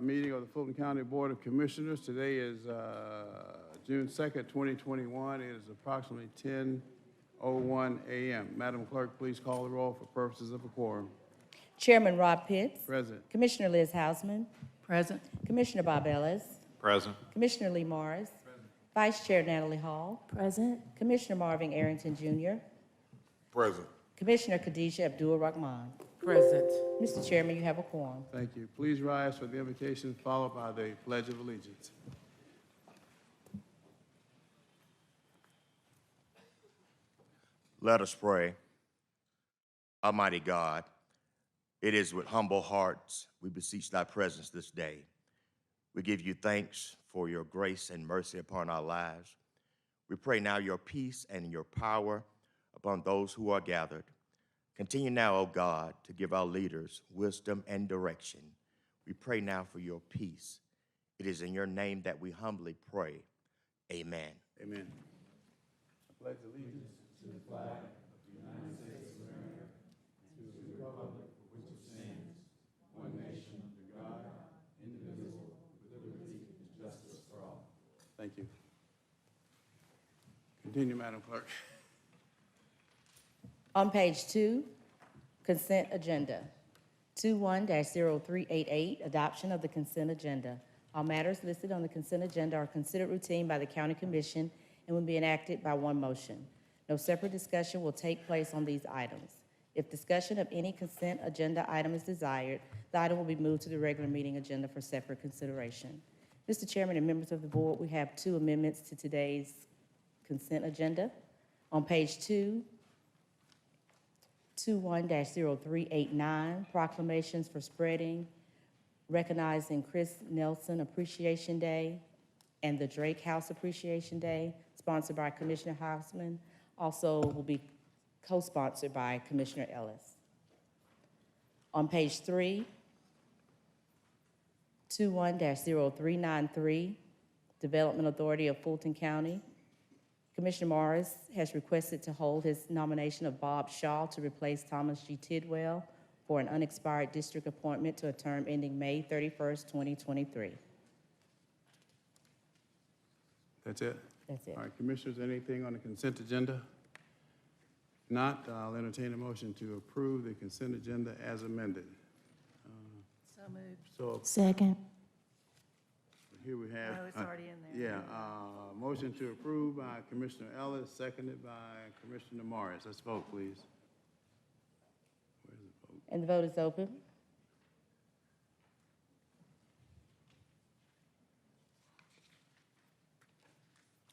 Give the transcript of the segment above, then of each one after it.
Meeting of the Fulton County Board of Commissioners. Today is June 2nd, 2021. It is approximately 10:01 a.m. Madam Clerk, please call the roll for purposes of a quorum. Chairman Rob Pitts. Present. Commissioner Liz Hausman. Present. Commissioner Bob Ellis. Present. Commissioner Lee Morris. Vice Chair Natalie Hall. Present. Commissioner Marvin Arrington Jr. Present. Commissioner Khadijah Abdul Rahman. Present. Mr. Chairman, you have a quorum. Thank you. Please rise for the invocation followed by the Pledge of Allegiance. Let us pray. Almighty God, it is with humble hearts we beseech thy presence this day. We give you thanks for your grace and mercy upon our lives. We pray now your peace and your power upon those who are gathered. Continue now, O God, to give our leaders wisdom and direction. We pray now for your peace. It is in your name that we humbly pray. Amen. Amen. I pledge allegiance to the flag of the United States of America, to the republic for which it stands, one nation under God, indivisible, with liberty and justice for all. Thank you. Continue, Madam Clerk. On page 2, consent agenda. 21-0388, adoption of the consent agenda. All matters listed on the consent agenda are considered routine by the County Commission and will be enacted by one motion. No separate discussion will take place on these items. If discussion of any consent agenda item is desired, the item will be moved to the regular meeting agenda for separate consideration. Mr. Chairman and members of the board, we have 2 amendments to today's consent agenda. On page 2, 21-0389, proclamations for spreading, recognizing Chris Nelson Appreciation Day and the Drake House Appreciation Day, sponsored by Commissioner Hausman, also will be co-sponsored by Commissioner Ellis. On page 3, 21-0393, Development Authority of Fulton County, Commissioner Morris has requested to hold his nomination of Bob Shaw to replace Thomas G. Tidwell for an unexpired district appointment to a term ending May 31st, 2023. That's it? That's it. All right, Commissioners, anything on the consent agenda? If not, I'll entertain a motion to approve the consent agenda as amended. So moved. So Second. here we have. Oh, it's already in there. Yeah, motion to approve by Commissioner Ellis, seconded by Commissioner Morris. Let's vote, please. Where's the vote? And the vote is open.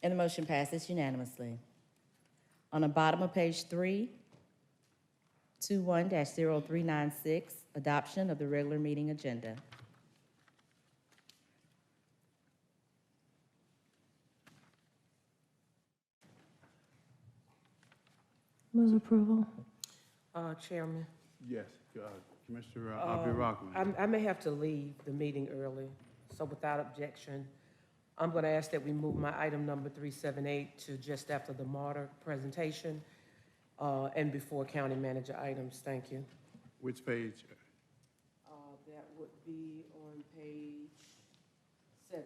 And the motion passes unanimously. On the bottom of page 3, 21-0396, adoption of the regular meeting agenda. Move approval. Chairman, Yes, Commissioner Abdul Rahman. I may have to leave the meeting early, so without objection, I'm going to ask that we move my item number 378 to just after the MARTA presentation and before county manager items. Thank you. Which page? That would be on page 7.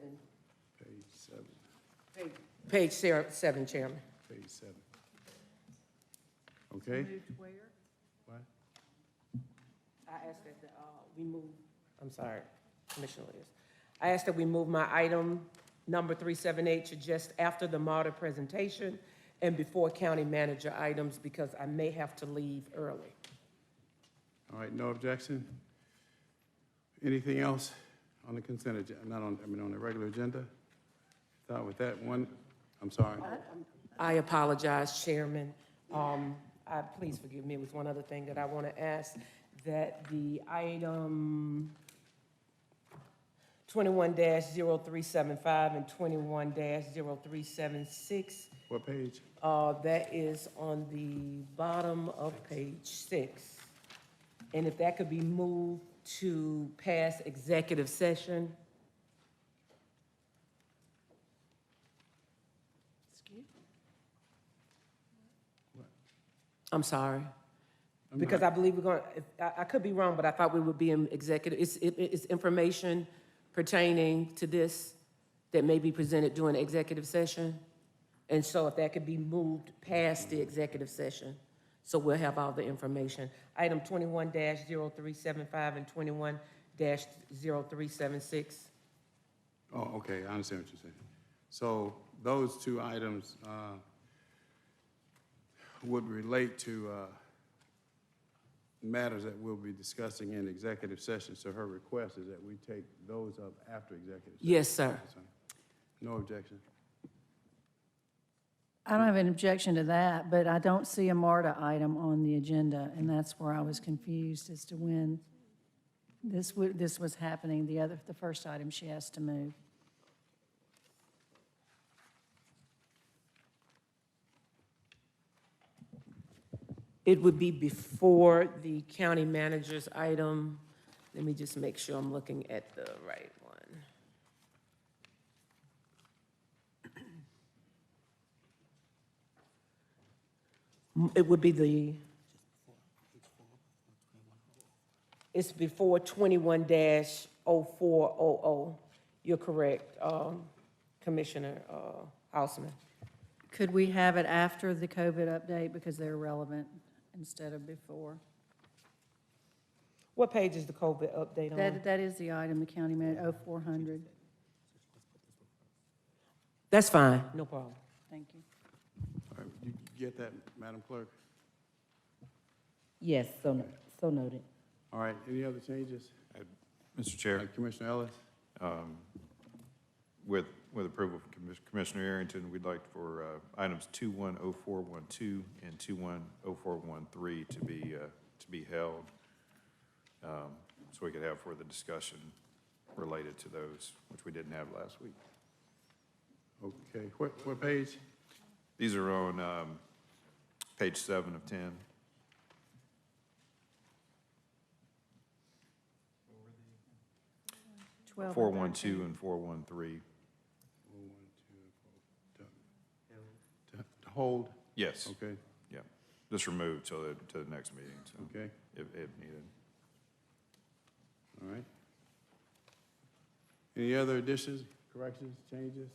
Page 7. Page 7, Chairman. Page 7. Okay. Moved where? What? I asked that we move, I'm sorry, Commissioner Liz. I asked that we move my item number 378 to just after the MARTA presentation and before county manager items because I may have to leave early. All right, no objection? Anything else on the consent agenda, not on, on the regular agenda? Thought with that one, I'm sorry. I apologize, Chairman. Please forgive me, it was one other thing that I want to ask, that the item 21-0375 and 21-0376. What page? That is on the bottom of page 6. And if that could be moved to pass executive session. I'm sorry. Because I believe we're going to, I could be wrong, but I thought we would be in executive. It's information pertaining to this that may be presented during the executive session. And so if that could be moved past the executive session, so we'll have all the information. Item 21-0375 and 21-0376. Oh, okay, I understand what you're saying. So those two items would relate to matters that we'll be discussing in executive session. So her request is that we take those up after executive session. Yes, sir. No objection. I don't have an objection to that, but I don't see a MARTA item on the agenda, and that's where I was confused as to when this was happening, the first item she asked to move. It would be before the county manager's item. Let me just make sure I'm looking at the right one. It would be it's before 21-0400. You're correct, Commissioner Houseman. Could we have it after the COVID update because they're relevant instead of before? What page is the COVID update on? That is the item, the county manager, 0400. That's fine, no problem. Thank you. All right, you get that, Madam Clerk? Yes, so noted. All right, any other changes? Mr. Chair, Commissioner Ellis? with approval from Commissioner Arrington, we'd like for items 210412 and 210413 to be held, so we could have further discussion related to those, which we didn't have last week. Okay, what page? These are on page 7 of 10. Twelve. 412 and 413. To hold? Yes. Okay, Yeah. Just removed till to the next meeting, so okay, if needed. all right. Any other additions, corrections, changes?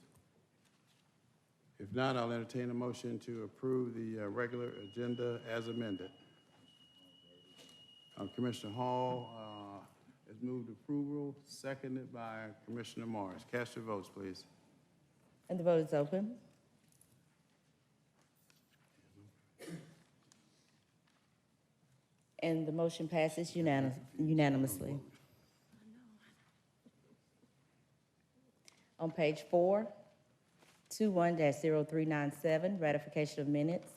If not, I'll entertain a motion to approve the regular agenda as amended. Commissioner Hall has moved approval, seconded by Commissioner Morris. Cast your votes, please. And the vote is open. And the motion passes unanimously. On page 4, 21-0397, ratification of minutes,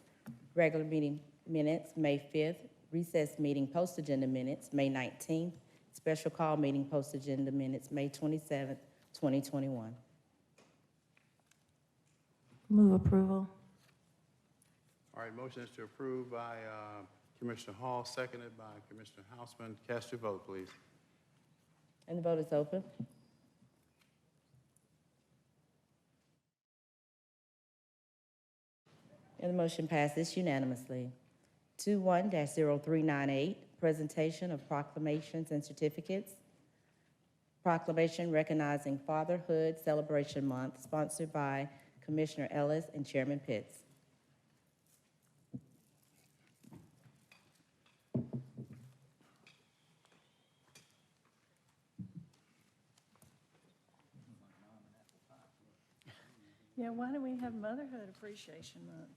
regular meeting minutes, May 5th, recess meeting post-agenda minutes, May 19th, special call meeting post-agenda minutes, May 27th, 2021. Move approval. All right, motion is to approve by Commissioner Hall, seconded by Commissioner Houseman. Cast your vote, please. And the vote is open. And the motion passes unanimously. 21-0398, presentation of proclamations and certificates. Proclamation recognizing Fatherhood Celebration Month, sponsored by Commissioner Ellis and Chairman Pitts. Yeah, why do we have Motherhood Appreciation Month?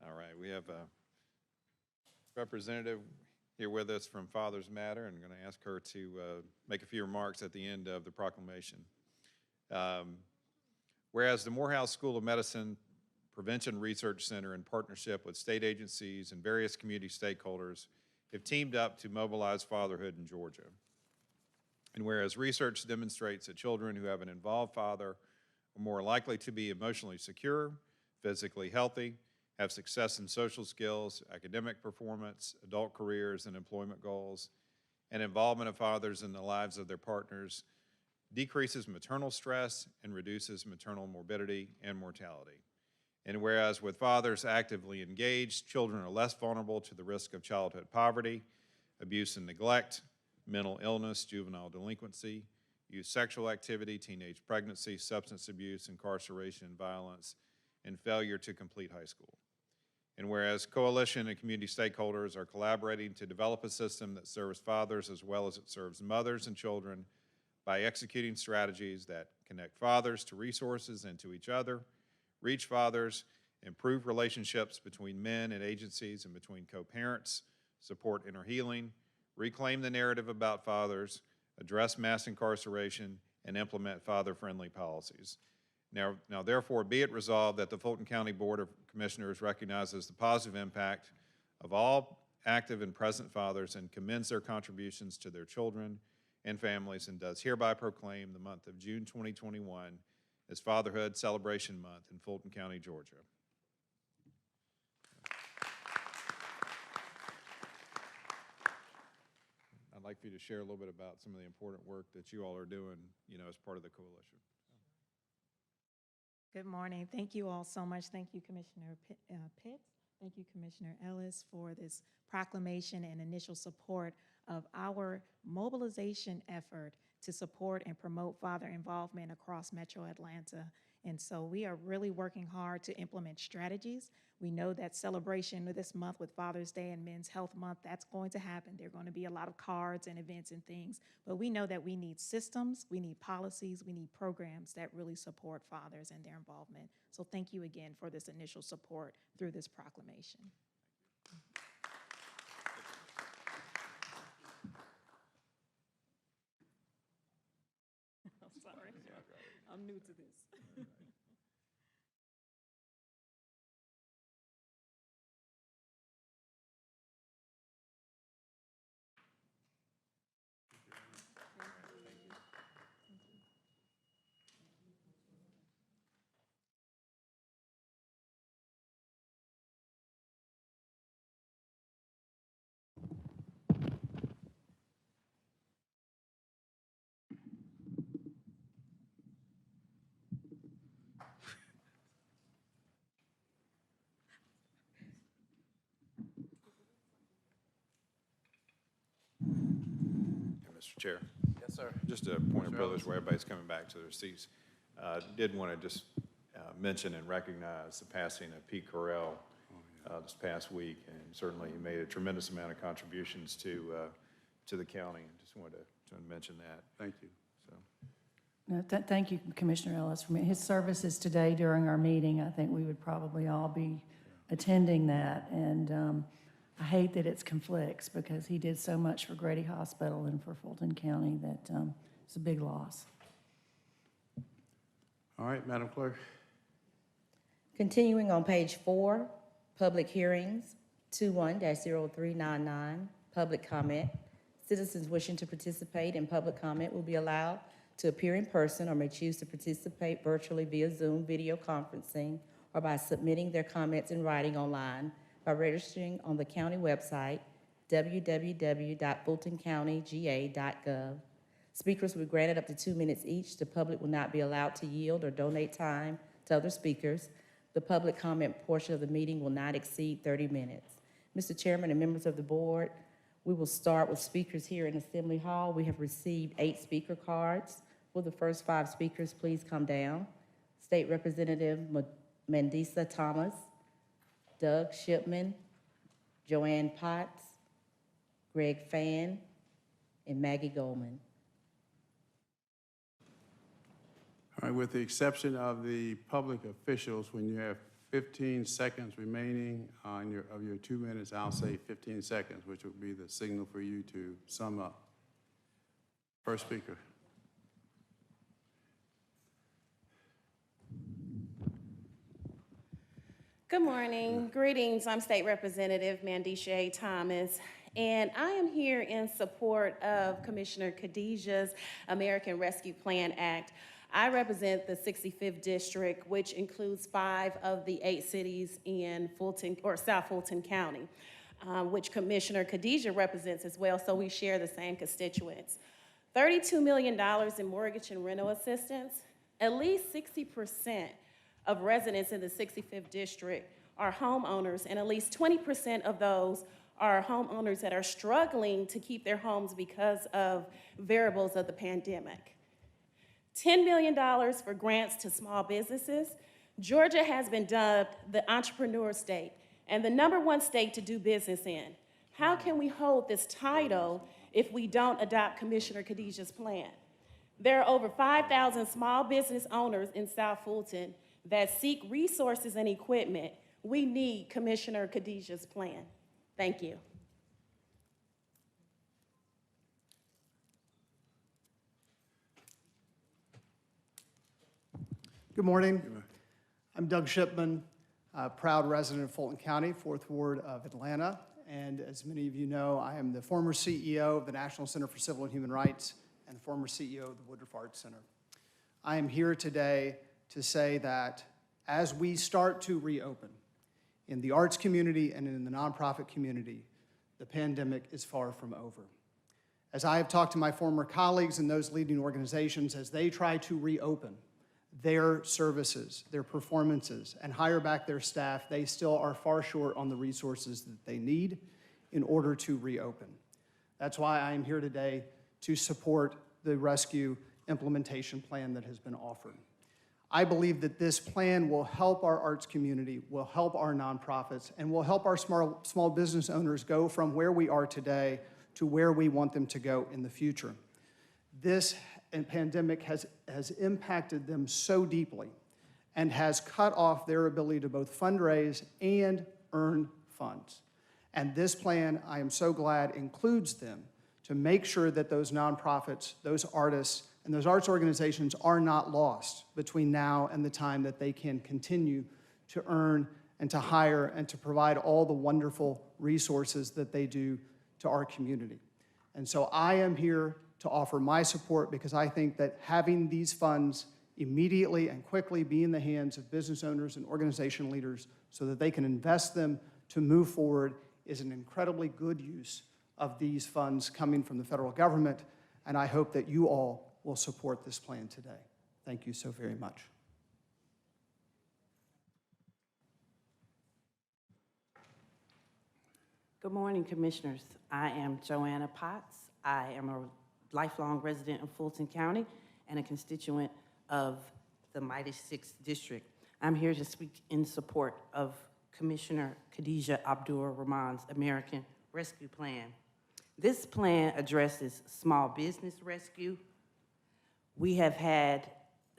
All right, we have a representative here with us from Fathers Matter, and I'm going to ask her to make a few remarks at the end of the proclamation. Whereas the Morehouse School of Medicine Prevention Research Center, in partnership with state agencies and various community stakeholders, have teamed up to mobilize fatherhood in Georgia. And whereas research demonstrates that children who have an involved father are more likely to be emotionally secure, physically healthy, have success in social skills, academic performance, adult careers, and employment goals. and involvement of fathers in the lives of their partners decreases maternal stress and reduces maternal morbidity and mortality. And whereas with fathers actively engaged, children are less vulnerable to the risk of childhood poverty, abuse and neglect, mental illness, juvenile delinquency, youth sexual activity, teenage pregnancy, substance abuse, incarceration, violence, and failure to complete high school. And whereas coalition and community stakeholders are collaborating to develop a system that serves fathers as well as it serves mothers and children by executing strategies that connect fathers to resources and to each other, reach fathers, improve relationships between men and agencies and between co-parents, support inner healing, reclaim the narrative about fathers, address mass incarceration, and implement father-friendly policies. Now, therefore, be it resolved that the Fulton County Board of Commissioners recognizes the positive impact of all active and present fathers and commends their contributions to their children and families, and does hereby proclaim the month of June 2021 as Fatherhood Celebration Month in Fulton County, Georgia. I'd like for you to share a little bit about some of the important work that you all are doing, as part of the coalition. Good morning. Thank you all so much. Thank you, Commissioner Pitts. Thank you, Commissioner Ellis, for this proclamation and initial support of our mobilization effort to support and promote father involvement across Metro Atlanta. And so we are really working hard to implement strategies. We know that celebration of this month with Father's Day and Men's Health Month, that's going to happen. There are going to be a lot of cards and events and things, but we know that we need systems, we need policies, we need programs that really support fathers and their involvement. So thank you again for this initial support through this proclamation. I'm sorry, I'm new to this. Mr. Chair. Yes, sir. Just a point of privilege where everybody's coming back to their seats. Did want to just mention and recognize the passing of Pete Correll this past week, and certainly he made a tremendous amount of contributions to the county. And just wanted to mention that. Thank you. So. No, thank you, Commissioner Ellis. His services today during our meeting, I think we would probably all be attending that. And I hate that it's conflicts because he did so much for Grady Hospital and for Fulton County that it's a big loss. All right, Madam Clerk. Continuing on page 4, public hearings, 21-0399, public comment. Citizens wishing to participate in public comment will be allowed to appear in person or may choose to participate virtually via Zoom video conferencing or by submitting their comments in writing online by registering on the county website, www.fultoncountyga.gov. Speakers will be granted up to 2 minutes each. The public will not be allowed to yield or donate time to other speakers. The public comment portion of the meeting will not exceed 30 minutes. Mr. Chairman and members of the board, we will start with speakers here in Assembly Hall. We have received 8 speaker cards. Will the first 5 speakers please come down? State Representative Mandisa Thomas, Doug Shipman, Joanne Potts, Greg Fan, and Maggie Goldman. All right, with the exception of the public officials, when you have 15 seconds remaining on of your 2 minutes, I'll say 15 seconds, which will be the signal for you to sum up. First speaker. Good morning. Greetings. I'm State Representative Mandisha Thomas, and I am here in support of Commissioner Khadijah's American Rescue Plan Act. I represent the 65th District, which includes 5 of the 8 cities in Fulton or South Fulton County. which Commissioner Khadijah represents as well, so we share the same constituents. $32 million in mortgage and rental assistance. At least 60% of residents in the 65th District are homeowners, and at least 20% of those are homeowners that are struggling to keep their homes because of variables of the pandemic. $10 million for grants to small businesses. Georgia has been dubbed the entrepreneur state and the #1 state to do business in. How can we hold this title if we don't adopt Commissioner Khadijah's plan? There are over 5,000 small business owners in South Fulton that seek resources and equipment. We need Commissioner Khadijah's plan. Thank you. Good morning. I'm Doug Shipman, a proud resident of Fulton County, 4th Ward of Atlanta. And as many of you know, I am the former CEO of the National Center for Civil and Human Rights and the former CEO of the Woodruff Arts Center. I am here today to say that as we start to reopen in the arts community and in the nonprofit community, the pandemic is far from over. As I have talked to my former colleagues in those leading organizations as they try to reopen their services, their performances, and hire back their staff, they still are far short on the resources that they need in order to reopen. That's why I am here today to support the rescue implementation plan that has been offered. I believe that this plan will help our arts community, will help our nonprofits, and will help our small business owners go from where we are today to where we want them to go in the future. This pandemic has impacted them so deeply and has cut off their ability to both fundraise and earn funds. And this plan, I am so glad, includes them to make sure that those nonprofits, those artists, and those arts organizations are not lost between now and the time that they can continue to earn and to hire and to provide all the wonderful resources that they do to our community. And so I am here to offer my support because I think that having these funds immediately and quickly be in the hands of business owners and organization leaders so that they can invest them to move forward is an incredibly good use of these funds coming from the federal government, and I hope that you all will support this plan today. Thank you so very much. Good morning, Commissioners. I am Joanna Potts. I am a lifelong resident of Fulton County and a constituent of the mighty 6th District. I'm here to speak in support of Commissioner Khadijah Abdul-Rahman's American Rescue Plan. This plan addresses small business rescue. We have had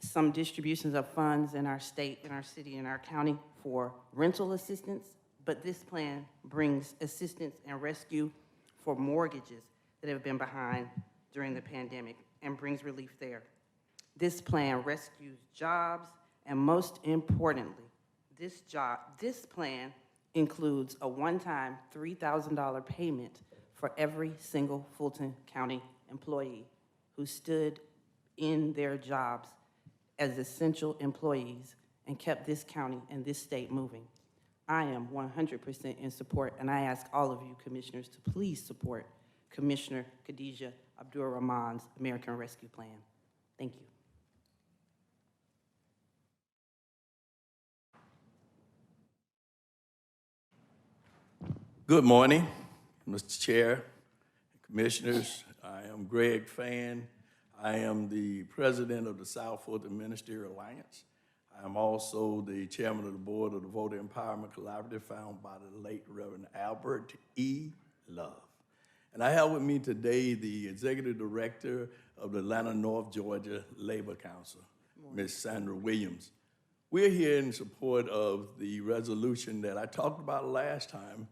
some distributions of funds in our state, in our city, in our county for rental assistance, but this plan brings assistance and rescue for mortgages that have been behind during the pandemic and brings relief there. This plan rescues jobs, and most importantly, this plan includes a one-time $3,000 payment for every single Fulton County employee who stood in their jobs as essential employees and kept this county and this state moving. I am 100% in support, and I ask all of you commissioners to please support Commissioner Khadijah Abdul-Rahman's American Rescue Plan. Thank you. Good morning, Mr. Chair, Commissioners. I am Greg Fan. I am the president of the South Fulton Ministerial Alliance. I am also the chairman of the board of the Voter Empowerment Collaborative, founded by the late Reverend Albert E. Love. And I have with me today the executive director of the Atlanta North Georgia Labor Council, Ms. Sandra Williams. We're here in support of the resolution that I talked about last time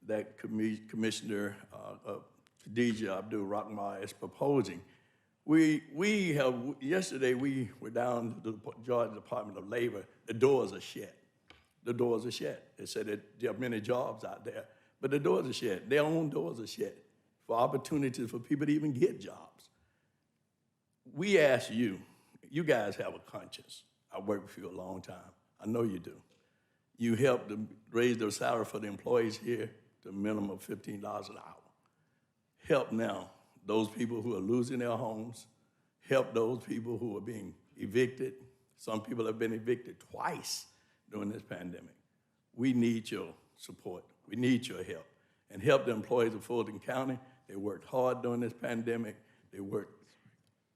that Commissioner Khadijah Abdul-Rahman is proposing. Yesterday we were down to the Georgia Department of Labor. The doors are shut. The doors are shut. They said that there are many jobs out there, but the doors are shut. Their own doors are shut for opportunities for people to even get jobs. We ask you, you guys have a conscience. I worked with you a long time. I know you do. You helped to raise the salary for the employees here to a minimum of $15 an hour. Help now those people who are losing their homes, help those people who are being evicted. Some people have been evicted twice during this pandemic. We need your support. We need your help. And help the employees of Fulton County. They worked hard during this pandemic. They worked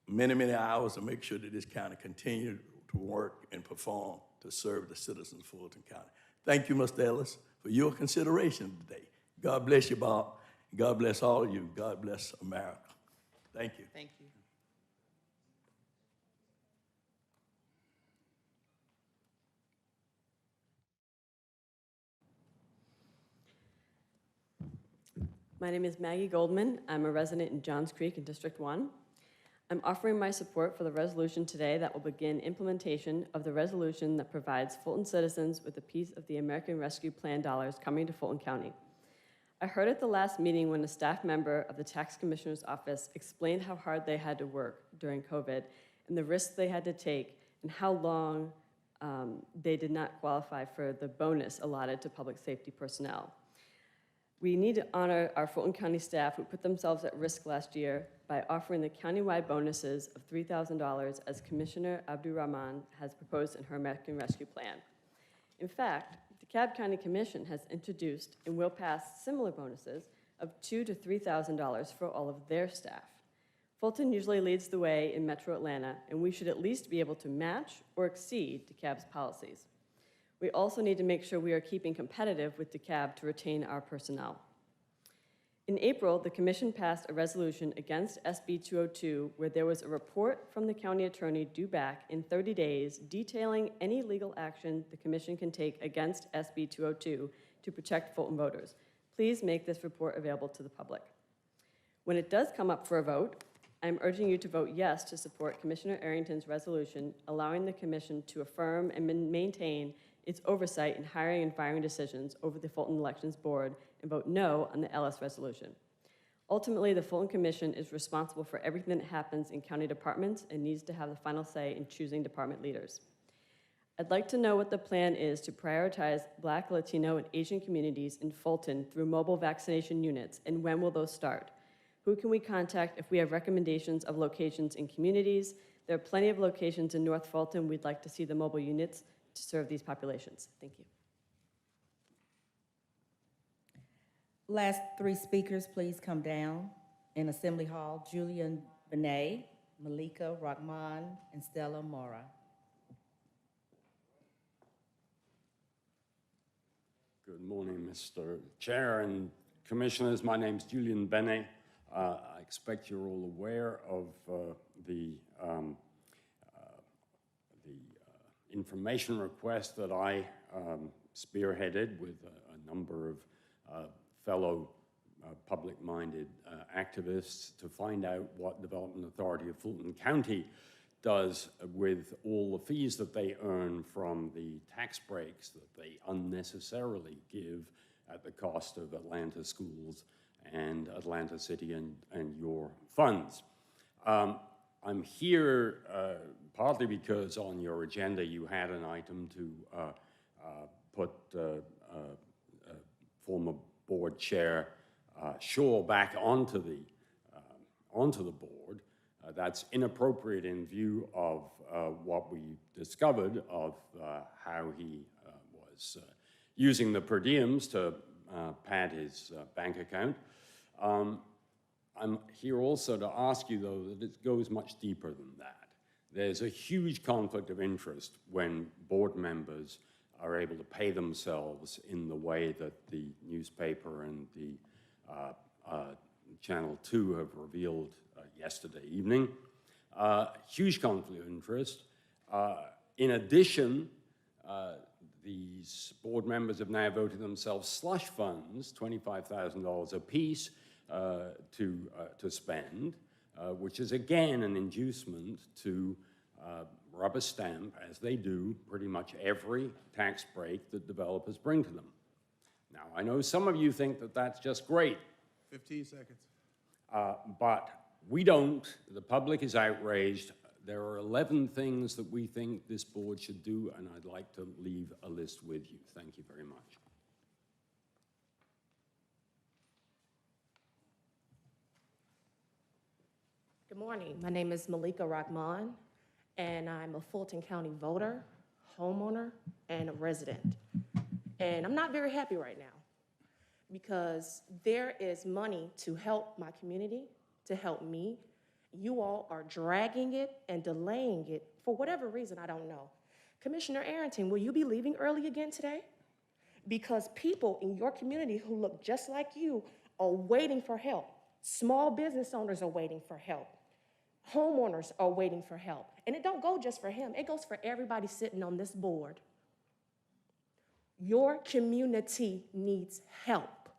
many, many hours to make sure that this county continued to work and perform to serve the citizens of Fulton County. Thank you, Mr. Ellis, for your consideration today. God bless you, Bob. God bless all of you. God bless America. Thank you. Thank you. My name is Maggie Goldman. I'm a resident in Johns Creek in District 1. I'm offering my support for the resolution today that will begin implementation of the resolution that provides Fulton citizens with a piece of the American Rescue Plan dollars coming to Fulton County. I heard at the last meeting when a staff member of the Tax Commissioner's Office explained how hard they had to work during COVID and the risks they had to take and how long they did not qualify for the bonus allotted to public safety personnel. We need to honor our Fulton County staff who put themselves at risk last year by offering the countywide bonuses of $3,000 as Commissioner Abdurrahman has proposed in her American Rescue Plan. In fact, the DeKalb County Commission has introduced and will pass similar bonuses of $2,000 to $3,000 for all of their staff. Fulton usually leads the way in Metro Atlanta, and we should at least be able to match or exceed DeKalb's policies. We also need to make sure we are keeping competitive with DeKalb to retain our personnel. In April, the Commission passed a resolution against SB 202 where there was a report from the county attorney due back in 30 days detailing any legal action the Commission can take against SB 202 to protect Fulton voters. Please make this report available to the public. When it does come up for a vote, I'm urging you to vote yes to support Commissioner Arrington's resolution allowing the Commission to affirm and maintain its oversight in hiring and firing decisions over the Fulton Elections Board and vote no on the Ellis resolution. Ultimately, the Fulton Commission is responsible for everything that happens in county departments and needs to have the final say in choosing department leaders. I'd like to know what the plan is to prioritize Black, Latino, and Asian communities in Fulton through mobile vaccination units, and when will those start? Who can we contact if we have recommendations of locations in communities? There are plenty of locations in North Fulton we'd like to see the mobile units to serve these populations. Thank you. Last three speakers, please come down in Assembly Hall. Julian Benet, Malika Rahman, and Stella Mora. Good morning, Mr. Chair and Commissioners. My name's Julian Benet. I expect you're all aware of the information request that I spearheaded with a number of fellow public-minded activists to find out what Development Authority of Fulton County does with all the fees that they earn from the tax breaks that they unnecessarily give at the cost of Atlanta schools and Atlanta City and your funds. I'm here partly because on your agenda you had an item to put former board chair Shaw back onto the board. That's inappropriate in view of what we discovered of how he was using the per diems to pad his bank account. I'm here also to ask you, though, that it goes much deeper than that. There's a huge conflict of interest when board members are able to pay themselves in the way that the newspaper and the Channel 2 have revealed yesterday evening. Huge conflict of interest. In addition, these board members have now voted themselves slush funds, $25,000 apiece, to spend, which is again an inducement to rubber stamp, as they do pretty much every tax break that developers bring to them. Now, I know some of you think that that's just great. 15 seconds. But we don't. The public is outraged. There are 11 things that we think this board should do, and I'd like to leave a list with you. Thank you very much. Good morning. My name is Malika Rahman, and I'm a Fulton County voter, homeowner, and a resident. And I'm not very happy right now because there is money to help my community, to help me. You all are dragging it and delaying it for whatever reason, I don't know. Commissioner Arrington, will you be leaving early again today? Because people in your community who look just like you are waiting for help. Small business owners are waiting for help. Homeowners are waiting for help. And it don't go just for him, it goes for everybody sitting on this board. Your community needs help.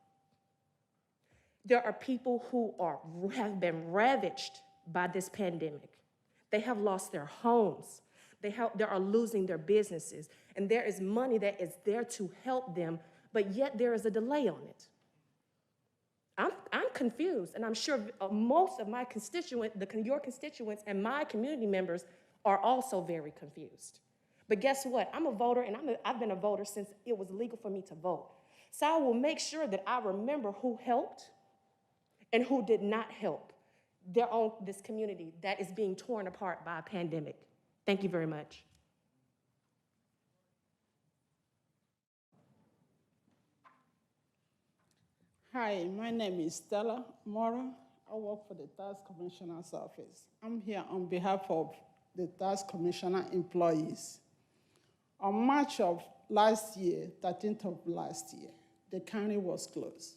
There are people who have been ravaged by this pandemic. They have lost their homes. They are losing their businesses. And there is money that is there to help them, but yet there is a delay on it. I'm confused, and I'm sure most of my your constituents and my community members are also very confused. But guess what? I'm a voter, and I've been a voter since it was legal for me to vote. So I will make sure that I remember who helped and who did not help this community that is being torn apart by a pandemic. Thank you very much. Hi, my name is Stella Mora. I work for the Tax Commissioner's Office. I'm here on behalf of the Tax Commissioner employees. On March of last year, 13th of last year, the county was closed.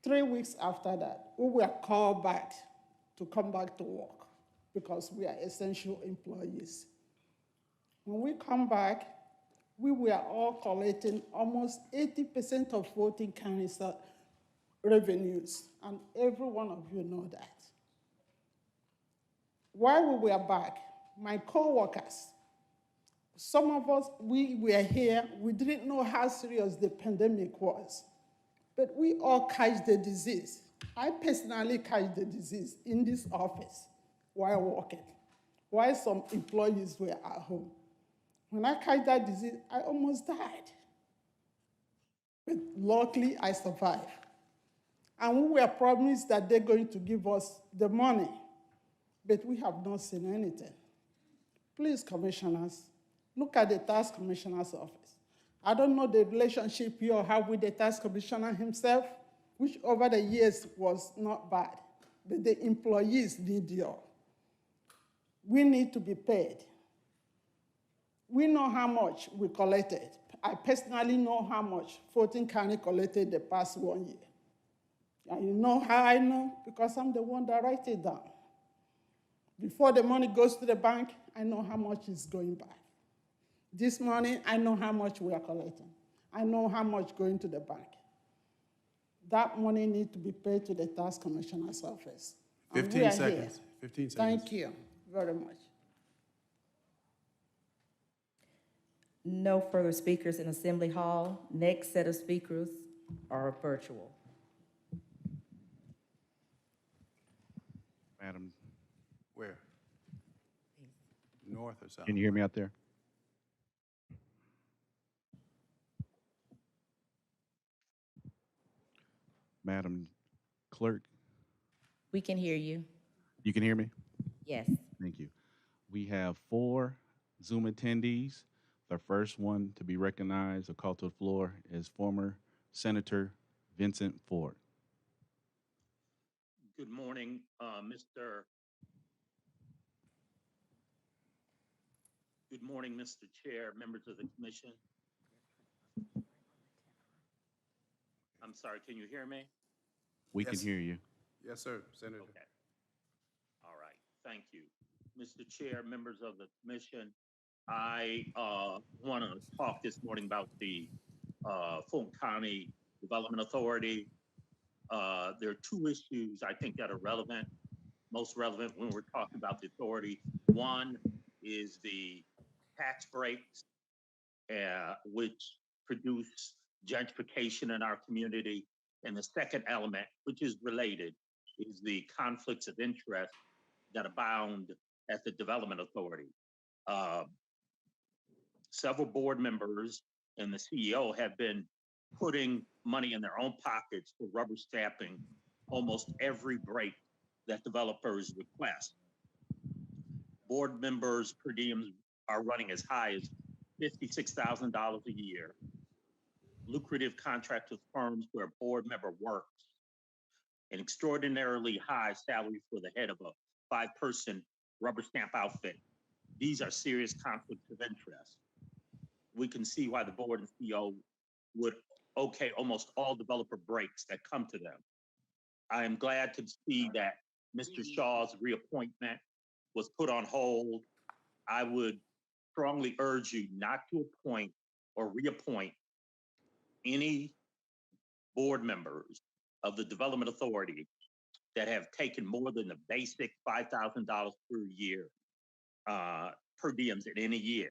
3 weeks after that, we were called back to come back to work because we are essential employees. When we come back, we were all collecting almost 80% of Fulton County's revenues, and every one of you know that. While we were back, my co-workers, some of us, we were here, we didn't know how serious the pandemic was, but we all catch the disease. I personally catch the disease in this office while working, while some employees were at home. When I catch that disease, I almost died. But luckily, I survived. And we were promised that they're going to give us the money, but we have not seen anything. Please, commissioners, look at the tax commissioner's office. I don't know the relationship you all have with the tax commissioner himself, which over the years was not bad, but the employees need you all. We need to be paid. We know how much we collected. I personally know how much Fulton County collected the past 1 year. And you know how I know? Because I'm the one that writes it down. Before the money goes to the bank, I know how much is going back. This morning, I know how much we are collecting. I know how much going to the bank. That money needs to be paid to the tax commissioner's office. 15 seconds. Here. 15 seconds. Thank you very much. No further speakers in Assembly Hall. Next set of speakers are virtual. Madam, where? North or south? Can you hear me out there? Madam Clerk, We can hear you. you can hear me? Yes. Thank you. We have 4 Zoom attendees. The first one to be recognized or called to the floor is former Senator Vincent Ford. Good morning, Good morning, Mr. Chair, members of the commission. I'm sorry, can you hear me? We Yes. can hear you. Yes, sir, Senator. Okay. All right, thank you. Mr. Chair, members of the commission, I want to talk this morning about the Fulton County Development Authority. There are 2 issues I think that are relevant, most relevant when we're talking about the authority. One is the tax breaks, which produce gentrification in our community. And the second element, which is related, is the conflicts of interest that abound at the Development Authority. Several board members and the CEO have been putting money in their own pockets for rubber stamping almost every break that developers request. Board members' per diems are running as high as $56,000 a year. Lucrative contracts with firms where a board member works. An extraordinarily high salary for the head of a 5-person rubber stamp outfit. These are serious conflicts of interest. We can see why the board and CEO would okay almost all developer breaks that come to them. I am glad to see that Mr. Shaw's reappointment was put on hold. I would strongly urge you not to appoint or reappoint any board members of the Development Authority that have taken more than the basic $5,000 per year per diems in any year.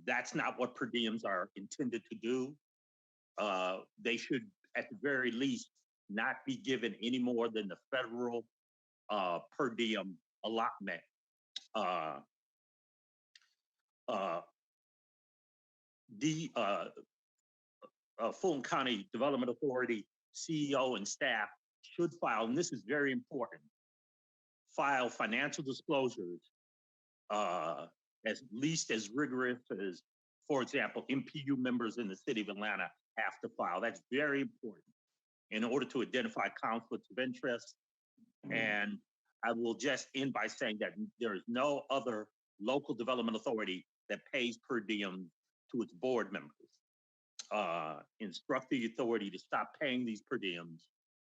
That's not what per diems are intended to do. They should, at the very least, not be given any more than the federal per diem allotment. The Fulton County Development Authority CEO and staff should file, and this is very important, file financial disclosures at least as rigorous as, for example, MPU members in the city of Atlanta have to file. That's very important in order to identify conflicts of interest. And I will just end by saying that there is no other local development authority that pays per diem to its board members. Instruct the authority to stop paying these per diems,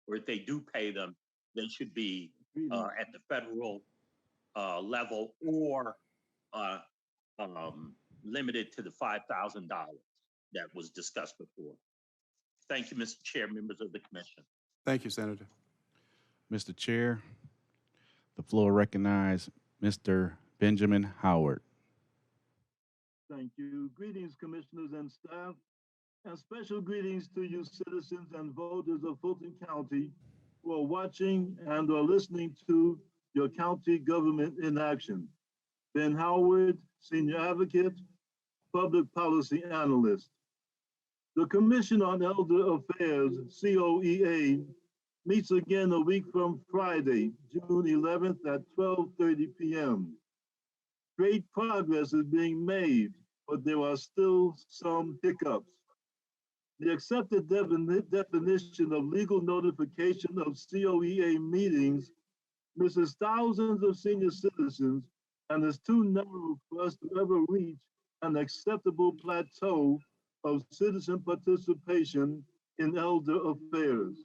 or if they do pay them, they should be at the federal level or limited to the $5,000 that was discussed before. Thank you, Mr. Chair, members of the commission. Thank you, Senator. Mr. Chair, the floor recognizes Mr. Benjamin Howard. Thank you. Greetings, commissioners and staff, and special greetings to you citizens and voters of Fulton County who are watching and are listening to your county government in action. Ben Howard, Senior Advocate, Public Policy Analyst. The Commission on Elder Affairs, COEA, meets again a week from Friday, June 11th at 12:30 p.m. Great progress is being made, but there are still some hiccups. The accepted definition of legal notification of COEA meetings misses thousands of senior citizens and is too narrow for us to ever reach an acceptable plateau of citizen participation in elder affairs.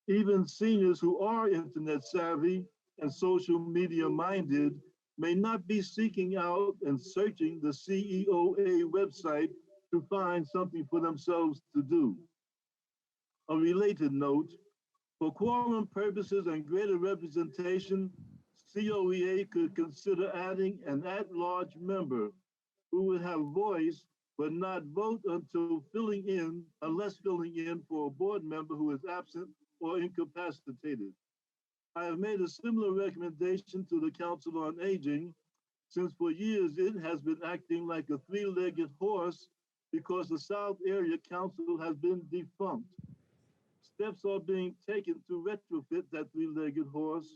Even seniors who are internet savvy and social media minded may not be seeking out and searching the CEOA website to find something for themselves to do. A related note, for quorum purposes and greater representation, COEA could consider adding an at-large member who would have voice but not vote unless filling in for a board member who is absent or incapacitated. I have made a similar recommendation to the Council on Aging, since for years it has been acting like a three-legged horse because the South Area Council has been defunct. Steps are being taken to retrofit that three-legged horse,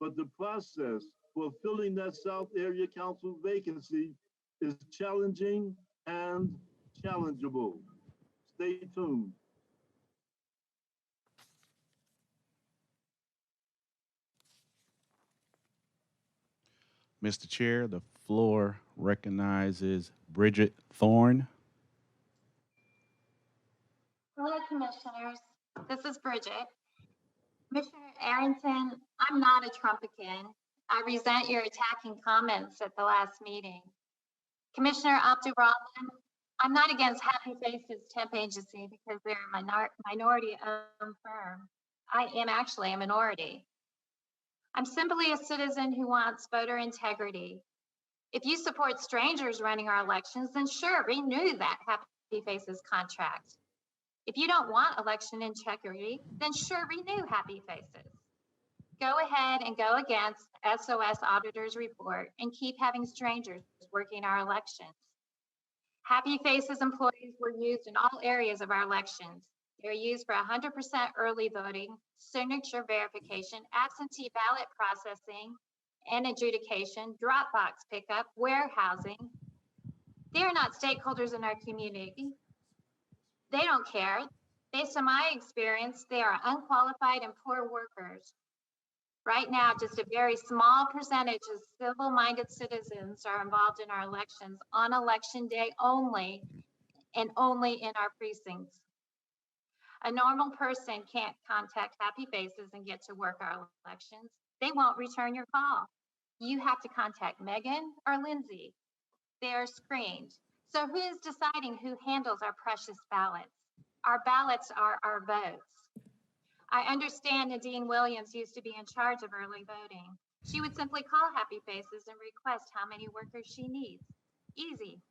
but the process for filling that South Area Council vacancy is challenging and challengeable. Stay tuned. Mr. Chair, the floor recognizes Bridget Thorne. Hello, Commissioners. This is Bridget. Commissioner Arrington, I'm not a Trumpican. I resent your attacking comments at the last meeting. Commissioner Abdurrahman, I'm not against Happy Faces Temp Agency because they're a minority-owned firm. I am actually a minority. I'm simply a citizen who wants voter integrity. If you support strangers running our elections, then sure, renew that Happy Faces contract. If you don't want election integrity, then sure, renew Happy Faces. Go ahead and go against SOS Auditor's report and keep having strangers working our elections. Happy Faces employees were used in all areas of our elections. They're used for 100% early voting, signature verification, absentee ballot processing and adjudication, drop box pickup, warehousing. They are not stakeholders in our community. They don't care. Based on my experience, they are unqualified and poor workers. Right now, just a very small percentage of civil-minded citizens are involved in our elections on election day only, and only in our precincts. A normal person can't contact Happy Faces and get to work our elections. They won't return your call. You have to contact Megan or Lindsay. They are screened. So who is deciding who handles our precious ballots? Our ballots are our votes. I understand Nadine Williams used to be in charge of early voting. She would simply call Happy Faces and request how many workers she needs. Easy.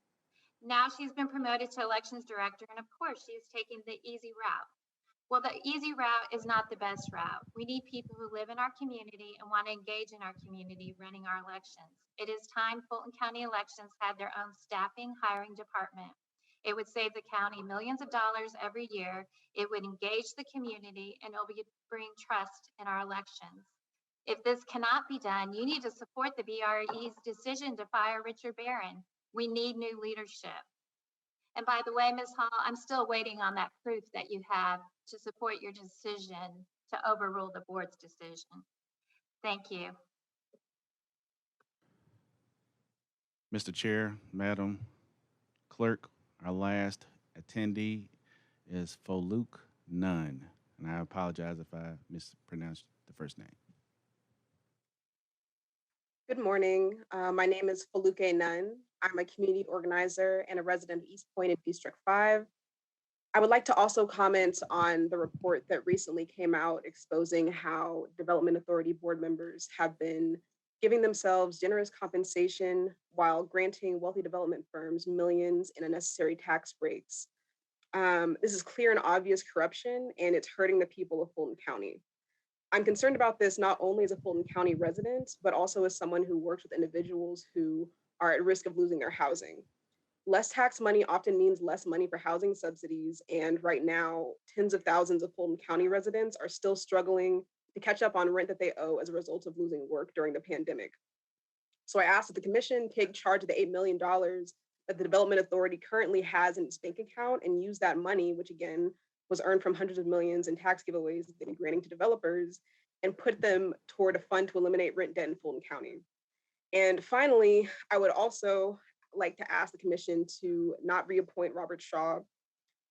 Now she's been promoted to elections director, and of course she is taking the easy route. Well, the easy route is not the best route. We need people who live in our community and want to engage in our community running our elections. It is time Fulton County Elections had their own staffing hiring department. It would save the county millions of dollars every year. It would engage the community, and it will bring trust in our elections. If this cannot be done, you need to support the BRE's decision to fire Richard Barron. We need new leadership. And by the way, Ms. Hall, I'm still waiting on that proof that you have to support your decision to overrule the board's decision. Thank you. Mr. Chair, Madam Clerk, our last attendee is Fuluk Nunn, and I apologize if I mispronounced the first name. Good morning. My name is Faluke Nunn. I'm a community organizer and a resident of East Point in District 5. I would like to also comment on the report that recently came out exposing how Development Authority board members have been giving themselves generous compensation while granting wealthy development firms millions in unnecessary tax breaks. This is clear and obvious corruption, and it's hurting the people of Fulton County. I'm concerned about this not only as a Fulton County resident, but also as someone who works with individuals who are at risk of losing their housing. Less tax money often means less money for housing subsidies, and right now, tens of thousands of Fulton County residents are still struggling to catch up on rent that they owe as a result of losing work during the pandemic. So I asked that the commission take charge of the $8 million that the Development Authority currently has in its bank account and use that money, which again was earned from hundreds of millions in tax giveaways that they've been granting to developers, and put them toward a fund to eliminate rent debt in Fulton County. And finally, I would also like to ask the commission to not reappoint Robert Shaw,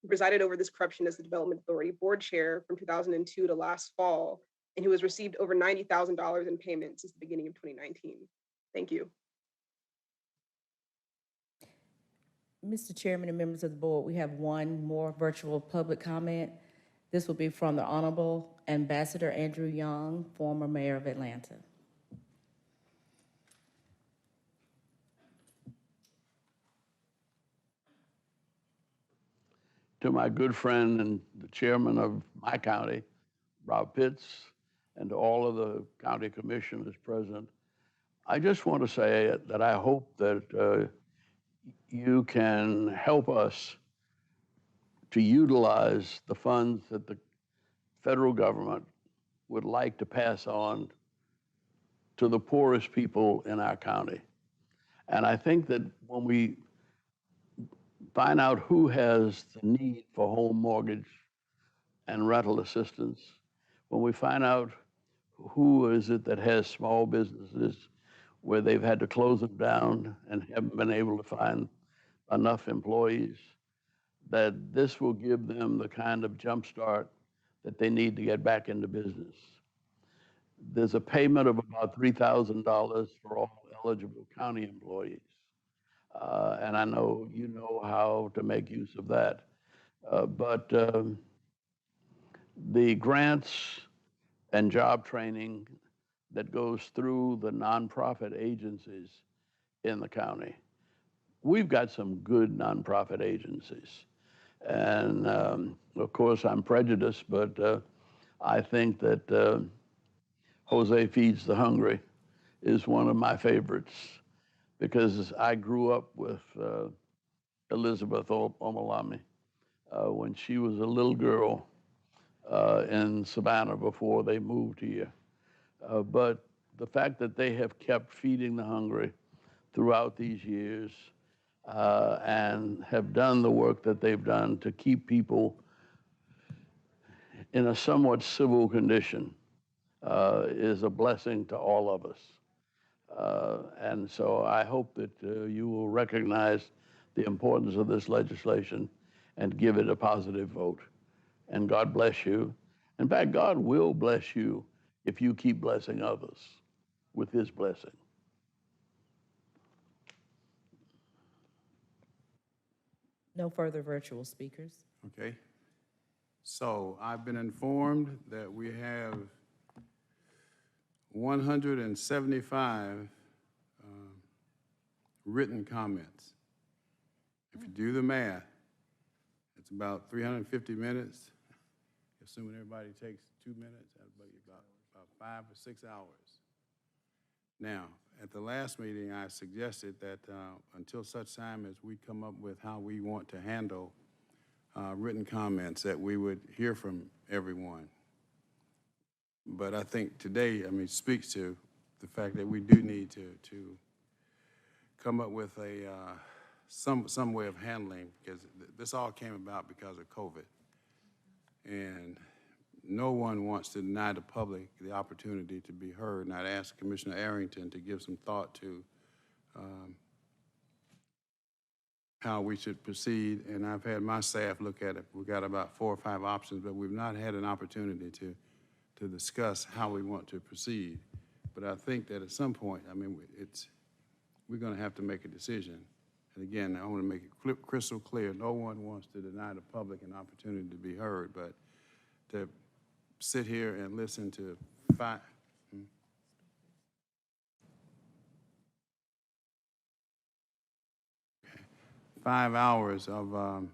who presided over this corruption as the Development Authority board chair from 2002 to last fall, and who has received over $90,000 in payments since the beginning of 2019. Thank you. Mr. Chairman and members of the board, we have one more virtual public comment. This will be from the Honorable Ambassador Andrew Young, former mayor of Atlanta. To my good friend and the chairman of my county, Rob Pitts, and to all of the county commissioners present, I just want to say that I hope that you can help us to utilize the funds that the federal government would like to pass on to the poorest people in our county. And I think that when we find out who has the need for home mortgage and rental assistance, when we find out who is it that has small businesses where they've had to close them down and haven't been able to find enough employees, that this will give them the kind of jump start that they need to get back into business. There's a payment of about $3,000 for all eligible county employees. And I know you know how to make use of that. But the grants and job training that goes through the nonprofit agencies in the county, we've got some good nonprofit agencies. And of course, I'm prejudiced, but I think that Jose Feeds the Hungry is one of my favorites, because I grew up with Elizabeth Omalami, when she was a little girl in Savannah before they moved here. But the fact that they have kept feeding the hungry throughout these years and have done the work that they've done to keep people in a somewhat civil condition is a blessing to all of us. And so I hope that you will recognize the importance of this legislation and give it a positive vote. And God bless you. In fact, God will bless you if you keep blessing others with his blessing. No further virtual speakers. Okay. So I've been informed that we have 175 written comments. If you do the math, it's about 350 minutes. Assuming everybody takes 2 minutes, that'll be about 5 or 6 hours. Now, at the last meeting, I suggested that until such time as we come up with how we want to handle written comments, that we would hear from everyone. But I think today, speaks to the fact that we do need to come up with a some way of handling, because this all came about because of COVID. And no one wants to deny the public the opportunity to be heard. And I'd ask Commissioner Arrington to give some thought to how we should proceed. And I've had my staff look at it. We've got about 4 or 5 options, but we've not had an opportunity to discuss how we want to proceed. But I think that at some point, we're going to have to make a decision. And again, I want to make it crystal clear, no one wants to deny the public an opportunity to be heard, but to sit here and listen to 5 hours of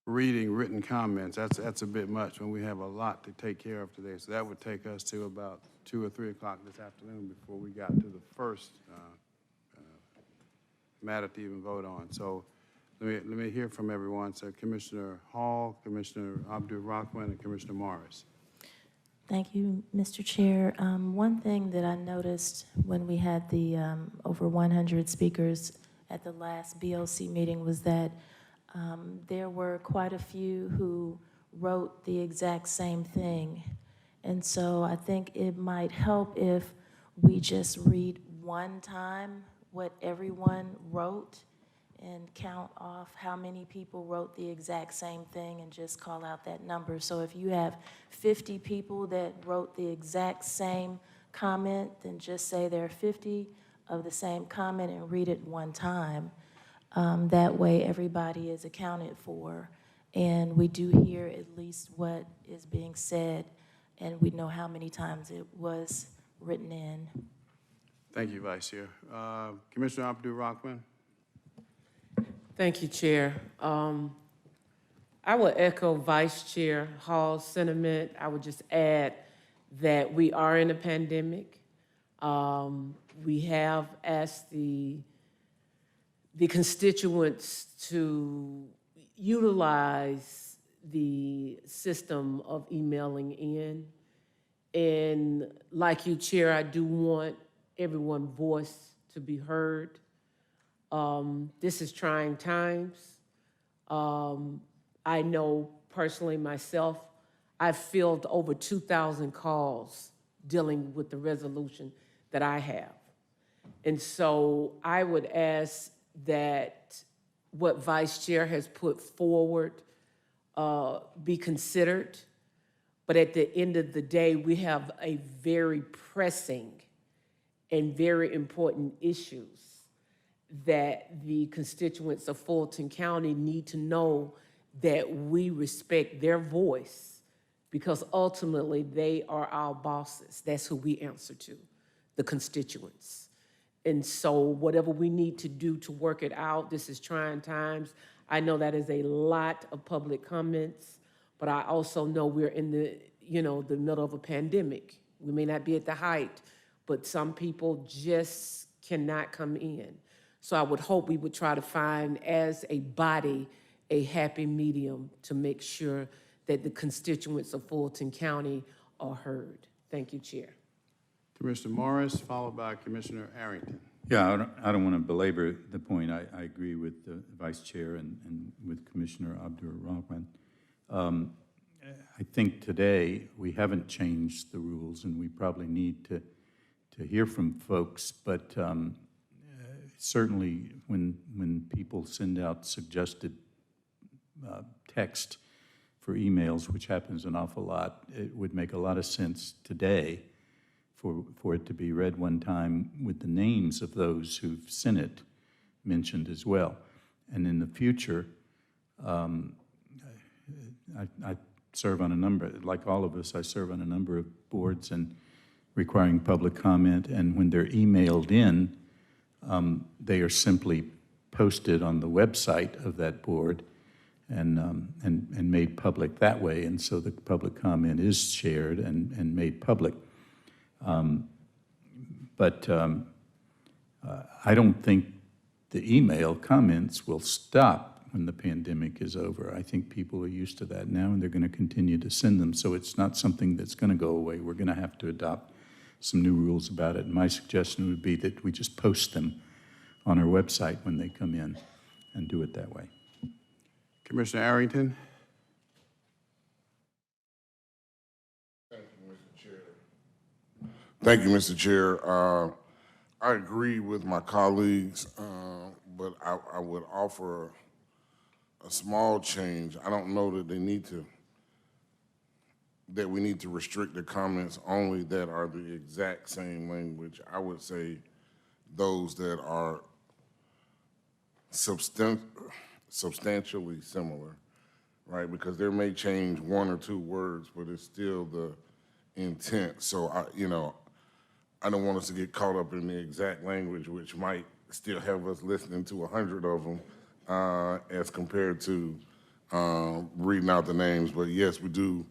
reading written comments, that's a bit much when we have a lot to take care of today. So that would take us to about 2 or 3 o'clock this afternoon before we got to the first matter to even vote on. So let me hear from everyone. So Commissioner Hall, Commissioner Abdul-Rahman, and Commissioner Morris. Thank you, Mr. Chair. One thing that I noticed when we had the over 100 speakers at the last BOC meeting was that there were quite a few who wrote the exact same thing. And so I think it might help if we just read one time what everyone wrote and count off how many people wrote the exact same thing and just call out that number. So if you have 50 people that wrote the exact same comment, then just say there are 50 of the same comment and read it one time. That way everybody is accounted for, and we do hear at least what is being said, and we know how many times it was written in. Thank you, Vice Chair. Commissioner Abdul-Rahman. Thank you, Chair. I would echo Vice Chair Hall's sentiment. I would just add that we are in a pandemic. We have asked the constituents to utilize the system of emailing in. And like you, Chair, I do want everyone's voice to be heard. This is trying times. I know personally myself, I've filled over 2,000 calls dealing with the resolution that I have. And so I would ask that what Vice Chair has put forward be considered. But at the end of the day, we have a very pressing and very important issues that the constituents of Fulton County need to know that we respect their voice, because ultimately they are our bosses. That's who we answer to, the constituents. And so whatever we need to do to work it out, this is trying times. I know that is a lot of public comments, but I also know we're in the middle of a pandemic. We may not be at the height, but some people just cannot come in. So I would hope we would try to find, as a body, a happy medium to make sure that the constituents of Fulton County are heard. Thank you, Chair. Commissioner Morris, followed by Commissioner Arrington. Yeah, I don't want to belabor the point. I agree with the Vice Chair and with Commissioner Abdur-Rahman. I think today we haven't changed the rules, and we probably need to hear from folks, but certainly when people send out suggested text for emails, which happens an awful lot, it would make a lot of sense today for it to be read one time with the names of those who've sent it mentioned as well. And in the future, I serve on a number, like all of us, I serve on a number of boards and requiring public comment, and when they're emailed in, they are simply posted on the website of that board and made public that way, and so the public comment is shared and made public. But I don't think the email comments will stop when the pandemic is over. I think people are used to that now, and they're going to continue to send them. So it's not something that's going to go away. We're going to have to adopt some new rules about it. And my suggestion would be that we just post them on our website when they come in and do it that way. Commissioner Arrington. Thank you, Mr. Chair. I agree with my colleagues, but I would offer a small change. I don't know that we need to restrict the comments only that are the exact same language. I would say those that are substantially similar, right? Because there may change one or two words, but it's still the intent. So I don't want us to get caught up in the exact language, which might still have us listening to 100 of them as compared to reading out the names. But yes, we do,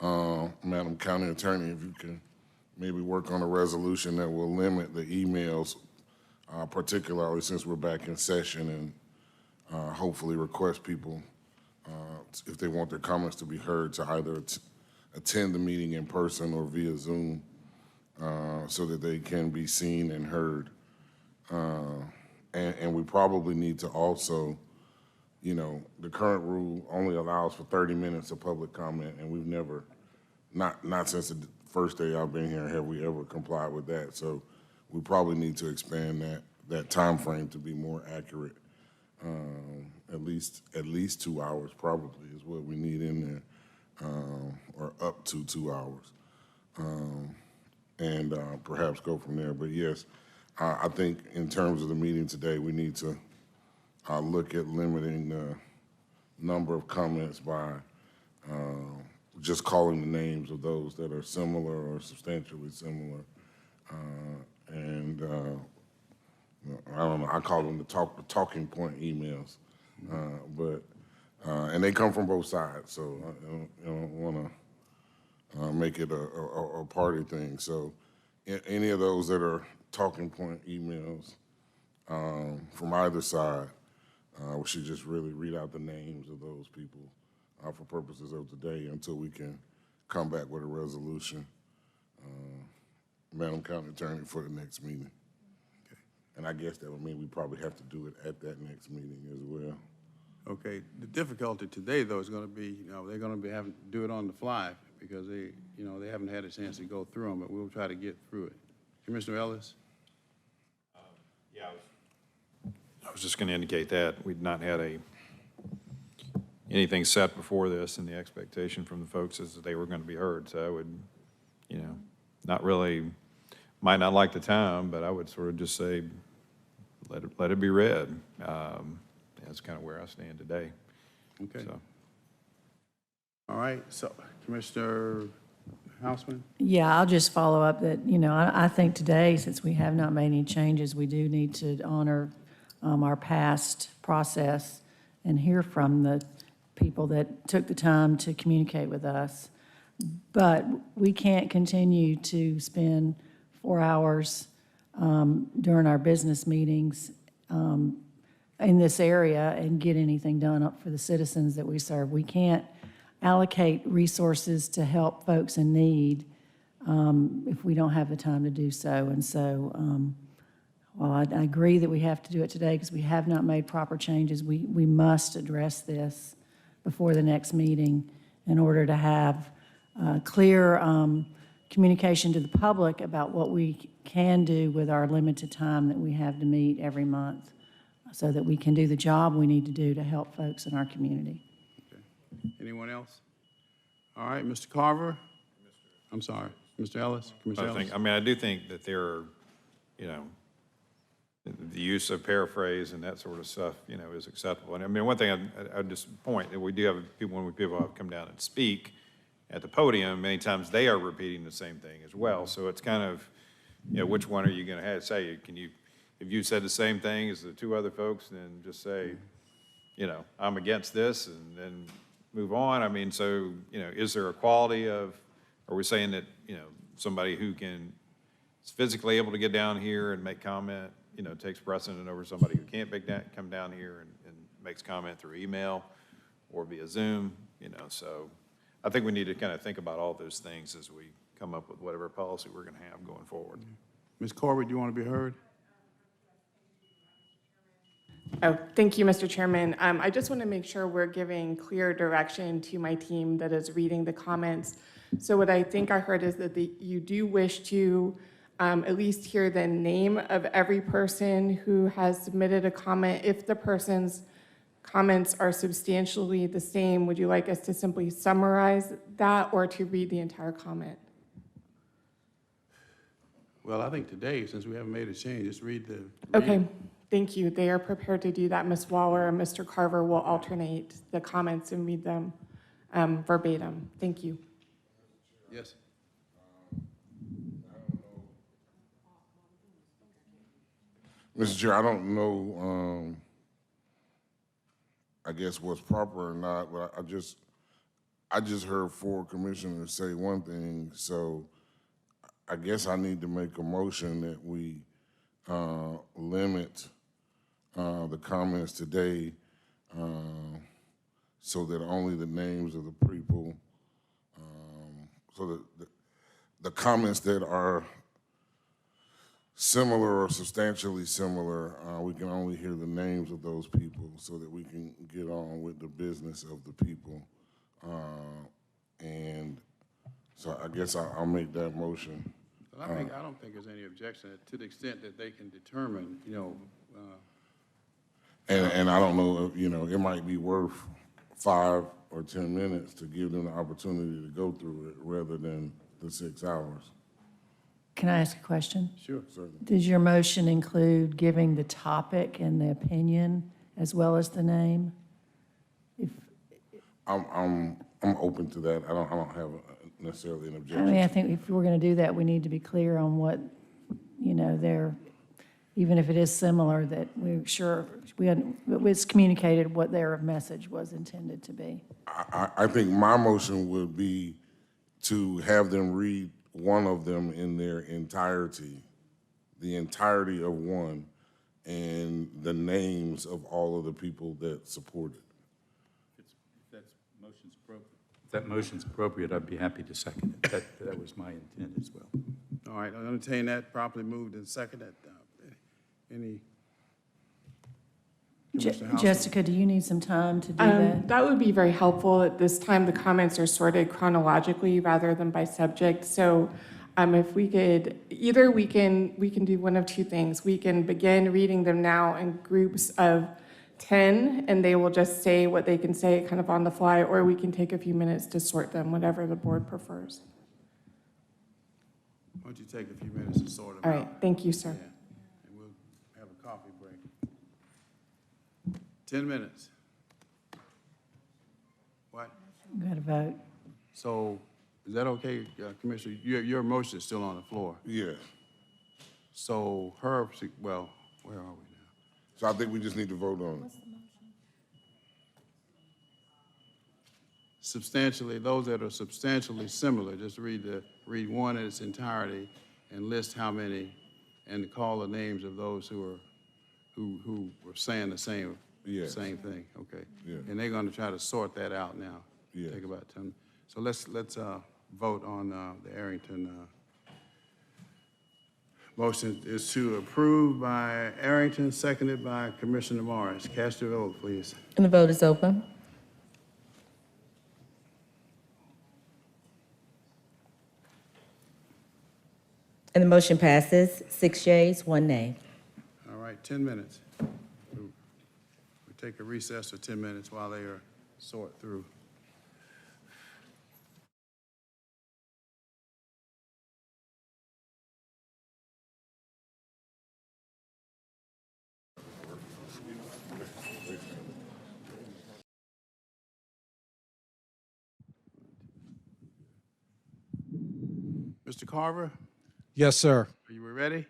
Madam County Attorney, if you can maybe work on a resolution that will limit the emails, particularly since we're back in session, and hopefully request people, if they want their comments to be heard, to either attend the meeting in person or via Zoom, so that they can be seen and heard. And we probably need to also, the current rule only allows for 30 minutes of public comment, and we've never, not since the first day I've been here, have we ever complied with that. So we probably need to expand that time frame to be more accurate. At least 2 hours probably is what we need in there, or up to 2 hours. And perhaps go from there. But yes, I think in terms of the meeting today, we need to look at limiting the number of comments by just calling the names of those that are similar or substantially similar. And I don't know, I call them the talking point emails. And they come from both sides, so I don't want to make it a party thing. So any of those that are talking point emails from either side, we should just really read out the names of those people for purposes of today until we can come back with a resolution, Madam County Attorney, for the next meeting. Okay. And I guess that would mean we probably have to do it at that next meeting as well. Okay. The difficulty today, though, is going to be, they're going to be having to do it on the fly because they haven't had a chance to go through them, but we'll try to get through it. Commissioner Ellis? I was just going to indicate that we'd not had anything set before this, and the expectation from the folks is that they were going to be heard. So I would, not really, might not like the time, but I would sort of just say, let it be read. That's kind of where I stand today. Okay. So. All right. So, Commissioner Houseman? Yeah, I'll just follow up that, I think today, since we have not made any changes, we do need to honor our past process and hear from the people that took the time to communicate with us. But we can't continue to spend 4 hours during our business meetings in this area and get anything done up for the citizens that we serve. We can't allocate resources to help folks in need if we don't have the time to do so. And so, while I agree that we have to do it today because we have not made proper changes, we must address this before the next meeting in order to have clear communication to the public about what we can do with our limited time that we have to meet every month so that we can do the job we need to do to help folks in our community. Anyone else? All right, Mr. Carver? I'm sorry, Mr. Ellis? Commissioner Ellis? I do think that there are, the use of paraphrase and that sort of stuff, is acceptable. And I mean, one thing I'd just point that we do have people, when people have come down and speak at the podium, many times they are repeating the same thing as well. So it's kind of, which one are you going to say? If you said the same thing as the two other folks, then just say, I'm against this, and then move on. I mean, so, is there a quality of, are we saying that, somebody who is physically able to get down here and make comment, takes precedent over somebody who can't come down here and makes comment through email or via Zoom, so I think we need to kind of think about all those things as we come up with whatever policy we're going to have going forward. Ms. Corbett, do you want to be heard? Oh, thank you, Mr. Chairman. I just want to make sure we're giving clear direction to my team that is reading the comments. So what I think I heard is that you do wish to at least hear the name of every person who has submitted a comment. If the person's comments are substantially the same, would you like us to simply summarize that or to read the entire comment? Well, I think today, since we haven't made a change, just read the. Okay, thank you. They are prepared to do that. Ms. Waller and Mr. Carver will alternate the comments and read them verbatim. Thank you. Yes. Mr. Chair, I don't know, I guess what's proper or not, but I just heard 4 commissioners say one thing, so I guess I need to make a motion that we limit the comments today so that only the names of the people, so that the comments that are similar or substantially similar, we can only hear the names of those people so that we can get on with the business of the people. And so I guess I'll make that motion. Well, I don't think there's any objection to the extent that they can determine, And I don't know, it might be worth 5 or 10 minutes to give them the opportunity to go through it rather than the 6 hours. Can I ask a question? Sure, certainly. Does your motion include giving the topic and the opinion as well as the name? I'm open to that. I don't have necessarily an I objection. mean, I think if we're going to do that, we need to be clear on what, even if it is similar, that we're sure it's communicated what their message was intended to be. I think my motion would be to have them read one of them in their entirety, the entirety of one, and the names of all of the people that support it. If that motion's appropriate, I'd be happy to second it. That was my intent as well. all right, I'll entertain that, properly moved and seconded. Any? Commissioner House? Jessica, do you need some time to do that? That would be very helpful. At this time, the comments are sorted chronologically rather than by subject. So if we could, either we can do one of two things. We can begin reading them now in groups of 10, and they will just say what they can say kind of on the fly, or we can take a few minutes to sort them, whatever the board prefers. Why don't you take a few minutes to sort them All out? right, thank you, sir. Yeah, and we'll have a coffee break. 10 minutes. What? Got to vote. So, is that okay, Commissioner? Your motion is still on the floor. Yeah. So her, well, where are we now? So I think we just need to vote on it. Substantially, those that are substantially similar, just read one in its entirety and list how many, and call the names of those who who were saying the same, Yes. same thing, okay? Yeah. And they're gonna try to sort that out now. Yes. Take about 10. So let's vote on the Arrington. Motion is to approve by Arrington, seconded by Commissioner Morris. Cast your vote, please. And the vote is open. And the motion passes, 6 yeas, 1 nay. All right, 10 minutes. We take a recess for 10 minutes while they are sort through. Mr. Carver, Yes, sir. are you ready?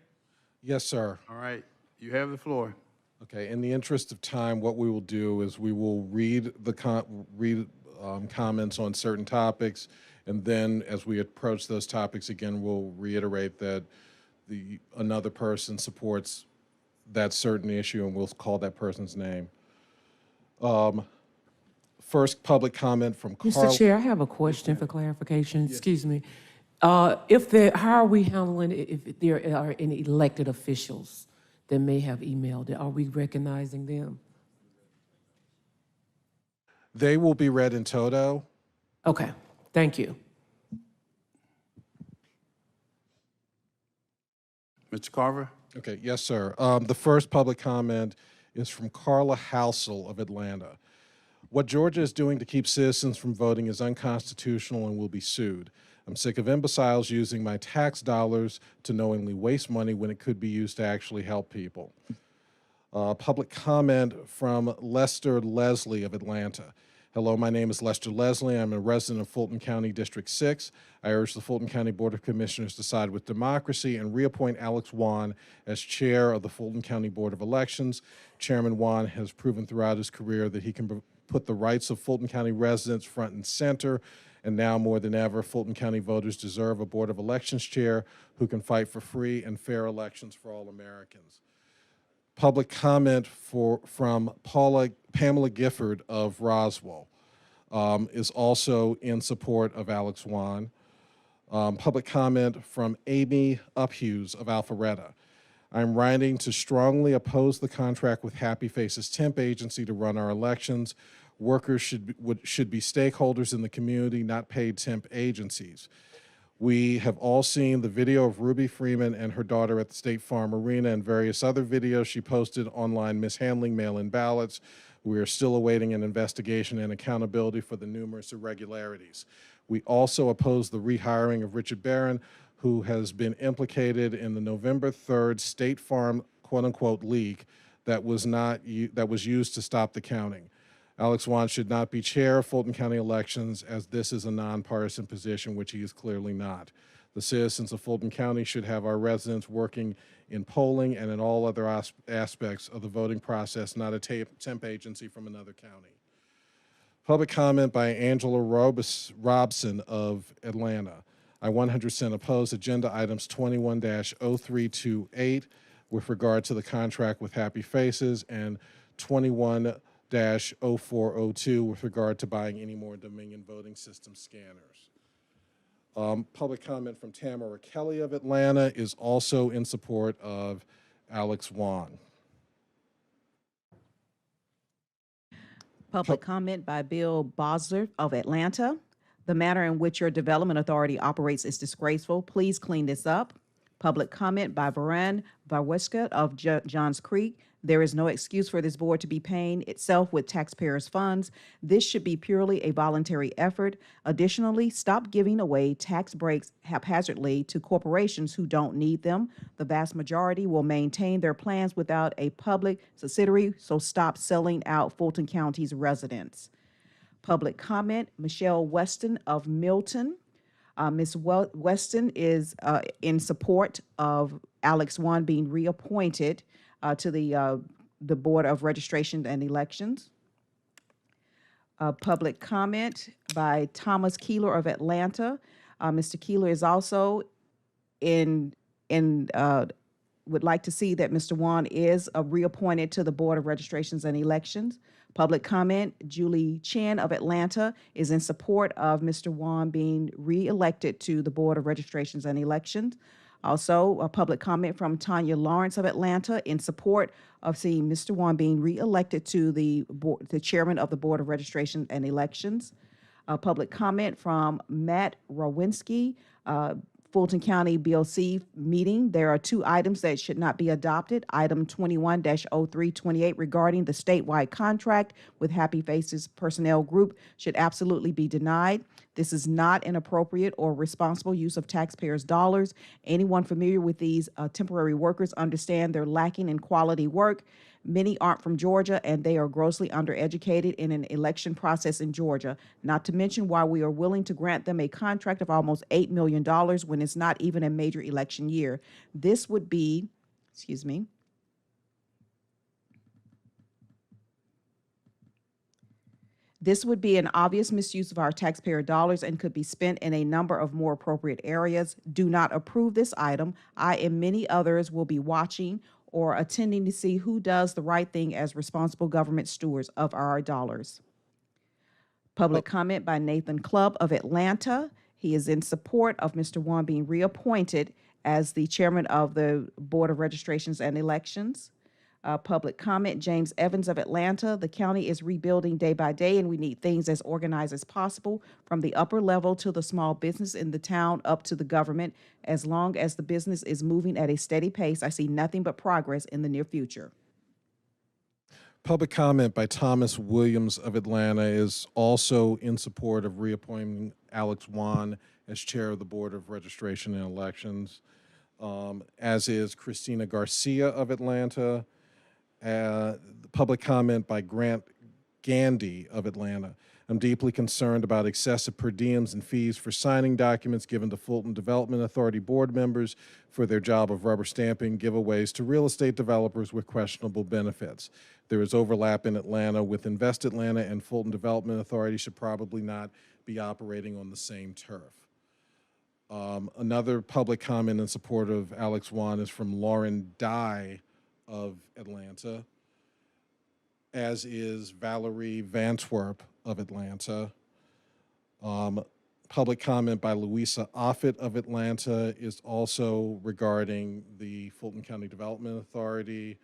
Yes, sir. All right, you have the floor. Okay, in the interest of time, what we will do is we will read the comments on certain topics, and then as we approach those topics again, we'll reiterate that another person supports that certain issue, and we'll call that person's name. First public comment from Carl. Mr. Chair, I have a question for clarification. Excuse me. How are we handling it if there are any elected officials that may have emailed it? Are we recognizing them? They will be read in toto. Okay, thank you. Mr. Carver? Okay, yes, sir. The first public comment is from Carla Housel of Atlanta. What Georgia is doing to keep citizens from voting is unconstitutional and will be sued. I'm sick of imbeciles using my tax dollars to knowingly waste money when it could be used to actually help people. Public comment from Lester Leslie of Atlanta. Hello, my name is Lester Leslie. I'm a resident of Fulton County District 6. I urge the Fulton County Board of Commissioners to side with democracy and reappoint Alex Wan as chair of the Fulton County Board of Elections. Chairman Wan has proven throughout his career that he can put the rights of Fulton County residents front and center. And now more than ever, Fulton County voters deserve a Board of Elections chair who can fight for free and fair elections for all Americans. Public comment from Pamela Gifford of Roswell is also in support of Alex Wan. Public comment from Amy Uphughes of Alpharetta. I'm writing to strongly oppose the contract with Happy Faces Temp Agency to run our elections. Workers should be stakeholders in the community, not paid temp agencies. We have all seen the video of Ruby Freeman and her daughter at the State Farm Arena and various other videos she posted online mishandling mail-in ballots. We are still awaiting an investigation and accountability for the numerous irregularities. We also oppose the rehiring of Richard Barron, who has been implicated in the November 3rd State Farm quote-unquote leak that was used to stop the counting. Alex Wan should not be chair of Fulton County elections, as this is a nonpartisan position, which he is clearly not. The citizens of Fulton County should have our residents working in polling and in all other aspects of the voting process, not a temp agency from another county. Public comment by Angela Robson of Atlanta. I 100% oppose agenda items 21-0328 with regard to the contract with Happy Faces and 21-0402 with regard to buying any more Dominion voting system scanners. Public comment from Tamara Kelly of Atlanta is also in support of Alex Wan. Public comment by Bill Bosler of Atlanta. The manner in which your development authority operates is disgraceful. Please clean this up. Public comment by Varan Varweska of Johns Creek. There is no excuse for this board to be paying itself with taxpayers' funds. This should be purely a voluntary effort. Additionally, stop giving away tax breaks haphazardly to corporations who don't need them. The vast majority will maintain their plans without a public subsidiary, so stop selling out Fulton County's residents. Public comment, Michelle Weston of Milton. Ms. Weston is in support of Alex Wan being reappointed to the Board of Registration and Elections. Public comment by Thomas Keeler of Atlanta. Mr. Keeler is also in would like to see that Mr. Wan is reappointed to the Board of Registrations and Elections. Public comment, Julie Chen of Atlanta is in support of Mr. Wan being reelected to the Board of Registrations and Elections. Also, a public comment from Tanya Lawrence of Atlanta in support of seeing Mr. Wan being reelected to the chairman of the Board of Registration and Elections. A public comment from Matt Rawinski, Fulton County BOC meeting. There are two items that should not be adopted. Item 21-0328 regarding the statewide contract with Happy Faces Personnel Group should absolutely be denied. This is not an appropriate or responsible use of taxpayers' dollars. Anyone familiar with these temporary workers understand they're lacking in quality work. Many aren't from Georgia, and they are grossly undereducated in an election process in Georgia, not to mention why we are willing to grant them a contract of almost $8 million when it's not even a major election year. This would be, This would be an obvious misuse of our taxpayer dollars and could be spent in a number of more appropriate areas. Do not approve this item. I and many others will be watching or attending to see who does the right thing as responsible government stewards of our dollars. Public comment by Nathan Clubb of Atlanta. He is in support of Mr. Wan being reappointed as the chairman of the Board of Registrations and Elections. Public comment, James Evans of Atlanta. The county is rebuilding day by day, and we need things as organized as possible, from the upper level to the small business in the town up to the government. As long as the business is moving at a steady pace, I see nothing but progress in the near future. Public comment by Thomas Williams of Atlanta is also in support of reappointing Alex Wan as chair of the Board of Registration and Elections, as is Christina Garcia of Atlanta. Public comment by Grant Gandy of Atlanta. I'm deeply concerned about excessive per diems and fees for signing documents given to Fulton Development Authority board members for their job of rubber stamping giveaways to real estate developers with questionable benefits. There is overlap in Atlanta with Invest Atlanta, and Fulton Development Authority should probably not be operating on the same turf. Another public comment in support of Alex Wan is from Lauren Dye of Atlanta, as is Valerie Vantwerp of Atlanta. Public comment by Louisa Offit of Atlanta is also regarding the Fulton County Development Authority.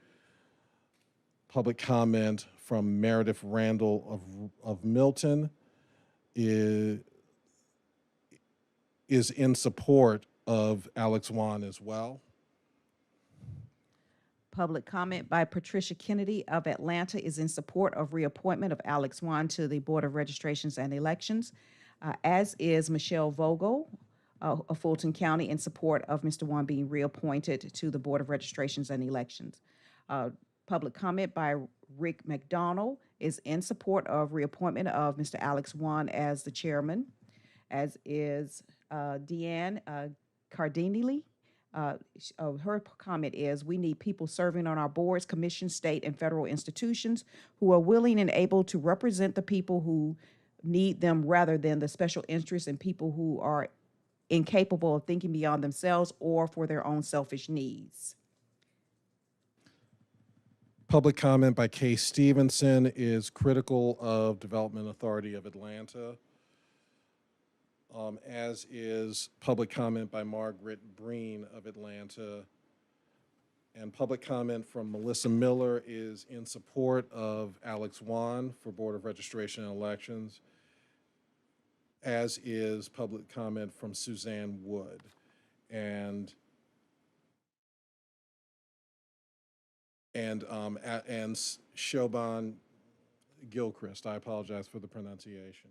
Public comment from Meredith Randall of Milton is in support of Alex Wan as well. Public comment by Patricia Kennedy of Atlanta is in support of reappointment of Alex Wan to the Board of Registrations and Elections, as is Michelle Vogel of Fulton County in support of Mr. Wan being reappointed to the Board of Registrations and Elections. Public comment by Rick McDonald is in support of reappointment of Mr. Alex Wan as the chairman, as is Deanne Cardinelli. Her comment is, we need people serving on our boards, commissions, state and federal institutions who are willing and able to represent the people who need them rather than the special interests and people who are incapable of thinking beyond themselves or for their own selfish needs. Public comment by Kay Stevenson is critical of Development Authority of Atlanta, as is public comment by Margaret Breen of Atlanta. And public comment from Melissa Miller is in support of Alex Wan for Board of Registration and Elections, as is public comment from Suzanne Wood. And Shoban Gilchrist. I apologize for the pronunciation.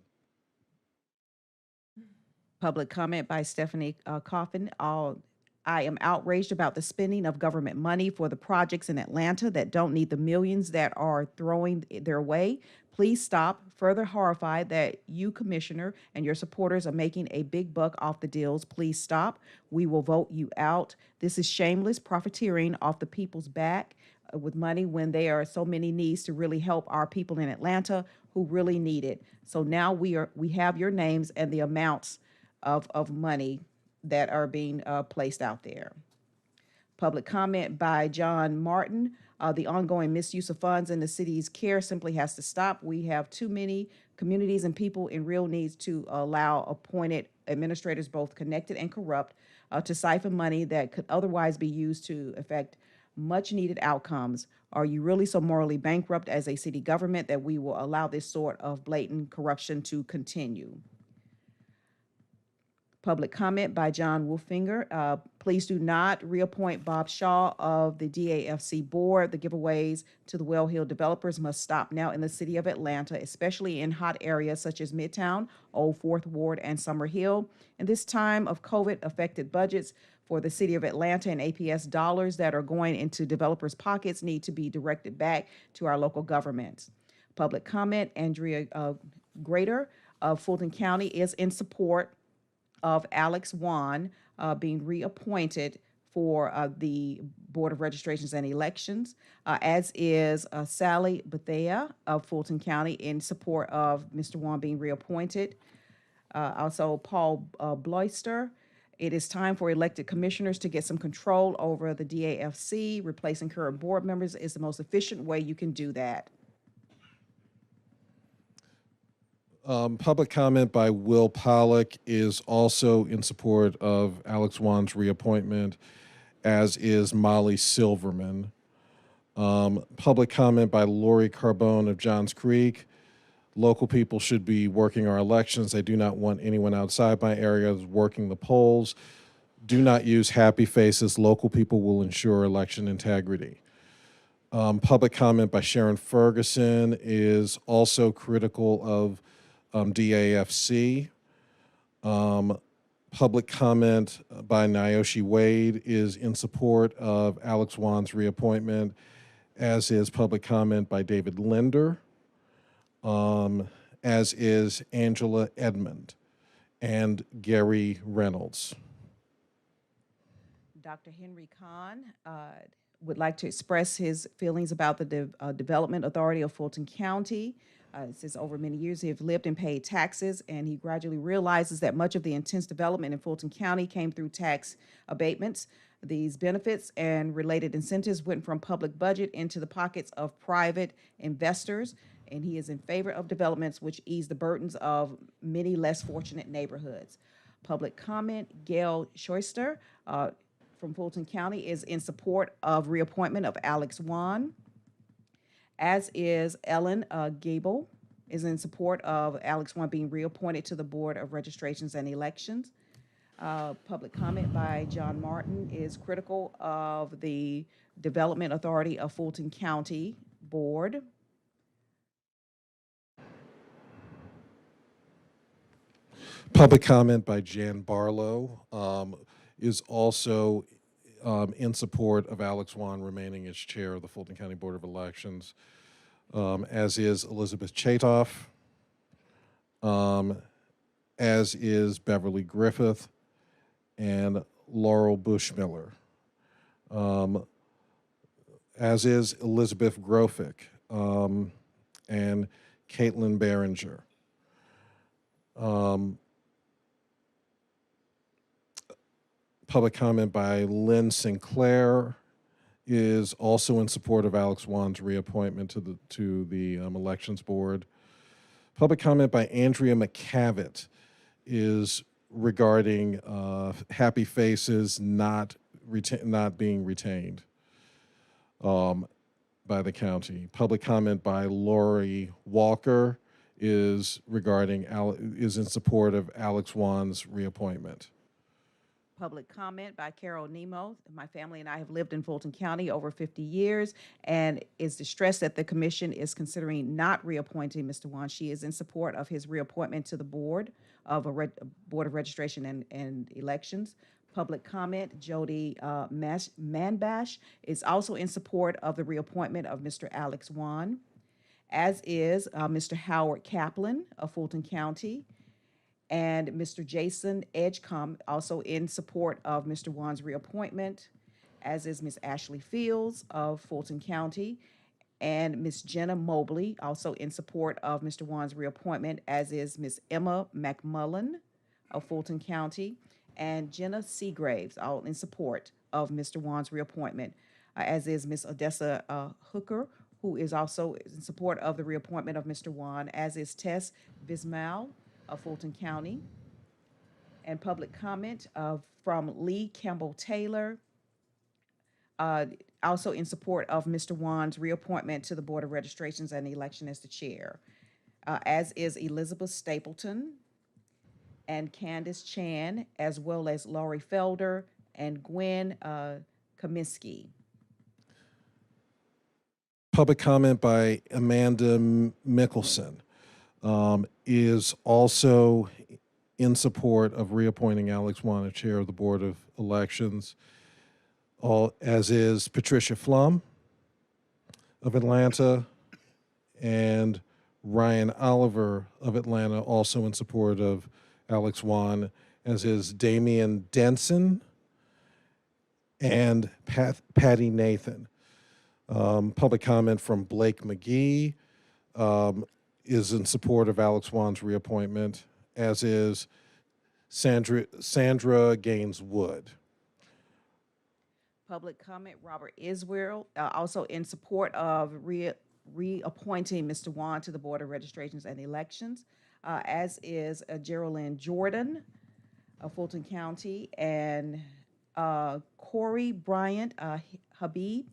Public comment by Stephanie Coffin. I am outraged about the spending of government money for the projects in Atlanta that don't need the millions that are throwing their way. Please stop. Further horrified that you, Commissioner, and your supporters are making a big buck off the deals. Please stop. We will vote you out. This is shameless profiteering off the people's back with money when there are so many needs to really help our people in Atlanta who really need it. So now we have your names and the amounts of money that are being placed out there. Public comment by John Martin. The ongoing misuse of funds in the city's care simply has to stop. We have too many communities and people in real needs to allow appointed administrators, both connected and corrupt, to siphon money that could otherwise be used to affect much needed outcomes. Are you really so morally bankrupt as a city government that we will allow this sort of blatant corruption to continue? Public comment by John Wolfinger. Please do not reappoint Bob Shaw of the DAFC board. The giveaways to the well-heeled developers must stop now in the city of Atlanta, especially in hot areas such as Midtown, Old Fourth Ward, and Summer Hill. In this time of COVID-affected budgets for the city of Atlanta and APS dollars that are going into developers' pockets need to be directed back to our local governments. Public comment, Andrea Grader of Fulton County is in support of Alex Wan being reappointed for the Board of Registrations and Elections, as is Sally Bethea of Fulton County in support of Mr. Wan being reappointed. Also, Paul Bloister. It is time for elected commissioners to get some control over the DAFC. Replacing current board members is the most efficient way you can do that. Public comment by Will Pollack is also in support of Alex Wan's reappointment, as is Molly Silverman. Public comment by Lori Carbone of Johns Creek. Local people should be working our elections. I do not want anyone outside my area working the polls. Do not use happy faces. Local people will ensure election integrity. Public comment by Sharon Ferguson is also critical of DAFC. Public comment by Naoshi Wade is in support of Alex Wan's reappointment, as is public comment by David Linder, as is Angela Edmond and Gary Reynolds. Dr. Henry Kahn would like to express his feelings about the Development Authority of Fulton County. It says over many years he has lived and paid taxes, and he gradually realizes that much of the intense development in Fulton County came through tax abatements. These benefits and related incentives went from public budget into the pockets of private investors, and he is in favor of developments which ease the burdens of many less fortunate neighborhoods. Public comment, Gail Schoister from Fulton County is in support of reappointment of Alex Wan, as is Ellen Gable is in support of Alex Wan being reappointed to the Board of Registrations and Elections. Public comment by John Martin is critical of the Development Authority of Fulton County Board. Public comment by Jan Barlow is also in support of Alex Wan remaining as chair of the Fulton County Board of Elections, as is Elizabeth Chatoff, as is Beverly Griffith and Laurel Bushmiller, as is Elizabeth Grofick and Caitlin Behringer. Public comment by Lynn Sinclair is also in support of Alex Wan's reappointment to the Elections Board. Public comment by Andrea McCavitt is regarding happy faces not being retained by the county. Public comment by Lori Walker is in support of Alex Wan's reappointment. Public comment by Carol Nemo. My family and I have lived in Fulton County over 50 years and is distressed that the commission is considering not reappointing Mr. Wan. She is in support of his reappointment to the Board of Registration and Elections. Public comment, Jody Manbash is also in support of the reappointment of Mr. Alex Wan, as is Mr. Howard Kaplan of Fulton County, and Mr. Jason Edgecombe, also in support of Mr. Wan's reappointment, as is Ms. Ashley Fields of Fulton County, and Ms. Jenna Mobley, also in support of Mr. Wan's reappointment, as is Ms. Emma McMullen of Fulton County, and Jenna Seagraves, all in support of Mr. Wan's reappointment, as is Ms. Odessa Hooker, who is also in support of the reappointment of Mr. Wan, as is Tess Bismal of Fulton County. And public comment from Lee Campbell Taylor, also in support of Mr. Wan's reappointment to the Board of Registrations and Election as the chair, as is Elizabeth Stapleton and Candace Chan, as well as Laurie Felder and Gwen Kaminsky. Public comment by Amanda Mickelson is also in support of reappointing Alex Wan as chair of the Board of Elections, as is Patricia Flum of Atlanta and Ryan Oliver of Atlanta, also in support of Alex Wan, as is Damian Denson and Patty Nathan. Public comment from Blake McGee is in support of Alex Wan's reappointment, as is Sandra Gaines Wood. Public comment, Robert Iswell, also in support of reappointing Mr. Wan to the Board of Registrations and Elections, as is Geraldine Jordan of Fulton County, and Corey Bryant Habib,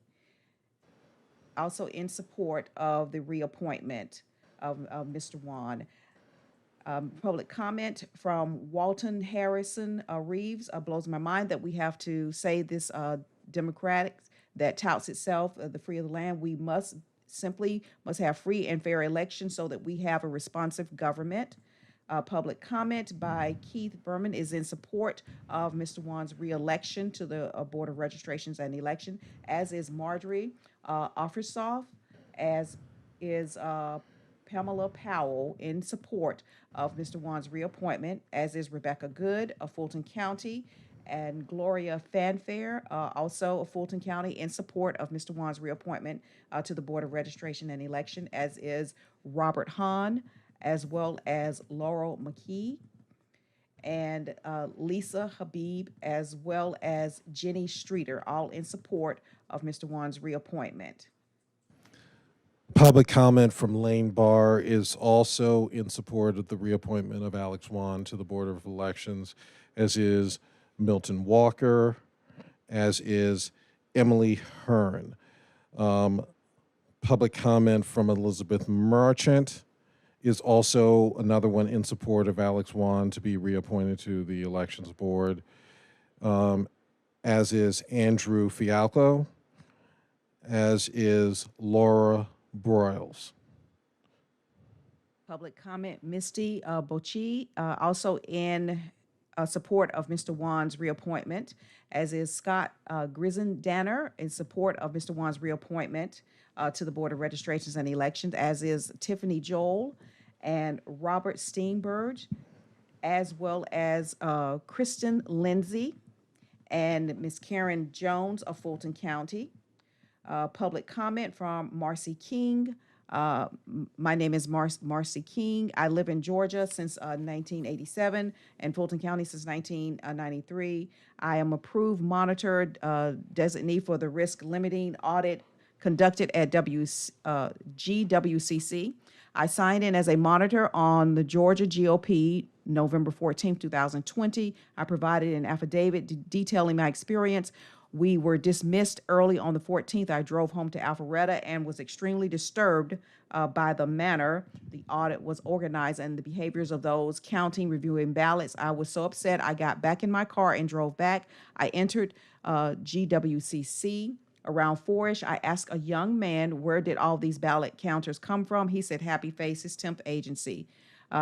also in support of the reappointment of Mr. Wan. Public comment from Walton Harrison Reeves. Blows my mind that we have to say this Democratic that touts itself the free of the land. We must have free and fair elections so that we have a responsive government. Public comment by Keith Berman is in support of Mr. Wan's reelection to the Board of Registrations and Election, as is Marjorie Offersoff, as is Pamela Powell in support of Mr. Wan's reappointment, as is Rebecca Good of Fulton County, and Gloria Fanfare, also of Fulton County, in support of Mr. Wan's reappointment to the Board of Registration and Election, as is Robert Hahn, as well as Laurel McKee, and Lisa Habib, as well as Jenny Streeter, all in support of Mr. Wan's reappointment. Public comment from Lane Barr is also in support of the reappointment of Alex Wan to the Board of Elections, as is Milton Walker, as is Emily Hearn. Public comment from Elizabeth Merchant is also another one in support of Alex Wan to be reappointed to the Elections Board, as is Andrew Fialco, as is Laura Broyles. Public comment, Misty Bochi, also in support of Mr. Wan's reappointment, as is Scott Grisendanner in support of Mr. Wan's reappointment to the Board of Registrations and Elections, as is Tiffany Joel and Robert Steenberg, as well as Kristen Lindsay and Ms. Karen Jones of Fulton County. Public comment from Marcy King. My name is Marcy King. I live in Georgia since 1987 and Fulton County since 1993. I am approved monitored designee for the risk limiting audit conducted at GWCC. I signed in as a monitor on the Georgia GOP November 14, 2020. I provided an affidavit detailing my experience. We were dismissed early on the 14th. I drove home to Alpharetta and was extremely disturbed by the manner the audit was organized and the behaviors of those counting, reviewing ballots. I was so upset, I got back in my car and drove back. I entered GWCC around 4-ish. I asked a young man, where did all these ballot counters come from? He said, Happy Faces temp agency.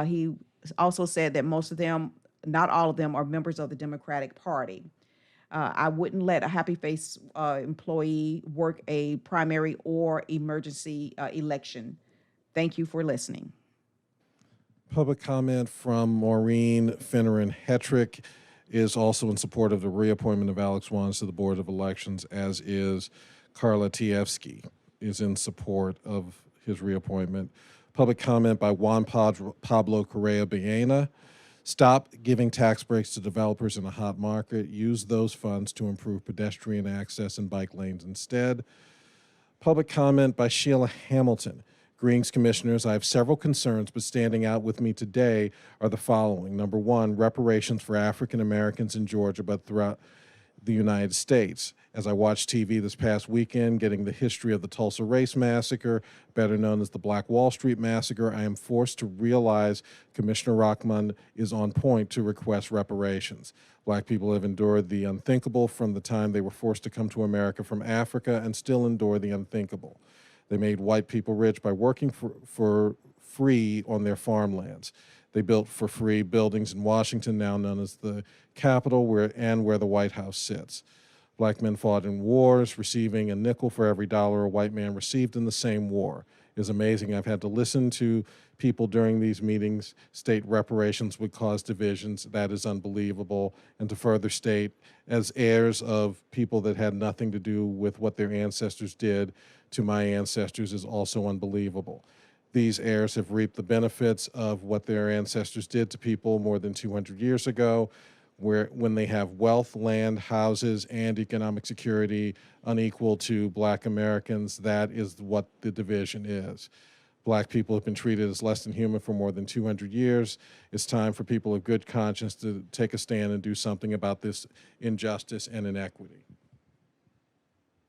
He also said that most of them, not all of them, are members of the Democratic Party. I wouldn't let a Happy Face employee work a primary or emergency election. Thank you for listening. Public comment from Maureen Finneran Hetrick is also in support of the reappointment of Alex Wans to the Board of Elections, as is Carla Tiefsky is in support of his reappointment. Public comment by Juan Pablo Correa Baena Stop giving tax breaks to developers in a hot market. Use those funds to improve pedestrian access and bike lanes instead. Public comment by Sheila Hamilton. Greetings, Commissioners. I have several concerns, but standing out with me today are the following. Number one, reparations for African Americans in Georgia, but throughout the United States. As I watched TV this past weekend, getting the history of the Tulsa Race Massacre, better known as the Black Wall Street Massacre, I am forced to realize Commissioner Rockman is on point to request reparations. Black people have endured the unthinkable from the time they were forced to come to America from Africa and still endure the unthinkable. They made white people rich by working for free on their farmlands. They built for free buildings in Washington, now known as the Capitol, where the White House sits. Black men fought in wars, receiving a nickel for every dollar a white man received in the same war. It is amazing. I've had to listen to people during these meetings state reparations would cause divisions. That is unbelievable. And to further state, as heirs of people that had nothing to do with what their ancestors did to my ancestors is also unbelievable. These heirs have reaped the benefits of what their ancestors did to people more than 200 years ago, when they have wealth, land, houses, and economic security unequal to Black Americans. That is what the division is. Black people have been treated as less than human for more than 200 years. It's time for people of good conscience to take a stand and do something about this injustice and inequity.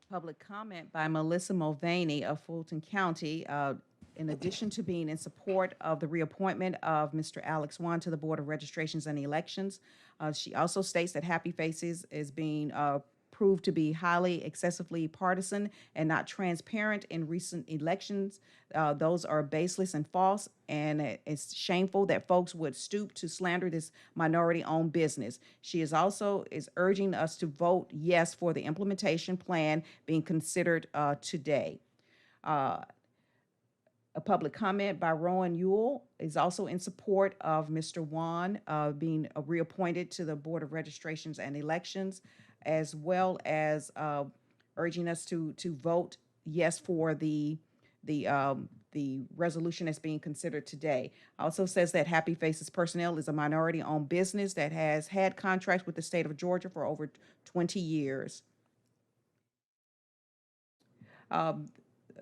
Public comment by Melissa Mulvaney of Fulton County. In addition to being in support of the reappointment of Mr. Alex Wan to the Board of Registrations and Elections, she also states that Happy Faces is being proved to be highly excessively partisan and not transparent in recent elections. Those are baseless and false, and it's shameful that folks would stoop to slander this minority-owned business. She is also urging us to vote yes for the implementation plan being considered today. A public comment by Rowan Ewell is also in support of Mr. Wan being reappointed to the Board of Registrations and Elections, as well as urging us to vote yes for the resolution that's being considered today. Also says that Happy Faces Personnel is a minority-owned business that has had contracts with the state of Georgia for over 20 years.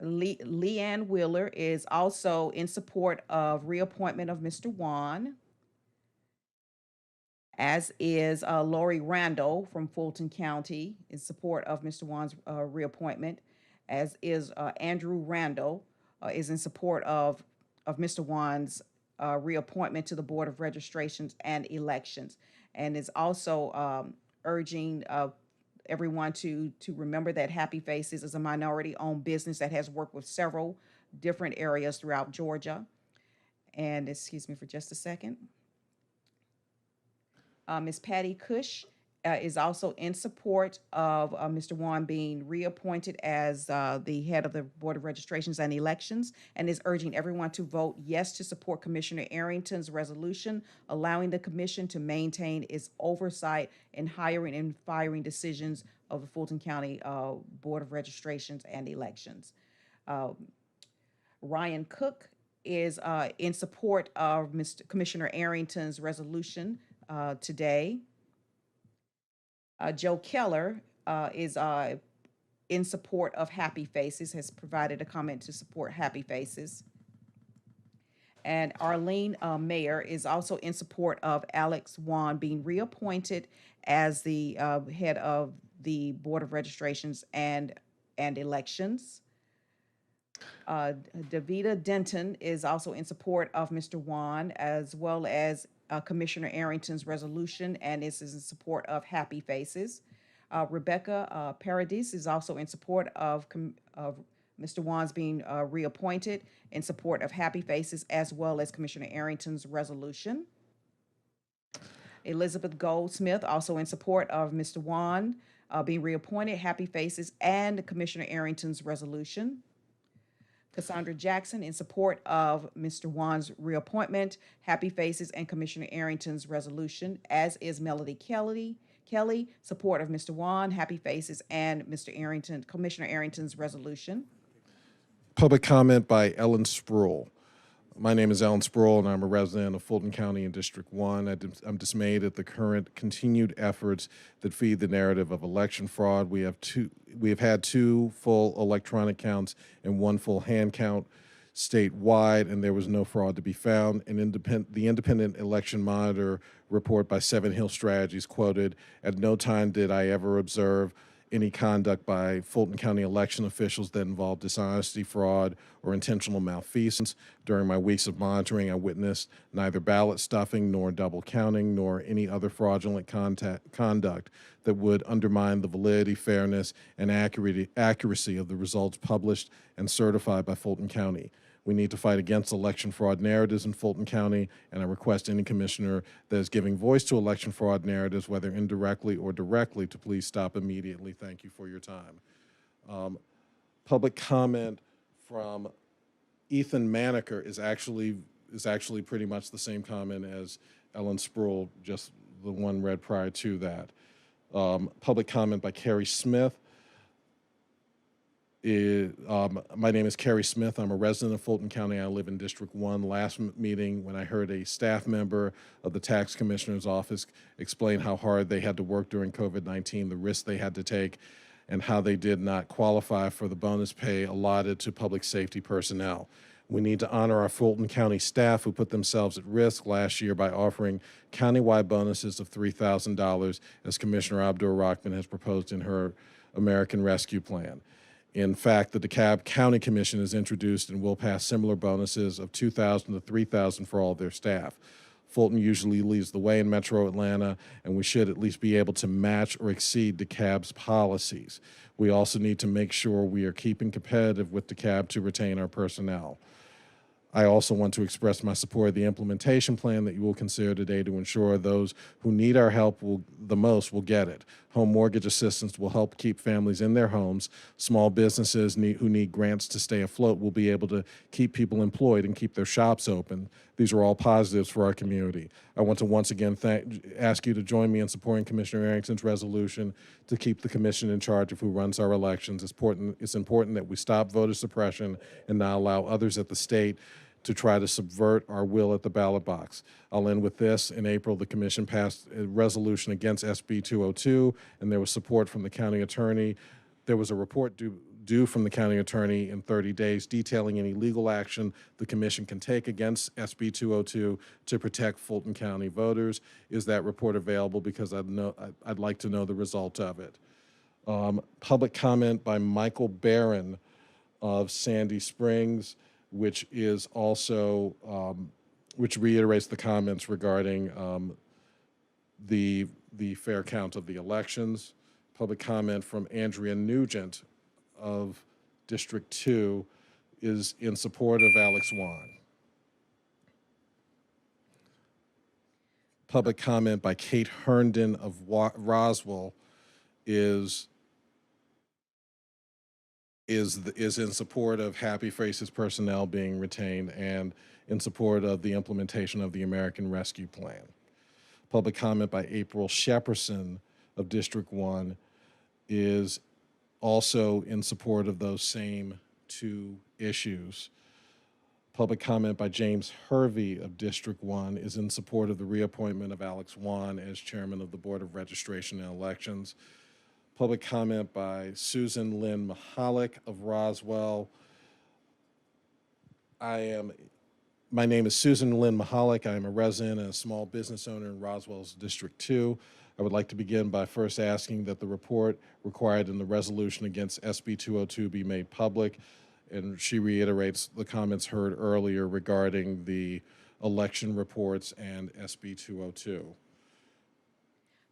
Leanne Wheeler is also in support of reappointment of Mr. Wan, as is Lori Randall from Fulton County in support of Mr. Wan's reappointment, as is Andrew Randall is in support of Mr. Wan's reappointment to the Board of Registrations and Elections, and is also urging everyone to remember that Happy Faces is a minority-owned business that has worked with several different areas throughout Georgia. And excuse me for just a second. Ms. Patty Cush is also in support of Mr. Wan being reappointed as the head of the Board of Registrations and Elections, and is urging everyone to vote yes to support Commissioner Arrington's resolution, allowing the commission to maintain its oversight in hiring and firing decisions of the Fulton County Board of Registrations and Elections. Ryan Cook is in support of Commissioner Arrington's resolution today. Joe Keller is in support of Happy Faces, has provided a comment to support Happy Faces. And Arlene Mayer is also in support of Alex Wan being reappointed as the head of the Board of Registrations and Elections. Davida Denton is also in support of Mr. Wan, as well as Commissioner Arrington's resolution, and is in support of Happy Faces. Rebecca Paradis is also in support of Mr. Wan's being reappointed, in support of Happy Faces, as well as Commissioner Arrington's resolution. Elizabeth Goldsmith also in support of Mr. Wan being reappointed, Happy Faces, and Commissioner Arrington's resolution. Cassandra Jackson in support of Mr. Wan's reappointment, Happy Faces, and Commissioner Arrington's resolution, as is Melody Kelly, support of Mr. Wan, Happy Faces, and Commissioner Arrington's resolution. Public comment by Ellen Sproul. My name is Alan Sproul, and I'm a resident of Fulton County in District 1. I'm dismayed at the current continued efforts that feed the narrative of election fraud. We have had 2 full electronic counts and 1 full hand count statewide, and there was no fraud to be found. The independent election monitor report by Seven Hill Strategies quoted, "At no time did I ever observe any conduct by Fulton County election officials that involved dishonesty, fraud, or intentional malfeasance. During my weeks of monitoring, I witnessed neither ballot stuffing nor double counting nor any other fraudulent conduct that would undermine the validity, fairness, and accuracy of the results published and certified by Fulton County. We need to fight against election fraud narratives in Fulton County, and I request any commissioner that is giving voice to election fraud narratives, whether indirectly or directly, to please stop immediately. Thank you for your time." Public comment from Ethan Maneker is actually pretty much the same comment as Ellen Sproul, just the one read prior to that. Public comment by Carrie Smith. My name is Kerry Smith. I'm a resident of Fulton County. I live in District 1. Last meeting, when I heard a staff member of the tax commissioner's office explain how hard they had to work during COVID-19, the risks they had to take, and how they did not qualify for the bonus pay allotted to public safety personnel. We need to honor our Fulton County staff who put themselves at risk last year by offering countywide bonuses of $3,000, as Commissioner Abdur-Rahman has proposed in her American Rescue Plan. In fact, the DeKalb County Commission has introduced and will pass similar bonuses of $2,000 to $3,000 for all their staff. Fulton usually leads the way in Metro Atlanta, and we should at least be able to match or exceed DeKalb's policies. We also need to make sure we are keeping competitive with DeKalb to retain our personnel. I also want to express my support of the implementation plan that you will consider today to ensure those who need our help the most will get it. Home mortgage assistance will help keep families in their homes. Small businesses who need grants to stay afloat will be able to keep people employed and keep their shops open. These are all positives for our community. I want to once again ask you to join me in supporting Commissioner Arrington's resolution to keep the commission in charge of who runs our elections. It's important that we stop voter suppression and not allow others at the state to try to subvert our will at the ballot box. I'll end with this. In April, the commission passed a resolution against SB 202, and there was support from the county attorney. There was a report due from the county attorney in 30 days detailing any legal action the commission can take against SB 202 to protect Fulton County voters. Is that report available? Because I'd like to know the result of it. Public comment by Michael Barron of Sandy Springs, which is also, which reiterates the comments regarding the fair count of the elections. Public comment from Andrea Nugent of District 2 is in support of Alex Wan. Public comment by Kate Herndon of Roswell is in support of Happy Faces personnel being retained and in support of the implementation of the American Rescue Plan. Public comment by April Shepperson of District 1 is also in support of those same 2 issues. Public comment by James Hervey of District 1 is in support of the reappointment of Alex Wan as chairman of the Board of Registration and Elections. Public comment by Susan Lynn Mahalik of Roswell. My name is Susan Lynn Mahalik. I am a resident and a small business owner in Roswell's District 2. I would like to begin by first asking that the report required in the resolution against SB 202 be made public, and she reiterates the comments heard earlier regarding the election reports and SB 202.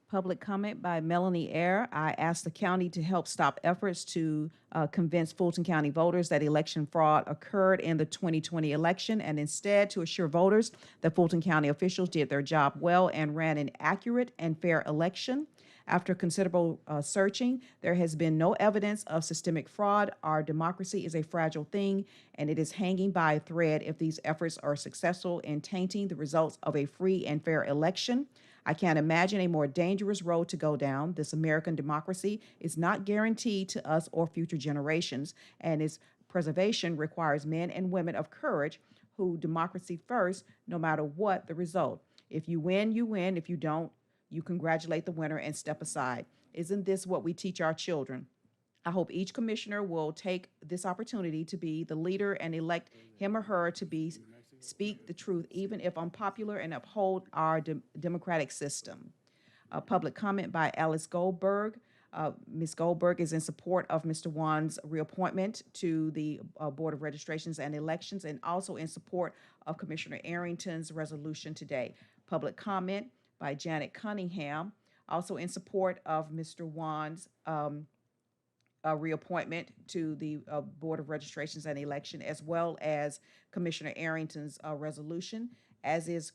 Public comment by Melanie Eyre. I asked the county to help stop efforts to convince Fulton County voters that election fraud occurred in the 2020 election, and instead to assure voters that Fulton County officials did their job well and ran an accurate and fair election. After considerable searching, there has been no evidence of systemic fraud. Our democracy is a fragile thing, and it is hanging by a thread if these efforts are successful in tainting the results of a free and fair election. I can't imagine a more dangerous road to go down. This American democracy is not guaranteed to us or future generations, and its preservation requires men and women of courage who democracy first, no matter what the result. If you win, you win. If you don't, you congratulate the winner and step aside. Isn't this what we teach our children? I hope each commissioner will take this opportunity to be the leader and elect him or her to speak the truth, even if unpopular, and uphold our democratic system. Public comment by Alice Goldberg. Ms. Goldberg is in support of Mr. Wan's reappointment to the Board of Registrations and Elections, and also in support of Commissioner Arrington's resolution today. Public comment by Janet Cunningham, also in support of Mr. Wan's reappointment to the Board of Registrations and Election, as well as Commissioner Arrington's resolution, as is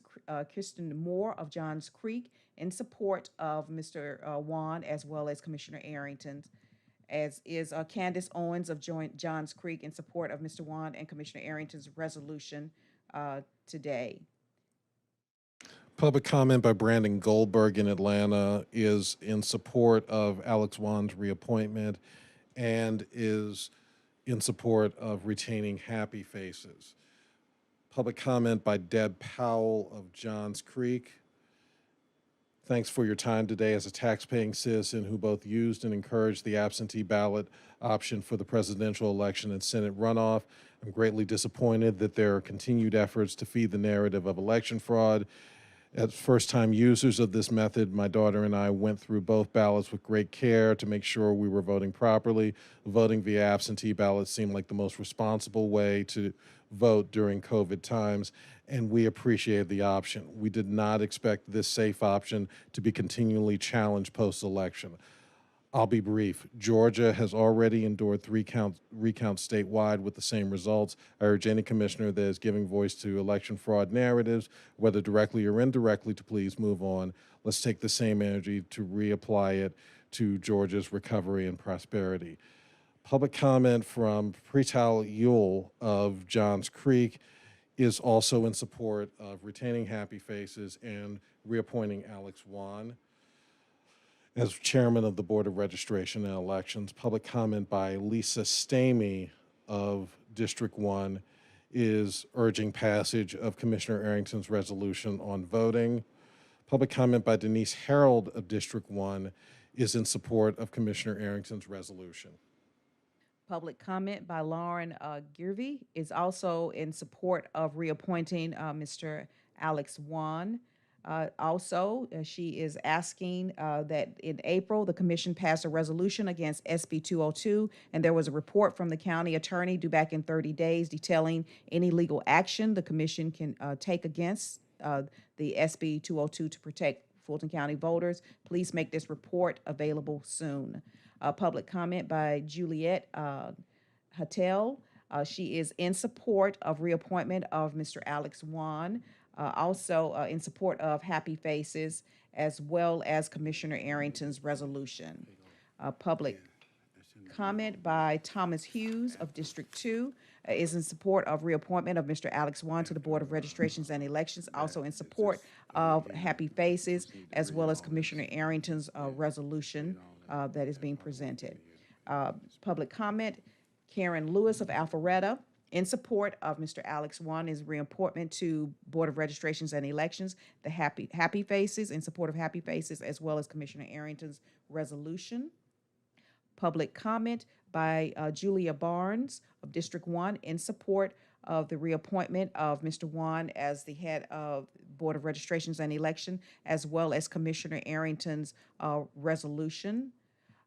Kristen Moore of Johns Creek in support of Mr. Wan, as well as Commissioner Arrington, as is Candace Owens of Johns Creek in support of Mr. Wan and Commissioner Arrington's resolution today. Public comment by Brandon Goldberg in Atlanta is in support of Alex Wan's reappointment and is in support of retaining Happy Faces. Public comment by Deb Powell of Johns Creek. Thanks for your time today as a taxpaying citizen who both used and encouraged the absentee ballot option for the presidential election and Senate runoff. I'm greatly disappointed that there are continued efforts to feed the narrative of election fraud. As first-time users of this method, my daughter and I went through both ballots with great care to make sure we were voting properly. Voting via absentee ballot seemed like the most responsible way to vote during COVID times, and we appreciated the option. We did not expect this safe option to be continually challenged post-election. I'll be brief. Georgia has already endured recounts statewide with the same results. I urge any commissioner that is giving voice to election fraud narratives, whether directly or indirectly, to please move on. Let's take the same energy to reapply it to Georgia's recovery and prosperity. Public comment from Pretal Ewell of Johns Creek is also in support of retaining Happy Faces and reappointing Alex Wan as chairman of the Board of Registration and Elections. Public comment by Lisa Stamey of District 1 is urging passage of Commissioner Arrington's resolution on voting. Public comment by Denise Harold of District 1 is in support of Commissioner Arrington's resolution. Public comment by Lauren Girvey is also in support of reappointing Mr. Alex Wan. She is asking that in April, the commission passed a resolution against SB 202, and there was a report from the county attorney due back in 30 days detailing any legal action the commission can take against the SB 202 to protect Fulton County voters. Please make this report available soon. Public comment by Juliet Hattel. She is in support of reappointment of Mr. Alex Wan. Also in support of Happy Faces, as well as Commissioner Arrington's resolution. Public comment by Thomas Hughes of District 2 is in support of reappointment of Mr. Alex Wan to the Board of Registrations and Elections, also in support of Happy Faces, as well as Commissioner Arrington's resolution that is being presented. Public comment, Karen Lewis of Alpharetta, in support of Mr. Alex Wan, is reappointment to Board of Registrations and Elections. The Happy Faces, in support of Happy Faces, as well as Commissioner Arrington's resolution. Public comment by Julia Barnes of District 1 in support of the reappointment of Mr. Wan as the head of Board of Registrations and Election, as well as Commissioner Arrington's resolution.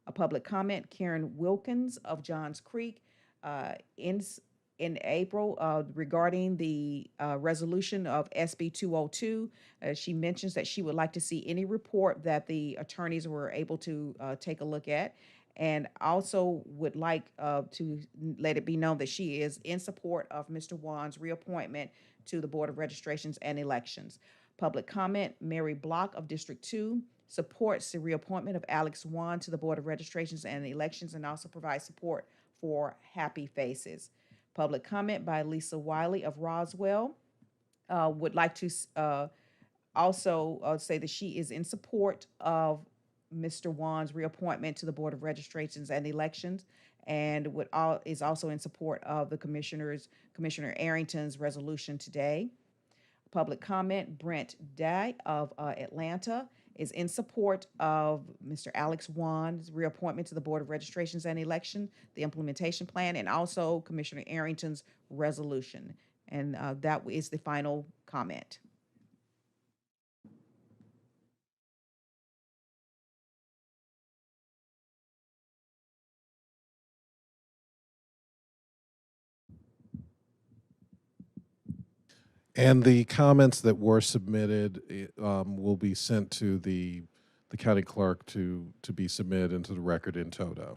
A public comment, Karen Wilkins of Johns Creek, in April regarding the resolution of SB 202. She mentions that she would like to see any report that the attorneys were able to take a look at, and also would like to let it be known that she is in support of Mr. Wan's reappointment to the Board of Registrations and Elections. Public comment, Mary Block of District 2 supports the reappointment of Alex Wan to the Board of Registrations and Elections, and also provides support for Happy Faces. Public comment by Lisa Wiley of Roswell would like to also say that she is in support of Mr. Wan's reappointment to the Board of Registrations and Elections, and is also in support of the Commissioner Arrington's resolution today. Public comment, Brent Day of Atlanta is in support of Mr. Alex Wan's reappointment to the Board of Registrations and Election, the implementation plan, and also Commissioner Arrington's resolution. And that is the final comment. And the comments that were submitted will be sent to the county clerk to be submitted into the record in toto.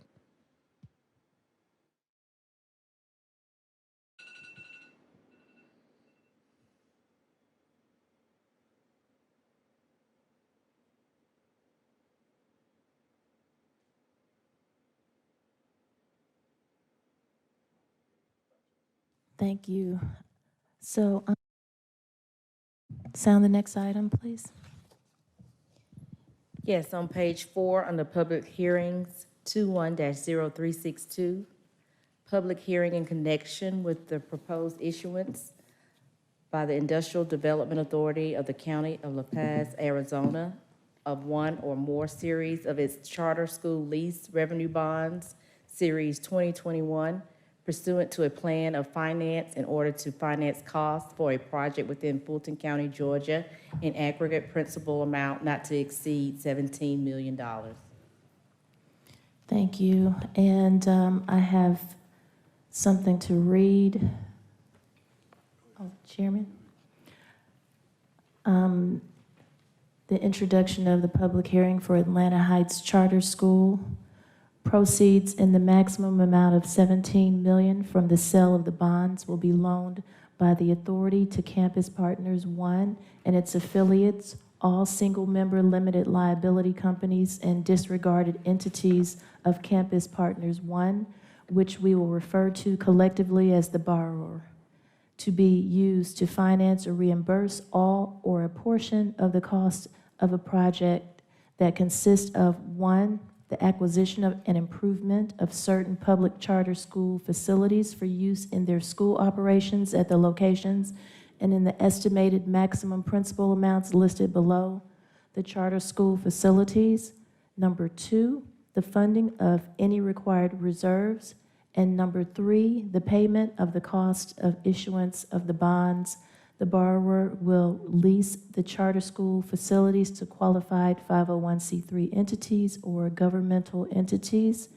Thank you. So, sound the next item, please. Yes, on page 4, under public hearings, 21-0362, public hearing in connection with the proposed issuance by the Industrial Development Authority of the County of La Paz, Arizona, of one or more series of its charter school lease revenue bonds, Series 2021, pursuant to a plan of finance in order to finance costs for a project within Fulton County, Georgia, in aggregate principal amount not to exceed $17 million. Thank you. And I have something to read. Oh, Chairman. The introduction of the public hearing for Atlanta Heights Charter School. Proceeds in the maximum amount of $17 million from the sale of the bonds will be loaned by the authority to Campus Partners 1 and its affiliates, all single-member limited liability companies and disregarded entities of Campus Partners 1, which we will refer to collectively as the borrower, to be used to finance or reimburse all or a portion of the cost of a project that consists of 1, the acquisition of an improvement of certain public charter school facilities for use in their school operations at the locations and in the estimated maximum principal amounts listed below the charter school facilities. Number 2, the funding of any required reserves. And number 3, the payment of the cost of issuance of the bonds. The borrower will lease the charter school facilities to qualified 501c3 entities or governmental entities.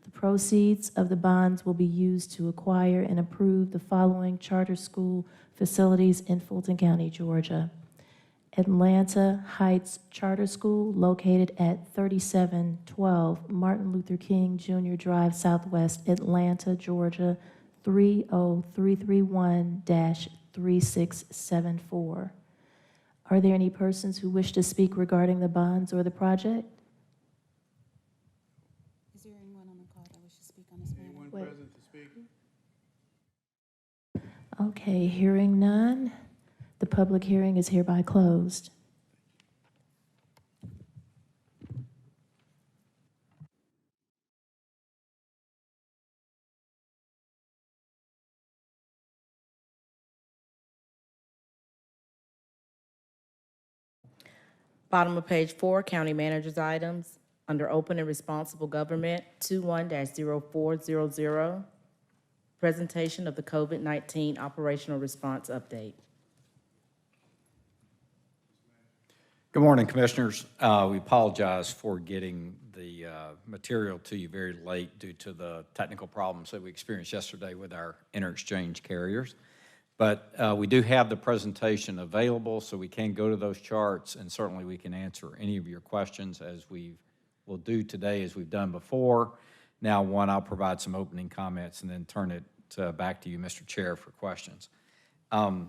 The proceeds of the bonds will be used to acquire and improve the following charter school facilities in Fulton County, Georgia. Atlanta Heights Charter School, located at 3712 Martin Luther King Jr. Drive, Southwest Atlanta, Georgia, 30331-3674. Are there any persons who wish to speak regarding the bonds or the project? Is there anyone on the call that wishes to speak on this matter? Anyone present to speak? Okay, hearing none, the public hearing is hereby closed. Bottom of page 4, county manager's items. Under open and responsible government, 21-0400, presentation of the COVID-19 operational response update. Good morning, Commissioners. We apologize for getting the material to you very late due to the technical problems that we experienced yesterday with our interexchange carriers. But we do have the presentation available, so we can go to those charts, and certainly we can answer any of your questions as we will do today, as we've done before. Now, I'll provide some opening comments and then turn it back to you, Mr. Chair, for questions. The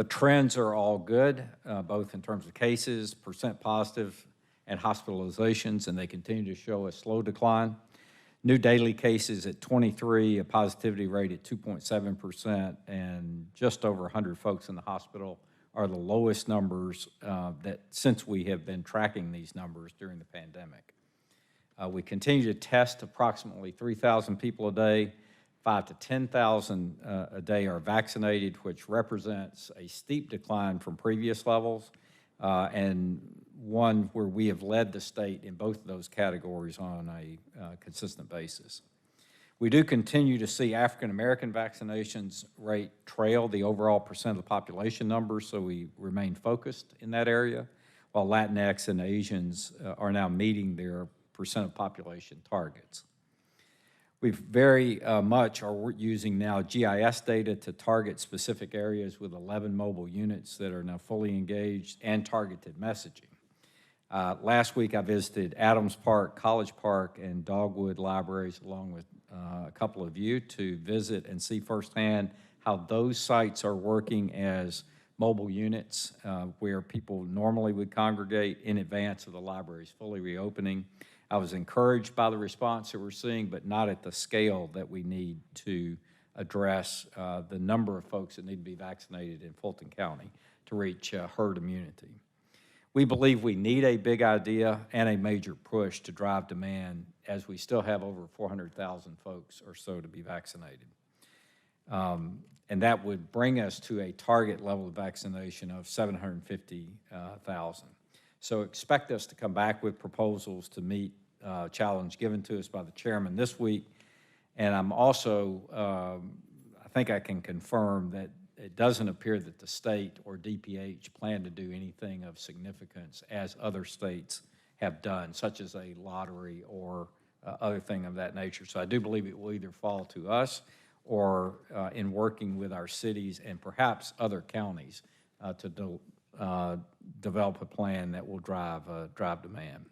trends are all good, both in terms of cases, percent positive, and hospitalizations, and they continue to show a slow decline. New daily cases at 23, a positivity rate at 2.7%, and just over 100 folks in the hospital are the lowest numbers that since we have been tracking these numbers during the pandemic. We continue to test approximately 3,000 people a day. 5,000 to 10,000 a day are vaccinated, which represents a steep decline from previous levels, and one where we have led the state in both of those categories on a consistent basis. We do continue to see African-American vaccinations rate trail the overall percent of the population numbers, so we remain focused in that area, while Latinx and Asians are now meeting their percent of population targets. We very much are using now GIS data to target specific areas with 11 mobile units that are now fully engaged and targeted messaging. Last week I visited Adams Park, College Park, and Dogwood libraries along with a couple of you to visit and see firsthand how those sites are working as mobile units where people normally would congregate in advance of the libraries fully reopening. I was encouraged by the response that we're seeing, but not at the scale that we need to address the number of folks that need to be vaccinated in Fulton County to reach herd immunity. We believe we need a big idea and a major push to drive demand, as we still have over 400,000 folks or so to be vaccinated. And that would bring us to a target level of vaccination of 750,000. So expect us to come back with proposals to meet challenge given to us by the chairman this week. And I'm also, I think I can confirm that it doesn't appear that the state or DPH plan to do anything of significance as other states have done, such as a lottery or other thing of that nature. So I do believe it will either fall to us or in working with our cities and perhaps other counties to develop a plan that will drive demand.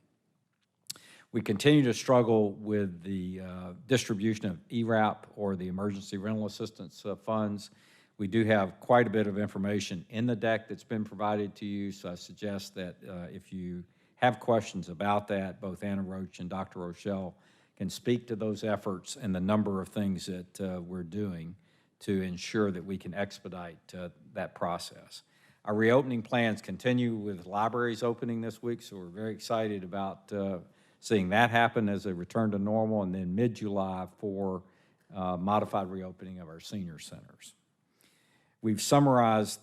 We continue to struggle with the distribution of ERAP, or the Emergency Rental Assistance funds. We do have quite a bit of information in the deck that's been provided to you, so I suggest that if you have questions about that, both Anna Roach and Dr. Rochelle can speak to those efforts and the number of things that we're doing to ensure that we can expedite that process. Our reopening plans continue with libraries opening this week, so we're very excited about seeing that happen as a return to normal, and then mid-July for modified reopening of our senior centers. We've summarized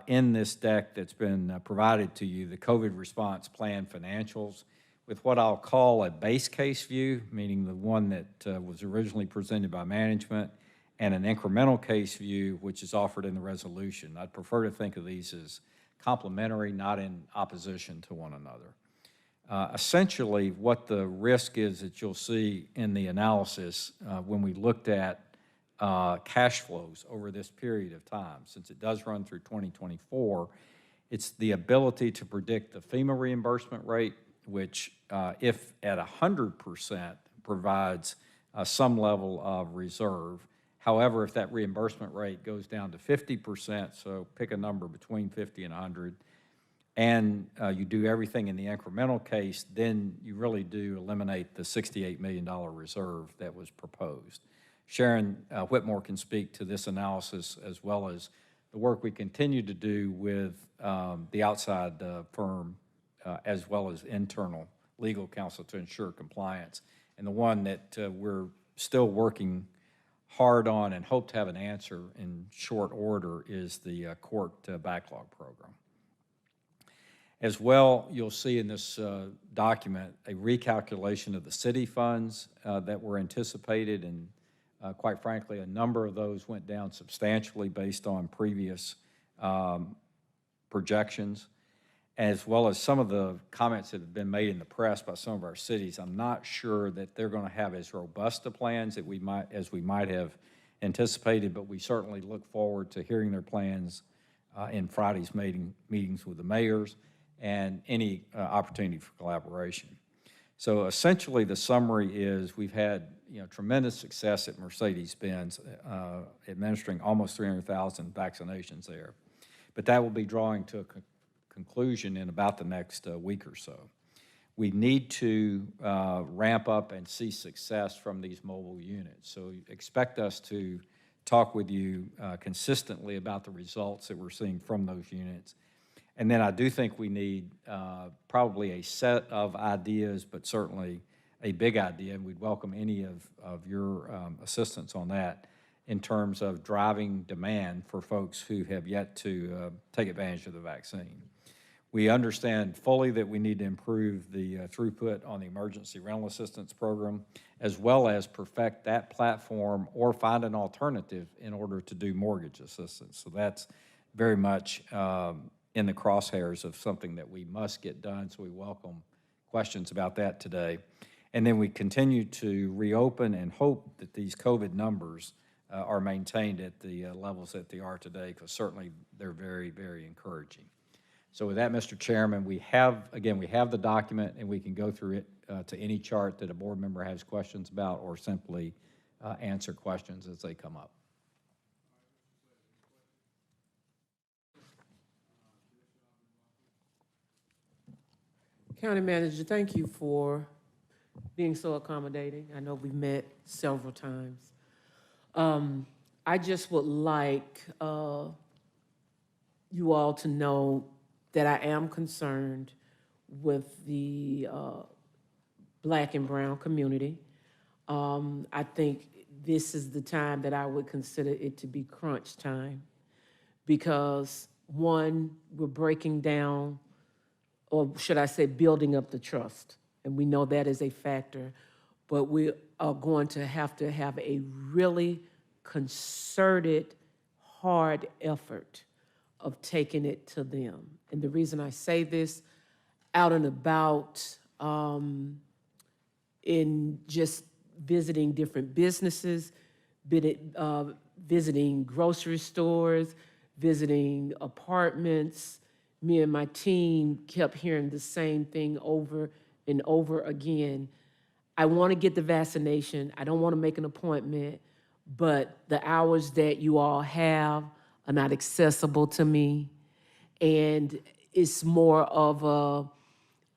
in this deck that's been provided to you the COVID response plan financials with what I'll call a base case view, meaning the one that was originally presented by management, and an incremental case view, which is offered in the resolution. I'd prefer to think of these as complementary, not in opposition to one another. Essentially, what the risk is that you'll see in the analysis when we looked at cash flows over this period of time, since it does run through 2024, it's the ability to predict the FEMA reimbursement rate, which if at 100% provides some level of reserve. However, if that reimbursement rate goes down to 50%, so pick a number between 50 and 100, and you do everything in the incremental case, then you really do eliminate the $68 million reserve that was proposed. Sharon Whitmore can speak to this analysis, as well as the work we continue to do with the outside firm, as well as internal legal counsel to ensure compliance. And the one that we're still working hard on and hope to have an answer in short order is the court backlog program. As well, you'll see in this document a recalculation of the city funds that were anticipated, and quite frankly, a number of those went down substantially based on previous projections, as well as some of the comments that have been made in the press by some of our cities. I'm not sure that they're going to have as robust a plans that we might have anticipated, but we certainly look forward to hearing their plans in Friday's meetings with the mayors and any opportunity for collaboration. So essentially the summary is we've had tremendous success at Mercedes-Benz, administering almost 300,000 vaccinations there. But that will be drawing to a conclusion in about the next week or so. We need to ramp up and see success from these mobile units. So expect us to talk with you consistently about the results that we're seeing from those units. And then I do think we need probably a set of ideas, but certainly a big idea, and we'd welcome any of your assistance on that in terms of driving demand for folks who have yet to take advantage of the vaccine. We understand fully that we need to improve the throughput on the emergency rental assistance program, as well as perfect that platform or find an alternative in order to do mortgage assistance. So that's very much in the crosshairs of something that we must get done, so we welcome questions about that today. And then we continue to reopen and hope that these COVID numbers are maintained at the levels that they are today, because certainly they're very, very encouraging. So with that, Mr. Chairman, we have the document, and we can go through it to any chart that a board member has questions about, or simply answer questions as they come up. County Manager, thank you for being so accommodating. I know we've met several times. I just would like you all to know that I am concerned with the Black and brown community. I think this is the time that I would consider it to be crunch time, because one, we're breaking down, or should I say building up the trust, and we know that is a factor, but we are going to have a really concerted, hard effort of taking it to them. And the reason I say this, out and about, in just visiting different businesses, visiting grocery stores, visiting apartments, me and my team kept hearing the same thing over and over again. I want to get the vaccination. I don't want to make an appointment, but the hours that you all have are not accessible to me. And it's more of a,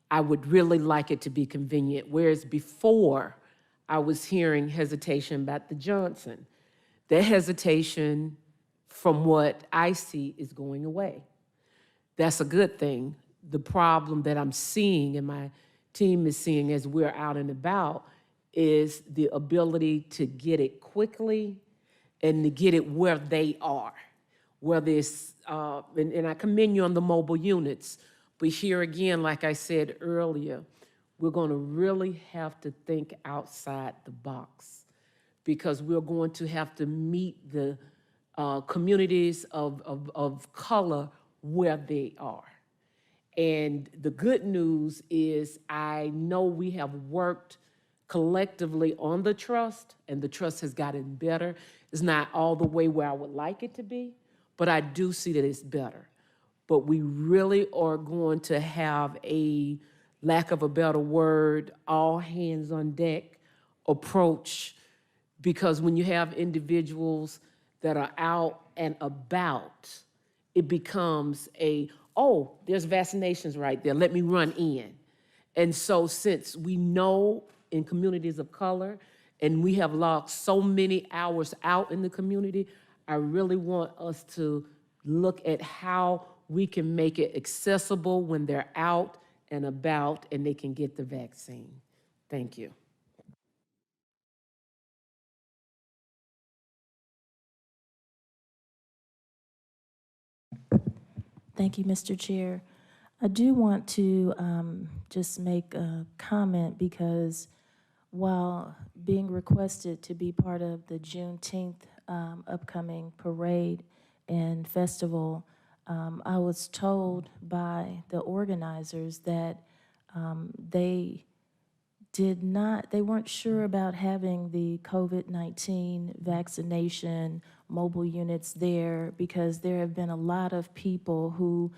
I would really like it to be convenient. Whereas before, I was hearing hesitation about the Johnson. That hesitation, from what I see, is going away. That's a good thing. The problem that I'm seeing and my team is seeing as we're out and about is the ability to get it quickly and to get it where they are. Whether it's, and I commend you on the mobile units, but here again, like I said earlier, we're going to really have to think outside the box, because we're going to have to meet the communities of color where they are. And the good news is I know we have worked collectively on the trust, and the trust has gotten better. It's not all the way where I would like it to be, but I do see that it's better. But we really are going to have a, lack of a better word, all hands on deck approach, because when you have individuals that are out and about, it becomes a, oh, there's vaccinations right there, let me run in. And so since we know in communities of color, and we have lost so many hours out in the community, I really want us to look at how we can make it accessible when they're out and about and they can get the vaccine. Thank you. Thank you, Mr. Chair. I do want to just make a comment, because while being requested to be part of the Juneteenth upcoming parade and festival, I was told by the organizers that they weren't sure about having the COVID-19 vaccination mobile units there, because there have been a lot of people who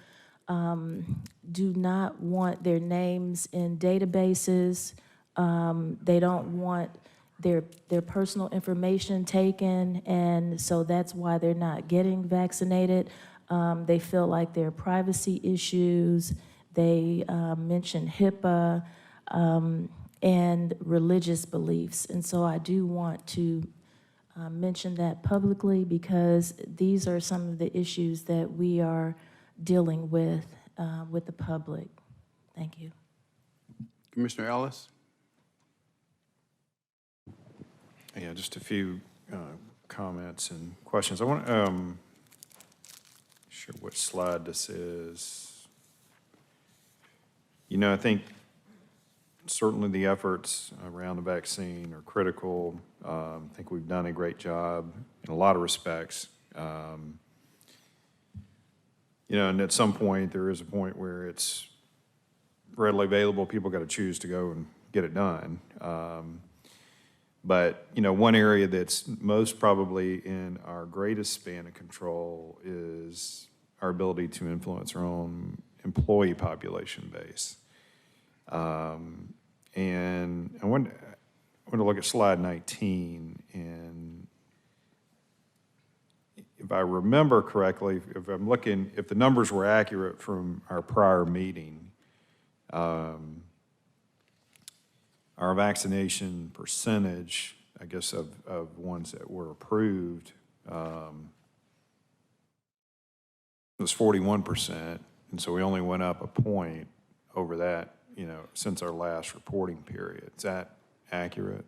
do not want their names in databases. They don't want their personal information taken, and so that's why they're not getting vaccinated. They feel like there are privacy issues. They mention HIPAA and religious beliefs. And so I do want to mention that publicly, because these are some of the issues that we are dealing with the public. Thank you. Commissioner Ellis? Yeah, just a few comments and questions. I want sure which slide this is. You know, I think certainly the efforts around the vaccine are critical. I think we've done a great job in a lot of respects. You know, and at some point, there is a point where it's readily available. People got to choose to go and get it done. But, you know, one area that's most probably in our greatest span of control is our ability to influence our own employee population base. And I want to look at slide 19, and if I remember correctly, if the numbers were accurate from our prior meeting, our vaccination percentage, I guess, of ones that were approved was 41%, and so we only went up a point over that, you know, since our last reporting period. Is that accurate?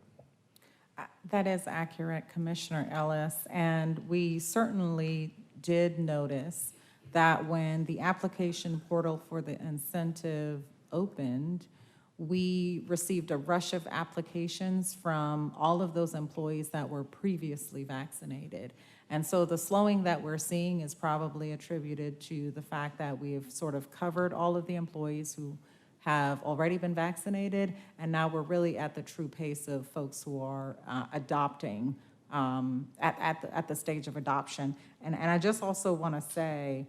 That is accurate, Commissioner Ellis, and we certainly did notice that when the application portal for the incentive opened, we received a rush of applications from all of those employees that were previously vaccinated. And so the slowing that we're seeing is probably attributed to the fact that we have sort of covered all of the employees who have already been vaccinated, and now we're really at the true pace of folks who are adopting at the stage of adoption. And I just also want to say,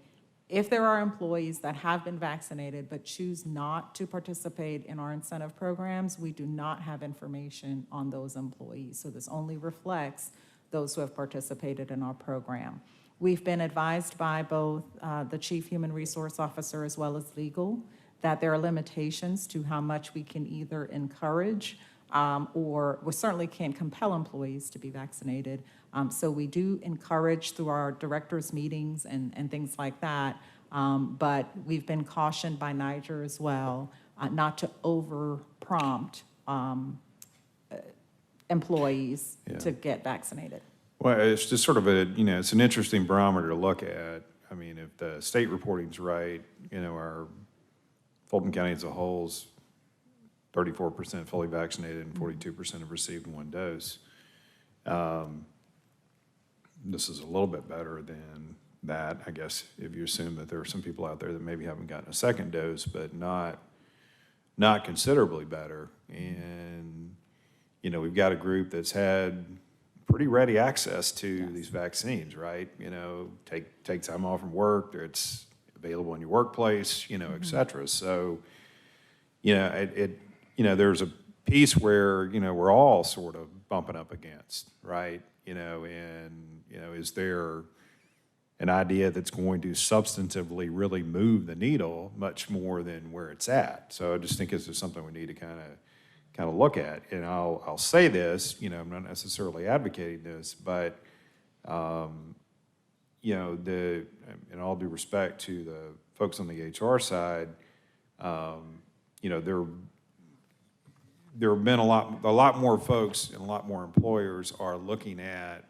if there are employees that have been vaccinated but choose not to participate in our incentive programs, we do not have information on those employees. So this only reflects those who have participated in our program. We've been advised by both the Chief Human Resource Officer as well as legal that there are limitations to how much we can either encourage or we certainly can't compel employees to be vaccinated. So we do encourage through our directors' meetings and things like that, but we've been cautioned by Niger as well not to over-prompt employees to get vaccinated. Well, it's just sort of a, you know, it's an interesting barometer to look at. I mean, if the state reporting's right, you know, our Fulton County as a whole is 34% fully vaccinated and 42% have received one dose. This is a little bit better than that, I guess, if you assume that there are some people out there that maybe haven't gotten a second dose, but not considerably better. And, you know, we've got a group that's had pretty ready access to these vaccines, right? You know, take time off from work, or it's available in your workplace, you know, et cetera. So, you know, you know, there's a piece where, you know, we're all sort of bumping up against, right? You know, and, you know, is there an idea that's going to substantively really move the needle much more than where it's at? So I just think this is something we need to kind of look at. And I'll say this, you know, I'm not necessarily advocating this, but, you know, in all due respect to the folks on the HR side, you know, there have been a lot more folks and a lot more employers are looking at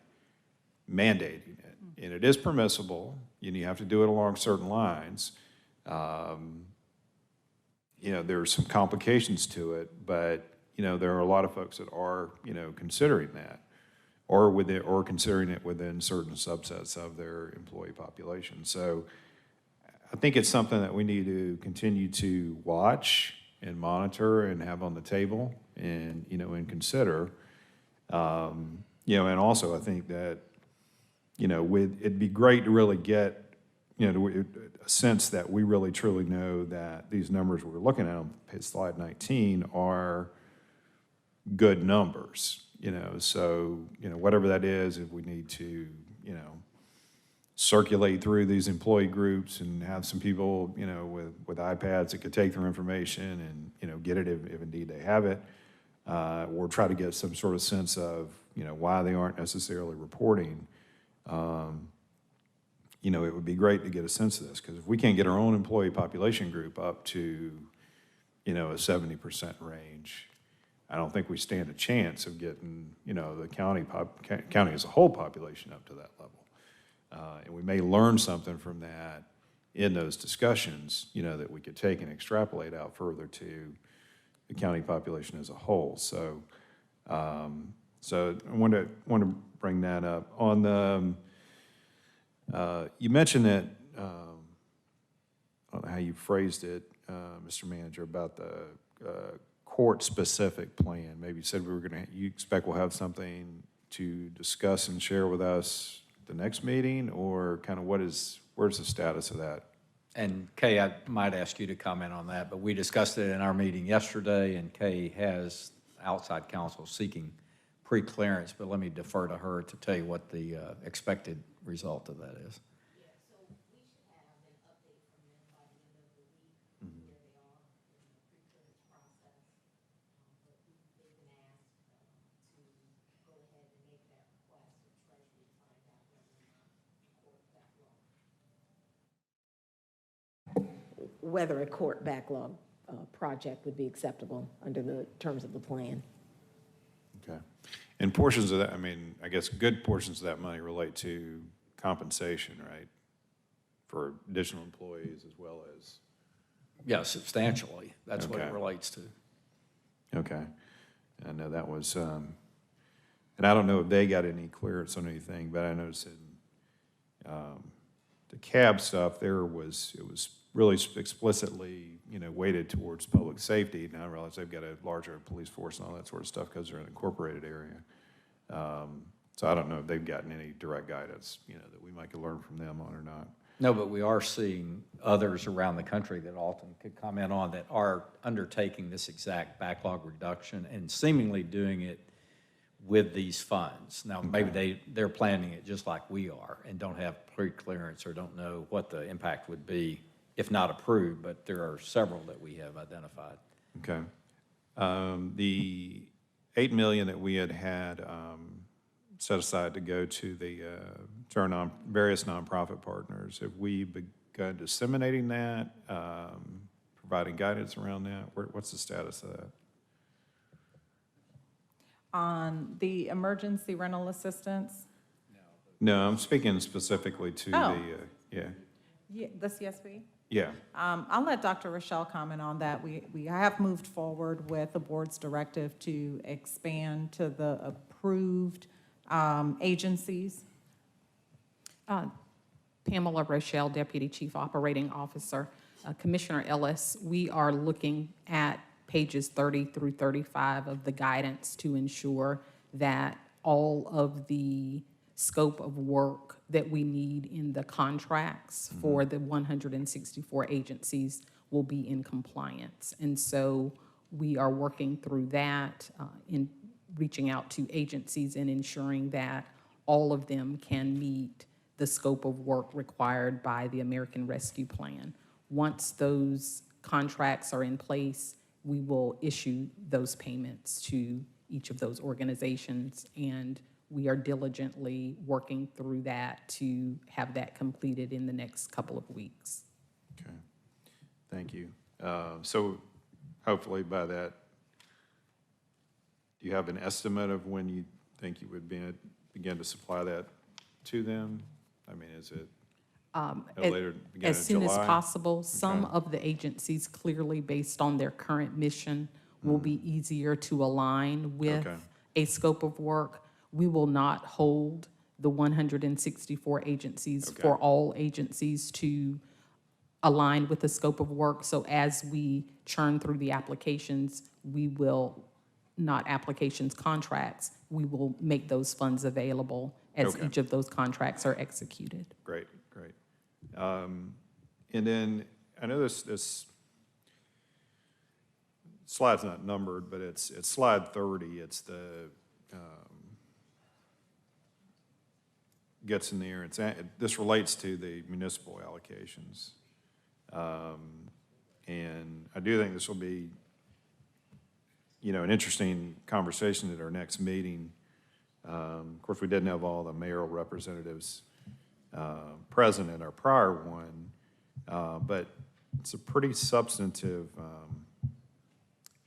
mandating it. And it is permissible, and you have to do it along certain lines. You know, there are some complications to it, but, you know, there are a lot of folks that are, you know, considering that, or considering it within certain subsets of their employee population. So I think it's something that we need to continue to watch and monitor and have on the table and, you know, and consider. You know, and also I think that, you know, it'd be great to really get, you know, a sense that we really truly know that these numbers we're looking at on slide 19 are good numbers, you know. So, you know, whatever that is, if we need to, you know, circulate through these employee groups and have some people, you know, with iPads that could take their information and, you know, get it if indeed they have it, or try to get some sort of sense of, you know, why they aren't necessarily reporting. You know, it would be great to get a sense of this, because if we can't get our own employee population group up to, you know, a 70% range, I don't think we stand a chance of getting, the county as a whole population up to that level. And we may learn something from that in those discussions, that we could take and extrapolate out further to the county population as a whole. So, so I want to bring that up. On the, you mentioned that, I don't know how you phrased it, Mr. Manager, about the court-specific plan. Maybe you said you expect we'll have something to discuss and share with us the next meeting, or kind of where's the status of that? And Kay, I might ask you to comment on that, but we discussed it in our meeting yesterday, and Kay has outside counsel seeking pre-clearance, but let me defer to her to tell you what the expected result of that is. Whether a court backlog project would be acceptable under the terms of the plan. Okay. And portions of that, I guess good portions of that money relate to compensation, right? For additional employees as well as? Yeah, substantially. That's what it Okay. relates to. Okay. I know that was, and I don't know if they got any clearance on anything, but I noticed in the cab stuff, it was really explicitly, weighted towards public safety. Now I realize they've got a larger police force and all that sort of stuff because they're an incorporated area. So I don't know if they've gotten any direct guidance, that we might could learn from them on or not. No, but we are seeing others around the country that Alton could comment on that are undertaking this exact backlog reduction and seemingly doing it with these funds. Now, maybe they're planning it just like we are and don't have pre-clearance or don't know what the impact would be if not approved, but there are several that we have identified. Okay. The $8 million that we had set aside to go to to our various nonprofit partners, have we begun disseminating that, providing guidance around that? What's the status of that? On the emergency rental assistance? No, I'm speaking specifically to Yeah, the CSP? Yeah. I'll let Dr. Rochelle comment on that. We have moved forward with the board's directive to expand to the approved agencies. Pamela Rochelle, Deputy Chief Operating Officer. Commissioner Ellis, we are looking at pages 30 through 35 of the guidance to ensure that all of the scope of work that we need in the contracts for the 164 agencies will be in compliance. And so we are working through that, in reaching out to agencies and ensuring that all of them can meet the scope of work required by the American Rescue Plan. Once those contracts are in place, we will issue those payments to each of those organizations, and we are diligently working through that to have that completed in the next couple of weeks. Okay. Thank you. So hopefully by that, do you have an estimate of when you think you would begin to supply that to them? Is it later, beginning As of soon as July? possible. Some Okay. of the agencies, clearly based on their current mission, will be easier to align with Okay. a scope of work. We will not hold the 164 agencies for all agencies to align with the scope of work. So as we churn through the applications, we will, not applications, contracts, we will make those funds available as Okay. each of those contracts are executed. Great. And then I know this slide's not numbered, but it's slide 30. It's the gets in there. This relates to the municipal allocations, and I do think this will be, an interesting conversation at our next meeting. Of course, we didn't have all the mayoral representatives present in our prior one, but it's a pretty substantive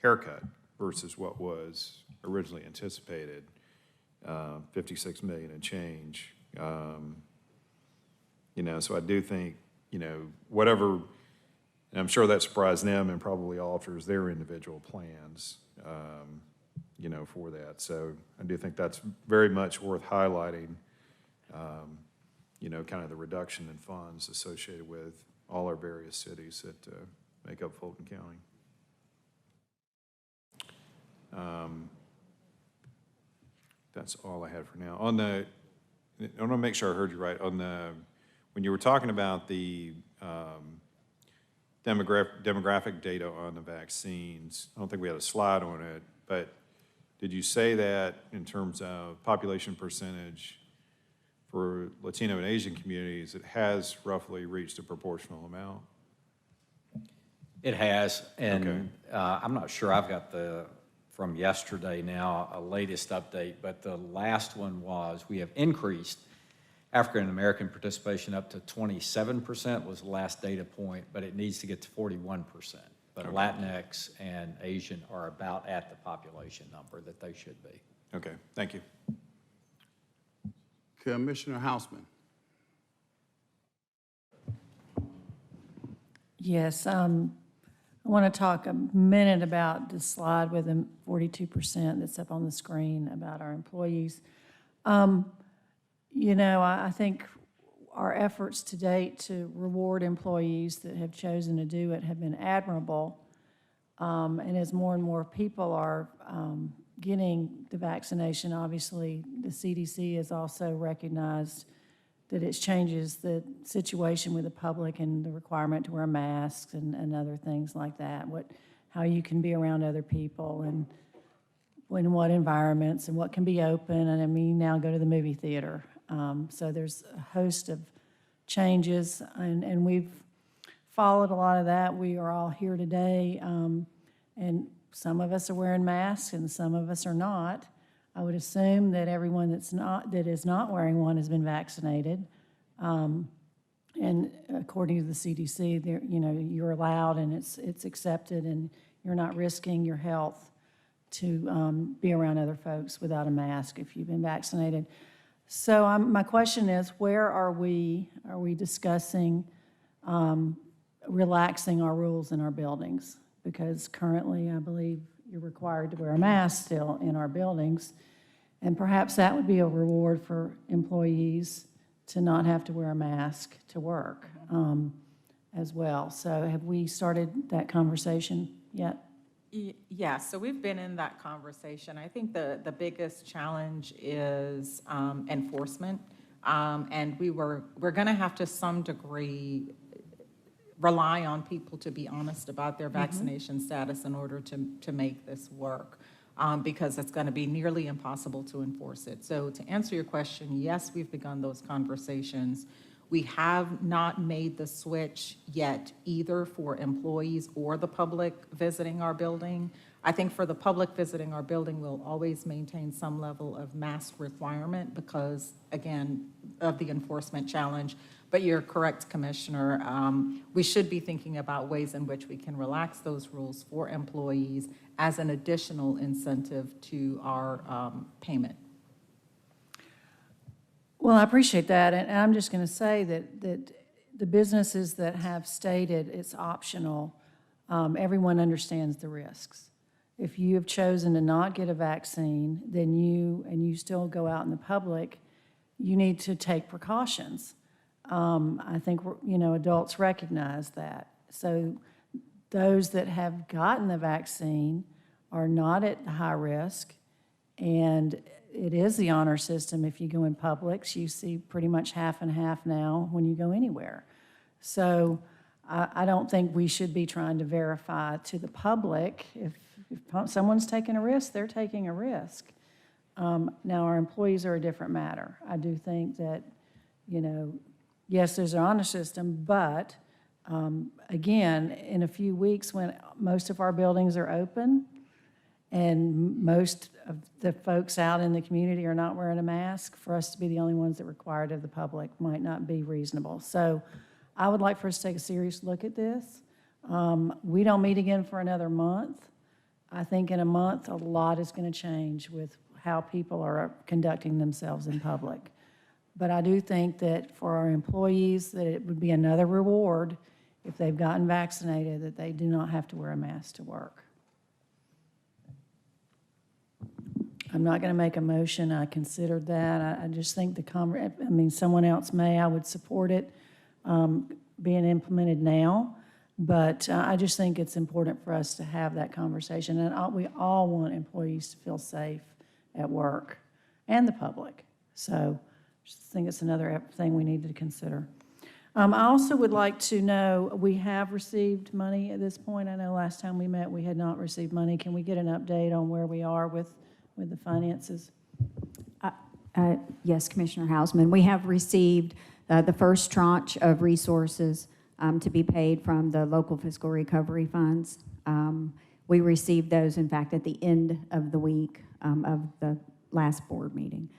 haircut versus what was originally anticipated, 56 million and change. You know, so I do think, you know, whatever, and I'm sure that surprised them and probably alters their individual plans, you know, for that. So I do think that's very much worth highlighting, you know, kind of the reduction in funds associated with all our various cities that make up Fulton County. That's all I had for now. On the, I want to make sure I heard you right. On the, when you were talking about the demographic data on the vaccines, I don't think we had a slide on it, but did you say that in terms of population percentage for Latino and Asian communities, it has roughly reached a proportional amount? It has, and I'm not sure I've got the, from yesterday now, a latest update, but the last one was we have increased African-American participation up to 27% was the last data point, but it needs to get to 41%. But Latinx and Asian are about at the population number that they should be. Okay, thank you. Commissioner Hausman. Yes, I want to talk a minute about the slide with the 42% that's up on the screen about our employees. You know, I think our efforts to date to reward employees that have chosen to do it have been admirable. And as more and more people are getting the vaccination, obviously the CDC has also recognized that it changes the situation with the public and the requirement to wear masks and other things like that, how you can be around other people and in what environments and what can be open. And I mean, now go to the movie theater. So there's a host of changes, and we've followed a lot of that. We are all here today, and some of us are wearing masks and some of us are not. I would assume that everyone that is not wearing one has been vaccinated. And according to the CDC, you know, you're allowed and it's accepted, and you're not risking your health to be around other folks without a mask if you've been vaccinated. So my question is, where are we discussing relaxing our rules in our buildings? Because currently, I believe you're required to wear a mask still in our buildings. And perhaps that would be a reward for employees to not have to wear a mask to work as well. So have we started that conversation yet? Yeah, so we've been in that conversation. I think the biggest challenge is enforcement. And we're going to have to some degree rely on people to be honest about their vaccination status in order to make this work, because it's going to be nearly impossible to enforce it. So to answer your question, yes, we've begun those conversations. We have not made the switch yet, either for employees or the public visiting our building. I think for the public visiting our building, we'll always maintain some level of mask requirement because, again, of the enforcement challenge. But you're correct, Commissioner. We should be thinking about ways in which we can relax those rules for employees as an additional incentive to our payment. Well, I appreciate that, and I'm just going to say that the businesses that have stated it's optional, everyone understands the risks. If you have chosen to not get a vaccine, then you still go out in the public, you need to take precautions. I think adults recognize that. So those that have gotten the vaccine are not at high risk, and it is the honor system. If you go in Publix, you see pretty much half and half now when you go anywhere. So I don't think we should be trying to verify to the public. If someone's taking a risk, they're taking a risk. Now, our employees are a different matter. I do think that, yes, there's an honor system, but again, in a few weeks when most of our buildings are open and most of the folks out in the community are not wearing a mask, for us to be the only ones that require it of the public might not be reasonable. So I would like for us to take a serious look at this. We don't meet again for another month. I think in a month, a lot is going to change with how people are conducting themselves in public. But I do think that for our employees, that it would be another reward if they've gotten vaccinated, that they do not have to wear a mask to work. I'm not going to make a motion. I considered that. I just think someone else may. I would support it being implemented now. But I just think it's important for us to have that conversation. And we all want employees to feel safe at work and the public. So I just think it's another thing we need to consider. I also would like to know, we have received money at this point. I know last time we met, we had not received money. Can we get an update on where we are with the finances? Yes, Commissioner Hausman. We have received the first tranche of resources to be paid from the local fiscal recovery funds. We received those, in fact, at the end of the week of the last board meeting.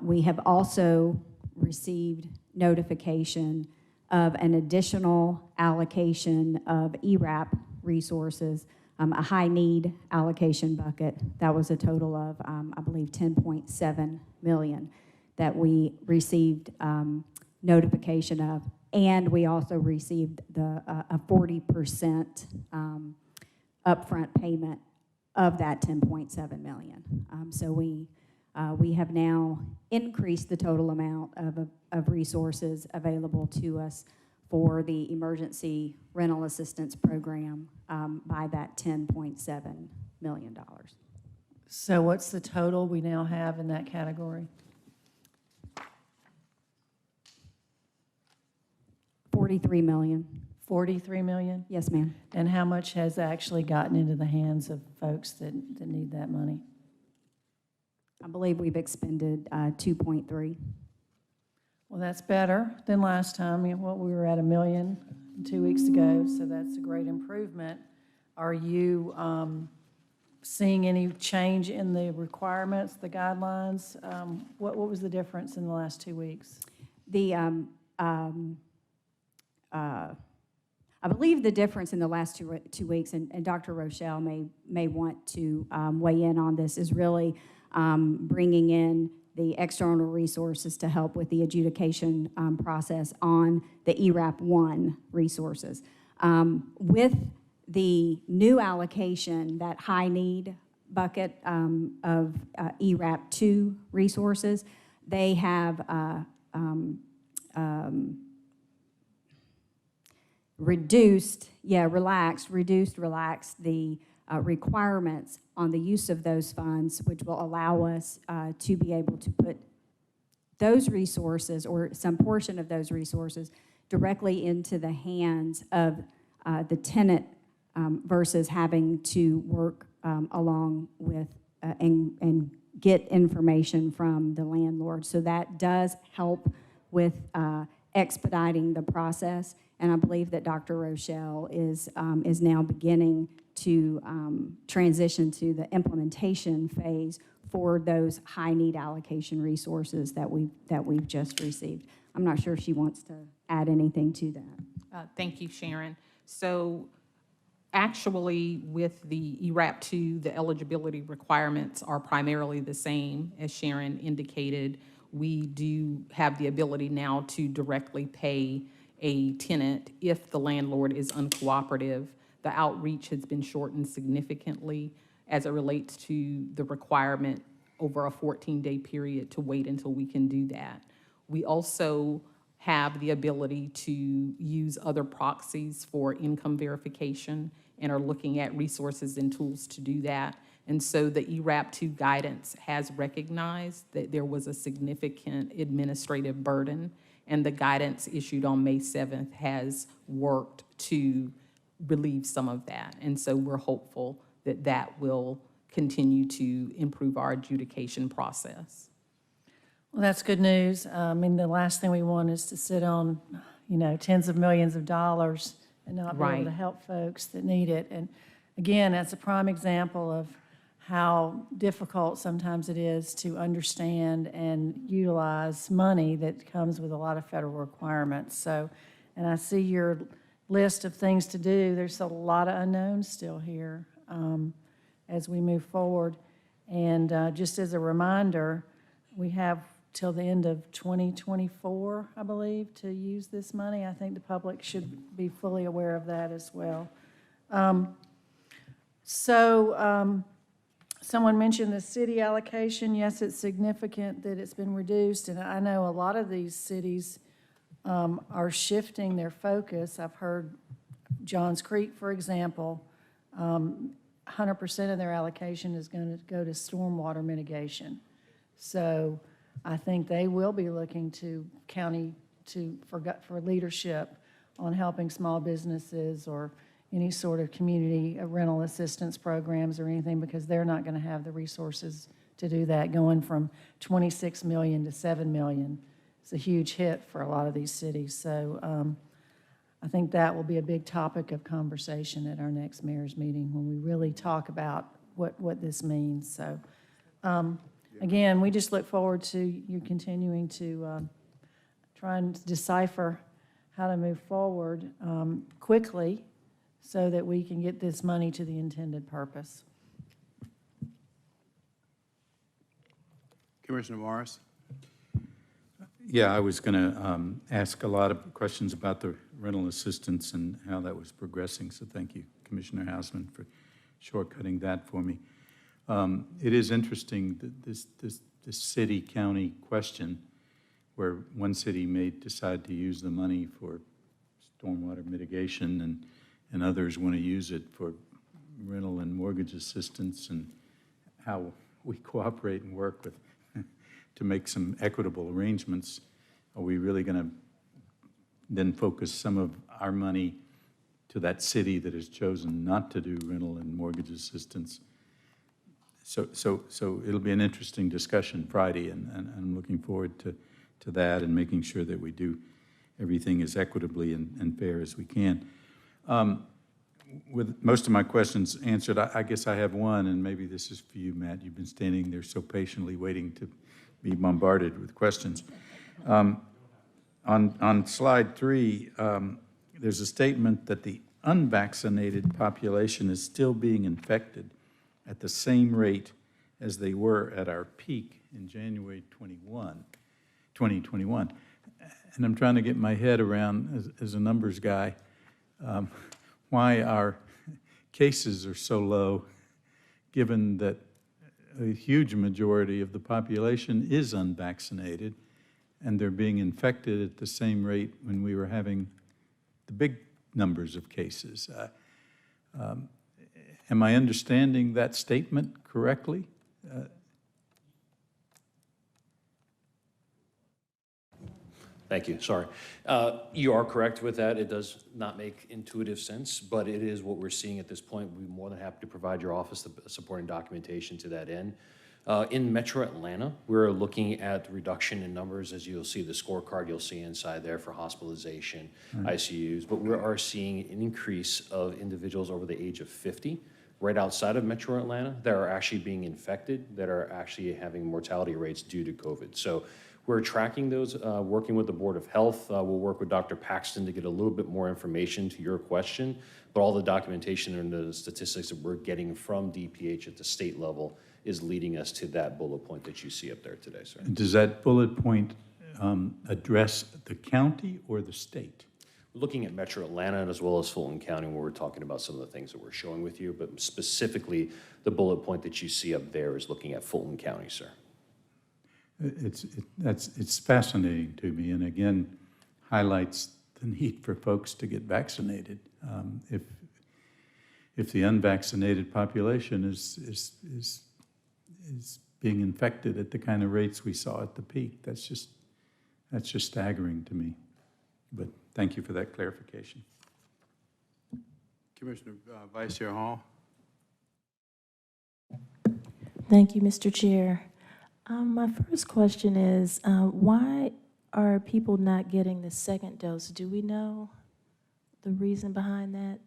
We have also received notification of an additional allocation of ERAP resources, a high need allocation bucket. That was a total of, I believe, $10.7 million that we received notification of, and we also received a 40% upfront payment of that $10.7 million. So we have now increased the total amount of resources available to us for the emergency rental assistance program by that $10.7 million. So what's the total we now have in that category? $43 million. 43 million? Yes, ma'am. And how much has actually gotten into the hands of folks that need that money? I believe we've expended 2.3. Well, that's better than last time. We were at $1 million 2 weeks ago, so that's a great improvement. Are you seeing any change in the requirements, the guidelines? What was the difference in the last 2 weeks? I believe the difference in the last two weeks, and Dr. Rochelle may want to weigh in on this, is really bringing in the external resources to help with the adjudication process on the ERAP 1 resources. With the new allocation, that high need bucket of ERAP 2 resources, they have relaxed the requirements on the use of those funds, which will allow us to be able to put those resources or some portion of those resources directly into the hands of the tenant versus having to work along with and get information from the landlord. So that does help with expediting the process. And I believe that Dr. Rochelle is now beginning to transition to the implementation phase for those high need allocation resources that we've just received. I'm not sure if she wants to add anything to that. Thank you, Sharon. So actually, with the ERAP 2, the eligibility requirements are primarily the same, as Sharon indicated. We do have the ability now to directly pay a tenant if the landlord is uncooperative. The outreach has been shortened significantly as it relates to the requirement over a 14-day period to wait until we can do that. We also have the ability to use other proxies for income verification and are looking at resources and tools to do that. And so the ERAP 2 guidance has recognized that there was a significant administrative burden, and the guidance issued on May 7th has worked to relieve some of that. And so we're hopeful that that will continue to improve our adjudication process. Well, that's good news. I mean, the last thing we want is to sit on, tens of millions of dollars and not be able to help folks that need it. And again, that's a prime example of how difficult sometimes it is to understand and utilize money that comes with a lot of federal requirements. So, and I see your list of things to do. There's a lot of unknowns still here as we move forward. And just as a reminder, we have till the end of 2024, I believe, to use this money. I think the public should be fully aware of that as well. Someone mentioned the city allocation. Yes, it's significant that it's been reduced, and I know a lot of these cities are shifting their focus. I've heard Johns Creek, for example, 100% of their allocation is going to go to stormwater mitigation. So I think they will be looking to county for leadership on helping small businesses or any sort of community rental assistance programs or anything, because they're not going to have the resources to do that. Going from 26 million to 7 million is a huge hit for a lot of these cities. So I think that will be a big topic of conversation at our next mayor's meeting when we really talk about what this means. So again, we just look forward to you continuing to try and decipher how to move forward quickly so that we can get this money to the intended purpose. Commissioner Morris? Yeah, I was going to ask a lot of questions about the rental assistance and how that was progressing, so thank you, Commissioner Hausman, for shortcutting that for me. It is interesting that this city-county question, where one city may decide to use the money for stormwater mitigation and others want to use it for rental and mortgage assistance, and how we cooperate and work with to make some equitable arrangements. Are we really going to then focus some of our money to that city that has chosen not to do rental and mortgage assistance? So it'll be an interesting discussion Friday, and I'm looking forward to that and making sure that we do everything as equitably and fair as we can. With most of my questions answered, I guess I have one, and maybe this is for you, Matt. You've been standing there so patiently waiting to be bombarded with questions. On slide 3, there's a statement that the unvaccinated population is still being infected at the same rate as they were at our peak in January 2021. And I'm trying to get my head around, as a numbers guy, why our cases are so low, given that a huge majority of the population is unvaccinated, and they're being infected at the same rate when we were having the big numbers of cases. Am I understanding that statement correctly? Thank you, sorry. You are correct with that. It does not make intuitive sense, but it is what we're seeing at this point. We'd be more than happy to provide your office the supporting documentation to that end. In Metro Atlanta, we're looking at reduction in numbers. As you'll see the scorecard, you'll see inside there for hospitalization, ICUs, but we are seeing an increase of individuals over the age of 50 right outside of Metro Atlanta that are actually being infected, that are actually having mortality rates due to COVID. So we're tracking those, working with the Board of Health. We'll work with Dr. Paxton to get a little bit more information to your question, but all the documentation and the statistics that we're getting from DPH at the state level is leading us to that bullet point that you see up there today, sir. Does that bullet point address the county or the state? We're looking at Metro Atlanta as well as Fulton County, where we're talking about some of the things that we're showing with you, but specifically the bullet point that you see up there is looking at Fulton County, sir. It's fascinating to me, and again, highlights the need for folks to get vaccinated. If the unvaccinated population is being infected at the kind of rates we saw at the peak, that's just staggering to me. But thank you for that clarification. Commissioner Vice Chair Hall. Thank you, Mr. Chair. My first question is, why are people not getting the second dose? Do we know the reason behind that?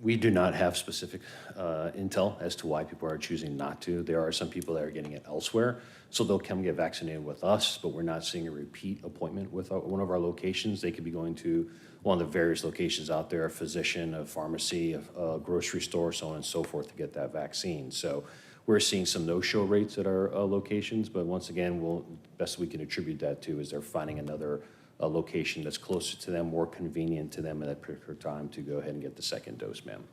We do not have specific intel as to why people are choosing not to. There are some people that are getting it elsewhere, so they'll come get vaccinated with us, but we're not seeing a repeat appointment with one of our locations. They could be going to one of the various locations out there, a physician, a pharmacy, a grocery store, so on and so forth, to get that vaccine. So we're seeing some no-show rates at our locations, but once again, best we can attribute that to is they're finding another location that's closer to them, more convenient to them at that particular time to go ahead and get the second dose, ma'am.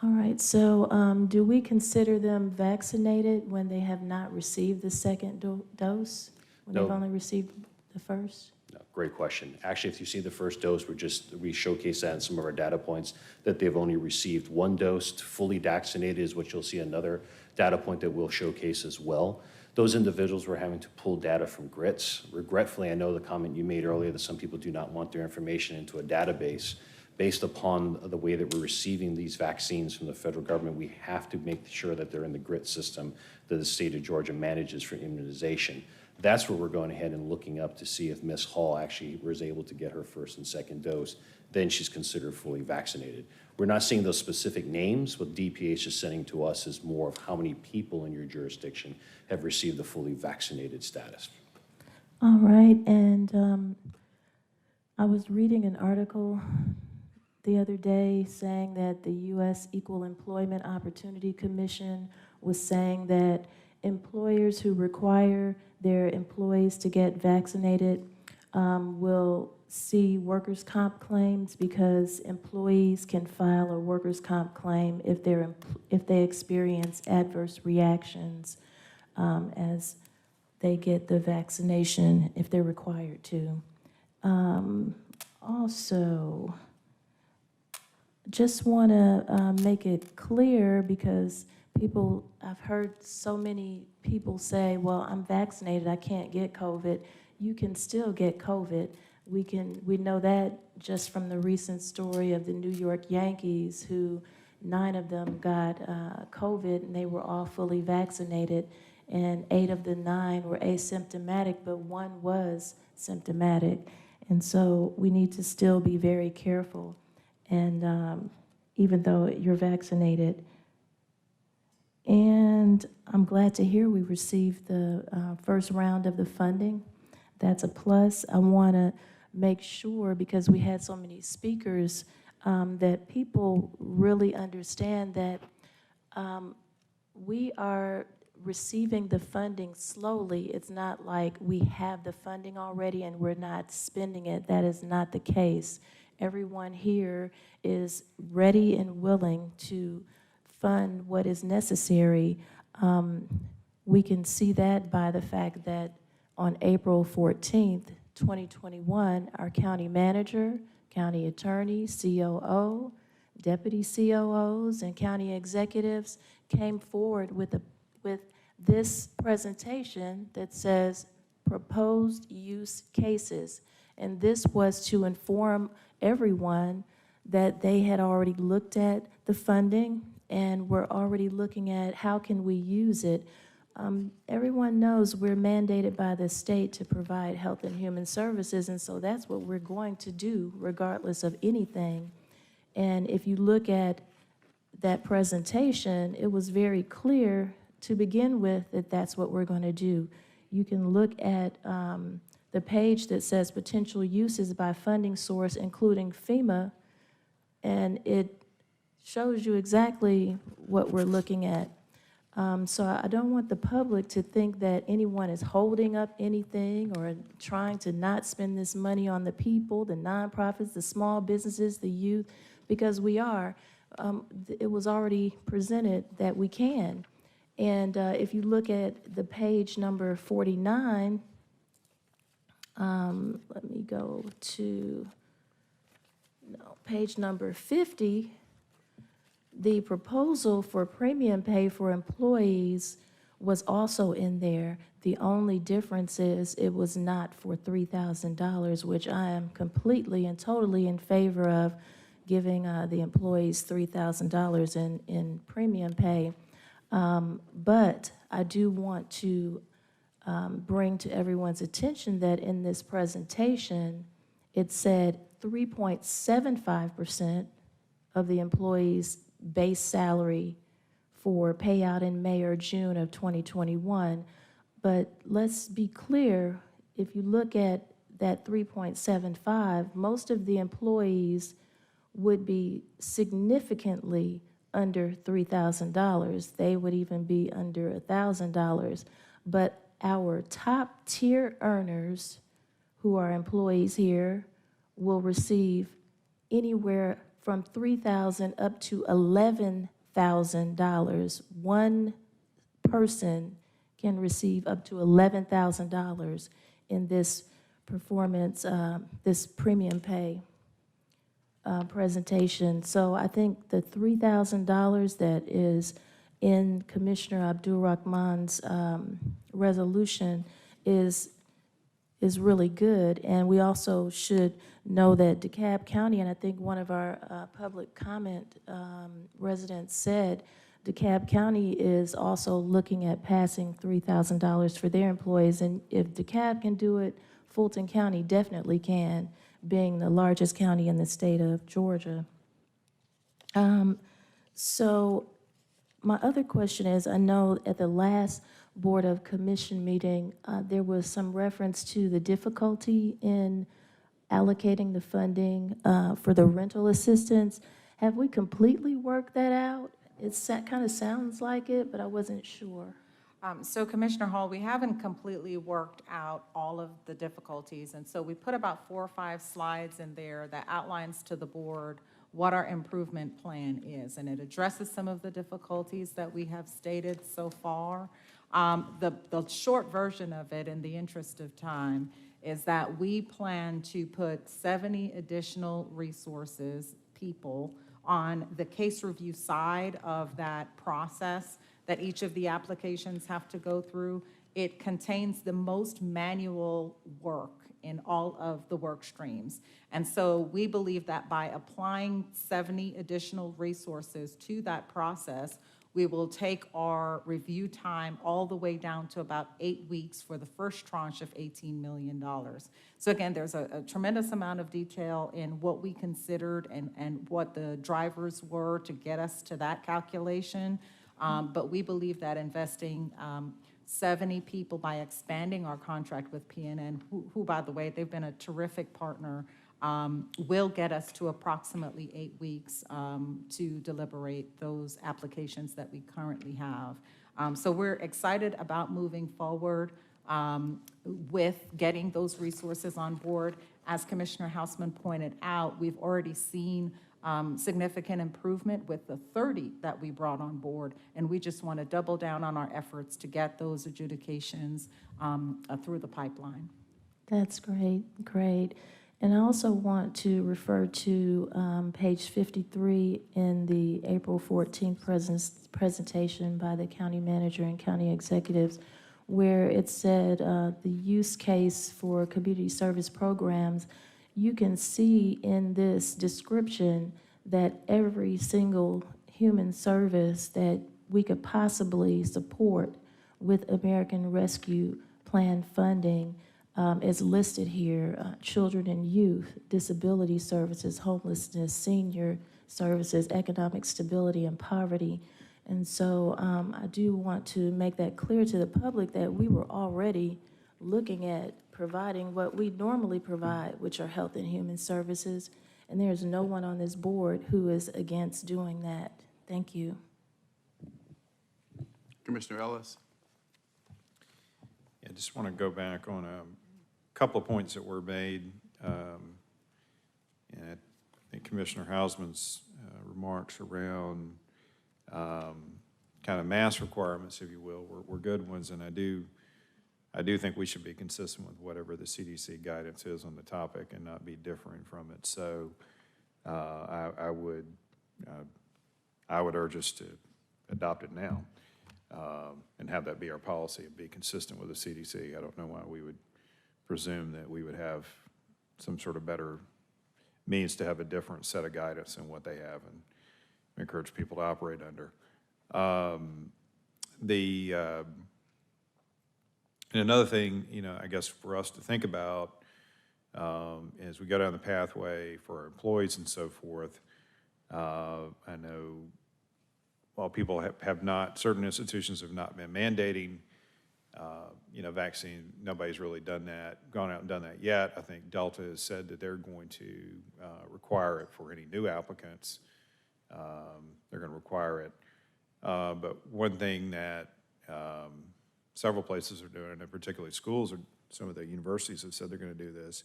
All right, so do we consider them vaccinated when they have not received the second dose? When No. they've only received the first? No, great question. Actually, if you see the first dose, we showcase that in some of our data points, that they've only received one dose. Fully vaccinated is what you'll see, another data point that we'll showcase as well. Those individuals were having to pull data from GRITs. Regretfully, I know the comment you made earlier that some people do not want their information into a database. Based upon the way that we're receiving these vaccines from the federal government, we have to make sure that they're in the GRIT system that the state of Georgia manages for immunization. That's where we're going ahead and looking up to see if Ms. Hall actually was able to get her first and second dose. Then she's considered fully vaccinated. We're not seeing those specific names. What DPH is sending to us is more of how many people in your jurisdiction have received the fully vaccinated status. All right, and I was reading an article the other day saying that the U.S. Equal Employment Opportunity Commission was saying that employers who require their employees to get vaccinated will see workers' comp claims because employees can file a workers' comp claim if they experience adverse reactions as they get the vaccination if they're required to. Also, just want to make it clear because I've heard so many people say, well, I'm vaccinated, I can't get COVID. You can still get COVID. We know that just from the recent story of the New York Yankees, who 9 of them got COVID and they were all fully vaccinated, and 8 of the 9 were asymptomatic, but 1 was symptomatic. And so we need to still be very careful. And even though you're vaccinated, and I'm glad to hear we received the first round of the funding. That's a plus. I want to make sure, because we had so many speakers, that people really understand that we are receiving the funding slowly. It's not like we have the funding already and we're not spending it. That is not the case. Everyone here is ready and willing to fund what is necessary. We can see that by the fact that on April 14th, 2021, our county manager, county attorney, COO, deputy COOs, and county executives came forward with this presentation that says proposed use cases. And this was to inform everyone that they had already looked at the funding and were already looking at how can we use it. Everyone knows we're mandated by the state to provide health and human services, and so that's what we're going to do regardless of anything. And if you look at that presentation, it was very clear to begin with that that's what we're going to do. You can look at the page that says potential uses by funding source, including FEMA, and it shows you exactly what we're looking at. So I don't want the public to think that anyone is holding up anything or trying to not spend this money on the people, the nonprofits, the small businesses, the youth, because we are. It was already presented that we can. And if you look at the page number 49, let me go to page number 50. The proposal for premium pay for employees was also in there. The only difference is it was not for $3,000, which I am completely and totally in favor of giving the employees $3,000 in premium pay. But I do want to bring to everyone's attention that in this presentation, it said 3.75% of the employee's base salary for payout in May or June of 2021. But let's be clear, if you look at that 3.75, most of the employees would be significantly under $3,000. They would even be under $1,000. But our top tier earners who are employees here will receive anywhere from $3,000 up to $11,000. One person can receive up to $11,000 in this performance, this premium pay presentation. So I think the $3,000 that is in Commissioner Abdul Rahman's resolution is really good. And we also should know that DeKalb County, and I think one of our public comment residents said, DeKalb County is also looking at passing $3,000 for their employees. And if DeKalb can do it, Fulton County definitely can, being the largest county in the state of Georgia. So my other question is, I know at the last Board of Commission meeting, there was some reference to the difficulty in allocating the funding for the rental assistance. Have we completely worked that out? It kind of sounds like it, but I wasn't sure. So Commissioner Hall, we haven't completely worked out all of the difficulties, and so we put about 4 or 5 slides in there that outlines to the board what our improvement plan is, and it addresses some of the difficulties that we have stated so far. The short version of it, in the interest of time, is that we plan to put 70 additional resources, people, on the case review side of that process that each of the applications have to go through. It contains the most manual work in all of the work streams. And so we believe that by applying 70 additional resources to that process, we will take our review time all the way down to about 8 weeks for the first tranche of $18 million. So again, there's a tremendous amount of detail in what we considered and what the drivers were to get us to that calculation. But we believe that investing 70 people by expanding our contract with PNN, who by the way, they've been a terrific partner, will get us to approximately 8 weeks to deliberate those applications that we currently have. So we're excited about moving forward with getting those resources on board. As Commissioner Hausman pointed out, we've already seen significant improvement with the 30 that we brought on board, and we just want to double down on our efforts to get those adjudications through the pipeline. That's great, great. And I also want to refer to page 53 in the April 14th presentation by the county manager and county executives, where it said the use case for community service programs. You can see in this description that every single human service that we could possibly support with American Rescue Plan funding is listed here. Children and youth, disability services, homelessness, senior services, economic stability and poverty. And so I do want to make that clear to the public that we were already looking at providing what we normally provide, which are health and human services. And there is no one on this board who is against doing that. Thank you. Commissioner Ellis? I just want to go back on a couple of points that were made. And I think Commissioner Hausman's remarks around kind of mass requirements, if you will, were good ones. And I do think we should be consistent with whatever the CDC guidance is on the topic and not be differing from it. So I would urge us to adopt it now and have that be our policy and be consistent with the CDC. I don't know why we would presume that we would have some sort of better means to have a different set of guidance than what they have and encourage people to operate under. And another thing, I guess for us to think about as we go down the pathway for our employees and so forth, I know while people have not, certain institutions have not been mandating, vaccine, nobody's really gone out and done that yet. I think Delta has said that they're going to require it for any new applicants. They're going to require it. But one thing that several places are doing, and particularly schools, or some of the universities have said they're going to do this,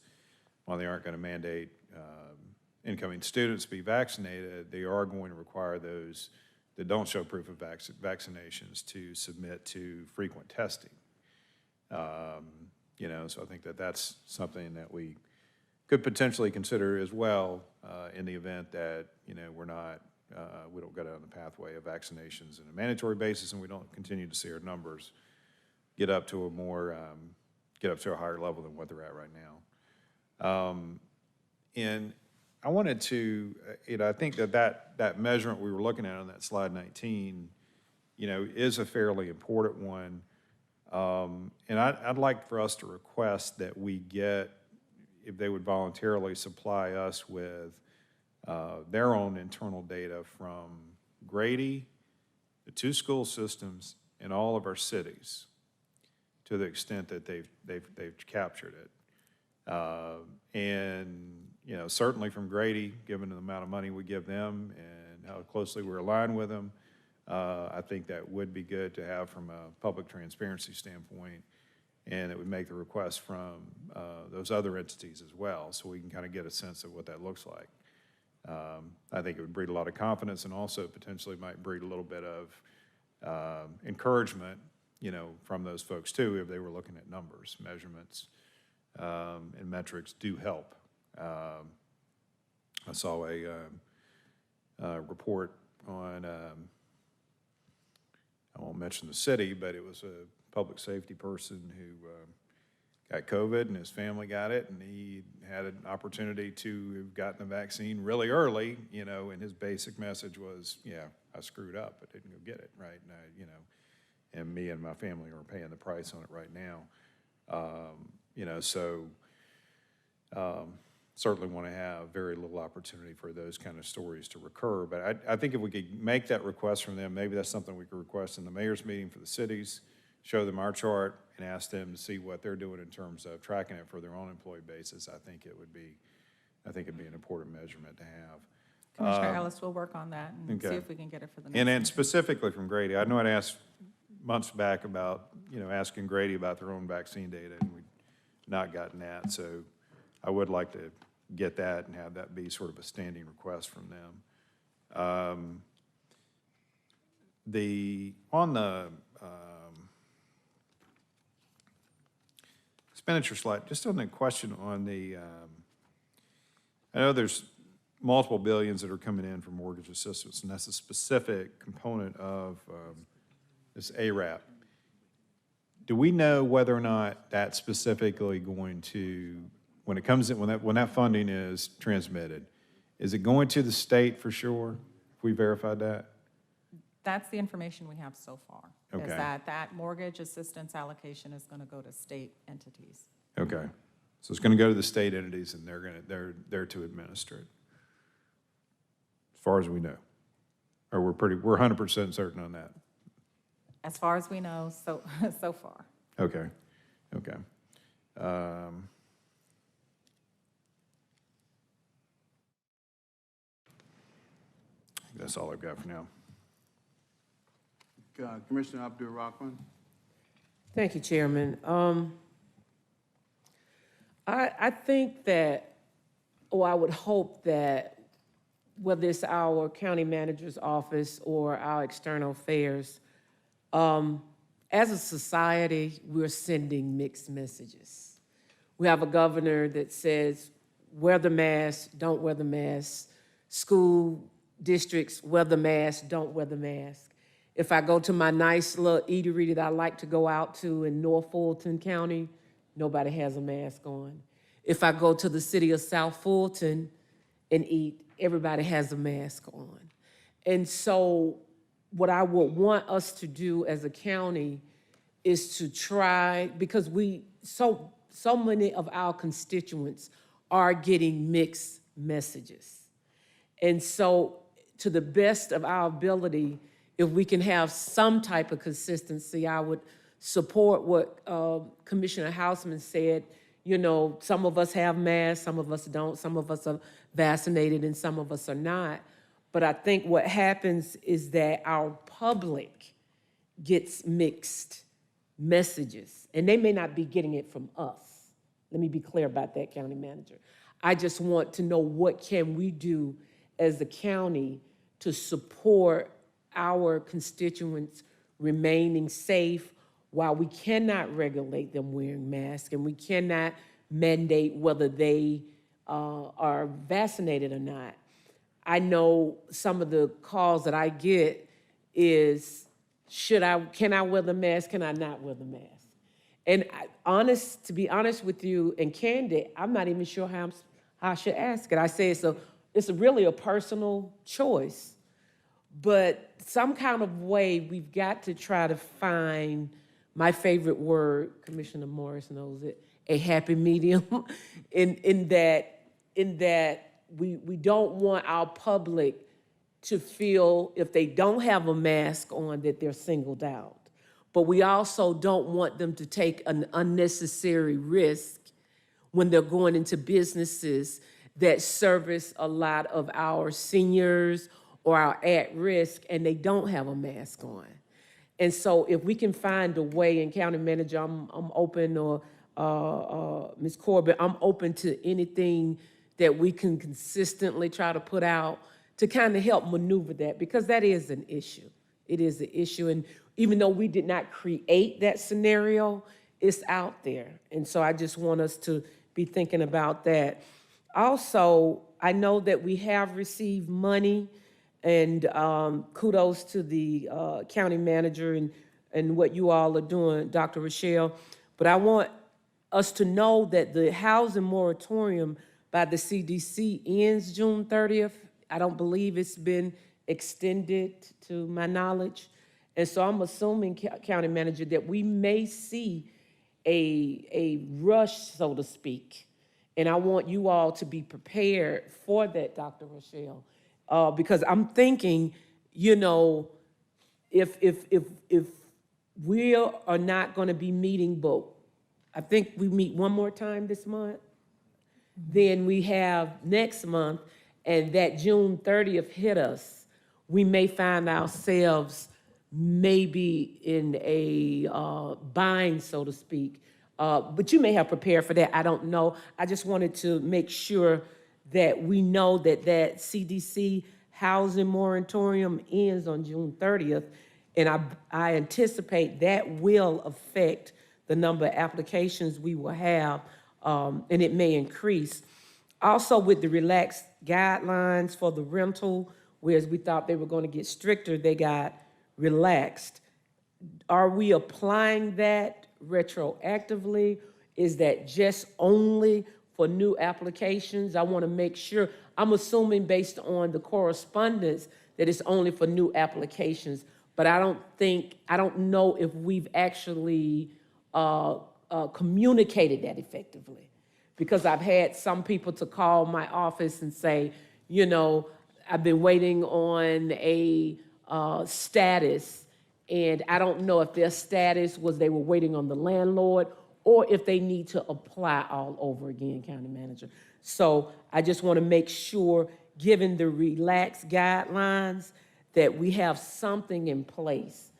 while they aren't going to mandate incoming students be vaccinated, they are going to require those that don't show proof of vaccinations to submit to frequent testing. So I think that that's something that we could potentially consider as well in the event that, we don't go down the pathway of vaccinations on a mandatory basis and we don't continue to see our numbers get up to a higher level than what they're at right now. And I wanted to, I think that measurement we were looking at on that slide 19, is a fairly important one. And I'd like for us to request that we get, if they would voluntarily supply us with their own internal data from Grady, the 2 school systems, and all of our cities, to the extent that they've captured it. And certainly from Grady, given the amount of money we give them and how closely we're aligned with them, I think that would be good to have from a public transparency standpoint, and it would make the request from those other entities as well, so we can kind of get a sense of what that looks like. I think it would breed a lot of confidence, and also potentially might breed a little bit of encouragement, from those folks too, if they were looking at numbers. Measurements and metrics do help. I saw a report on, I won't mention the city, but it was a public safety person who got COVID and his family got it, and he had an opportunity to have gotten the vaccine really early, and his basic message was, yeah, I screwed up. I didn't go get it, right? And me and my family are paying the price on it right now. Certainly want to have very little opportunity for those kind of stories to recur. But I think if we could make that request from them, maybe that's something we could request in the mayor's meeting for the cities, show them our chart, and ask them to see what they're doing in terms of tracking it for their own employee basis. I think it'd be an important measurement to have. Commissioner Ellis, we'll work on that and Okay. see if we can get it for the next And then meeting. specifically from Grady, I know I'd asked months back about, asking Grady about their own vaccine data, and we've not gotten that. So I would like to get that and have that be sort of a standing request from them. On the expenditure slide, just on the question on the, I know there's multiple billions that are coming in for mortgage assistance, and that's a specific component of this ARAP. Do we know whether or not that's specifically going to, when it comes in, when that funding is transmitted, is it going to the state for sure? Have we verified that? That's the information we have so far. Okay. Is that mortgage assistance allocation is going to go to state entities. Okay, so it's going to go to the state entities, and they're to administer it, as far as we know, or we're 100% certain on that. As far as we know, so far. Okay. That's all I've got for now. Commissioner Abdul-Rahman. Thank you, Chairman. I think that, or I would hope that, whether it's our county manager's office or our external affairs, as a society, we're sending mixed messages. We have a governor that says, wear the mask, don't wear the mask. School districts, wear the mask, don't wear the mask. If I go to my nice little eatery that I like to go out to in North Fulton County, nobody has a mask on. If I go to the city of South Fulton and eat, everybody has a mask on. And so what I would want us to do as a county is to try, because so many of our constituents are getting mixed messages. And so to the best of our ability, if we can have some type of consistency, I would support what Commissioner Hausman said. You know, some of us have masks, some of us don't, some of us are vaccinated, and some of us are not. But I think what happens is that our public gets mixed messages, and they may not be getting it from us. Let me be clear about that, County Manager. I just want to know, what can we do as the county to support our constituents remaining safe, while we cannot regulate them wearing masks and we cannot mandate whether they are vaccinated or not. I know some of the calls that I get is, can I wear the mask? Can I not wear the mask? And to be honest with you and candid, I'm not even sure how I should ask it. I say it's really a personal choice, but some kind of way we've got to try to find, my favorite word, Commissioner Morris knows it, a happy medium, in that we don't want our public to feel, if they don't have a mask on, that they're singled out. But we also don't want them to take an unnecessary risk when they're going into businesses that service a lot of our seniors or our at-risk, and they don't have a mask on. And so if we can find a way, and County Manager, I'm open, or Ms. Corbett, I'm open to anything that we can consistently try to put out to kind of help maneuver that, because that is an issue. It is an issue, and even though we did not create that scenario, it's out there. And so I just want us to be thinking about that. Also, I know that we have received money, and kudos to the county manager and what you all are doing, Dr. Rochelle. But I want us to know that the housing moratorium by the CDC ends June 30th. I don't believe it's been extended to my knowledge. And so I'm assuming, County Manager, that we may see a rush, so to speak. And I want you all to be prepared for that, Dr. Rochelle. Because I'm thinking, you know, if we are not going to be meeting, but I think we meet one more time this month, then we have next month, and that June 30th hit us, we may find ourselves maybe in a bind, so to speak. But you may have prepared for that. I don't know. I just wanted to make sure that we know that that CDC housing moratorium ends on June 30th. And I anticipate that will affect the number of applications we will have, and it may increase. Also, with the relaxed guidelines for the rental, whereas we thought they were going to get stricter, they got relaxed. Are we applying that retroactively? Is that just only for new applications? I want to make sure. I'm assuming based on the correspondence that it's only for new applications, but I don't know if we've actually communicated that effectively. Because I've had some people to call my office and say, you know, I've been waiting on a status, and I don't know if their status was they were waiting on the landlord or if they need to apply all over again, County Manager. So I just want to make sure, given the relaxed guidelines, that we have something in place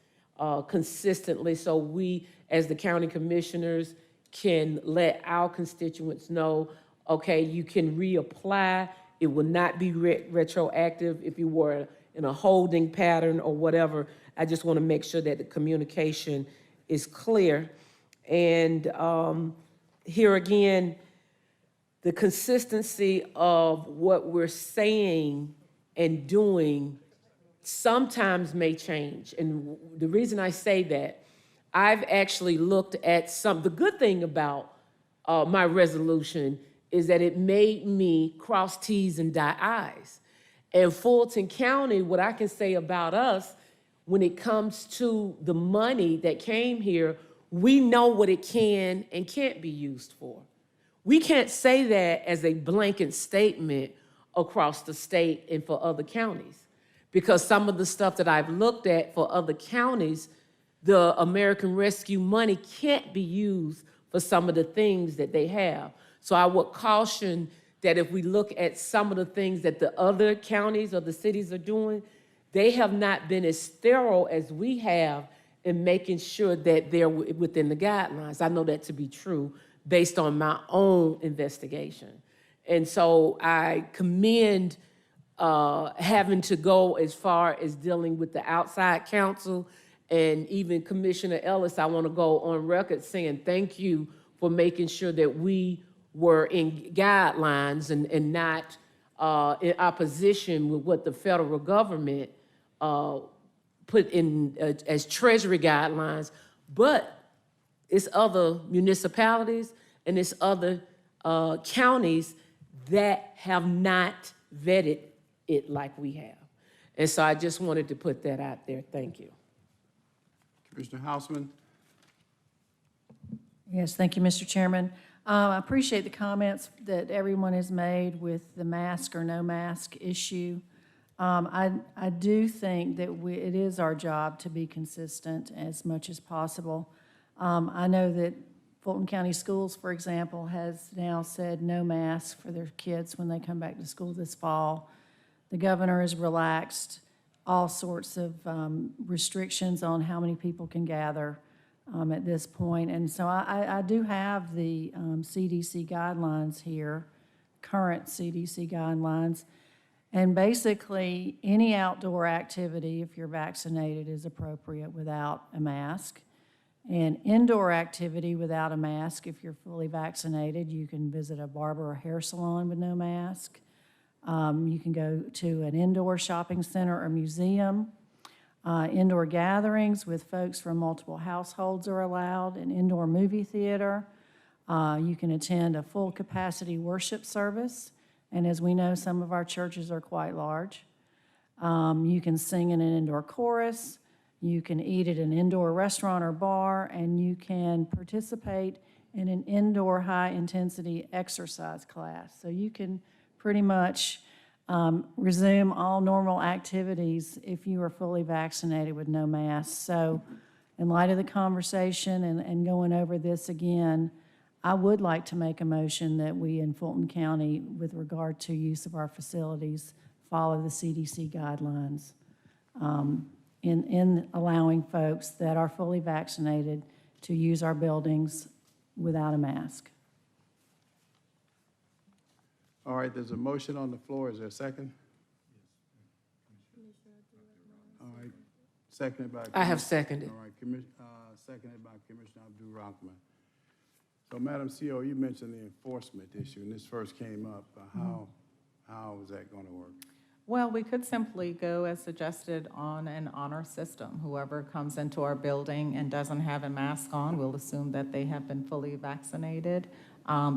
consistently, so we, as the county commissioners, can let our constituents know, okay, you can reapply. It will not be retroactive if you were in a holding pattern or whatever. I just want to make sure that the communication is clear. And here again, the consistency of what we're saying and doing sometimes may change. And the reason I say that, I've actually looked at the good thing about my resolution is that it made me cross T's and dot I's. And Fulton County, what I can say about us, when it comes to the money that came here, we know what it can and can't be used for. We can't say that as a blanket statement across the state and for other counties. Because some of the stuff that I've looked at for other counties, the American Rescue money can't be used for some of the things that they have. So I would caution that if we look at some of the things that the other counties or the cities are doing, they have not been as thorough as we have in making sure that they're within the guidelines. I know that to be true based on my own investigation. And so I commend having to go as far as dealing with the outside counsel. And even Commissioner Ellis, I want to go on record saying thank you for making sure that we were in guidelines and not in opposition with what the federal government put in as Treasury guidelines. But it's other municipalities and it's other counties that have not vetted it like we have. And so I just wanted to put that out there. Thank you. Commissioner Houseman? Yes, thank you, Mr. Chairman. I appreciate the comments that everyone has made with the mask or no mask issue. I do think that it is our job to be consistent as much as possible. I know that Fulton County Schools, for example, has now said no mask for their kids when they come back to school this fall. The governor has relaxed all sorts of restrictions on how many people can gather at this point. And so I do have the CDC guidelines here, current CDC guidelines. And basically, any outdoor activity, if you're vaccinated, is appropriate without a mask. And indoor activity without a mask, if you're fully vaccinated, you can visit a barber or hair salon with no mask. You can go to an indoor shopping center or museum. Indoor gatherings with folks from multiple households are allowed. An indoor movie theater. You can attend a full capacity worship service. And as we know, some of our churches are quite large. You can sing in an indoor chorus. You can eat at an indoor restaurant or bar, and you can participate in an indoor high-intensity exercise class. So you can pretty much resume all normal activities if you are fully vaccinated with no mask. So in light of the conversation and going over this again, I would like to make a motion that we in Fulton County, with regard to use of our facilities, follow the CDC guidelines in allowing folks that are fully vaccinated to use our buildings without a mask. All right, there's a motion on the floor. Is there a second? All right, seconded by. I have seconded. All right, seconded by Commissioner Abdul-Rahman. So, Madam CEO, you mentioned the enforcement issue, and this first came up. How is that going to work? Well, we could simply go as suggested on an honor system. Whoever comes into our building and doesn't have a mask on, we'll assume that they have been fully vaccinated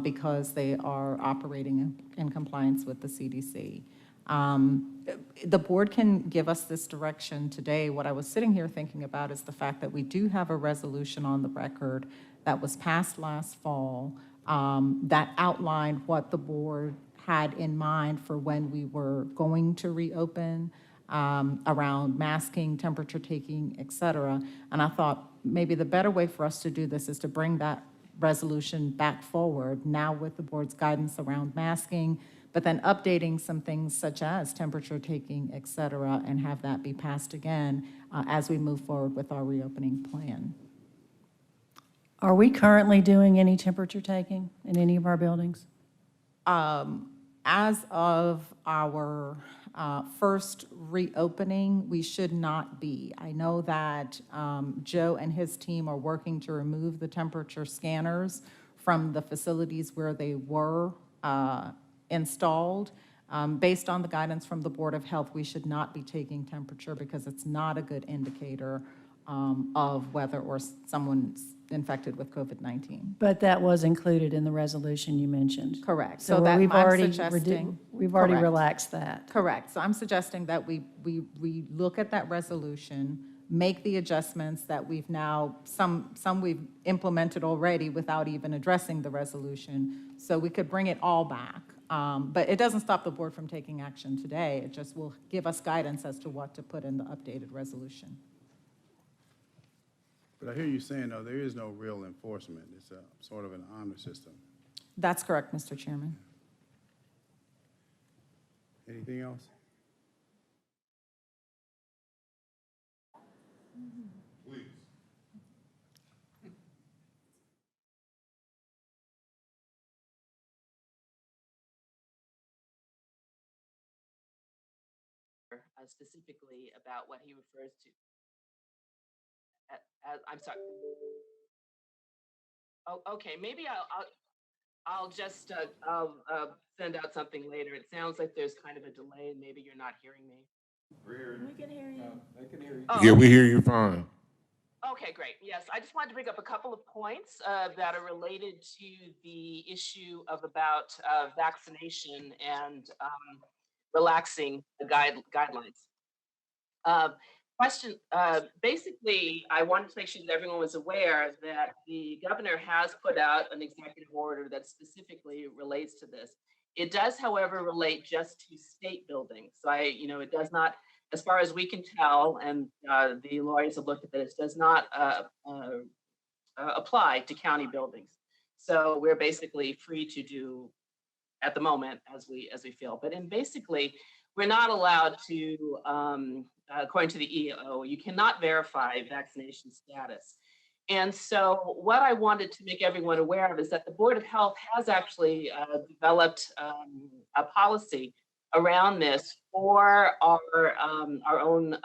because they are operating in compliance with the CDC. The board can give us this direction today. What I was sitting here thinking about is the fact that we do have a resolution on the record that was passed last fall that outlined what the board had in mind for when we were going to reopen around masking, temperature taking, et cetera. And I thought maybe the better way for us to do this is to bring that resolution back forward now with the board's guidance around masking, but then updating some things such as temperature taking, et cetera, and have that be passed again as we move forward with our reopening plan. Are we currently doing any temperature taking in any of our buildings? As of our first reopening, we should not be. I know that Joe and his team are working to remove the temperature scanners from the facilities where they were installed. Based on the guidance from the Board of Health, we should not be taking temperature because it's not a good indicator of whether or someone's infected with COVID-19. But that was included in the resolution you mentioned. Correct. So that we've I'm already suggesting- already Correct. relaxed that. Correct. So I'm suggesting that we look at that resolution, make the adjustments that we've now, some we've implemented already without even addressing the resolution. So we could bring it all back But it doesn't stop the board from taking action today. It just will give us guidance as to what to put in the updated resolution. But I hear you saying, though, there is no real enforcement. It's a sort of an honor system. That's correct, Mr. Chairman. Anything else? Please. Specifically about what he refers to. I'm sorry. Oh, okay, maybe I'll just send out something later. It sounds like there's kind of a delay and maybe you're not hearing me. We can hear you. They can hear you. Oh, Yeah, we okay. hear you fine. Okay, great. Yes, I just wanted to bring up a couple of points that are related to the issue of about vaccination and relaxing the guidelines. Basically, I wanted to make sure that everyone was aware that the governor has put out an executive order that specifically relates to this. It does, however, relate just to state buildings. So it does not, as far as we can tell, and the lawyers have looked at this, does not apply to county buildings. So we're basically free to do at the moment as we feel. But basically, we're not allowed to, according to the EO, you cannot verify vaccination status. And so what I wanted to make everyone aware of is that the Board of Health has actually developed a policy around this for our own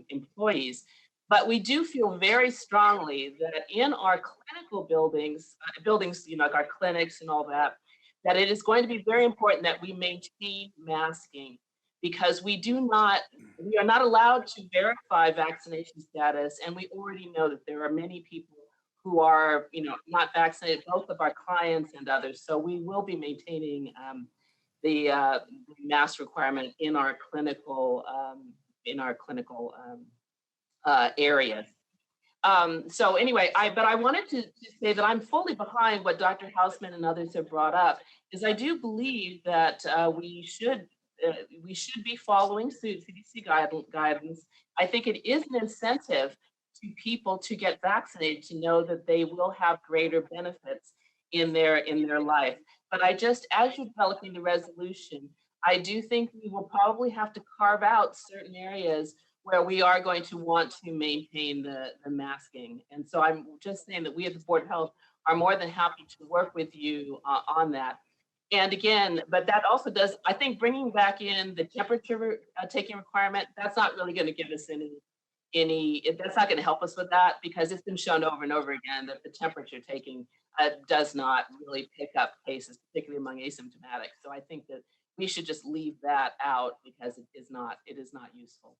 employees. But we do feel very strongly that in our clinical buildings, like our clinics and all that, that it is going to be very important that we maintain masking, because we are not allowed to verify vaccination status, and we already know that there are many people who are, not vaccinated, both of our clients and others. So we will be maintaining the mask requirement in our clinical areas. So anyway, but I wanted to say that I'm fully behind what Dr. Hausman and others have brought up, is I do believe that we should be following CDC guidance. I think it is an incentive to people to get vaccinated, to know that they will have greater benefits in their life. But as you're developing the resolution, I do think we will probably have to carve out certain areas where we are going to want to maintain the masking. And so I'm just saying that we at the Board of Health are more than happy to work with you on that. And again, but that also does, I think, bringing back in the temperature taking requirement, that's not really going to give us that's not going to help us with that, because it's been shown over and over again that the temperature taking does not really pick up cases, particularly among asymptomatics. So I think that we should just leave that out, because it is not useful.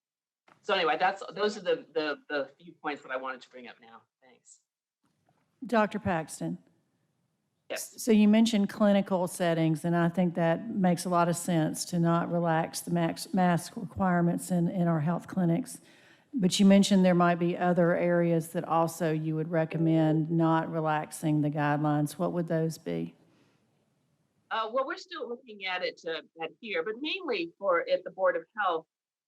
So anyway, those are the few points that I wanted to bring up now. Thanks. Dr. Paxton. Yes. So you mentioned clinical settings, and I think that makes a lot of sense to not relax the mask requirements in our health clinics. But you mentioned there might be other areas that also you would recommend not relaxing the guidelines. What would those be? Well, we're still looking at it here, but mainly at the Board of Health.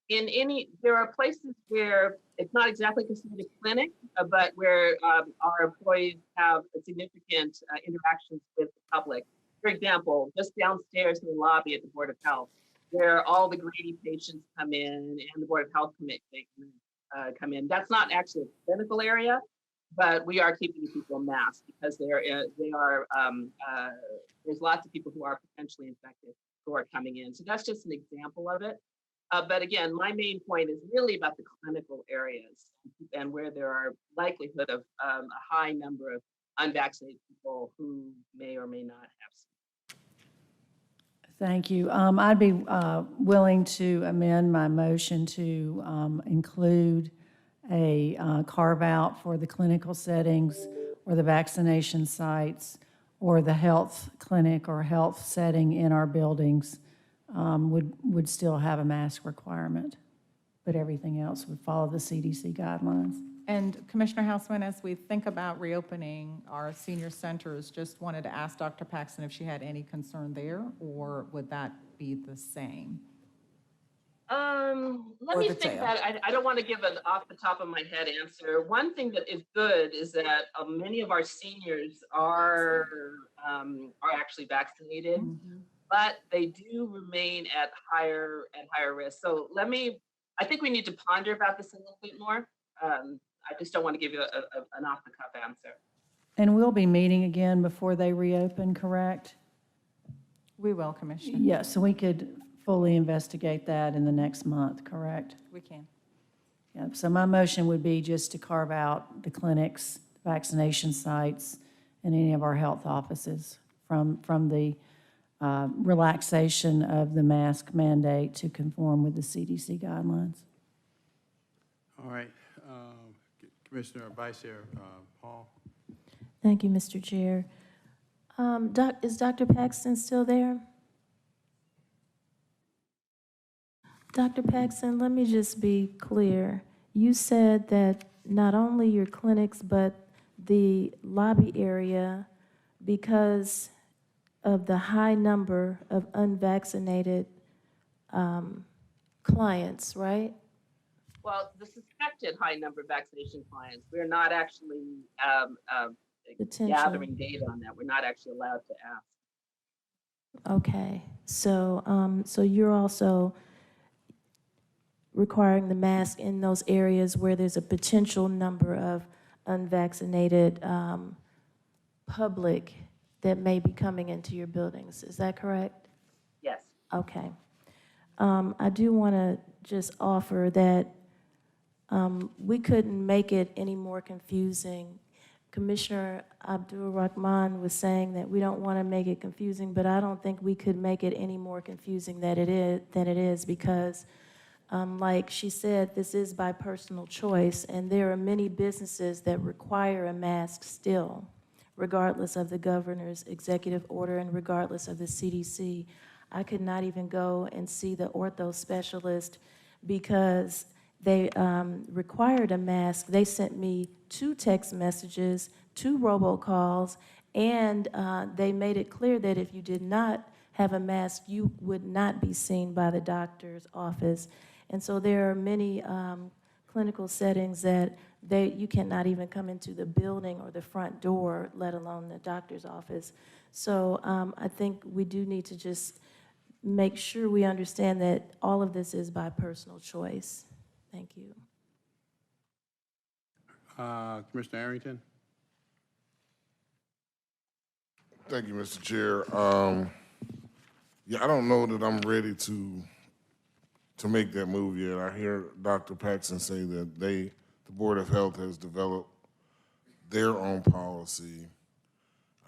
There are places where it's not exactly considered a clinic, but where our employees have significant interactions with the public. For example, just downstairs in the lobby at the Board of Health, where all the Grady patients come in and the Board of Health committee come in. That's not actually a clinical area, but we are keeping people masked, because there's lots of people who are potentially infected who are coming in. So that's just an example of it. But again, my main point is really about the clinical areas and where there are likelihood of a high number of unvaccinated people who may or may not have. Thank you. I'd be willing to amend my motion to include a carve-out for the clinical settings or the vaccination sites or the health clinic or health setting in our buildings. Would still have a mask requirement, but everything else would follow the CDC guidelines. And Commissioner Houseman, as we think about reopening our senior centers, just wanted to ask Dr. Paxton if she had any concern there, or would that be the same? Let Or me the think jail. about it. I don't want to give an off the top of my head answer. One thing that is good is that many of our seniors are actually vaccinated, but they do remain at higher risk. So I think we need to ponder about this a little bit more. I just don't want to give you an off the cuff answer. And we'll be meeting again before they reopen, correct? We will, Commissioner. Yeah, so we could fully investigate that in the next month, correct? We can. Yeah, so my motion would be just to carve out the clinics, vaccination sites, and any of our health offices from the relaxation of the mask mandate to conform with the CDC guidelines. All right. Commissioner Vice Chair Paul. Thank you, Mr. Chair. Is Dr. Paxton still there? Dr. Paxton, let me just be clear. You said that not only your clinics, but the lobby area, because of the high number of unvaccinated clients, right? Well, the suspected high number of vaccination clients, we're not actually gathering data on that. We're not actually allowed to ask. Okay, so so you're also requiring the mask in those areas where there's a potential number of unvaccinated public that may be coming into your buildings. Is that correct? Yes. Okay. I do want to just offer that we couldn't make it any more confusing. Commissioner Abdul Rahman was saying that we don't want to make it confusing, but I don't think we could make it any more confusing than it is because like she said, this is by personal choice, and there are many businesses that require a mask still, regardless of the governor's executive order and regardless of the CDC. I could not even go and see the ortho specialist because they required a mask. They sent me 2 text messages, 2 robocalls, and they made it clear that if you did not have a mask, you would not be seen by the doctor's office. And so there are many clinical settings that you cannot even come into the building or the front door, let alone the doctor's office. So I think we do need to just make sure we understand that all of this is by personal choice. Thank you. Commissioner Arrington. Thank you, Mr. Chair. Yeah, I don't know that I'm ready to make that move yet. I hear Dr. Paxton say that the Board of Health has developed their own policy.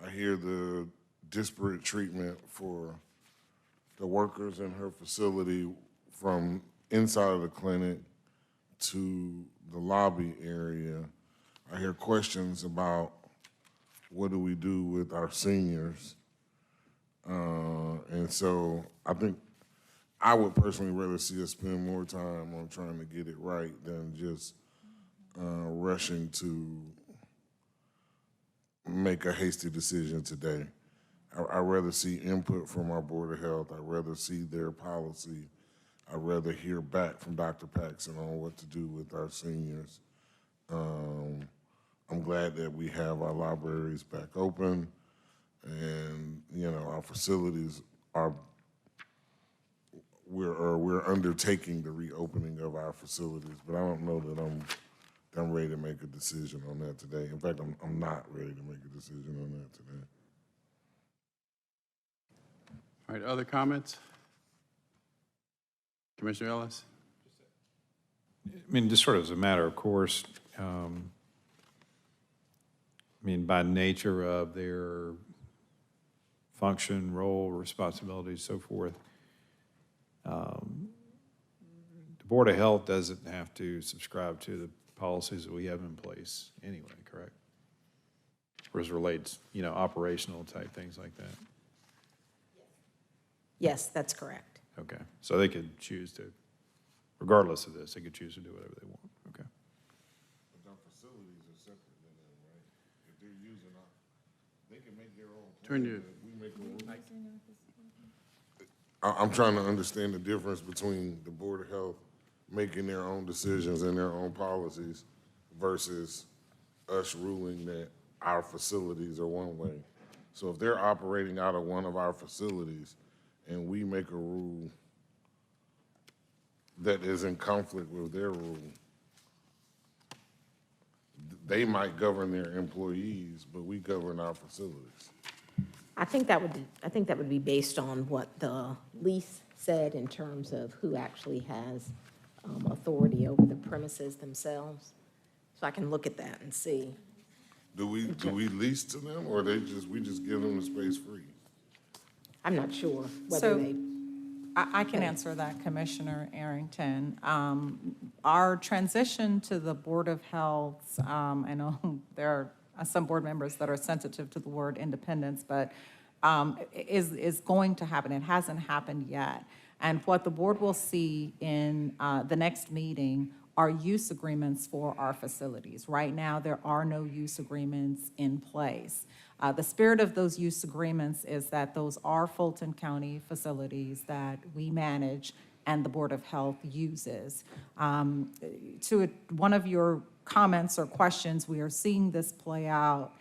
I hear the disparate treatment for the workers in her facility from inside of the clinic to the lobby area. I hear questions about what do we do with our seniors. And so I think I would personally rather see us spend more time on trying to get it right than just rushing to make a hasty decision today. I'd rather see input from our Board of Health. I'd rather see their policy. I'd rather hear back from Dr. Paxton on what to do with our seniors. I'm glad that we have our libraries back open and, you know, our facilities are, we're undertaking the reopening of our facilities, but I don't know that I'm ready to make a decision on that today. In fact, I'm not ready to make a decision on that today. All right, other comments? Commissioner Ellis? I mean, just sort of as a matter of course, I mean, by nature of their function, role, responsibilities, so forth, the Board of Health doesn't have to subscribe to the policies that we have in place anyway, correct? Or as relates, you know, operational type things like that. Yes, that's correct. Okay, so they could choose to, regardless of this, they could choose to do whatever they want, okay. Turn your, I'm trying to understand the difference between the Board of Health making their own decisions and their own policies versus us ruling that our facilities are one way. So if they're operating out of one of our facilities and we make a rule that is in conflict with their rule, they might govern their employees, but we govern our facilities. I think that would be based on what the lease said in terms of who actually has authority over the premises themselves. So I can look at that and see. Do we lease to them, or we just give them the space free? I'm not sure whether So, they. I can answer that, Commissioner Arrington. Our transition to the Board of Health, I know there are some board members that are sensitive to the word independence, but is going to happen. It hasn't happened yet. And what the board will see in the next meeting are use agreements for our facilities. Right now, there are no use agreements in place. The spirit of those use agreements is that those are Fulton County facilities that we manage and the Board of Health uses. To one of your comments or questions, we are seeing this play out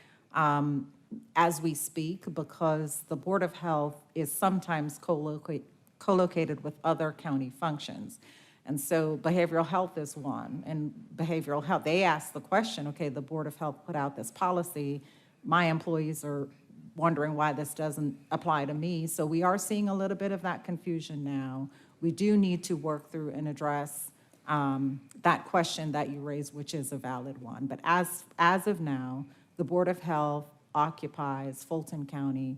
as we speak because the Board of Health is sometimes co-located with other county functions. And so behavioral health is one. And behavioral health, they ask the question, okay, the Board of Health put out this policy. My employees are wondering why this doesn't apply to me. So we are seeing a little bit of that confusion now. We do need to work through and address that question that you raised, which is a valid one. But as of now, the Board of Health occupies Fulton County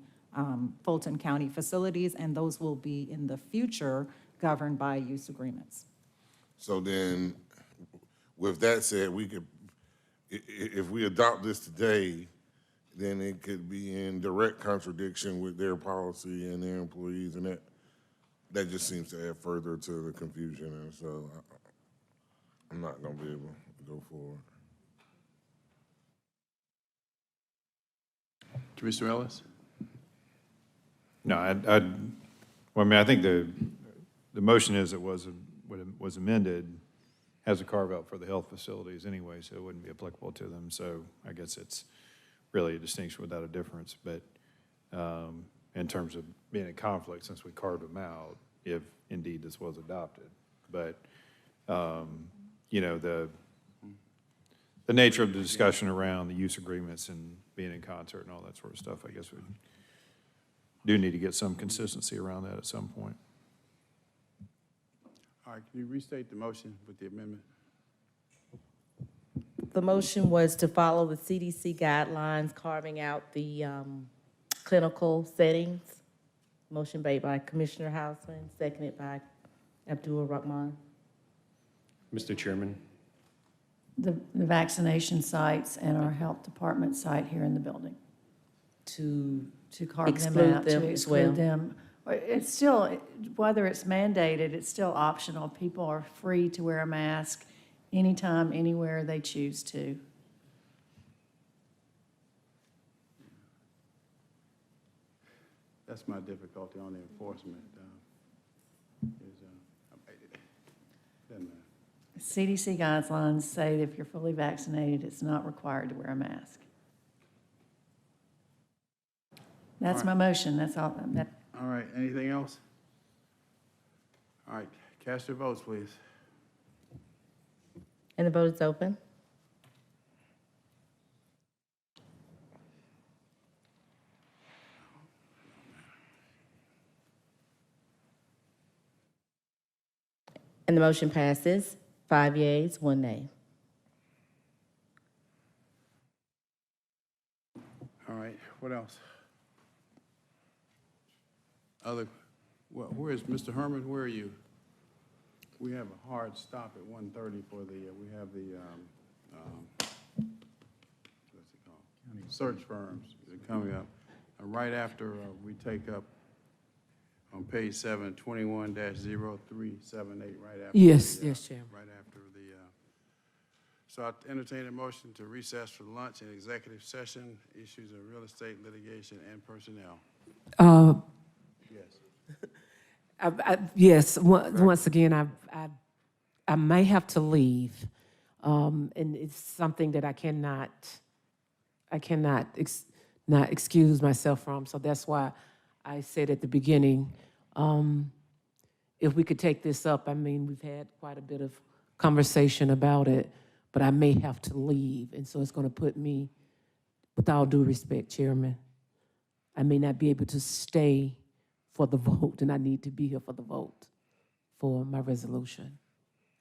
facilities, and those will be in the future governed by use agreements. So then, with that said, we could, if we adopt this today, then it could be in direct contradiction with their policy and their employees, and that just seems to add further to the confusion, and so I'm not gonna be able to go forward. Commissioner Ellis? No, well, I mean, I think the motion as it was amended has a carve-out for the health facilities anyway, so it wouldn't be applicable to them. So I guess it's really a distinction without a difference. But in terms of being in conflict, since we carved them out, if indeed this was adopted. But, you know, the nature of the discussion around the use agreements and being in concert and all that sort of stuff, I guess we do need to get some consistency around that at some point. All right, can you restate the motion with the amendment? The motion was to follow the CDC guidelines, carving out the clinical settings. Motion made by Commissioner Hausman, seconded by Abdul Rahman. Mr. Chairman, The vaccination sites and our health department site here in the building. To carve them exclude out, them to as well. exclude them. It's still, whether it's mandated, it's still optional. People are free to wear a mask anytime, anywhere they choose to. That's my difficulty on the enforcement. Doesn't matter. CDC guidelines say that if you're fully vaccinated, it's not required to wear a mask. That's my motion, that's all. All right, anything else? All right, cast your votes, please. And the vote is open. And the motion passes, 5 yeas, 1 nay. All right, what else? Well, where is Mr. Herman? Where are you? We have a hard stop at 1:30 for the, we have the, what's it called? Search firms that are coming up. Right after we take up on page 7, 21-0378, right after. Yes, the, yes, Chairman. Right after the So I entertain a motion to recess for lunch and executive session, issues of real estate litigation and personnel. Yes. Yes, once again, I may have to leave, and it's something that I cannot not excuse myself from. So that's why I said at the beginning, if we could take this up. I mean, we've had quite a bit of conversation about it, but I may have to leave, and so it's going to put me, with all due respect, Chairman, I may not be able to stay for the vote, and I need to be here for the vote for my resolution.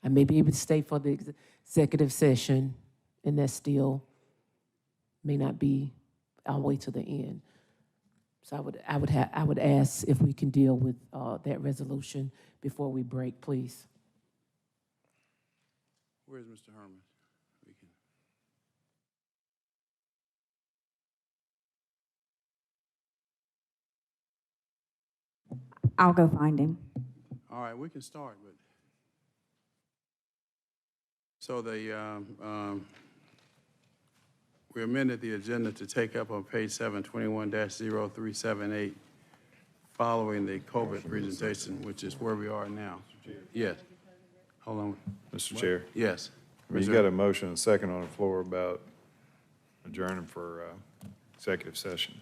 I may be able to stay for the executive session, and that still may not be all the way to the end. So I would ask if we can deal with that resolution before we break, please. Where's Mr. Herman? We can. I'll go find him. All right, we can start, but. So we amended the agenda to take up on page 721-0378, following the COVID presentation, which is where we are now. Yes. Hold on. Mr. Chair. Yes. You got a motion and a second on the floor about adjourning for executive session.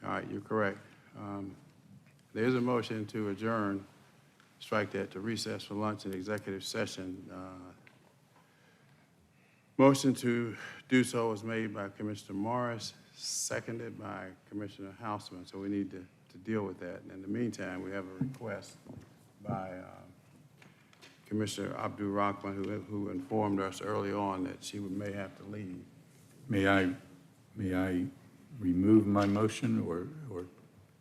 All right, you're correct. There's a motion to adjourn, strike that, to recess for lunch and executive session. Motion to do so was made by Commissioner Morris, seconded by Commissioner Houseman, so we need to deal with that. In the meantime, we have a request by Commissioner Abdul Rahman, who informed us early on that she may have to leave. May I remove my motion or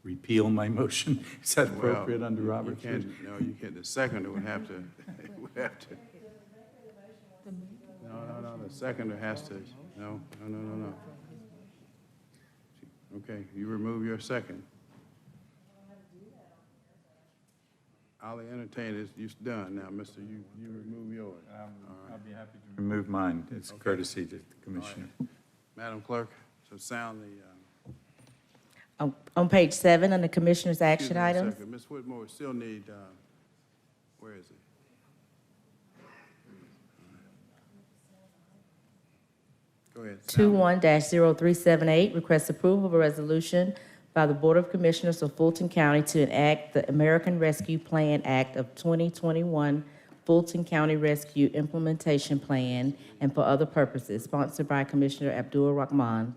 repeal my motion? Is that appropriate under Robert's rules? No, you can't. The seconder would have to, No, the seconder has to, no. Okay, you remove your second. I'll entertain it. You're done now, mister. You remove yours. I'll be happy to remove mine. It's courtesy to the commissioner. Right. Madam Clerk, so sound the. On page 7, on the Commissioner's Excuse action me a items. second. Ms. Whitmore, we still need, where is it? Go ahead. sound it. 21-0378 requests approval of a resolution by the Board of Commissioners of Fulton County to enact the American Rescue Plan Act of 2021 Fulton County Rescue Implementation Plan and for other purposes, sponsored by Commissioner Abdul Rahman.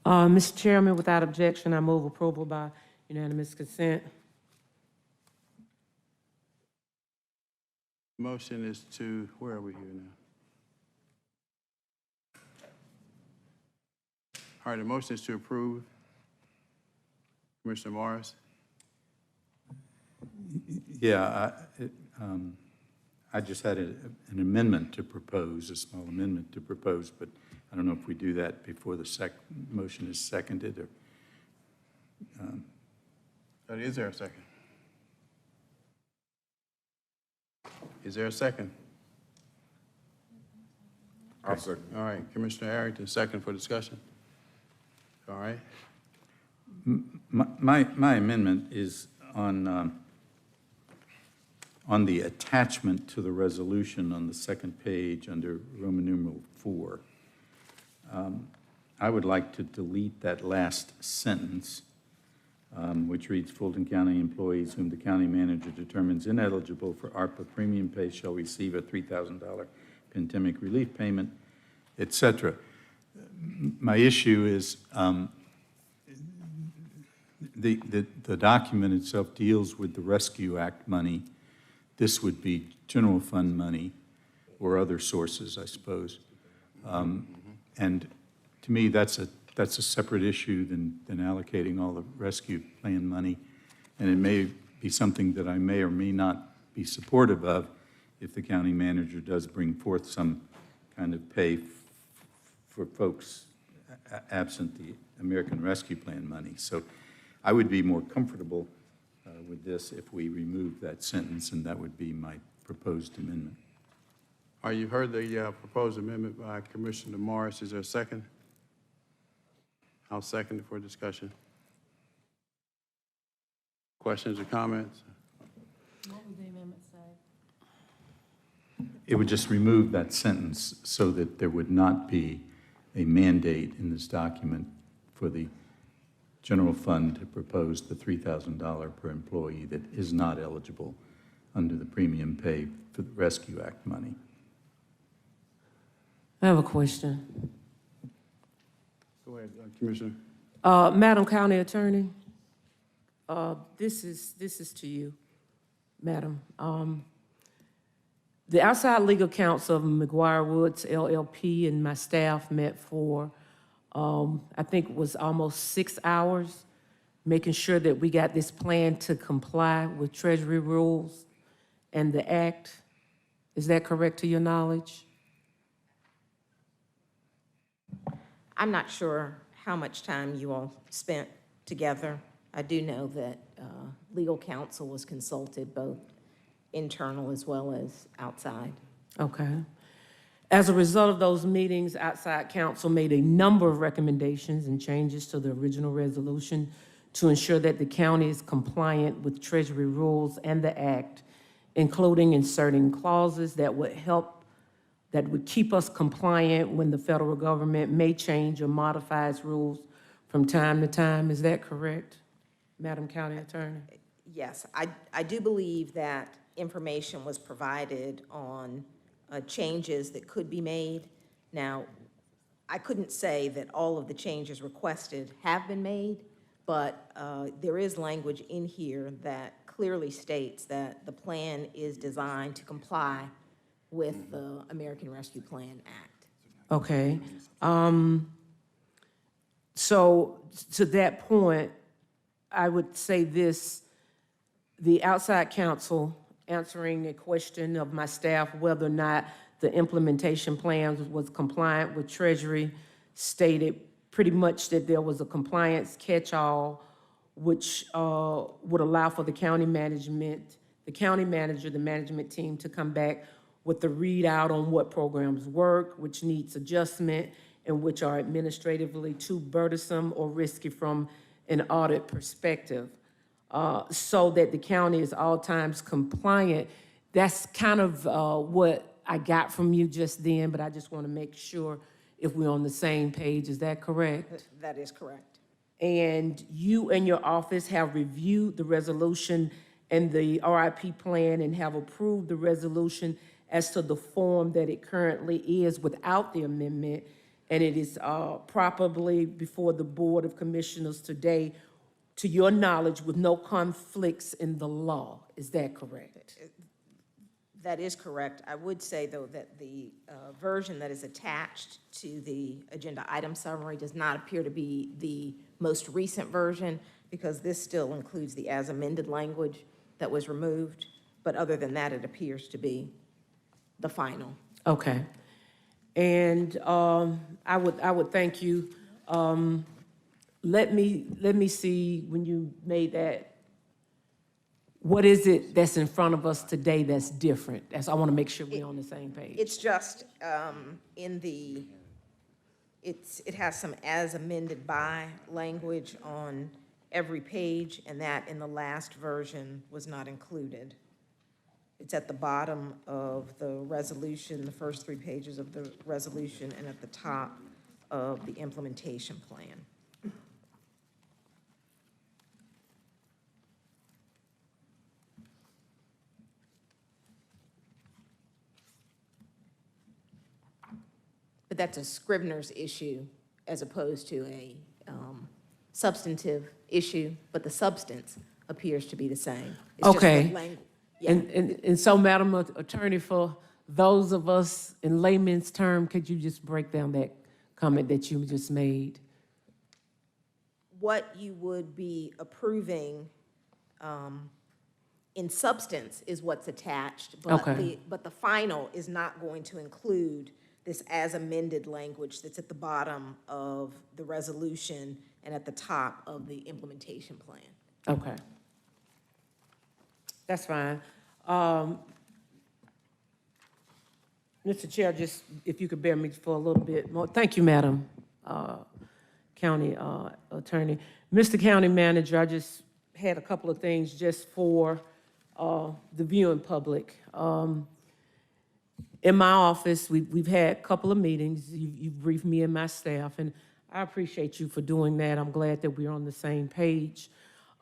Mr. Chairman, without objection, I move approval by unanimous consent. Motion is to, where are we here now? All right, the motion is to approve. Commissioner Morris? Yeah, I just had an amendment to propose, a small amendment to propose, but I don't know if we do that before the motion is seconded or. Is there a second? Is there a second? I'll second. All right, Commissioner Arrington, second for discussion. All right. My amendment is on the attachment to the resolution on the second page under Roman numeral 4. I would like to delete that last sentence, which reads, Fulton County employees whom the county manager determines ineligible for ARPA premium pay shall receive a $3,000 pandemic relief payment, et cetera. My issue is the document itself deals with the Rescue Act money. This would be general fund money or other sources, I suppose. And to me, that's a separate issue than allocating all the rescue plan money. And it may be something that I may or may not be supportive of if the county manager does bring forth some kind of pay for folks absent the American Rescue Plan money. So I would be more comfortable with this if we remove that sentence, and that would be my proposed amendment. All right, you've heard the proposed amendment by Commissioner Morris. Is there a second? I'll second it for discussion. Questions or comments? What would the amendment say? It would just remove that sentence so that there would not be a mandate in this document for the general fund to propose the $3,000 per employee that is not eligible under the premium pay for the Rescue Act money. I have a question. Go ahead, Commissioner. Madam County Attorney, this is to you, Madam. The outside legal counsel of McGuire Woods LLP and my staff met for, I think it was almost 6 hours, making sure that we got this plan to comply with Treasury rules and the Act. Is that correct to your knowledge? I'm not sure how much time you all spent together. I do know that legal counsel was consulted, both internal as well as outside. Okay. As a result of those meetings, outside counsel made a number of recommendations and changes to the original resolution to ensure that the county is compliant with Treasury rules and the Act, including inserting clauses that would keep us compliant when the federal government may change or modify its rules from time to time. Is that correct, Madam County Attorney? Yes, I do believe that information was provided on changes that could be made. Now, I couldn't say that all of the changes requested have been made, but there is language in here that clearly states that the plan is designed to comply with the American Rescue Plan Act. Okay. So to that point, I would say this, the outside counsel answering a question of my staff whether or not the implementation plan was compliant with Treasury stated pretty much that there was a compliance catch-all which would allow for the county management, the county manager, the management team to come back with the readout on what programs work, which needs adjustment, and which are administratively too burdensome or risky from an audit perspective, so that the county is all times compliant. That's kind of what I got from you just then, but I just want to make sure if we're on the same page. Is that correct? That is correct. And you and your office have reviewed the resolution and the RIP plan and have approved the resolution as to the form that it currently is without the amendment, and it is properly before the Board of Commissioners today, to your knowledge, with no conflicts in the law. Is that correct? That is correct. I would say, though, that the version that is attached to the agenda item summary does not appear to be the most recent version, because this still includes the as amended language that was removed. But other than that, it appears to be the final. Okay. And I would thank you. Let me see when you made that. What is it that's in front of us today that's different? I want to make sure we're on the same page. It's just it has some as amended by language on every page, and that in the last version was not included. It's at the bottom of the resolution, the first 3 pages of the resolution, and at the top of the implementation plan. But that's a Scrivener's issue as opposed to a substantive issue, but the substance appears to be the same. It's just the Okay. language. Yeah. And so, Madam Attorney, for those of us in layman's term, could you just break down that comment that you just made? What you would be approving in substance is what's attached, but Okay. but the final is not going to include this as amended language that's at the bottom of the resolution and at the top of the implementation plan. Okay. That's fine. Mr. Chair, just if you could bear me for a little bit more. Thank you, Madam County Attorney. Mr. County Manager, I just had a couple of things just for the viewing public. In my office, we've had a couple of meetings. You've briefed me and my staff, and I appreciate you for doing that. I'm glad that we're on the same page.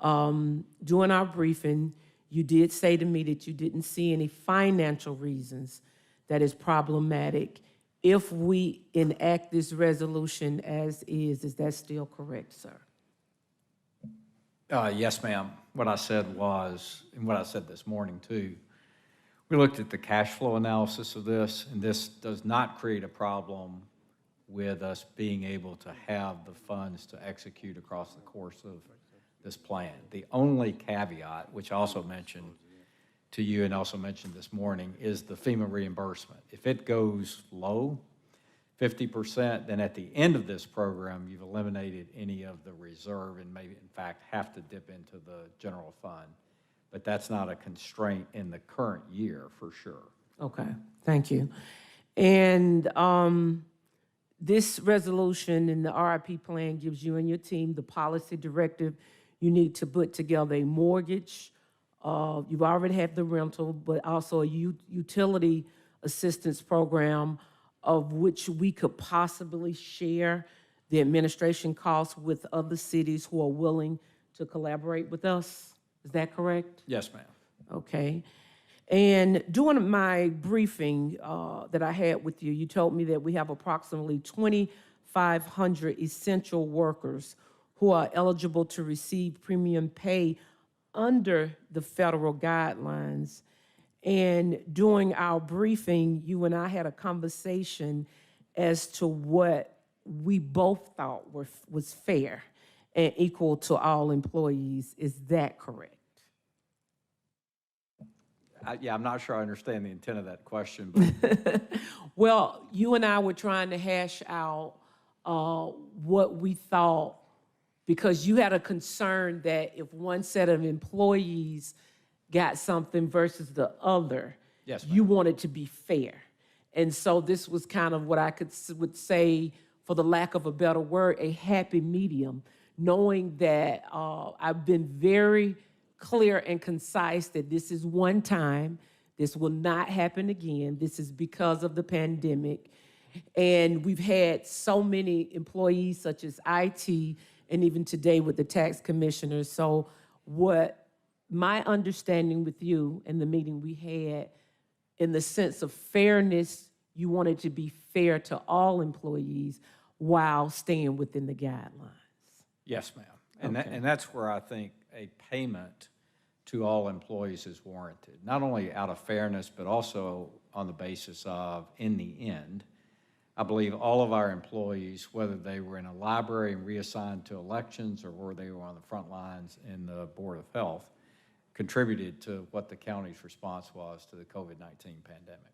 During our briefing, you did say to me that you didn't see any financial reasons that is problematic if we enact this resolution as is that still correct, sir? Yes, ma'am. What I said was, and what I said this morning too, we looked at the cash flow analysis of this, and this does not create a problem with us being able to have the funds to execute across the course of this plan. The only caveat, which I also mentioned to you and also mentioned this morning, is the FEMA reimbursement. If it goes low, 50%, then at the end of this program, you've eliminated any of the reserve and maybe, in fact, have to dip into the general fund. But that's not a constraint in the current year, for sure. Okay, thank you. And this resolution in the RIP plan gives you and your team the policy directive you need to put together a mortgage. You've already had the rental, but also a utility assistance program of which we could possibly share the administration costs with other cities who are willing to collaborate with us. Is that correct? Yes, ma'am. Okay. And during my briefing that I had with you, you told me that we have approximately 2,500 essential workers who are eligible to receive premium pay under the federal guidelines. And during our briefing, you and I had a conversation as to what we both thought was fair and equal to all employees. Is that correct? Yeah, I'm not sure I understand the intent of that question, but Well, you and I were trying to hash out what we thought, because you had a concern that if one set of employees got something versus the other, yes, you wanted to be fair. And so this was kind of what I would say, for the lack of a better word, a happy medium, knowing that I've been very clear and concise that this is one time, this will not happen again, this is because of the pandemic. And we've had so many employees such as IT, and even today with the tax commissioners. So what my understanding with you in the meeting we had, in the sense of fairness, you wanted to be fair to all employees while staying within the guidelines. yes, ma'am. Okay. And that's where I think a payment to all employees is warranted, not only out of fairness, but also on the basis of, in the end, I believe all of our employees, whether they were in a library and reassigned to elections or whether they were on the front lines in the Board of Health, contributed to what the county's response was to the COVID-19 pandemic.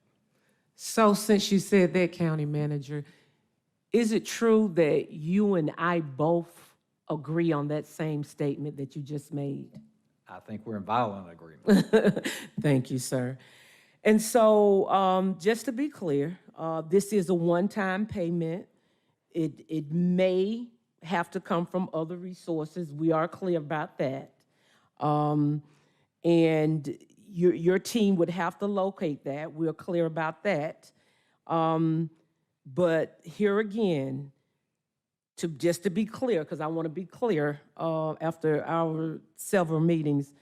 So since you said that, County Manager, is it true that you and I both agree on that same statement that you just made? I think we're in violent agreement. Thank you, sir. And so just to be clear, this is a one-time payment. It may have to come from other resources. We are clear about that. And your team would have to locate that. We're clear about that. But here again, just to be clear, because I want to be clear after our several meetings,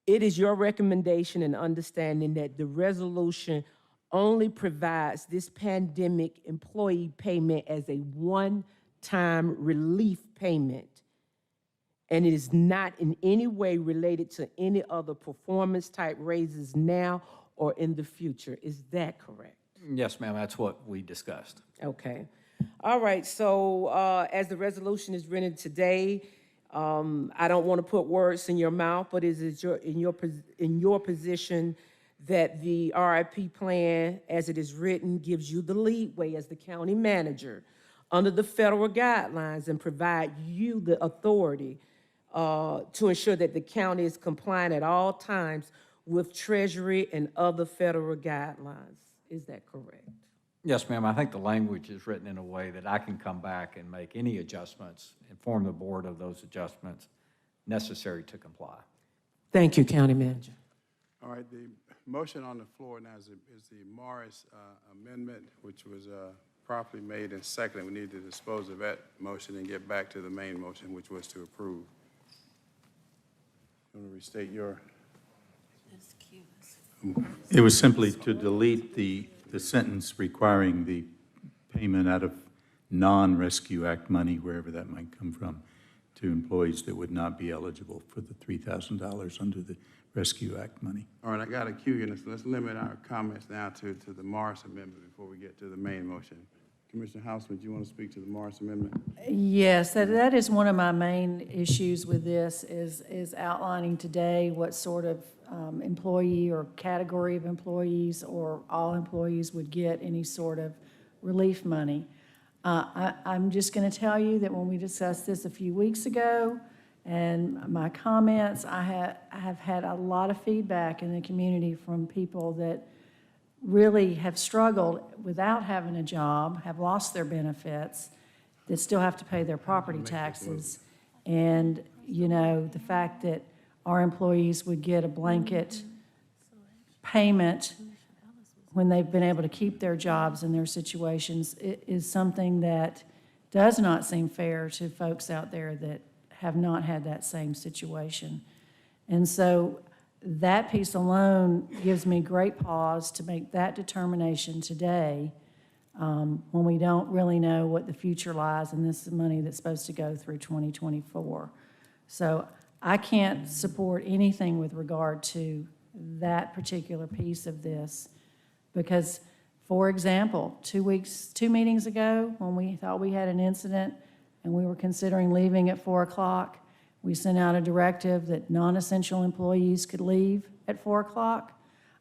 it is your recommendation and understanding that the resolution only provides this pandemic employee payment as a one-time relief payment, and it is not in any way related to any other performance-type raises now or in the future. Is that correct? Yes, ma'am, that's what we discussed. Okay. All right, so as the resolution is written today, I don't want to put words in your mouth, but is it in your position that the RIP plan, as it is written, gives you the leeway as the county manager under the federal guidelines and provide you the authority to ensure that the county is compliant at all times with Treasury and other federal guidelines. Is that correct? Yes, ma'am. I think the language is written in a way that I can come back and make any adjustments, inform the board of those adjustments necessary to comply. Thank you, County Manager. All right, the motion on the floor now is the Morris amendment, which was properly made and seconded. We need to dispose of that motion and get back to the main motion, which was to approve. You want to restate your? It was simply to delete the sentence requiring the payment out of non-Rescue Act money, wherever that might come from, to employees that would not be eligible for the $3,000 under the Rescue Act money. All right, I got to cue you. Let's limit our comments now to the Morris amendment before we get to the main motion. Commissioner Houseman, do you want to speak to the Morris amendment? Yes, that is one of my main issues with this, is outlining today what sort of employee or category of employees or all employees would get any sort of relief money. I'm just going to tell you that when we discussed this a few weeks ago, and my comments, I have had a lot of feedback in the community from people that really have struggled without having a job, have lost their benefits, that still have to pay their property taxes. And, you know, the fact that our employees would get a blanket payment when they've been able to keep their jobs and their situations is something that does not seem fair to folks out there that have not had that same situation. And so that piece alone gives me great pause to make that determination today, when we don't really know what the future lies, and this is money that's supposed to go through 2024. So I can't support anything with regard to that particular piece of this because, for example, 2 meetings ago, when we thought we had an incident and we were considering leaving at 4 o'clock, we sent out a directive that non-essential employees could leave at 4 o'clock.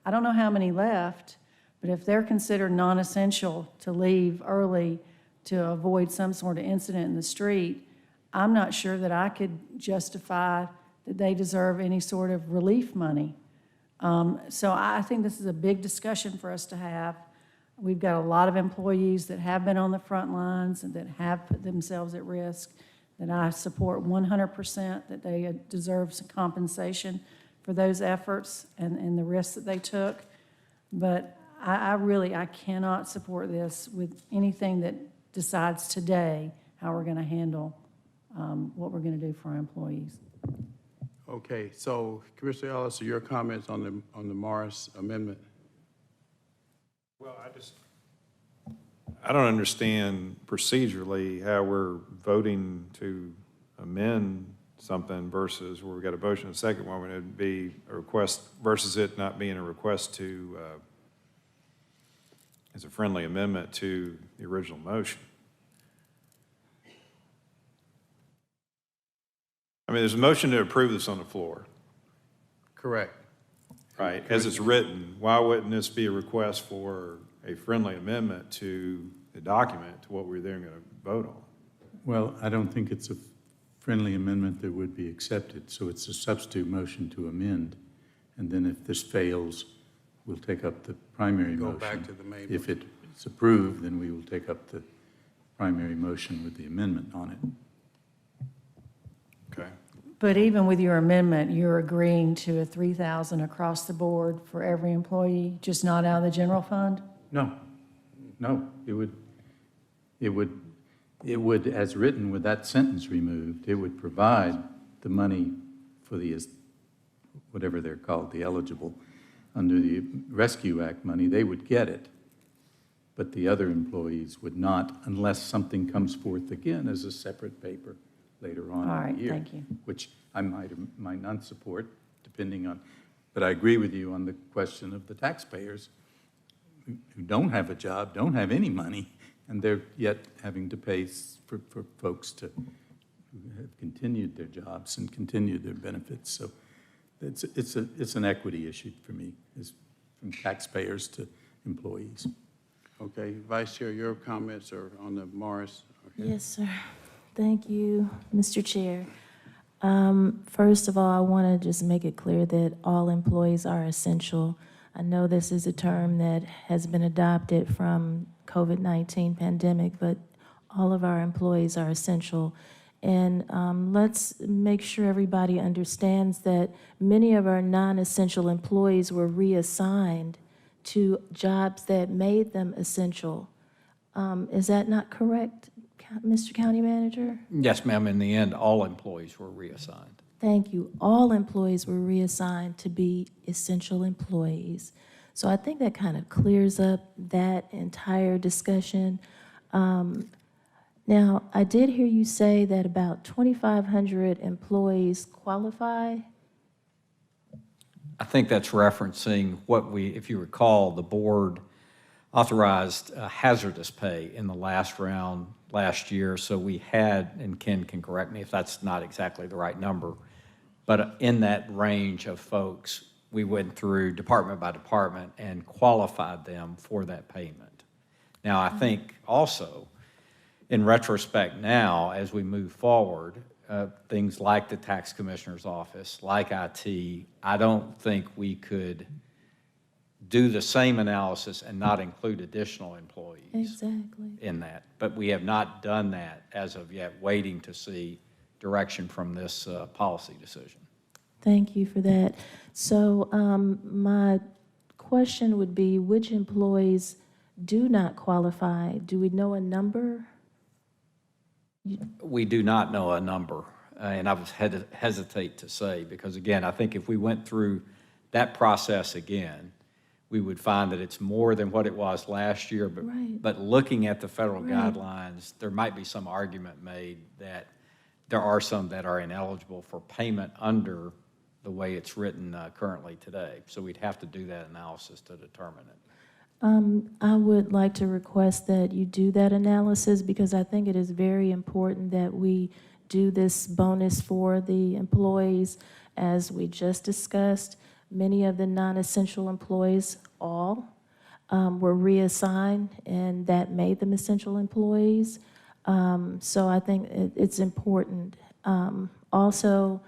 I don't know how many left, but if they're considered non-essential to leave early to avoid some sort of incident in the street, I'm not sure that I could justify that they deserve any sort of relief money. So I think this is a big discussion for us to have. We've got a lot of employees that have been on the front lines and that have put themselves at risk, that I support 100% that they deserve some compensation for those efforts and the risks that they took. But I cannot support this with anything that decides today how we're going to handle what we're going to do for our employees. Okay, so Commissioner Ellis, your comments on the Morris amendment? Well, I don't understand procedurally how we're voting to amend something versus where we got a motion and a second one, when it'd be a request versus it not being a request to, as a friendly amendment to the original motion. I mean, there's a motion to approve this on the floor. Correct. Right, as it's written, why wouldn't this be a request for a friendly amendment to the document, to what we're then going to vote on? Well, I don't think it's a friendly amendment that would be accepted, so it's a substitute motion to amend. And then if this fails, we'll take up the primary motion. Go back to the main If motion. it's approved, then we will take up the primary motion with the amendment on it. Okay. But even with your amendment, you're agreeing to a $3,000 across the board for every employee, just not out of the general fund? No, it would, as written with that sentence removed, it would provide the money for the, whatever they're called, the eligible, under the Rescue Act money, they would get it. But the other employees would not, unless something comes forth again as a separate paper later on in the year. Thank you. Which I might not support, depending on, but I agree with you on the question of the taxpayers who don't have a job, don't have any money, and they're yet having to pay for folks who have continued their jobs and continued their benefits. So it's an equity issue for me, is from taxpayers to employees. Okay, Vice Chair, your comments are on the Morris. Okay. Yes, sir. Thank you, Mr. Chair. First of all, I want to just make it clear that all employees are essential. I know this is a term that has been adopted from COVID-19 pandemic, but all of our employees are essential. And let's make sure everybody understands that many of our non-essential employees were reassigned to jobs that made them essential. Is that not correct, Mr. County Manager? Yes, ma'am. In the end, all employees were reassigned. Thank you. All employees were reassigned to be essential employees. So I think that kind of clears up that entire discussion. Now, I did hear you say that about 2,500 employees qualify. I think that's referencing what if you recall, the board authorized hazardous pay in the last round last year. So we had, and Ken can correct me if that's not exactly the right number, but in that range of folks, we went through department by department and qualified them for that payment. Now, I think also, in retrospect now, as we move forward, things like the tax commissioner's office, like IT, I don't think we could do the same analysis and not include additional employees Exactly. in that. But we have not done that as of yet, waiting to see direction from this policy decision. Thank you for that. So my question would be, which employees do not qualify? Do we know a number? We do not know a number, and I would hesitate to say, because again, I think if we went through that process again, we would find that it's more than what it was last year. But, Right. but looking at the federal Right. guidelines, there might be some argument made that there are some that are ineligible for payment under the way it's written currently today. So we'd have to do that analysis to determine it. I would like to request that you do that analysis, because I think it is very important that we do this bonus for the employees. As we just discussed, many of the non-essential employees, all, were reassigned, and that made them essential employees. So I think it's important. Also,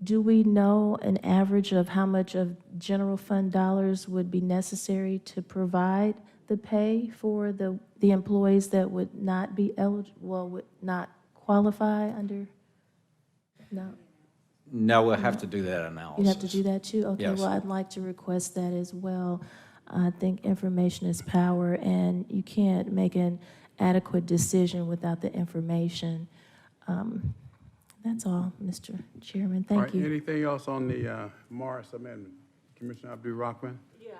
do we know an average of how much of general fund dollars would be necessary to provide the pay for the employees that would not be eligible, would not qualify under? No. No, we'll have to do that analysis. You have to do that too? Okay, Yes. well, I'd like to request that as well. I think information is power, and you can't make an adequate decision without the information. That's all, Mr. Chairman. All Thank right, you. anything else on the Morris Amendment? Commissioner Abdul Rahman? Yeah,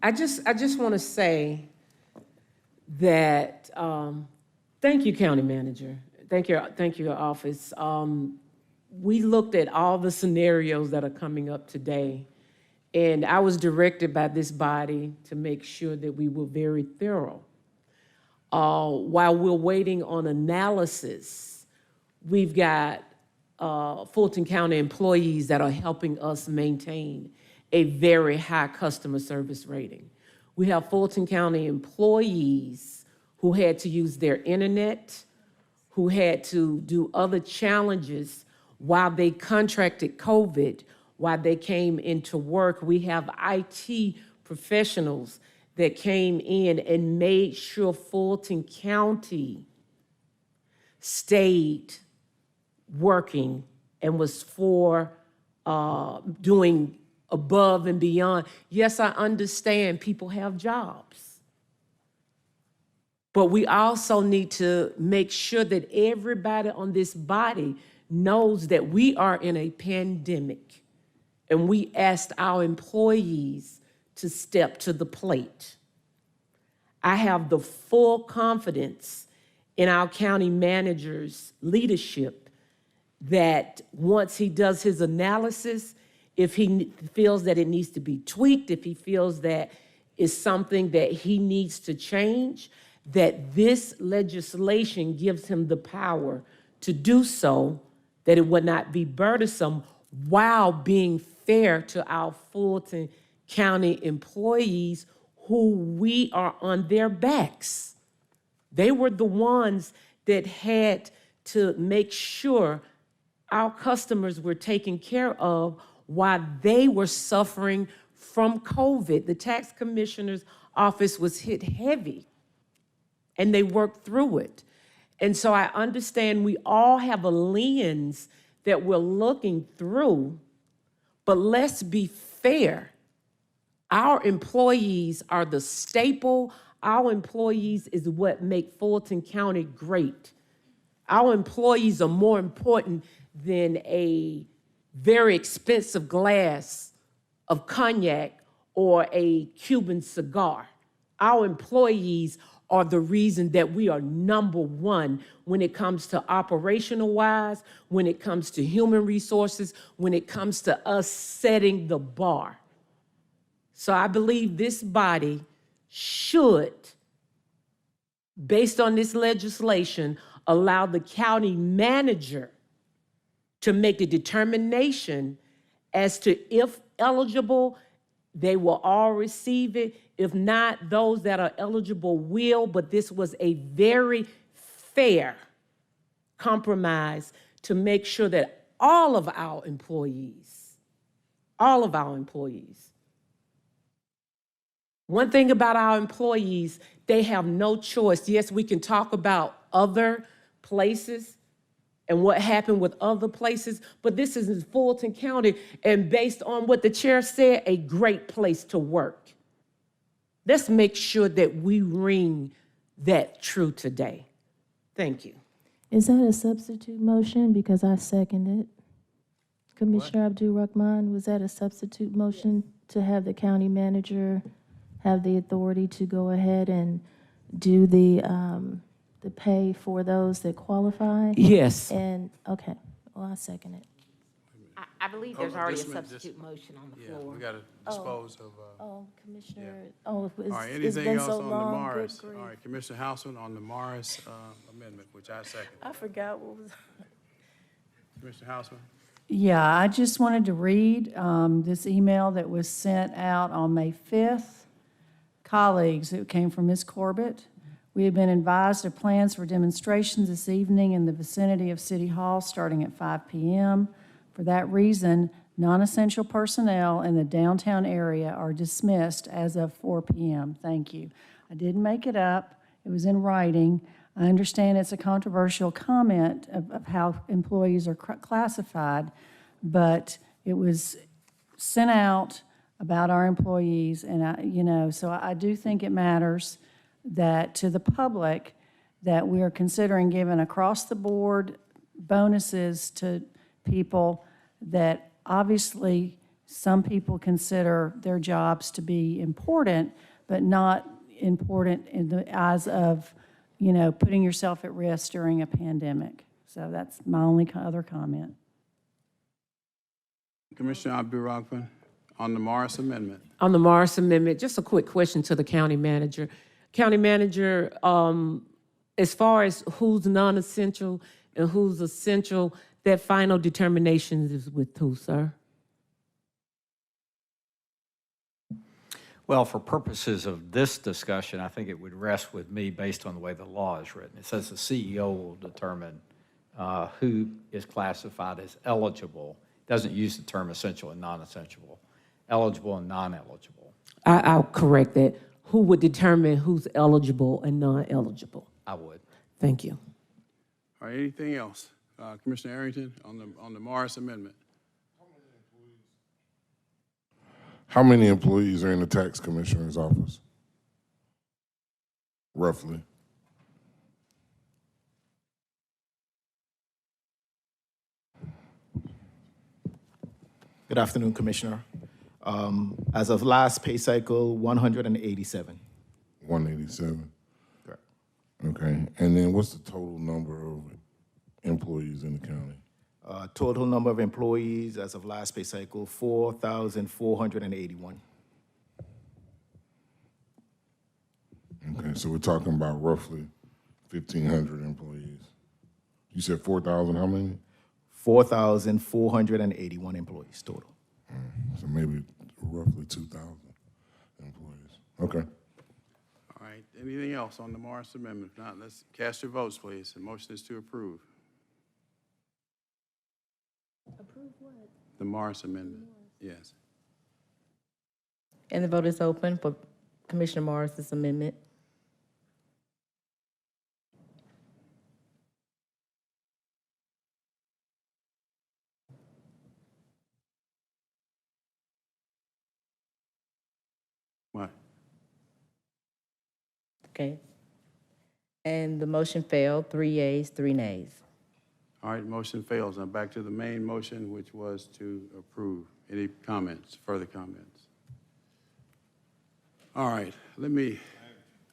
I just want to say that, thank you, County Manager. Thank you, your office. We looked at all the scenarios that are coming up today, and I was directed by this body to make sure that we were very thorough. While we're waiting on analysis, we've got Fulton County employees that are helping us maintain a very high customer service rating. We have Fulton County employees who had to use their internet, who had to do other challenges while they contracted COVID, while they came into work. We have IT professionals that came in and made sure Fulton County stayed working and was doing above and beyond. Yes, I understand people have jobs, but we also need to make sure that everybody on this body knows that we are in a pandemic, and we asked our employees to step to the plate. I have the full confidence in our county manager's leadership that once he does his analysis, if he feels that it needs to be tweaked, if he feels that it's something that he needs to change, that this legislation gives him the power to do so, that it would not be burdensome, while being fair to our Fulton County employees who we are on their backs. They were the ones that had to make sure our customers were taken care of while they were suffering from COVID. The tax commissioner's office was hit heavy, and they worked through it. And so I understand we all have a lens that we're looking through, but let's be fair. Our employees are the staple. Our employees is what make Fulton County great. Our employees are more important than a very expensive glass of cognac or a Cuban cigar. Our employees are the reason that we are number one when it comes to operational wise, when it comes to human resources, when it comes to us setting the bar. So I believe this body should, based on this legislation, allow the county manager to make a determination as to if eligible, they will all receive it. If not, those that are eligible will, but this was a very fair compromise to make sure that all of our employees, one thing about our employees, they have no choice. Yes, we can talk about other places and what happened with other places, but this is in Fulton County, and based on what the chair said, a great place to work. Let's make sure that we ring that true today. Thank you. Is that a substitute motion? Because I second it. Commissioner Abdul-Rahman, was that a substitute motion to have the county manager have the authority to go ahead and do the pay for those that qualify? Yes. And, okay, well, I second it. I believe there's already a substitute motion on the Yeah, floor. we got to dispose of. Oh, Commissioner, Yeah. oh, All right, it's anything been else so on the long, good Morris? All grief. right, Commissioner Houseman on the Morris amendment, which I second. I forgot what was. Commissioner Houseman? Yeah, I just wanted to read this email that was sent out on May 5th. Colleagues, it came from Ms. Corbett. We have been advised of plans for demonstrations this evening in the vicinity of City Hall starting at 5 p.m. For that reason, non-essential personnel in the downtown area are dismissed as of 4 p.m. Thank you. I didn't make it up. It was in writing. I understand it's a controversial comment of how employees are classified, but it was sent out about our employees, and so I do think it matters that to the public that we are considering giving across-the-board bonuses to people that obviously some people consider their jobs to be important, but not important in the eyes of, putting yourself at risk during a pandemic. So that's my only other comment. Commissioner Abdul-Rahman on the Morris amendment. On the Morris Amendment, just a quick question to the county manager. County manager, as far as who's non-essential and who's essential, that final determination is with who, sir? Well, for purposes of this discussion, I think it would rest with me based on the way the law is written. It says the CEO will determine who is classified as eligible. It doesn't use the term essential and non-essential, eligible and non-eligible. I'll correct that. Who would determine who's eligible and non-eligible? I would. Thank you. All right, anything else? Commissioner Arrington on the Morris amendment. How many employees are in the tax commissioner's office? Roughly. Good afternoon, Commissioner. As of last pay cycle, 187. 187? Correct. Okay, and then what's the total number of employees in the county? Total number of employees as of last pay cycle, 4,481. Okay, so we're talking about roughly 1,500 employees. You said 4,000, how many? 4,481 employees total. So maybe roughly 2,000 employees. Okay. All right, anything else on the Morris Amendment? If not, let's cast your votes, please. The motion is to approve. Approve what? The Morris Amendment, yes. And the vote is open for Commissioner Morris's amendment. What? Okay. And the motion failed, 3 yeas, 3 nays. All right, motion fails. Now back to the main motion, which was to approve. Any comments, further comments? All right,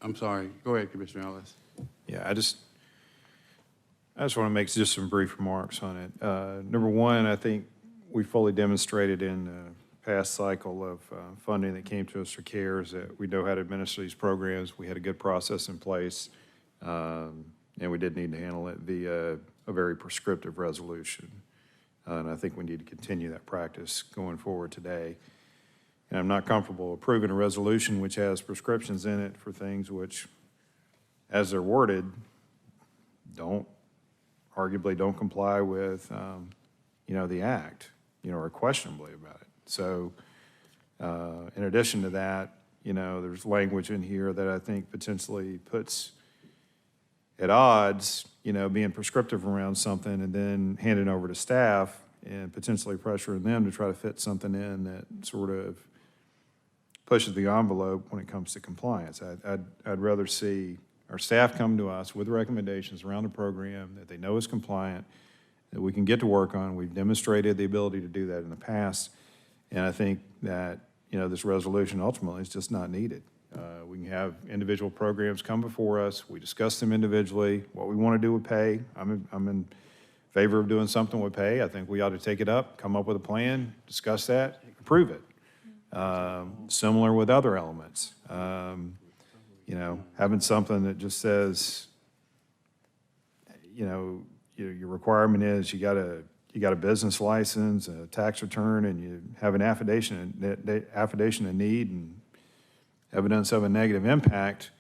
I'm sorry. Go ahead, Commissioner Ellis. Yeah, I just want to make just some brief remarks on it. Number one, I think we fully demonstrated in the past cycle of funding that came to us for CARES that we know how to administer these programs. We had a good process in place, and we did need to handle it via a very prescriptive resolution. And I think we need to continue that practice going forward today. And I'm not comfortable approving a resolution which has prescriptions in it for things which, as they're worded, arguably don't comply with, the act, or questionably about it. So in addition to that, there's language in here that I think potentially puts at odds, being prescriptive around something and then handing over to staff and potentially pressuring them to try to fit something in that sort of pushes the envelope when it comes to compliance. I'd rather see our staff come to us with recommendations around the program that they know is compliant, that we can get to work on. We've demonstrated the ability to do that in the past. And I think that, this resolution ultimately is just not needed. We can have individual programs come before us. We discuss them individually, what we want to do with pay. I'm in favor of doing something with pay. I think we ought to take it up, come up with a plan, discuss that, approve it. Similar with other elements. Having something that just says, your requirement is you got a business license, a tax return, and you have an affidavit of need and evidence of a negative impact,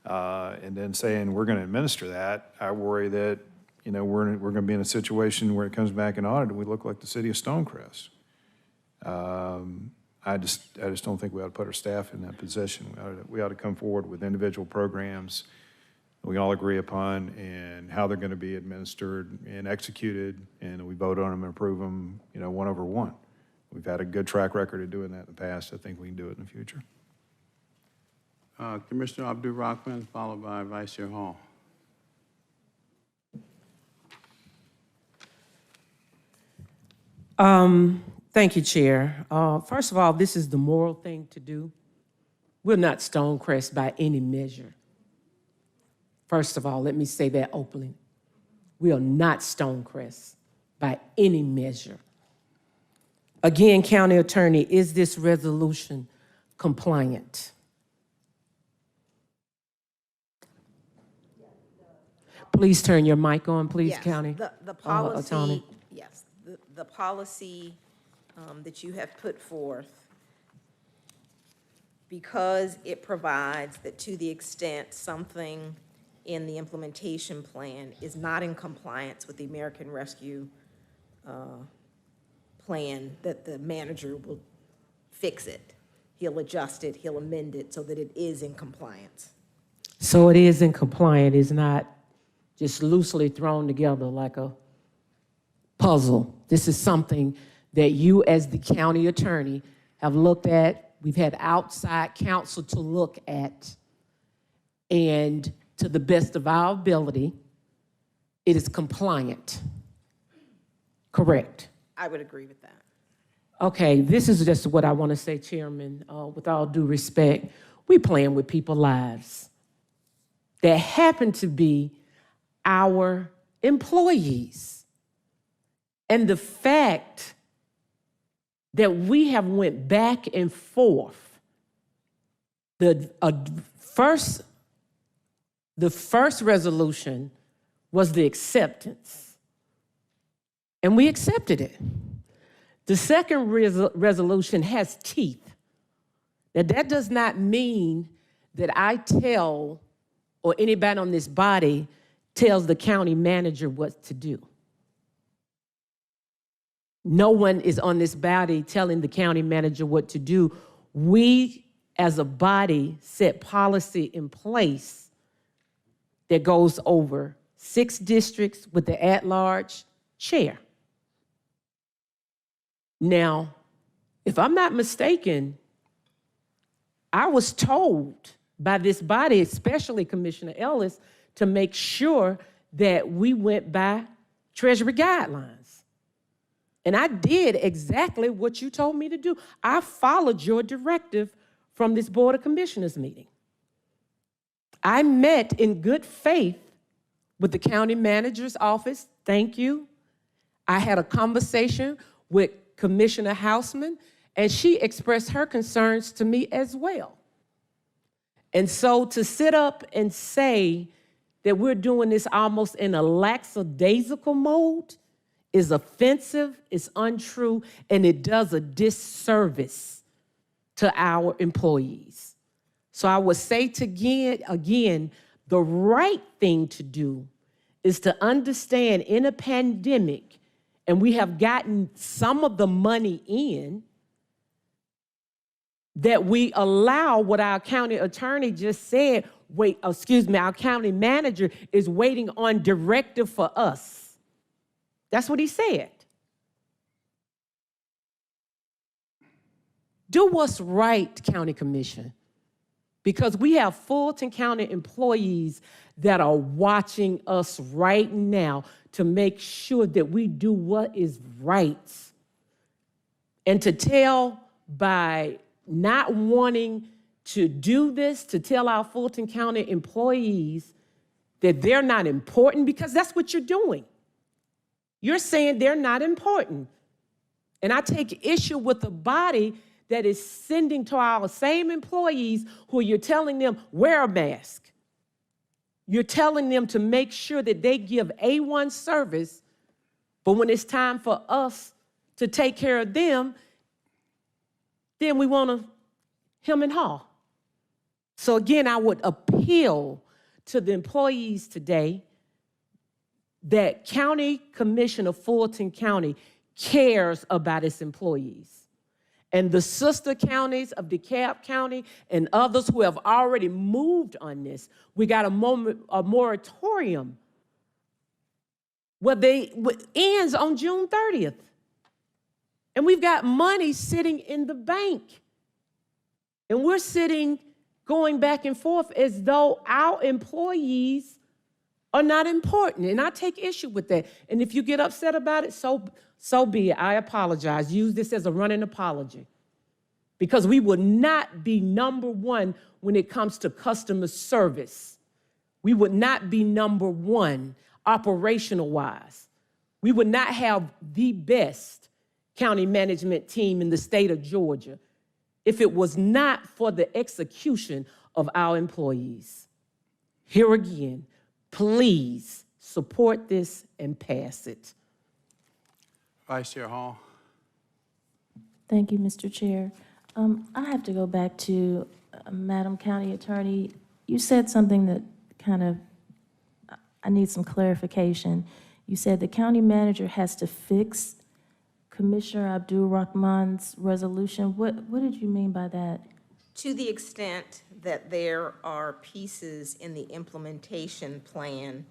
and then saying we're going to administer that. I worry that we're going to be in a situation where it comes back in audit and we look like the city of Stonecrest. I just don't think we ought to put our staff in that position. We ought to come forward with individual programs we all agree upon and how they're going to be administered and executed, and we vote on them and approve them, 1 over 1. We've had a good track record of doing that in the past. I think we can do it in the future. Commissioner Abdul-Rahman, followed by Vice Chair Hall. Thank you, Chair. First of all, this is the moral thing to do. We're not Stonecrest by any measure. First of all, let me say that openly. We are not Stonecrest by any measure. Again, County Attorney, is this resolution compliant? Please turn your mic on, please, Yes, County the policy, Attorney. yes, the policy that you have put forth, because it provides that to the extent something in the implementation plan is not in compliance with the American Rescue Plan, that the manager will fix it. He'll adjust it, he'll amend it so that it is in compliance. So it is in compliance, it's not just loosely thrown together like a puzzle. This is something that you, as the county attorney, have looked at. We've had outside counsel to look at, and to the best of our ability, it is compliant. Correct? I would agree with that. Okay, this is just what I want to say, Chairman. With all due respect, we playing with people's lives that happen to be our employees. And the fact that we have went back and forth, the first resolution was the acceptance. and we accepted it. The second resolution has teeth. Now, that does not mean that I tell, or anybody on this body tells the county manager what to do. No one is on this body telling the county manager what to do. We, as a body, set policy in place that goes over 6 districts with the at-large chair. Now, if I'm not mistaken, I was told by this body, especially Commissioner Ellis, to make sure that we went by Treasury guidelines. And I did exactly what you told me to do. I followed your directive from this Board of Commissioners meeting. I met in good faith with the county manager's office. Thank you. I had a conversation with Commissioner Hausman, and she expressed her concerns to me as well. And so to sit up and say that we're doing this almost in a lackadaisical mode is offensive, it's untrue, and it does a disservice to our employees. So I would say again, the right thing to do is to understand in a pandemic, and we have gotten some of the money in, that we allow what our county attorney just said, our county manager is waiting on directive for us. That's what he said. Do what's right, County Commission, because we have Fulton County employees that are watching us right now to make sure that we do what is right. And to tell by not wanting to do this, to tell our Fulton County employees that they're not important, because that's what you're doing. You're saying they're not important. And I take issue with the body that is sending to our same employees who you're telling them, wear a mask. You're telling them to make sure that they give A1 service, but when it's time for us to take care of them, then we want to hem and haw. So again, I would appeal to the employees today that County Commissioner Fulton County cares about its employees. And the sister counties of DeKalb County and others who have already moved on this, we got a moratorium ends on June 30th. And we've got money sitting in the bank. And we're sitting going back and forth as though our employees are not important. And I take issue with that. And if you get upset about it, so be it. I apologize. Use this as a running apology. Because we would not be number one when it comes to customer service. We would not be number one operational-wise. We would not have the best county management team in the state of Georgia if it was not for the execution of our employees. Here again, please support this and pass it. Vice Chair Hall. Thank you, Mr. Chair. I have to go back to Madam County Attorney. You said something that kind of, I need some clarification. You said the county manager has to fix Commissioner Abdul Rahman's resolution. What did you mean by that? To the extent that there are pieces in the implementation plan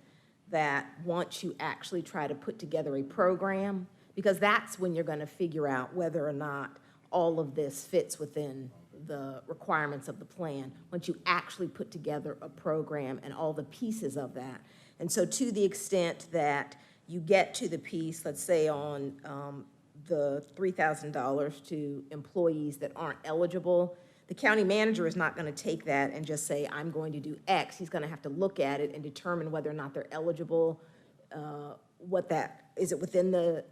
that once you actually try to put together a program, because that's when you're going to figure out whether or not all of this fits within the requirements of the plan, once you actually put together a program and all the pieces of that. And so to the extent that you get to the piece, let's say on the $3,000 to employees that aren't eligible, the county manager is not going to take that and just say, I'm going to do X. He's going to have to look at it and determine whether or not they're eligible, is it within the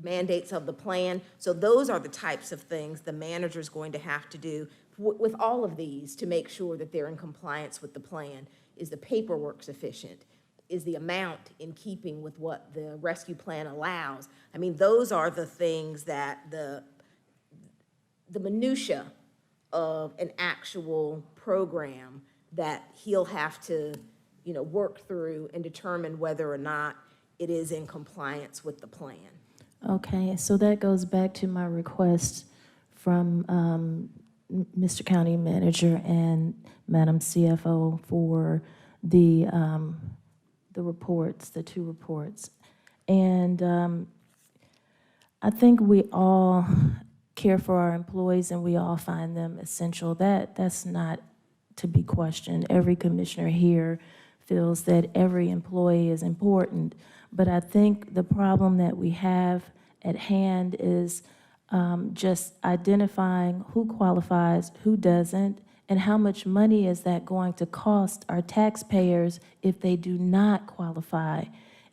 mandates of the plan. So those are the types of things the manager is going to have to do with all of these to make sure that they're in compliance with the plan. Is the paperwork sufficient? is the amount in keeping with what the rescue plan allows? I mean, those are the things that the minutia of an actual program that he'll have to, work through and determine whether or not it is in compliance with the plan. Okay, so that goes back to my request from Mr. County Manager and Madam CFO for the reports, the 2 reports. And I think we all care for our employees and we all find them essential. That's not to be questioned. Every commissioner here feels that every employee is important. But I think the problem that we have at hand is just identifying who qualifies, who doesn't, and how much money is that going to cost our taxpayers if they do not qualify.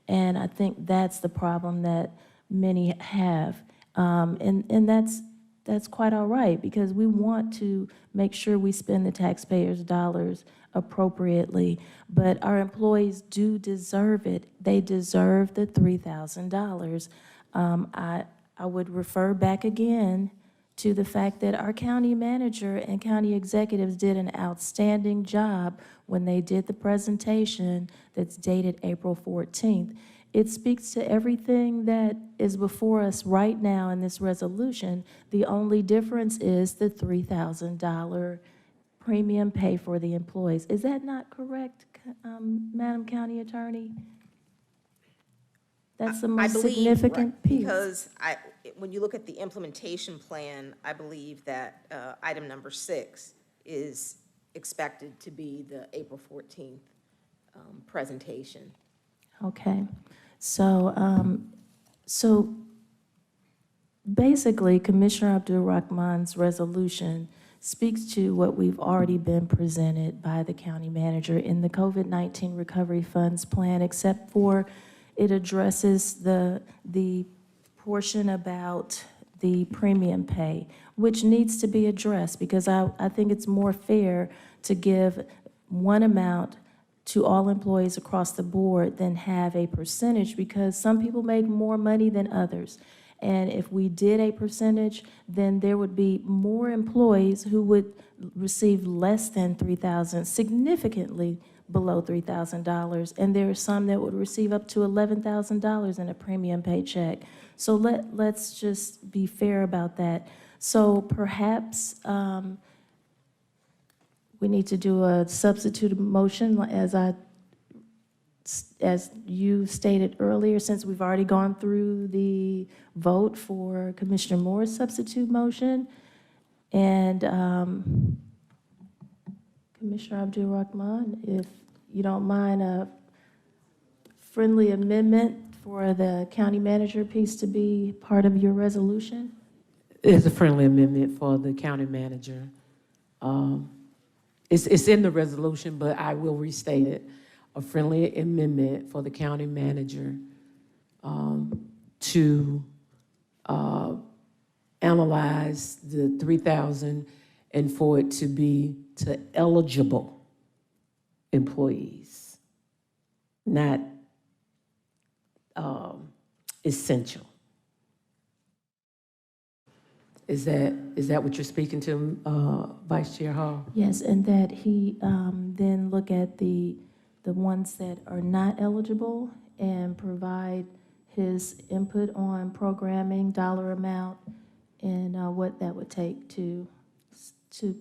And I think that's the problem that many have. And that's quite all right, because we want to make sure we spend the taxpayers' dollars appropriately, but our employees do deserve it. They deserve the $3,000. I would refer back again to the fact that our county manager and county executives did an outstanding job when they did the presentation that's dated April 14th. It speaks to everything that is before us right now in this resolution. The only difference is the $3,000 premium pay for the employees. Is that not correct, Madam County Attorney? That's the most significant piece. Because when you look at the implementation plan, I believe that item number 6 is expected to be the April 14th presentation. Okay, so basically, Commissioner Abdul-Rahman's resolution speaks to what we've already been presented by the county manager in the COVID-19 Recovery Funds Plan, except for it addresses the portion about the premium pay, which needs to be addressed, because I think it's more fair to give one amount to all employees across the board than have a percentage, because some people make more money than others. And if we did a percentage, then there would be more employees who would receive less than $3,000, significantly below $3,000. And there are some that would receive up to $11,000 in a premium paycheck. So let's just be fair about that. So perhaps we need to do a substitute motion, as you stated earlier, since we've already gone through the vote for Commissioner Moore's substitute motion. And Commissioner Abdul-Rahman, if you don't mind a friendly amendment for the county manager piece to be part of your resolution? There's a friendly amendment for the county manager. It's in the resolution, but I will restate it. A friendly amendment for the county manager to analyze the $3,000 and for it to be to eligible employees, not essential. Is that what you're speaking to, Vice Chair Hall? Yes, and that he then look at the ones that are not eligible and provide his input on programming, dollar amount, and what that would take to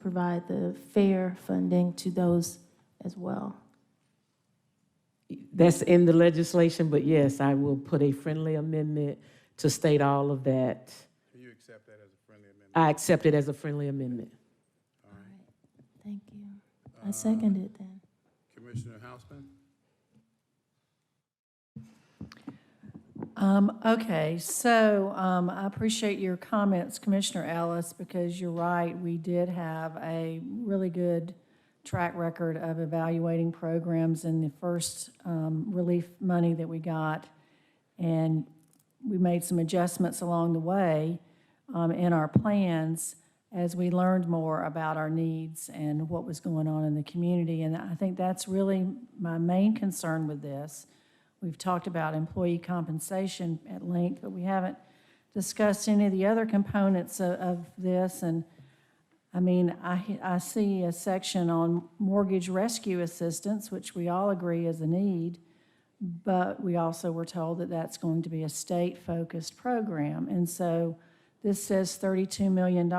provide the fair funding to those as well. That's in the legislation, but yes, I will put a friendly amendment to state all of that. You accept that as a friendly amendment? I accept it as a friendly amendment. All right, thank you. I second it then. Commissioner Houseman? Okay, so I appreciate your comments, Commissioner Ellis, because you're right. We did have a really good track record of evaluating programs in the first relief money that we got. And we made some adjustments along the way in our plans as we learned more about our needs and what was going on in the community. And I think that's really my main concern with this. We've talked about employee compensation at length, but we haven't discussed any of the other components of this. And I mean, I see a section on mortgage rescue assistance, which we all agree is a need, but we also were told that that's going to be a state-focused program. And so this says $32 million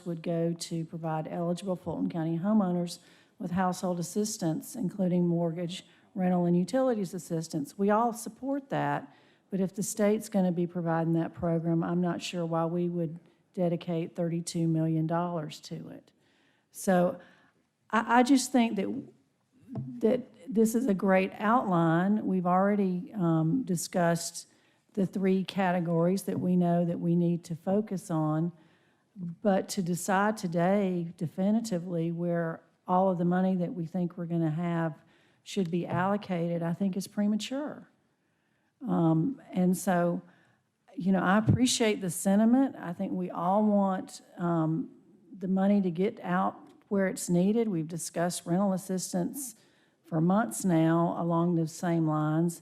would go to provide eligible Fulton County homeowners with household assistance, including mortgage, rental, and utilities assistance. We all support that, but if the state's going to be providing that program, I'm not sure why we would dedicate $32 million to it. So I just think that this is a great outline. We've already discussed the 3 categories that we know that we need to focus on, but to decide today definitively where all of the money that we think we're going to have should be allocated, I think is premature. And so, you know, I appreciate the sentiment. I think we all want the money to get out where it's needed. We've discussed rental assistance for months now along those same lines,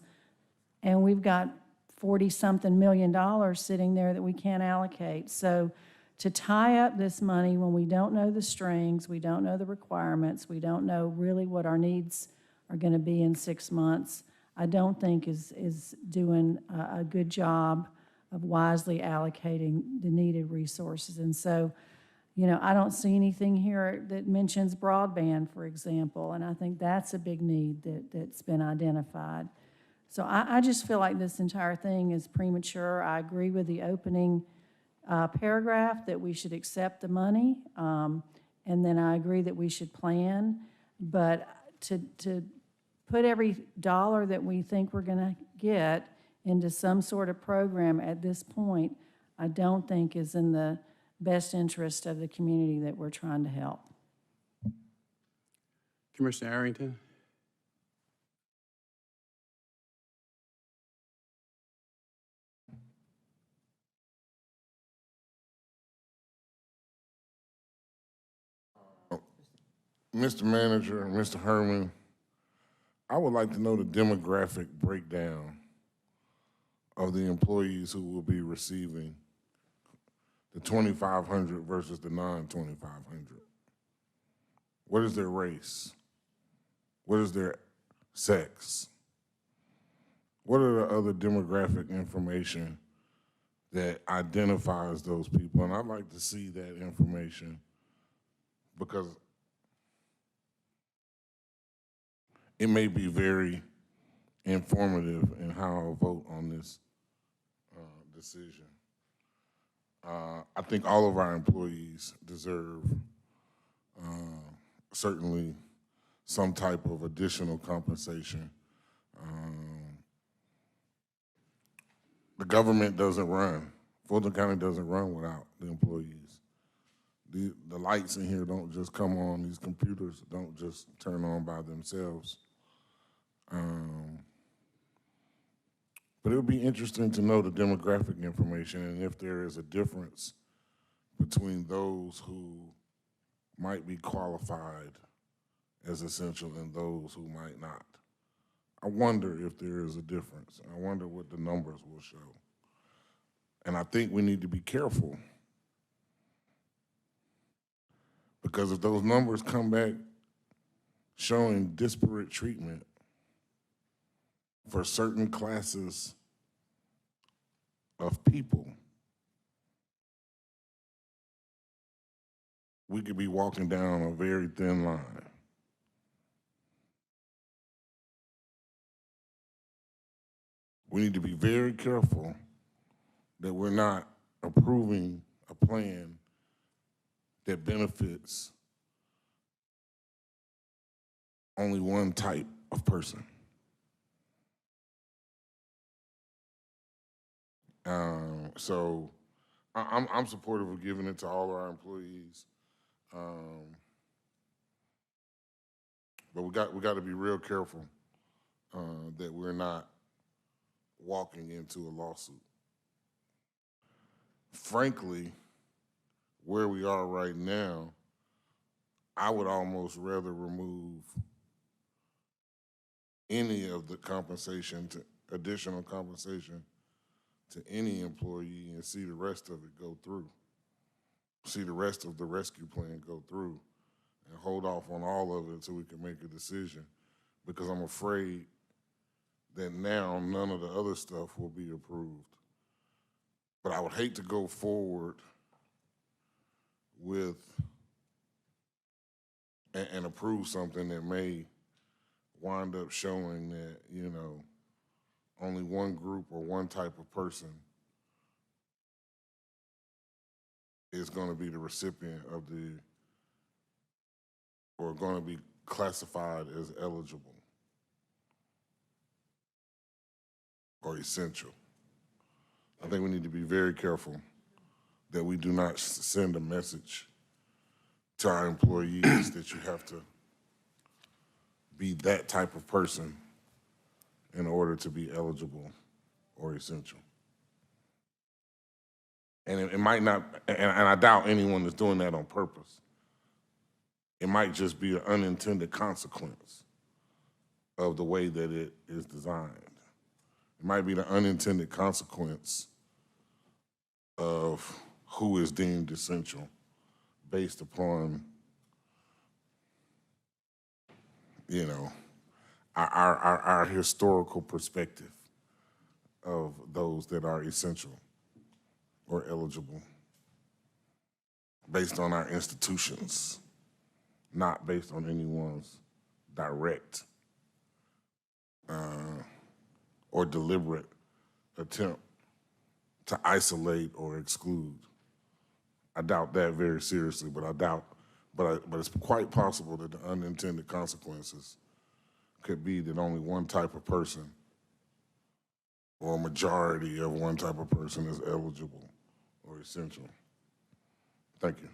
and we've got $40-something million sitting there that we can't allocate. So to tie up this money when we don't know the strings, we don't know the requirements, we don't know really what our needs are going to be in 6 months, I don't think is doing a good job of wisely allocating the needed resources. And so, you know, I don't see anything here that mentions broadband, for example, and I think that's a big need that's been identified. So I just feel like this entire thing is premature. I agree with the opening paragraph that we should accept the money, and then I agree that we should plan, but to put every dollar that we think we're going to get into some sort of program at this point, I don't think is in the best interest of the community that we're trying to help. Commissioner Arrington? Mr. Manager, Mr. Herman, I would like to know the demographic breakdown of the employees who will be receiving the 2,500 versus the non-2,500. What is their race? What is their sex? What are the other demographic information that identifies those people? And I'd like to see that information because it may be very informative in how I'll vote on this decision. I think all of our employees deserve certainly some type of additional compensation. The government doesn't run. Fulton County doesn't run without the employees. The lights in here don't just come on. These computers don't just turn on by themselves. But it would be interesting to know the demographic information and if there is a difference between those who might be qualified as essential and those who might not. I wonder if there is a difference. I wonder what the numbers will show. And I think we need to be careful because if those numbers come back showing disparate treatment for certain classes of people, we could be walking down a very thin line. We need to be very careful that we're not approving a plan that benefits only one type of person. So I'm supportive of giving it to all our employees, but we got to be real careful that we're not walking into a lawsuit. Frankly, where we are right now, I would almost rather remove any of the compensation, additional compensation to any employee and see the rest of it go through. See the rest of the rescue plan go through and hold off on all of it until we can make a decision. Because I'm afraid that now none of the other stuff will be approved. But I would hate to go forward with and approve something that may wind up showing that, you know, only one group or one type of person is going to be the recipient of the, or going to be classified as eligible or essential. I think we need to be very careful that we do not send a message to our employees that you have to be that type of person in order to be eligible or essential. And it might not, and I doubt anyone is doing that on purpose. It might just be an unintended consequence of the way that it is designed. It might be the unintended consequence of who is deemed essential based upon, you know, our historical perspective of those that are essential or eligible based on our institutions, not based on anyone's direct or deliberate attempt to isolate or exclude. I doubt that very seriously, but it's quite possible that the unintended consequences could be that only one type of person or a majority of one type of person is eligible or essential. Thank you.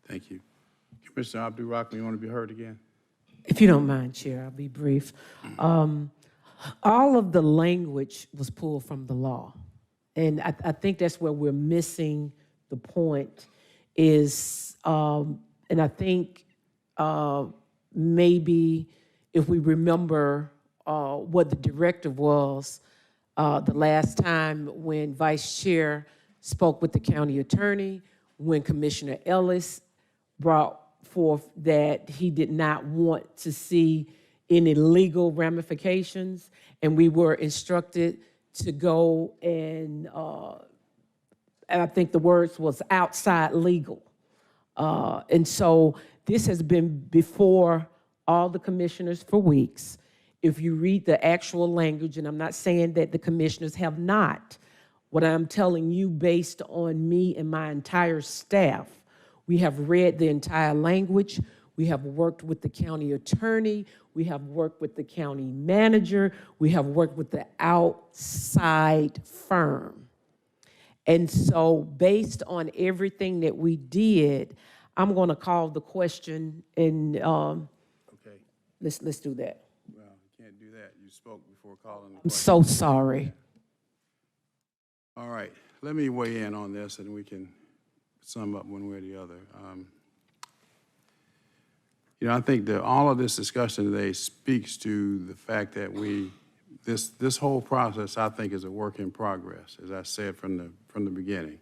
Thank you. Commissioner Abdul-Rahman, you want to be heard again? If you don't mind, Chair, I'll be brief. All of the language was pulled from the law. And I think that's where we're missing the point is, and I think maybe if we remember what the directive was the last time when Vice Chair spoke with the county attorney, when Commissioner Ellis brought forth that he did not want to see any legal ramifications, and we were instructed to go and I think the words was outside legal. And so this has been before all the commissioners for weeks. If you read the actual language, and I'm not saying that the commissioners have not, what I'm telling you based on me and my entire staff, we have read the entire language. We have worked with the county attorney. We have worked with the county manager. We have worked with the outside firm. And so based on everything that we did, I'm going to call the question and Okay. let's do that. Well, you can't do that. You spoke before calling the I'm question. so sorry. All right. Let me weigh in on this and we can sum up one way or the other. You know, I think that all of this discussion today speaks to the fact that this whole process, I think, is a work in progress, as I said from the beginning.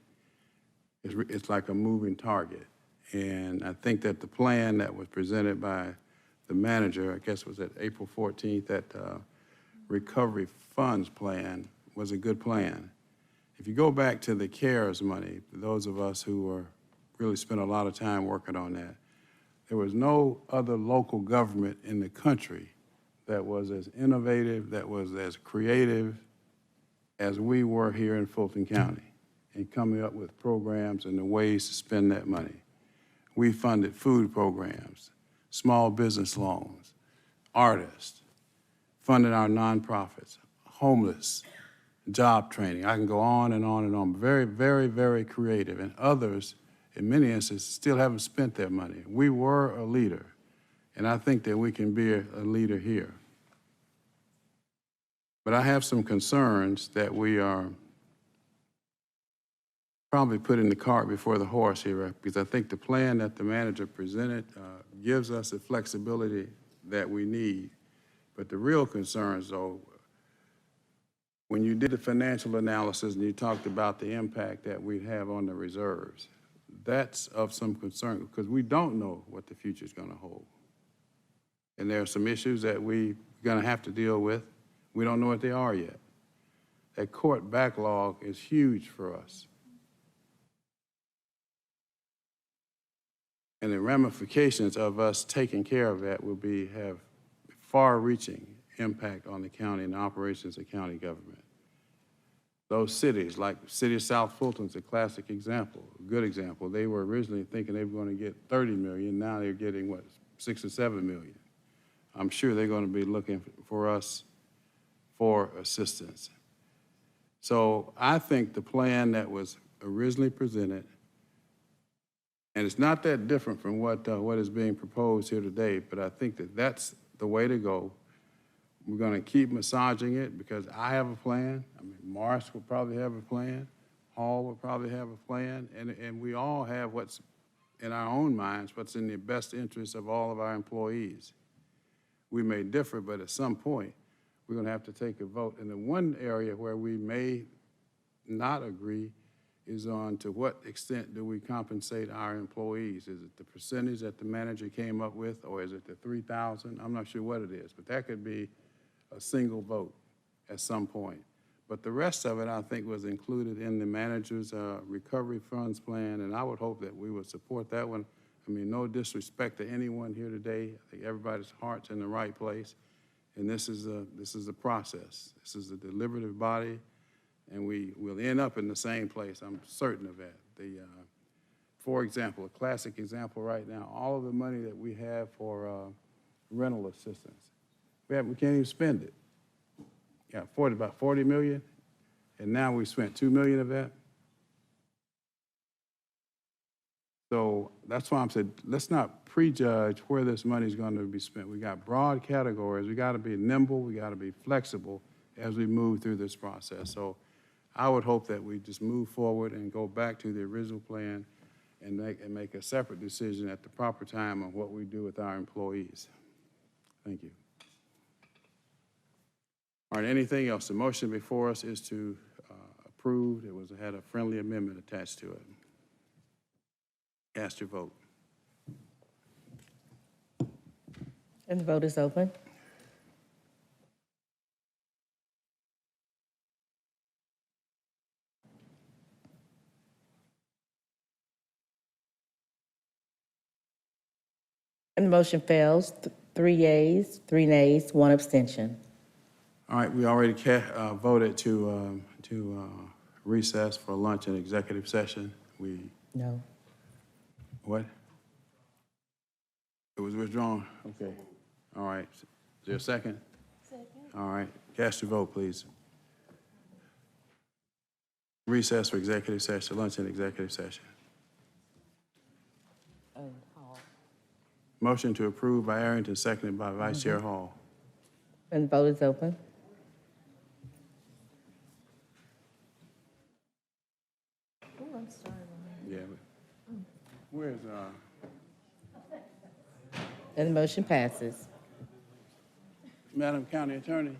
It's like a moving target. And I think that the plan that was presented by the manager, I guess it was at April 14th, that recovery funds plan was a good plan. If you go back to the CARES money, those of us who really spent a lot of time working on that, there was no other local government in the country that was as innovative, that was as creative as we were here in Fulton County in coming up with programs and the ways to spend that money. We funded food programs, small business loans, artists, funded our nonprofits, homeless, job training. I can go on and on and on. Very, very, very creative. And others, in many instances, still haven't spent their money. We were a leader, and I think that we can be a leader here. But I have some concerns that we are probably putting the cart before the horse here, because I think the plan that the manager presented gives us the flexibility that we need. But the real concerns, though, when you did the financial analysis and you talked about the impact that we'd have on the reserves, that's of some concern, because we don't know what the future's going to hold. And there are some issues that we're going to have to deal with. We don't know what they are yet. That court backlog is huge for us. And the ramifications of us taking care of that will have far-reaching impact on the county and the operations of county government. Those cities, like the city of South Fulton is a classic example, a good example. They were originally thinking they were going to get 30 million. Now they're getting, what, 6 or 7 million. I'm sure they're going to be looking for us for assistance. So I think the plan that was originally presented, and it's not that different from what is being proposed here today, but I think that that's the way to go. We're going to keep massaging it because I have a plan. I mean, Morris will probably have a plan. Hall will probably have a plan. And we all have what's in our own minds, what's in the best interest of all of our employees. We may differ, but at some point, we're going to have to take a vote. And the one area where we may not agree is on to what extent do we compensate our employees? Is it the percentage that the manager came up with, or is it the 3,000? I'm not sure what it is, but that could be a single vote at some point. But the rest of it, I think, was included in the manager's recovery funds plan, and I would hope that we would support that one. I mean, no disrespect to anyone here today. I think everybody's heart's in the right place, and this is a process. This is a deliberative body, and we will end up in the same place. I'm certain of that. For example, a classic example right now, all of the money that we have for rental assistance, we can't even spend it. Yeah, about 40 million, and now we spent 2 million of that. So that's why I'm saying, let's not prejudge where this money is going to be spent. We got broad categories. We got to be nimble. We got to be flexible as we move through this process. So I would hope that we just move forward and go back to the original plan and make a separate decision at the proper time on what we do with our employees. Thank you. All right, anything else? The motion before us is to approve. It had a friendly amendment attached to it. Cast your vote. And the vote is open. And the motion fails. 3 yeas, 3 nays, 1 abstention. All right, we already voted to recess for lunch and executive session. No. What? It was withdrawn? Okay. All right. Is there a second? Second. All right. Cast your vote, please. Recess for executive session, lunch and executive session. Motion to approve by Arrington, seconded by Vice Chair Hall. And the vote is open. Oh, I'm sorry. Yeah. Where's, And the motion passes. Madam County Attorney?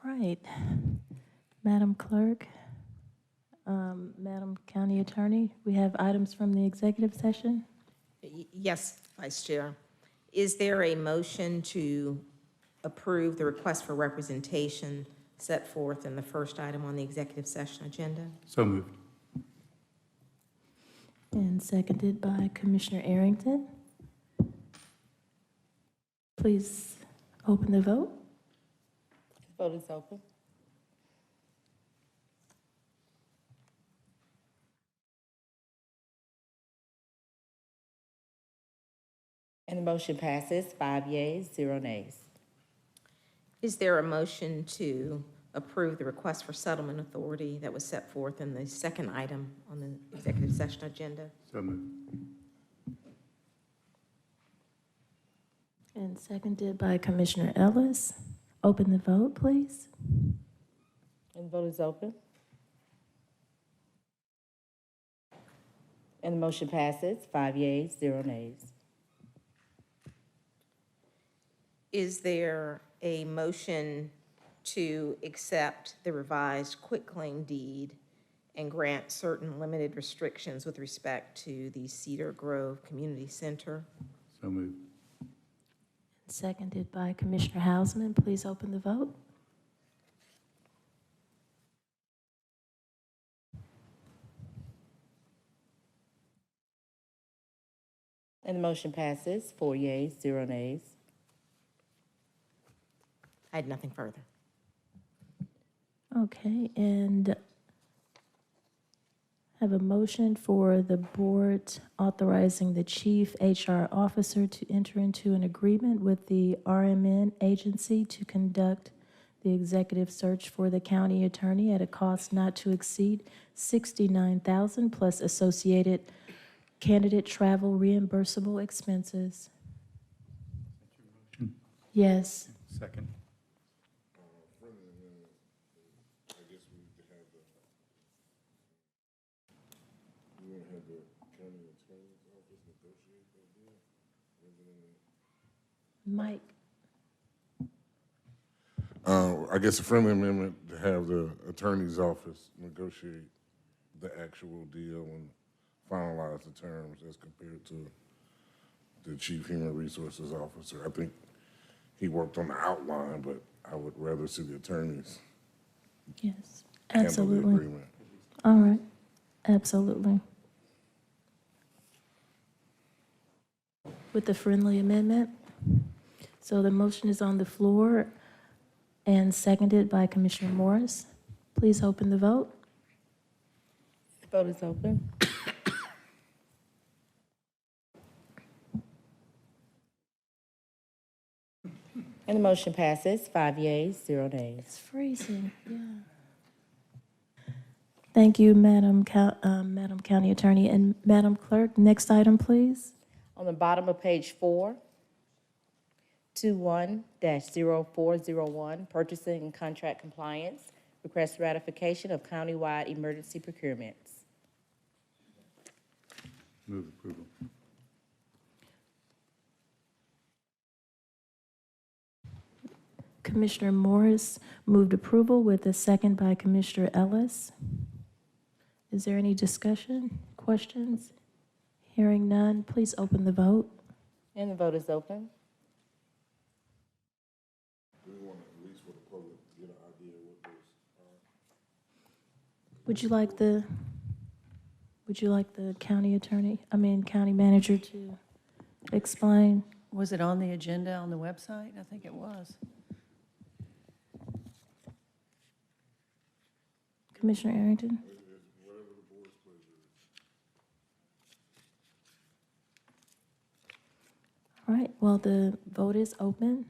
All right. Madam Clerk, Madam County Attorney, we have items from the executive session. Yes, Vice Chair. Is there a motion to approve the request for representation set forth in the first item on the executive session agenda? So moved. And seconded by Commissioner Arrington. Please open the vote. Vote is open. And the motion passes, 5 yeas, 0 nays. Is there a motion to approve the request for settlement authority that was set forth in the second item on the executive session agenda? So moved. And seconded by Commissioner Ellis. Open the vote, please. And the vote is open. And the motion passes, 5 yeas, 0 nays. Is there a motion to accept the revised quitclaim deed and grant certain limited restrictions with respect to the Cedar Grove Community Center? So moved. Seconded by Commissioner Hausman. Please open the vote. And the motion passes, 4 yeas, 0 nays. I had nothing further. Okay, and have a motion for the board authorizing the chief HR officer to enter into an agreement with the RMN agency to conduct the executive search for the county attorney at a cost not to exceed $69,000 plus associated candidate travel reimbursable expenses. Yes. Second. Mike. I guess a friendly amendment to have the attorney's office negotiate the actual deal and finalize the terms as compared to the chief human resources officer. I think he worked on the outline, but I would rather see the attorneys Yes, handle the absolutely. agreement. All right, absolutely. With the friendly amendment. So the motion is on the floor and seconded by Commissioner Morris. Please open the vote. The vote is open. And the motion passes, 5 yeas, 0 nays. It's freezing, yeah. Thank you, Madam County Attorney. And Madam Clerk, next item, please. On the bottom of page 4, 21-0401, purchasing and contract compliance, request ratification of countywide emergency procurements. Move approval. Commissioner Morris moved approval with a second by Commissioner Ellis. Is there any discussion, questions? Hearing none, please open the vote. And the vote is open. Do we want to, at least for the public, to get an idea what those Would you like the county county manager to explain? Was it on the agenda on the website? I think it was. Commissioner Arrington? whatever the board's pleasure is. All right, well, the vote is open.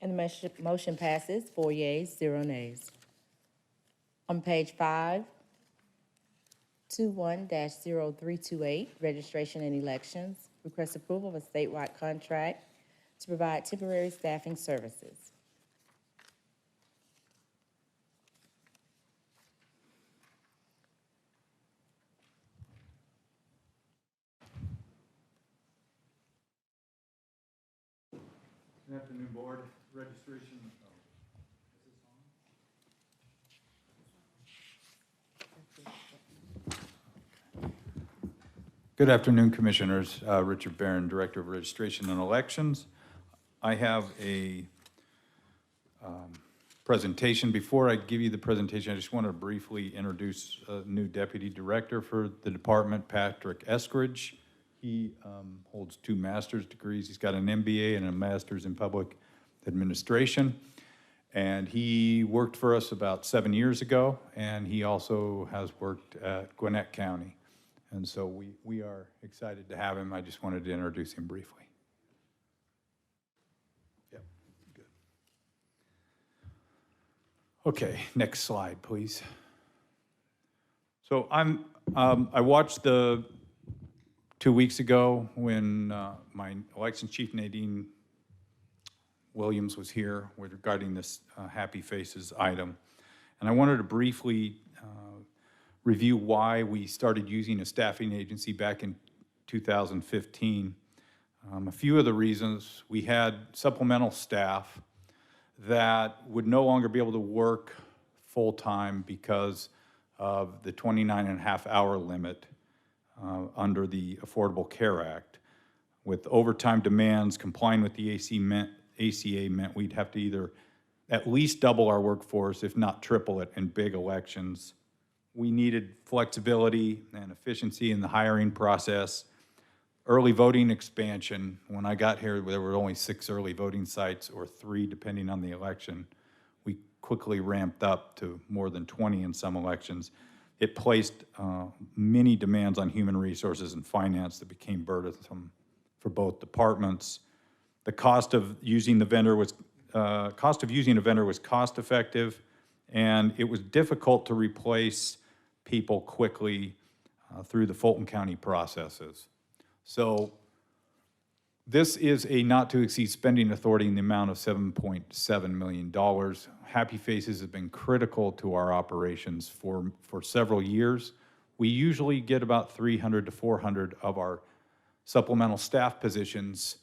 And the motion passes, 4 yeas, 0 nays. On page 5, 21-0328, registration and elections, request approval of a statewide contract to provide temporary staffing services. Good afternoon, Board. Registration. Good afternoon, Commissioners. Richard Barron, Director of Registration and Elections. I have a presentation. Before I give you the presentation, I just want to briefly introduce a new Deputy Director for the department, Patrick Eskridge. He holds 2 master's degrees. He's got an MBA and a master's in public administration. And he worked for us about 7 years ago, and he also has worked at Gwinnett County. And so we are excited to have him. I just wanted to introduce him briefly. Yep, good. Okay, next slide, please. So I watched 2 weeks ago when my election chief, Nadine Williams, was here regarding this Happy Faces item. And I wanted to briefly review why we started using a staffing agency back in 2015. A few of the reasons: we had supplemental staff that would no longer be able to work full-time because of the 29.5-hour limit under the Affordable Care Act. With overtime demands, complying with the ACA meant we'd have to either at least double our workforce, if not triple it, in big elections. We needed flexibility and efficiency in the hiring process. Early voting expansion. When I got here, there were only 6 early voting sites, or 3 depending on the election. We quickly ramped up to more than 20 in some elections. It placed many demands on human resources and finance that became burdensome for both departments. The cost of using a vendor was cost effective, and it was difficult to replace people quickly through the Fulton County processes. So this is a not to exceed spending authority in the amount of $7.7 million. Happy Faces has been critical to our operations for several years. We usually get about 300 to 400 of our supplemental staff positions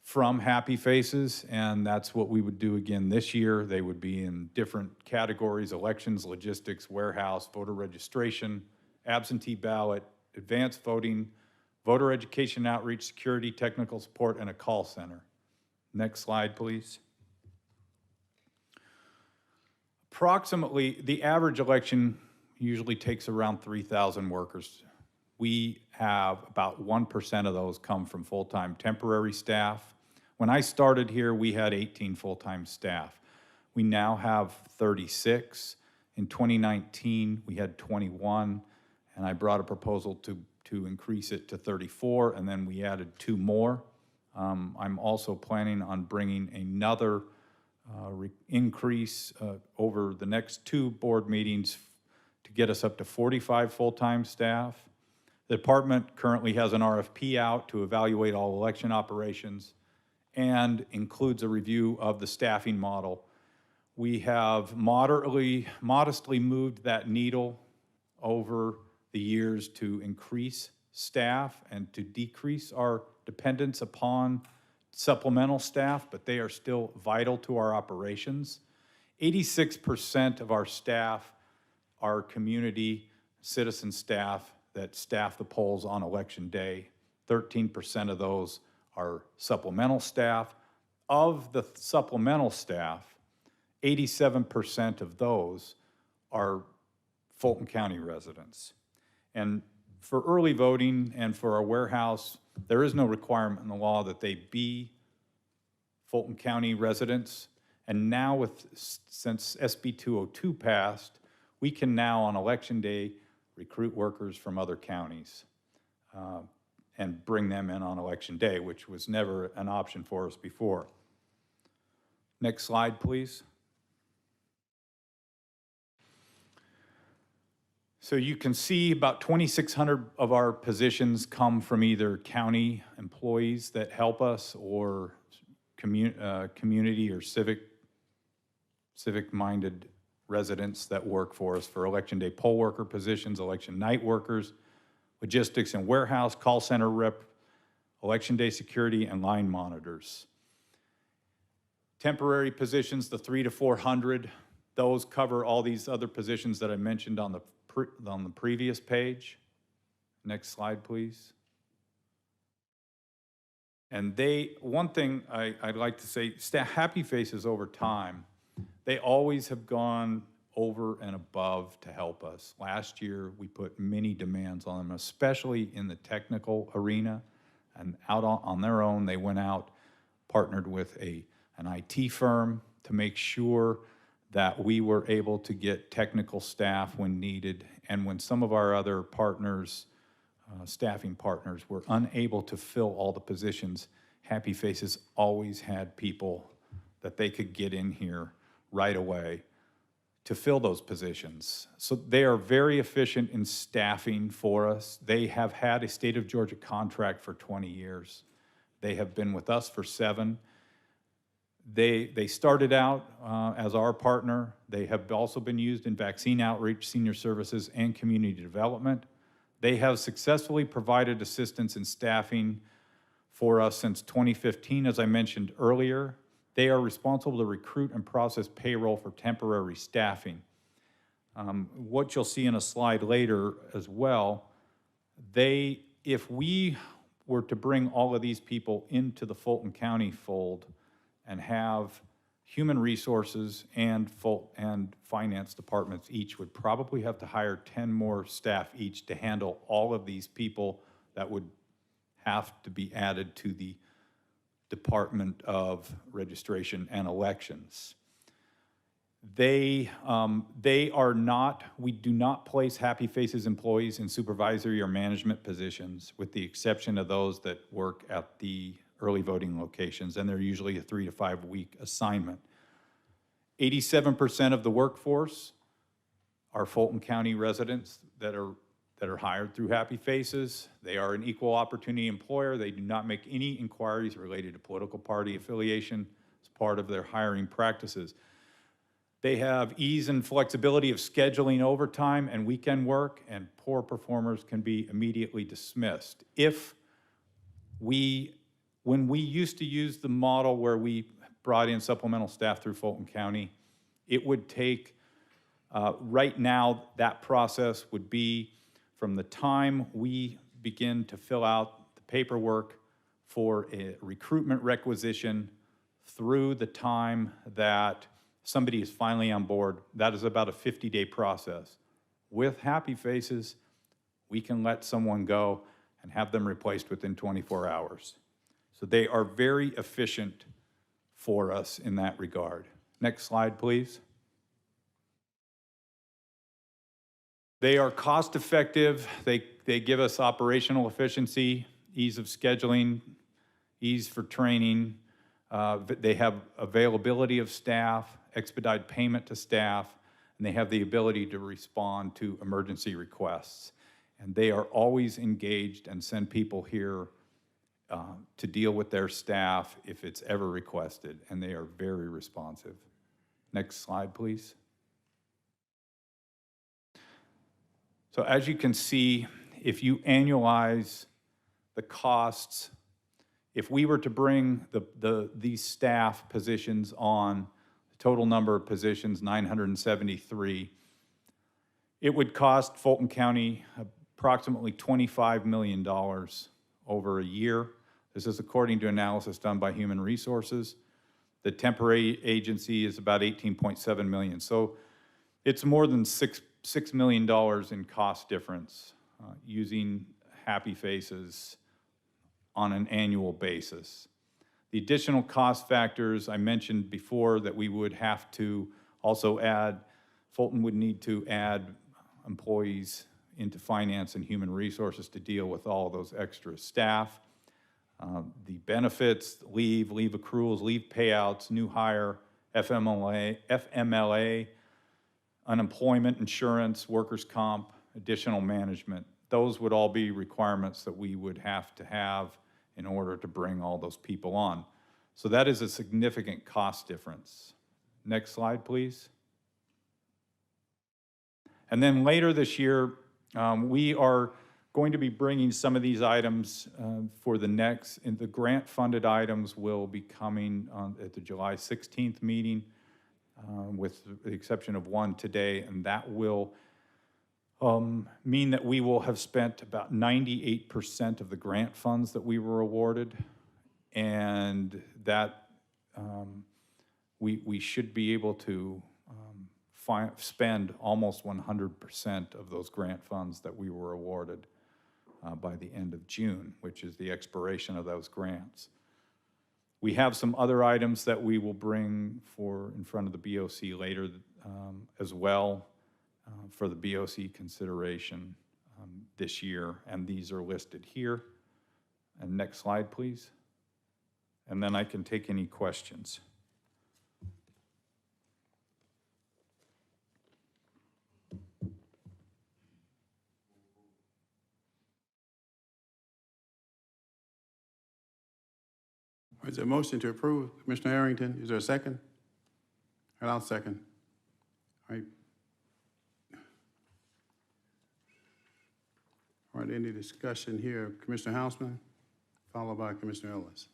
from Happy Faces, and that's what we would do again this year. They would be in different categories: elections, logistics, warehouse, voter registration, absentee ballot, advanced voting, voter education outreach, security, technical support, and a call center. Next slide, please. Approximately, the average election usually takes around 3,000 workers. We have about 1% of those come from full-time temporary staff. When I started here, we had 18 full-time staff. We now have 36. In 2019, we had 21, and I brought a proposal to increase it to 34, and then we added 2 more. I'm also planning on bringing another increase over the next 2 board meetings to get us up to 45 full-time staff. The department currently has an RFP out to evaluate all election operations and includes a review of the staffing model. We have modestly moved that needle over the years to increase staff and to decrease our dependence upon supplemental staff, but they are still vital to our operations. 86% of our staff are community citizen staff that staff the polls on election day. 13% of those are supplemental staff. Of the supplemental staff, 87% of those are Fulton County residents. And for early voting and for our warehouse, there is no requirement in the law that they be Fulton County residents. And now since SB 202 passed, we can now on election day recruit workers from other counties and bring them in on election day, which was never an option for us before. Next slide, please. So you can see about 2,600 of our positions come from either county employees that help us or community or civic-minded residents that work for us for election day poll worker positions, election night workers, logistics and warehouse, call center rep, election day security, and line monitors. Temporary positions, the 300 to 400, those cover all these other positions that I mentioned on the previous page. Next slide, please. And one thing I'd like to say, Happy Faces over time, they always have gone over and above to help us. Last year, we put many demands on them, especially in the technical arena, and out on their own, they went out, partnered with an IT firm to make sure that we were able to get technical staff when needed, and when some of our other partners, staffing partners, were unable to fill all the positions, Happy Faces always had people that they could get in here right away to fill those positions. So they are very efficient in staffing for us. They have had a State of Georgia contract for 20 years. They have been with us for 7. They started out as our partner. They have also been used in vaccine outreach, senior services, and community development. They have successfully provided assistance in staffing for us since 2015, as I mentioned earlier. They are responsible to recruit and process payroll for temporary staffing. What you'll see in a slide later as well, if we were to bring all of these people into the Fulton County fold and have human resources and finance departments each would probably have to hire 10 more staff each to handle all of these people that would have to be added to the Department of Registration and Elections. We do not place Happy Faces employees in supervisory or management positions, with the exception of those that work at the early voting locations, and they're usually a 3 to 5 week assignment. 87% of the workforce are Fulton County residents that are hired through Happy Faces. They are an equal opportunity employer. They do not make any inquiries related to political party affiliation as part of their hiring practices. They have ease and flexibility of scheduling overtime and weekend work, and poor performers can be immediately dismissed. When we used to use the model where we brought in supplemental staff through Fulton County, it would take, right now, that process would be from the time we begin to fill out the paperwork for a recruitment requisition through the time that somebody is finally on board. That is about a 50-day process. With Happy Faces, we can let someone go and have them replaced within 24 hours. So they are very efficient for us in that regard. Next slide, please. They are cost effective. They give us operational efficiency, ease of scheduling, ease for training. They have availability of staff, expedited payment to staff, and they have the ability to respond to emergency requests. And they are always engaged and send people here to deal with their staff if it's ever requested, and they are very responsive. Next slide, please. So as you can see, if you annualize the costs, if we were to bring these staff positions on, the total number of positions, 973, it would cost Fulton County approximately $25 million over a year. This is according to analysis done by Human Resources. The temporary agency is about $18.7 million. So it's more than $6 million in cost difference using Happy Faces on an annual basis. The additional cost factors I mentioned before that we would have to also add, Fulton would need to add employees into finance and human resources to deal with all those extra staff. The benefits, leave accruals, leave payouts, new hire, FMLA, unemployment insurance, workers' comp, additional management, those would all be requirements that we would have to have in order to bring all those people on. So that is a significant cost difference. Next slide, please. And then later this year, we are going to be bringing some of these items for the next, and the grant-funded items will be coming at the July 16th meeting, with the exception of one today, and that will mean that we will have spent about 98% of the grant funds that we were awarded, and that we should be able to spend almost 100% of those grant funds that we were awarded by the end of June, which is the expiration of those grants. We have some other items that we will bring in front of the BOC later as well for the BOC consideration this year, and these are listed here. And next slide, please. And then I can take any questions. Is there a motion to approve? Commissioner Harrington, is there a second? And I'll second. All right. All right, any discussion here? Commissioner Hausman, followed by Commissioner Ellis.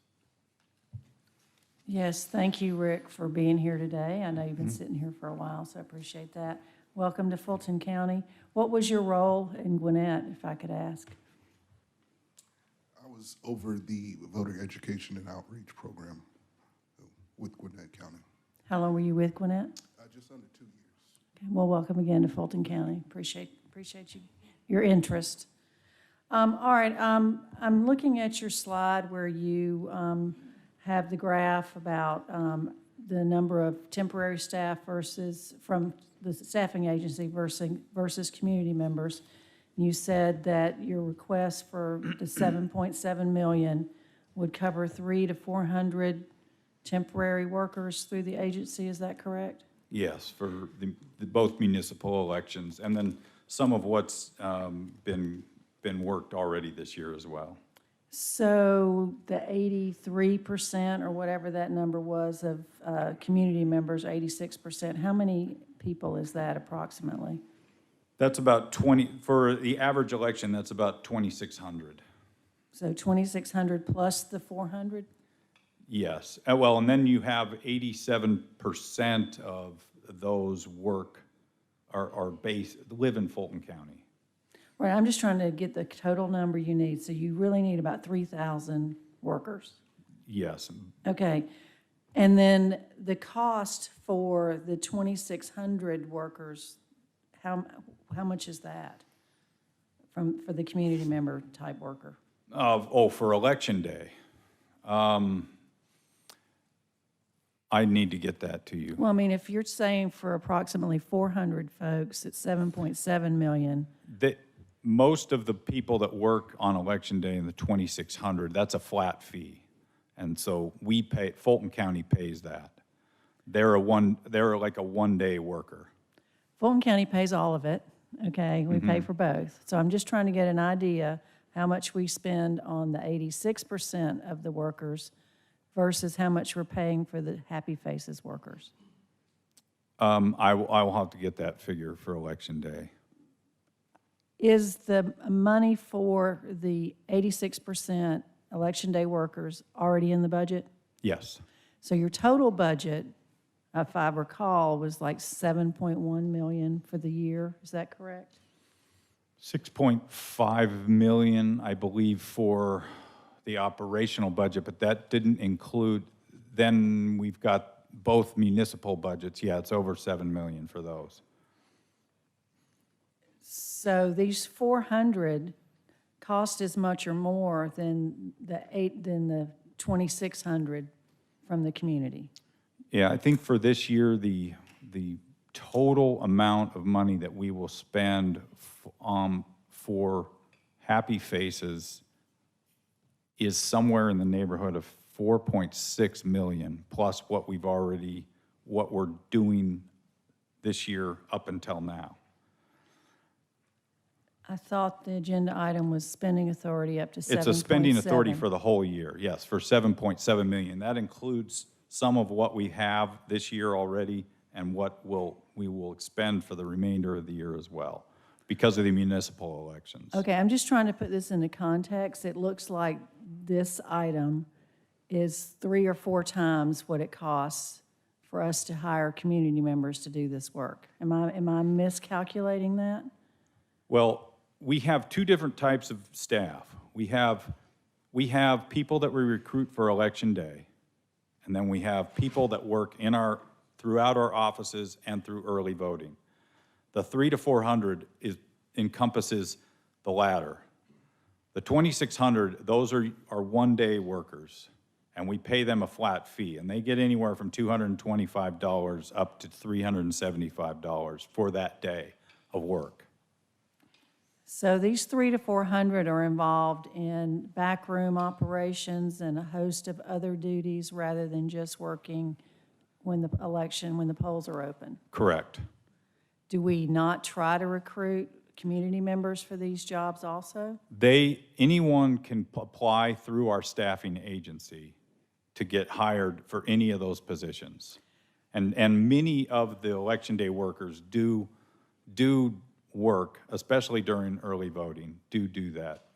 Yes, thank you, Rick, for being here today. I know you've been sitting here for a while, so I appreciate that. Welcome to Fulton County. What was your role in Gwinnett, if I could ask? I was over the voter education and outreach program with Gwinnett County. How long were you with Gwinnett? Just under 2 years. Okay, well, welcome again to Fulton County. Appreciate you, your interest. All right, I'm looking at your slide where you have the graph about the number of temporary staff from the staffing agency versus community members. You said that your request for the 7.7 million would cover 300 to 400 temporary workers through the agency. Is that correct? Yes, for both municipal elections, and then some of what's been worked already this year as well. So the 83% or whatever that number was of community members, 86%, how many people is that approximately? That's about 20, for the average election, that's about 2,600. So 2,600 plus the 400? Yes, well, and then you have 87% of those live in Fulton County. Right, I'm just trying to get the total number you need. So you really need about 3,000 workers. Yes. Okay, and then the cost for the 2,600 workers, how much is that for the community member type worker? For election day. I need to get that to you. Well, I mean, if you're saying for approximately 400 folks, it's 7.7 million. Most of the people that work on election day in the 2,600, that's a flat fee. And so Fulton County pays that. They're like a one-day worker. Fulton County pays all of it, okay? We pay for both. So I'm just trying to get an idea how much we spend on the 86% of the workers versus how much we're paying for the Happy Faces workers. I will have to get that figure for election day. Is the money for the 86% election day workers already in the budget? Yes. So your total budget, if I recall, was like 7.1 million for the year. Is that correct? 6.5 million, I believe, for the operational budget, but that didn't include, then we've got both municipal budgets. Yeah, it's over 7 million for those. So these 400 cost as much or more than the 2,600 from the community. Yeah, I think for this year, the total amount of money that we will spend for Happy Faces is somewhere in the neighborhood of 4.6 million, plus what we're doing this year up until now. I thought the agenda item was spending authority up to 7.7. It's a spending authority for the whole year, yes, for 7.7 million. That includes some of what we have this year already and what we will expend for the remainder of the year as well because of the municipal elections. Okay, I'm just trying to put this into context. It looks like this item is 3 or 4 times what it costs for us to hire community members to do this work. Am I miscalculating that? Well, we have 2 different types of staff. We have people that we recruit for election day, and then we have people that work throughout our offices and through early voting. The 300 to 400 encompasses the latter. The 2,600, those are one-day workers, and we pay them a flat fee, and they get anywhere from $225 up to $375 for that day of work. So these 300 to 400 are involved in backroom operations and a host of other duties rather than just working when the polls are open. Correct. Do we not try to recruit community members for these jobs also? Anyone can apply through our staffing agency to get hired for any of those positions. And many of the election day workers do work, especially during early voting, do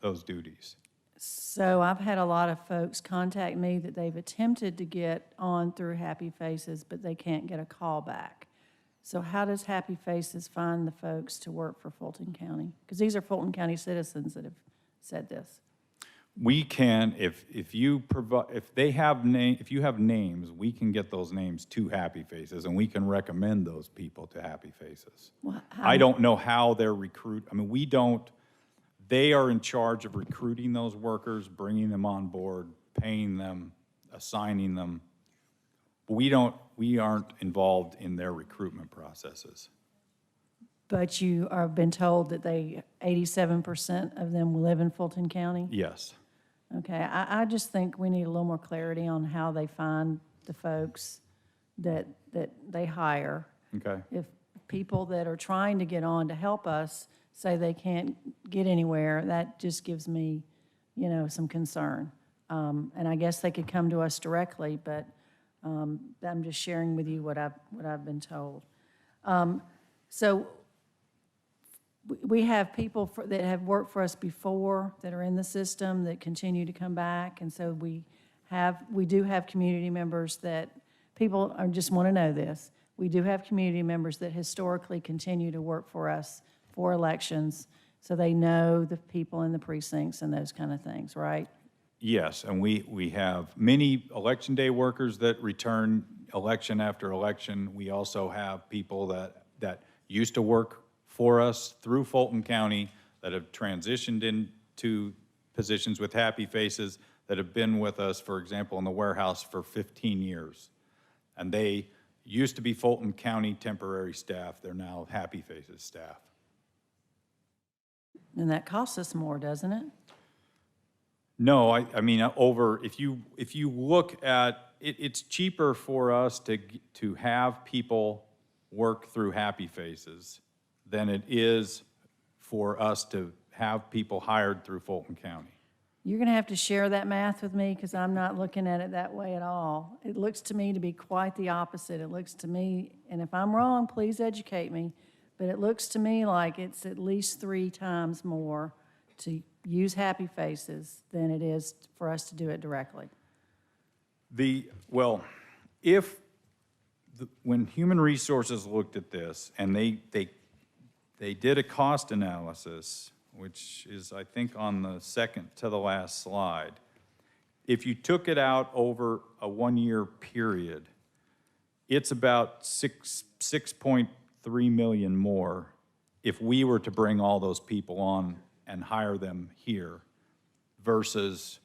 those duties. So I've had a lot of folks contact me that they've attempted to get on through Happy Faces, but they can't get a call back. So how does Happy Faces find the folks to work for Fulton County? Because these are Fulton County citizens that have said this. We can, if you have names, we can get those names to Happy Faces, and we can recommend those people to Happy Faces. Well, I don't know how they're they are in charge of recruiting those workers, bringing them on board, paying them, assigning them. We aren't involved in their recruitment processes. But you have been told that 87% of them live in Fulton County? Yes. Okay, I just think we need a little more clarity on how they find the folks that they hire. Okay. If people that are trying to get on to help us say they can't get anywhere, that just gives me, some concern. And I guess they could come to us directly, but I'm just sharing with you what I've been told. So we have people that have worked for us before that are in the system that continue to come back, and so we do have community members that people just want to know this. We do have community members that historically continue to work for us for elections, so they know the people in the precincts and those kind of things, right? Yes, and we have many election day workers that return election after election. We also have people that used to work for us through Fulton County that have transitioned into positions with Happy Faces that have been with us, for example, in the warehouse for 15 years. And they used to be Fulton County temporary staff. They're now Happy Faces staff. And that costs us more, doesn't it? No, I mean, if you look at it, it's cheaper for us to have people work through Happy Faces than it is for us to have people hired through Fulton County. You're going to have to share that math with me because I'm not looking at it that way at all. It looks to me to be quite the opposite. It looks to me, and if I'm wrong, please educate me, but it looks to me like it's at least 3 times more to use Happy Faces than it is for us to do it directly. When Human Resources looked at this, and they did a cost analysis, which is, I think, on the second to the last slide. If you took it out over a 1-year period, it's about $6.3 million more if we were to bring all those people on and hire them here versus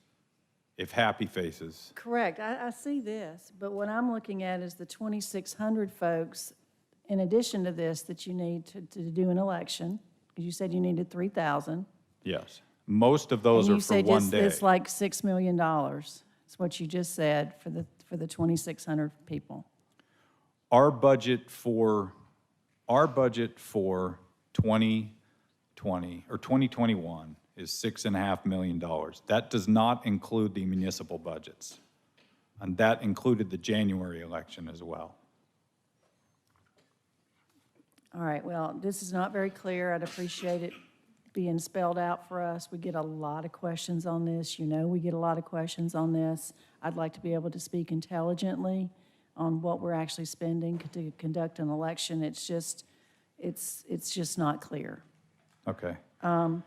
if Happy Faces. Correct. I see this, but what I'm looking at is the 2,600 folks, in addition to this, that you need to do an election, because you said you needed 3,000. Yes. Most of those are for one day. It's like $6 million. It's what you just said for the 2,600 people. Our budget for 2020 or 2021 is $6.5 million. That does not include the municipal budgets. And that included the January election as well. All right, well, this is not very clear. I'd appreciate it being spelled out for us. We get a lot of questions on this. We get a lot of questions on this. I'd like to be able to speak intelligently on what we're actually spending to conduct an election. It's just not clear. Okay. All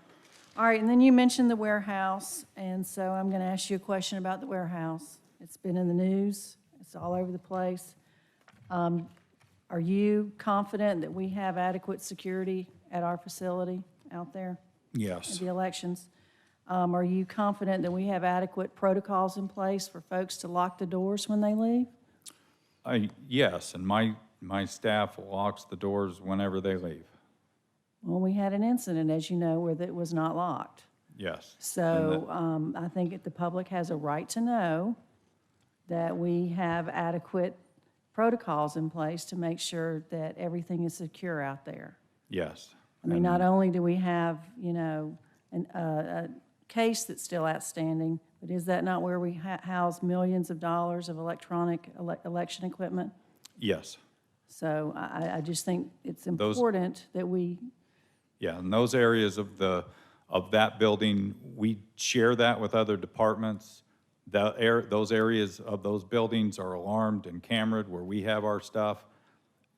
right, and then you mentioned the warehouse, and so I'm going to ask you a question about the warehouse. It's been in the news. It's all over the place. Are you confident that we have adequate security at our facility out there? Yes. At the elections? Are you confident that we have adequate protocols in place for folks to lock the doors when they leave? Yes, and my staff locks the doors whenever they leave. Well, we had an incident, as you know, where it was not locked. Yes. So I think that the public has a right to know that we have adequate protocols in place to make sure that everything is secure out there. Yes. I mean, not only do we have, you know, a case that's still outstanding, but is that not where we house millions of dollars of electronic election equipment? Yes. So I just think it's important that we, Yeah, and those areas of that building, we share that with other departments. Those areas of those buildings are alarmed and cameraed where we have our stuff.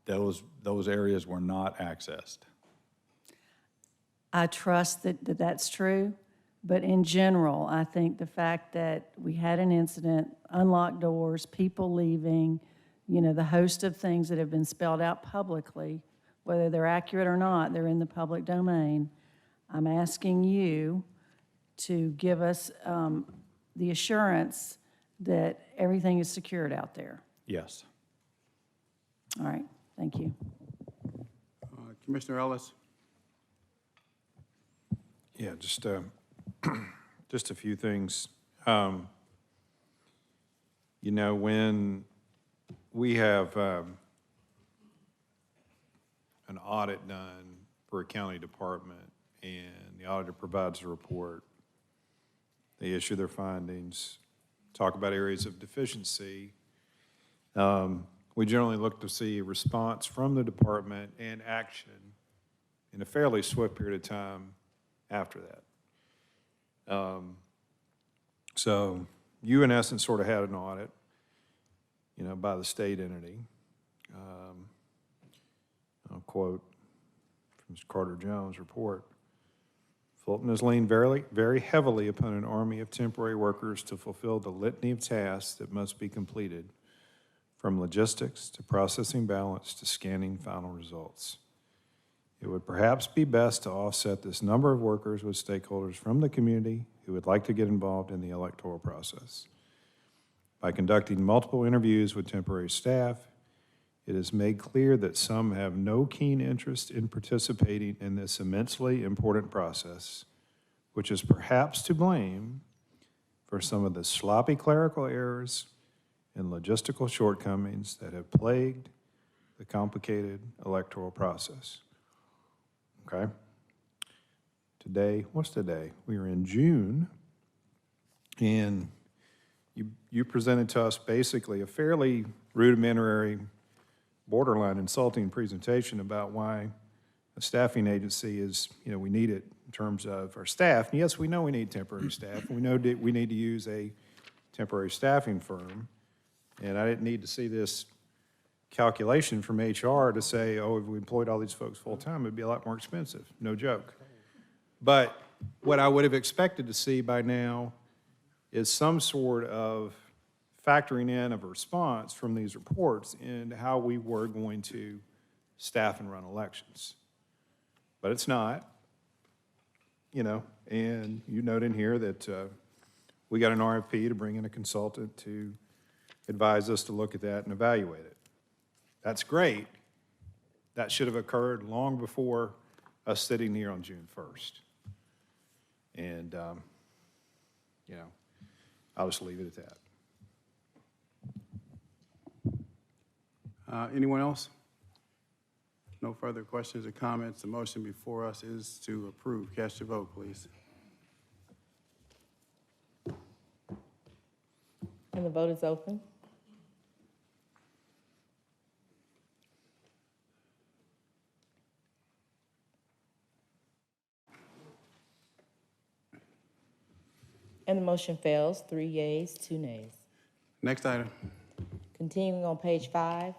Those areas were not accessed. I trust that that's true. But in general, I think the fact that we had an incident, unlocked doors, people leaving, you know, the host of things that have been spelled out publicly, whether they're accurate or not, they're in the public domain. I'm asking you to give us the assurance that everything is secured out there. Yes. All right, thank you. Commissioner Ellis? Yeah, just a few things. You know, when we have an audit done for a county department and the auditor provides a report, they issue their findings, talk about areas of deficiency. We generally look to see a response from the department and action in a fairly swift period of time after that. So you, in essence, sort of had an audit, you know, by the state entity. I'll quote from Mr. Carter Jones' report. Fulton has leaned very heavily upon an army of temporary workers to fulfill the litany of tasks that must be completed, from logistics to processing ballots to scanning final results. It would perhaps be best to offset this number of workers with stakeholders from the community who would like to get involved in the electoral process. By conducting multiple interviews with temporary staff, it is made clear that some have no keen interest in participating in this immensely important process, which is perhaps to blame for some of the sloppy clerical errors and logistical shortcomings that have plagued the complicated electoral process. Okay? Today, what's today? We are in June, and you presented to us basically a fairly rudimentary, borderline insulting presentation about why a staffing agency is, you know, we need it in terms of our staff. And yes, we know we need temporary staff. We know that we need to use a temporary staffing firm. And I didn't need to see this calculation from HR to say, oh, if we employed all these folks full-time, it'd be a lot more expensive. No joke. But what I would have expected to see by now is some sort of factoring in of a response from these reports into how we were going to staff and run elections. But it's not, you know, and you note in here that we got an RFP to bring in a consultant to advise us to look at that and evaluate it. That's great. That should have occurred long before us sitting here on June 1st. And, you know, I'll just leave it at that. Anyone else? No further questions or comments. The motion before us is to approve. Cast your vote, please. And the vote is open. And the motion fails, 3 yeas, 2 nays. Next item. Continuing on page 5,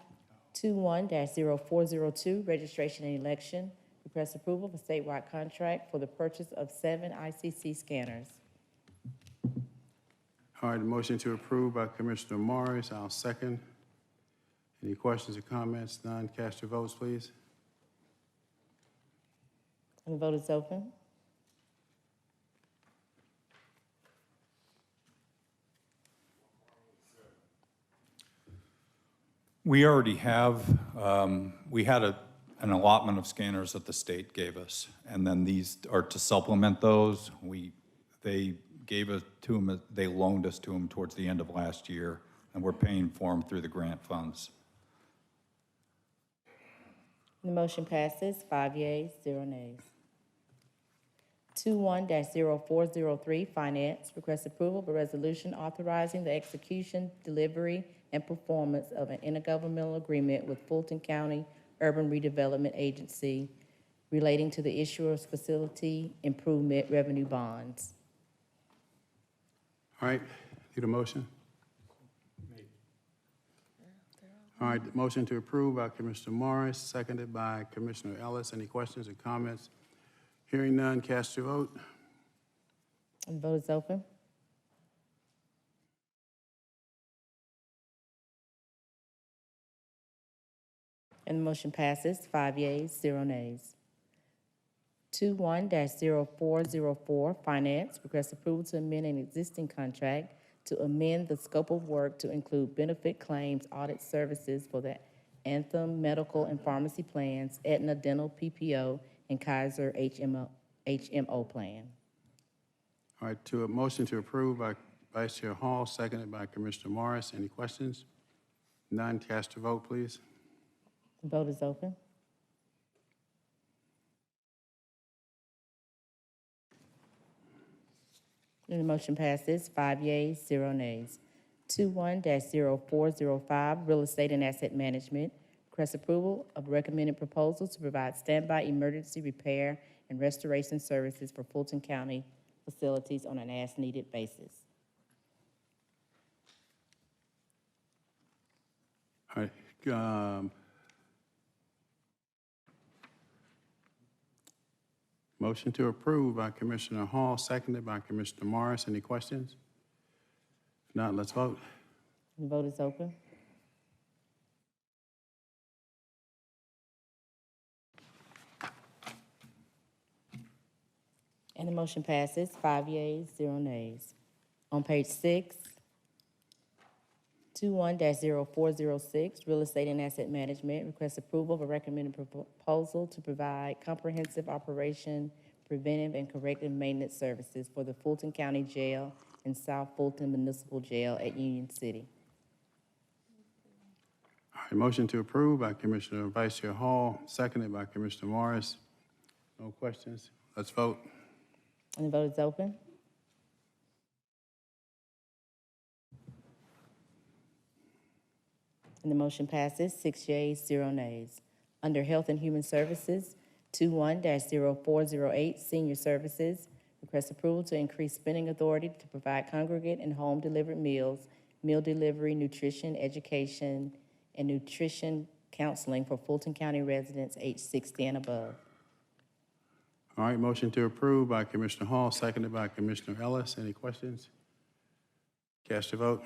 21-0402, registration and election. Request approval of a statewide contract for the purchase of 7 ICC scanners. All right, the motion to approve by Commissioner Morris. I'll second. Any questions or comments? None. Cast your votes, please. And the vote is open. We already have, we had an allotment of scanners that the state gave us, and then these are to supplement those. They gave it to them, they loaned us to them towards the end of last year, and we're paying for them through the grant funds. The motion passes, 5 yeas, 0 nays. 21-0403, Finance, request approval of a resolution authorizing the execution, delivery, and performance of an intergovernmental agreement with Fulton County Urban Redevelopment Agency relating to the issuer's facility improvement revenue bonds. All right, need a motion? All right, the motion to approve by Commissioner Morris, seconded by Commissioner Ellis. Any questions or comments? Hearing none, cast your vote. And the vote is open. And the motion passes, 5 yeas, 0 nays. 21-0404, Finance, request approval to amend an existing contract to amend the scope of work to include benefit claims audit services for the Anthem Medical and Pharmacy Plans, Aetna Dental PPO, and Kaiser HMO plan. All right, to a motion to approve by Vice Chair Hall, seconded by Commissioner Morris. Any questions? None, cast your vote, please. The vote is open. And the motion passes, 5 yeas, 0 nays. 21-0405, Real Estate and Asset Management, request approval of recommended proposals to provide standby emergency repair and restoration services for Fulton County facilities on an as-needed basis. All right, motion to approve by Commissioner Hall, seconded by Commissioner Morris. Any questions? If not, let's vote. The vote is open. And the motion passes, 5 yeas, 0 nays. On page 6, 21-0406, Real Estate and Asset Management, request approval of a recommended proposal to provide comprehensive operation, preventive, and corrective maintenance services for the Fulton County Jail and South Fulton Municipal Jail at Union City. All right, motion to approve by Commissioner Vice Chair Hall, seconded by Commissioner Morris. No questions? Let's vote. And the vote is open. And the motion passes, 6 yeas, 0 nays. Under Health and Human Services, 21-0408, Senior Services, request approval to increase spending authority to provide congregate and home delivered meals, meal delivery, nutrition, education, and nutrition counseling for Fulton County residents aged 60 and above. All right, motion to approve by Commissioner Hall, seconded by Commissioner Ellis. Any questions? Cast your vote.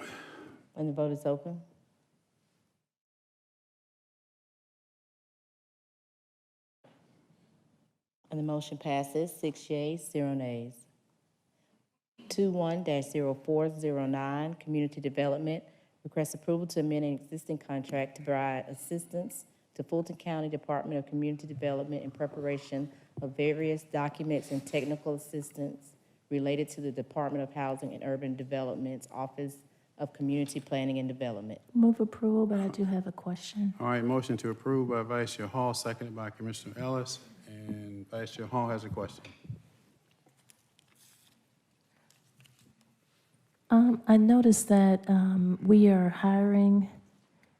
And the vote is open. And the motion passes, 6 yeas, 0 nays. 21-0409, Community Development, request approval to amend an existing contract to provide assistance to Fulton County Department of Community Development in preparation of various documents and technical assistance related to the Department of Housing and Urban Development's Office of Community Planning and Development. Move approval, but I do have a question. All right, motion to approve by Vice Chair Hall, seconded by Commissioner Ellis. And Vice Chair Hall has a question. I noticed that we are hiring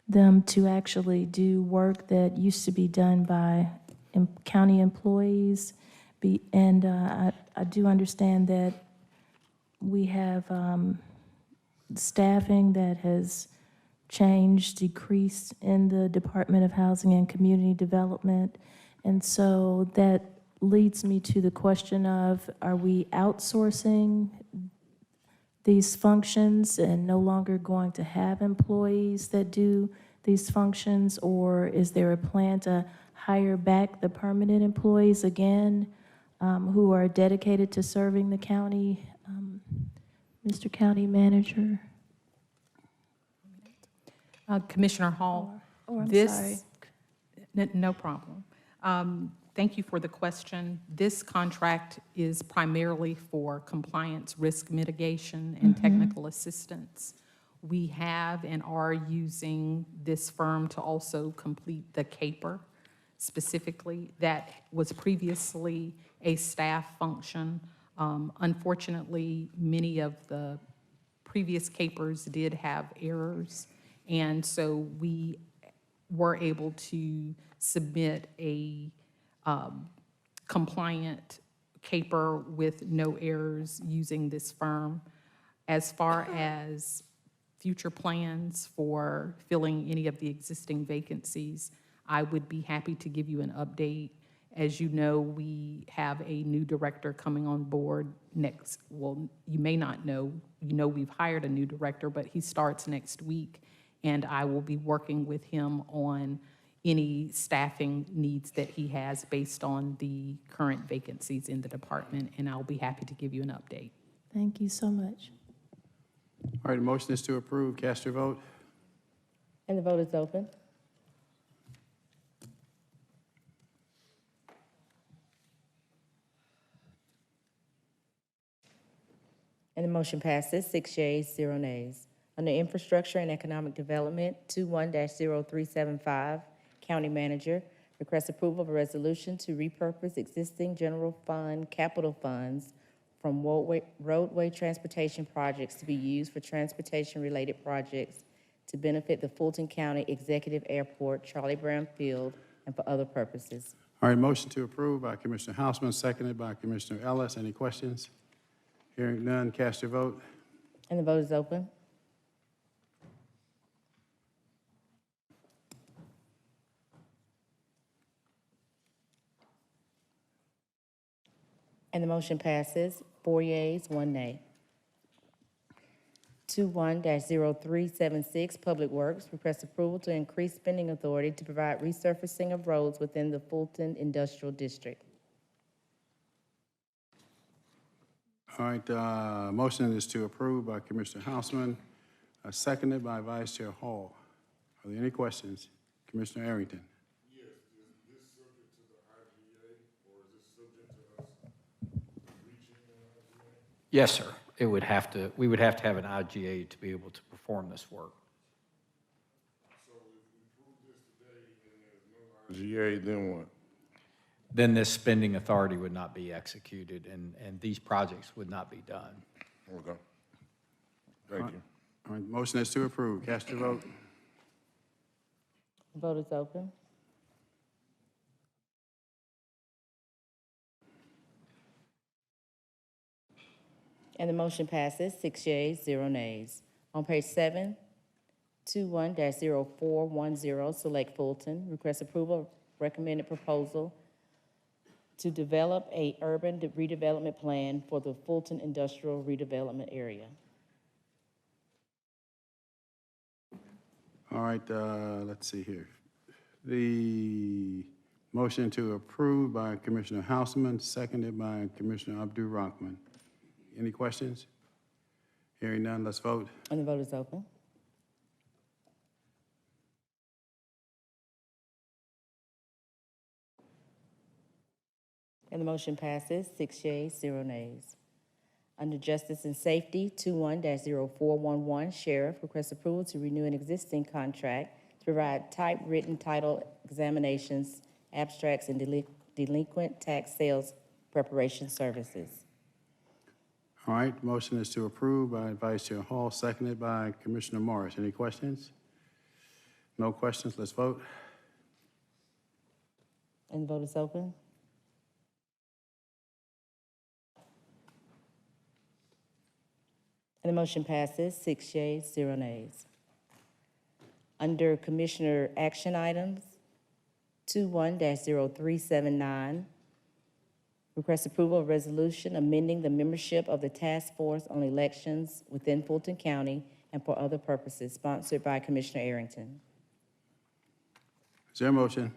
them to actually do work that used to be done by county employees. And I do understand that we have staffing that has changed, decreased in the Department of Housing and Community Development. And so that leads me to the question of, are we outsourcing these functions and no longer going to have employees that do these functions? Or is there a plan to hire back the permanent employees again who are dedicated to serving the county? Mr. County Manager? Commissioner Hall, Oh, I'm This- sorry. No problem. Thank you for the question. This contract is primarily for compliance, risk mitigation, and technical assistance. We have and are using this firm to also complete the CAPER specifically. That was previously a staff function. Unfortunately, many of the previous CAPERs did have errors, and so we were able to submit a compliant CAPER with no errors using this firm. As far as future plans for filling any of the existing vacancies, I would be happy to give you an update. As you know, we have a new director coming on board next, well, you may not know, you know we've hired a new director, but he starts next week, and I will be working with him on any staffing needs that he has based on the current vacancies in the department, and I'll be happy to give you an update. Thank you so much. All right, the motion is to approve. Cast your vote. And the vote is open. And the motion passes, 6 yeas, 0 nays. Under Infrastructure and Economic Development, 21-0375, County Manager, requests approval of a resolution to repurpose existing general fund capital funds from roadway transportation projects to be used for transportation-related projects to benefit the Fulton County Executive Airport, Charlie Brown Field, and for other purposes. All right, motion to approve by Commissioner Hausman, seconded by Commissioner Ellis. Any questions? Hearing none, cast your vote. And the vote is open. And the motion passes, 4 yeas, 1 nay. 21-0376, Public Works, requests approval to increase spending authority to provide resurfacing of roads within the Fulton Industrial District. All right, motion is to approve by Commissioner Hausman, seconded by Vice Chair Hall. Are there any questions? Commissioner Arrington. Yes, is this subject to the IGA, or is this subject to us reaching an IGA? Yes, sir. It would have to, we would have to have an IGA to be able to perform this work. So if we prove this today and there's no IGA, then what? Then this spending authority would not be executed, and these projects would not be done. Okay. Thank you. All right, motion is to approve. Cast your vote. The vote is open. And the motion passes, 6 yeas, 0 nays. On page 7, 21-0410, Select Fulton, request approval of recommended proposal to develop a urban redevelopment plan for the Fulton Industrial Redevelopment Area. All right, let's see here. The motion to approve by Commissioner Hausman, seconded by Commissioner Abdul-Rahman. Any questions? Hearing none, let's vote. And the vote is open. And the motion passes, 6 yeas, 0 nays. Under Justice and Safety, 21-0411, Sheriff requests approval to renew an existing contract to provide typewritten title examinations, abstracts, and delinquent tax sales preparation services. All right, motion is to approve by Vice Chair Hall, seconded by Commissioner Morris. Any questions? No questions, let's vote. And the vote is open. And the motion passes, 6 yeas, 0 nays. Under Commissioner Action Items, 21-0379, request approval of resolution amending the membership of the Task Force on Elections within Fulton County and for other purposes, sponsored by Commissioner Arrington. Is there a motion?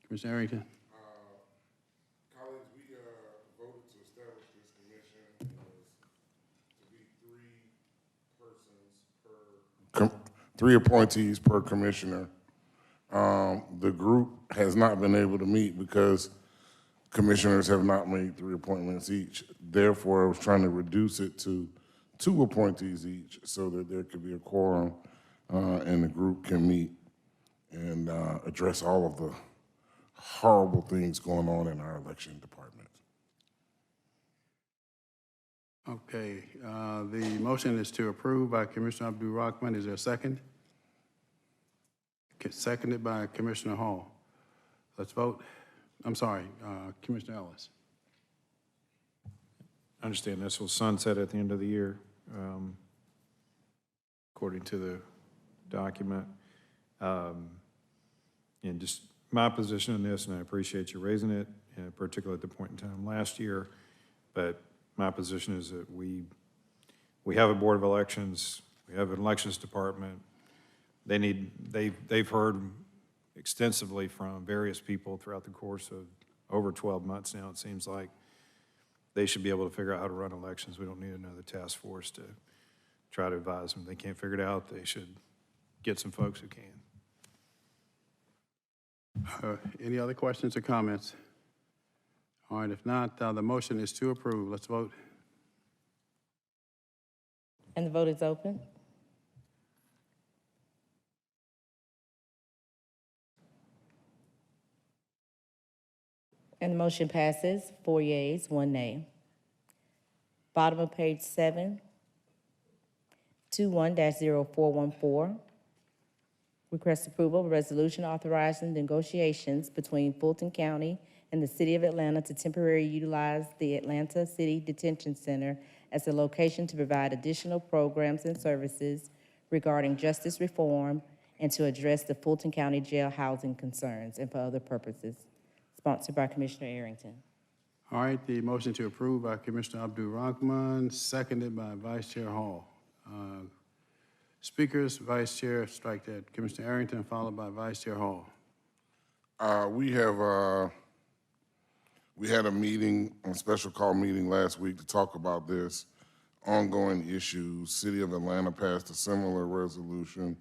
Commissioner Arrington. Colleagues, we voted to establish this commission to be 3 persons per. 3 appointees per commissioner. The group has not been able to meet because commissioners have not made 3 appointments each. Therefore, I was trying to reduce it to 2 appointees each so that there could be a quorum and the group can meet and address all of the horrible things going on in our election department. Okay, the motion is to approve by Commissioner Abdul-Rahman. Is there a second? Seconded by Commissioner Hall. Let's vote. I'm sorry, Commissioner Ellis. I understand this will sunset at the end of the year, according to the document. And just my position on this, and I appreciate you raising it, particularly at the point in time last year, but my position is that we have a Board of Elections, we have an elections department. They've heard extensively from various people throughout the course of over 12 months now, it seems like. They should be able to figure out how to run elections. We don't need another task force to try to advise them. If they can't figure it out, they should get some folks who can. Any other questions or comments? All right, if not, the motion is to approve. Let's vote. And the vote is open. And the motion passes, 4 yeas, 1 nay. Bottom of page 7, 21-0414. Request approval of a resolution authorizing negotiations between Fulton County and the City of Atlanta to temporarily utilize the Atlanta City Detention Center as a location to provide additional programs and services regarding justice reform and to address the Fulton County jail housing concerns and for other purposes. Sponsored by Commissioner Arrington. All right, the motion to approve by Commissioner Abdul-Rahman, seconded by Vice Chair Hall. Speakers, Vice Chair, strike that. Commissioner Arrington, followed by Vice Chair Hall. We had a meeting, a special call meeting last week to talk about this ongoing issue. City of Atlanta passed a similar resolution.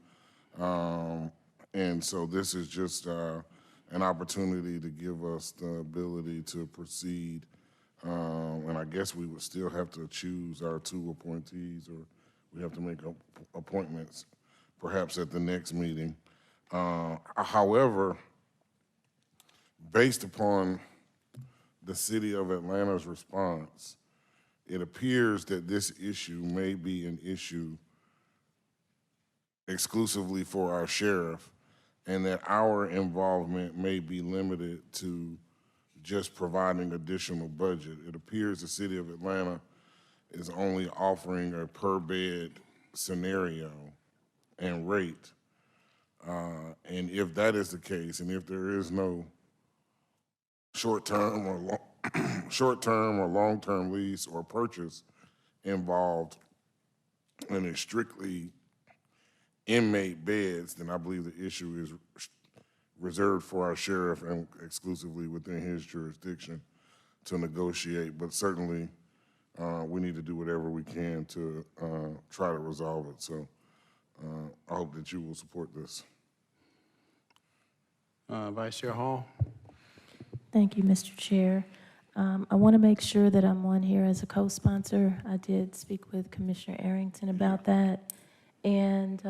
And so this is just an opportunity to give us the ability to proceed. And I guess we would still have to choose our 2 appointees, or we have to make appointments perhaps at the next meeting. However, based upon the City of Atlanta's response, it appears that this issue may be an issue exclusively for our sheriff, and that our involvement may be limited to just providing additional budget. It appears the City of Atlanta is only offering a per-bed scenario and rate. And if that is the case, and if there is no short-term or long-term lease or purchase involved, and it's strictly inmate beds, then I believe the issue is reserved for our sheriff and exclusively within his jurisdiction to negotiate. But certainly, we need to do whatever we can to try to resolve it. So I hope that you will support this. Vice Chair Hall. Thank you, Mr. Chair. I want to make sure that I'm on here as a co-sponsor. I did speak with Commissioner Arrington about that. And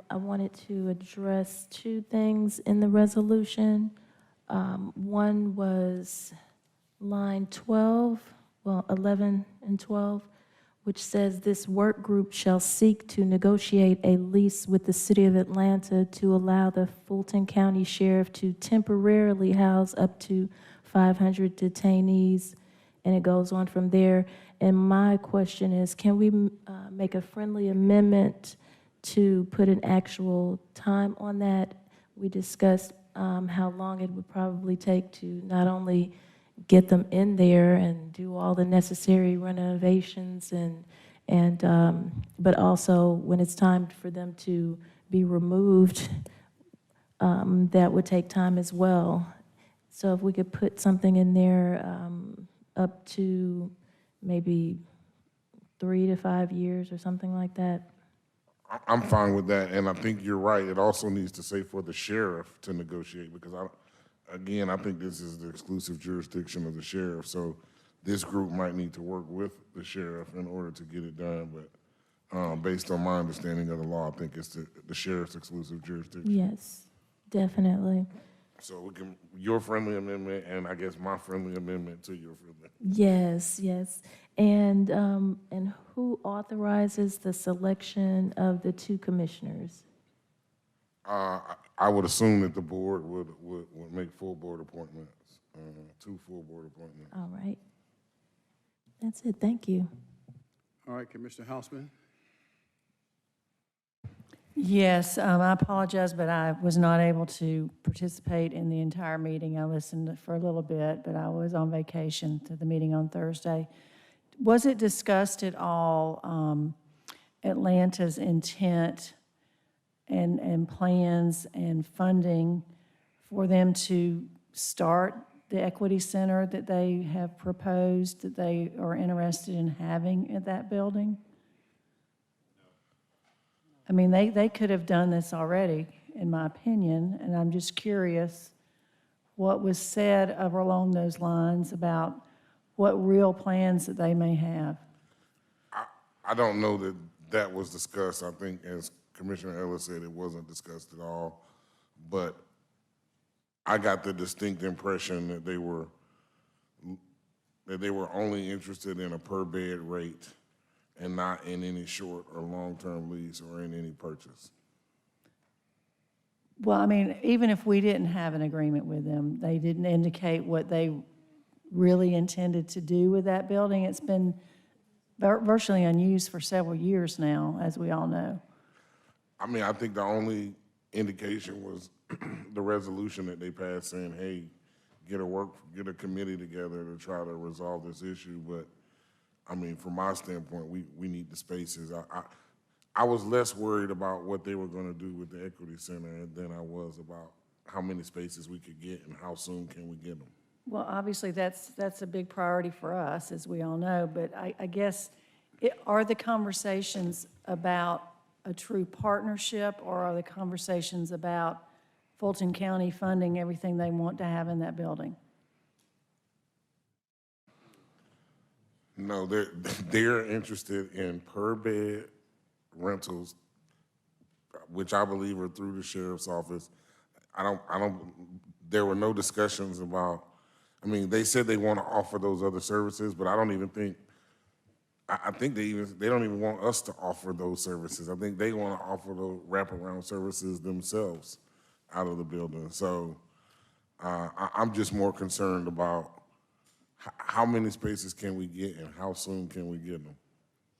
I wanted to address 2 things in the resolution. One was line 12, 11 and 12, which says this work group shall seek to negotiate a lease with the City of Atlanta to allow the Fulton County Sheriff to temporarily house up to 500 detainees, and it goes on from there. And my question is, can we make a friendly amendment to put an actual time on that? We discussed how long it would probably take to not only get them in there and do all the necessary renovations but also when it's time for them to be removed, that would take time as well. So if we could put something in there up to maybe 3 to 5 years or something like that. I'm fine with that, and I think you're right. It also needs to say for the sheriff to negotiate, because again, I think this is the exclusive jurisdiction of the sheriff, so this group might need to work with the sheriff in order to get it done, but based on my understanding of the law, I think it's the sheriff's exclusive jurisdiction. Yes, definitely. So we can, your friendly amendment, and I guess my friendly amendment to your friendly. Yes, yes. And who authorizes the selection of the two commissioners? I would assume that the board would make full board appointments, 2 full board appointments. All right. That's it. Thank you. All right, Commissioner Hausman. Yes, I apologize, but I was not able to participate in the entire meeting. I listened for a little bit, but I was on vacation to the meeting on Thursday. Was it discussed at all, Atlanta's intent and plans and funding for them to start the equity center that they have proposed, that they are interested in having at that building? I mean, they could have done this already, in my opinion, and I'm just curious what was said along those lines about what real plans that they may have. I don't know that that was discussed. I think, as Commissioner Ellis said, it wasn't discussed at all. But I got the distinct impression that they were only interested in a per bed rate and not in any short or long-term lease or in any purchase. Well, I mean, even if we didn't have an agreement with them, they didn't indicate what they really intended to do with that building. It's been virtually unused for several years now, as we all know. I mean, I think the only indication was the resolution that they passed saying, hey, get a committee together to try to resolve this issue. But I mean, from my standpoint, we need the spaces. I was less worried about what they were going to do with the Equity Center than I was about how many spaces we could get and how soon can we get them. Well, obviously, that's a big priority for us, as we all know, but I guess, are the conversations about a true partnership, or are the conversations about Fulton County funding everything they want to have in that building? No, they're interested in per bed rentals, which I believe are through the sheriff's office. There were no discussions about, I mean, they said they want to offer those other services, but I don't even think, I think they don't even want us to offer those services. I think they want to offer those wraparound services themselves out of the building. So I'm just more concerned about how many spaces can we get and how soon can we get them?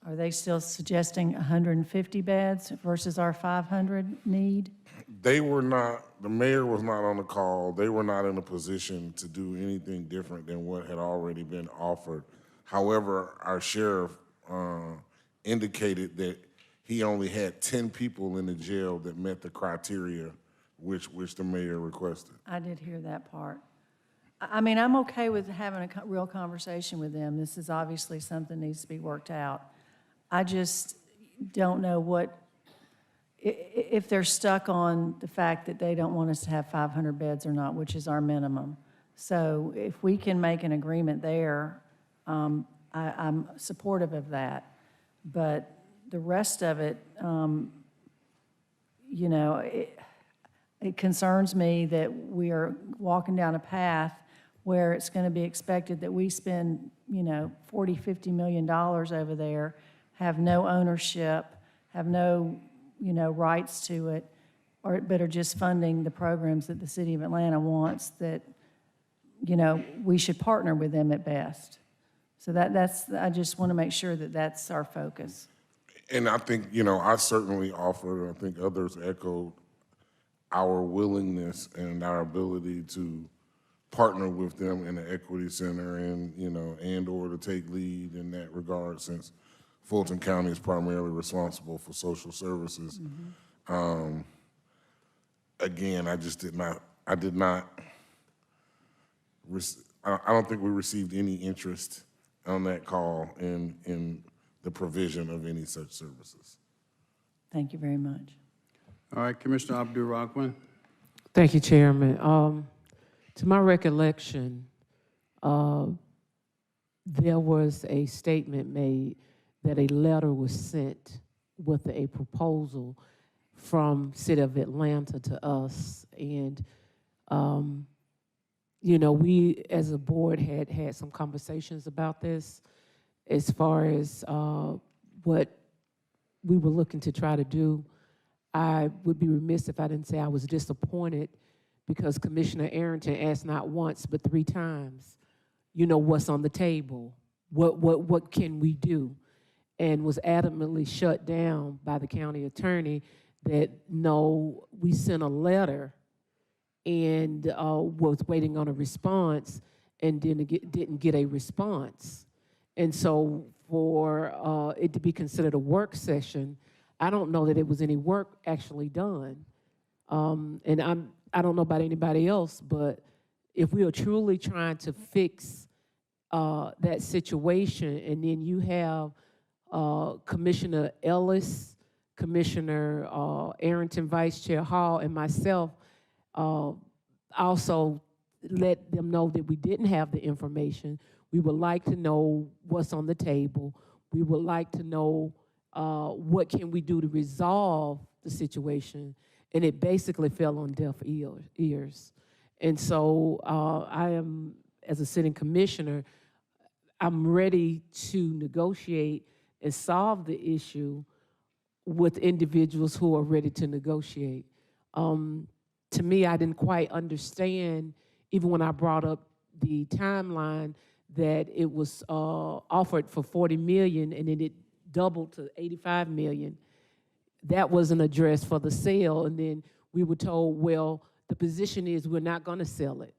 Are they still suggesting 150 beds versus our 500 need? They were not, the mayor was not on the call. They were not in a position to do anything different than what had already been offered. However, our sheriff indicated that he only had 10 people in the jail that met the criteria which the mayor requested. I did hear that part. I mean, I'm okay with having a real conversation with them. This is obviously something that needs to be worked out. I just don't know if they're stuck on the fact that they don't want us to have 500 beds or not, which is our minimum. So if we can make an agreement there, I'm supportive of that. But the rest of it, you know, it concerns me that we are walking down a path where it's going to be expected that we spend, you know, $40, $50 million over there, have no ownership, have no, you know, rights to it, but are just funding the programs that the city of Atlanta wants, that, you know, we should partner with them at best. So that's, I just want to make sure that that's our focus. And I think, you know, I certainly offered, I think others echoed our willingness and our ability to partner with them in the Equity Center and, you know, or to take lead in that regard, since Fulton County is primarily responsible for social services. Mm-hmm. Again, I don't think we received any interest on that call in the provision of any such services. Thank you very much. All right, Commissioner Abdul-Rahman. Thank you, Chairman. To my recollection, there was a statement made that a letter was sent with a proposal from City of Atlanta to us. And, you know, we as a board had some conversations about this as far as what we were looking to try to do. I would be remiss if I didn't say I was disappointed because Commissioner Arrington asked not once but 3 times, you know, what's on the table? What can we do? And was adamantly shut down by the county attorney that, no, we sent a letter and was waiting on a response and didn't get a response. And so for it to be considered a work session, I don't know that it was any work actually done. And I don't know about anybody else, but if we are truly trying to fix that situation, and then you have Commissioner Ellis, Commissioner Arrington, Vice Chair Hall, and myself also let them know that we didn't have the information. We would like to know what's on the table. We would like to know what can we do to resolve the situation. And it basically fell on deaf ears. And so I am, as a sitting commissioner, I'm ready to negotiate and solve the issue with individuals who are ready to negotiate. To me, I didn't quite understand, even when I brought up the timeline, that it was offered for $40 million and then it doubled to $85 million. That wasn't addressed for the sale, and then we were told, well, the position is we're not going to sell it.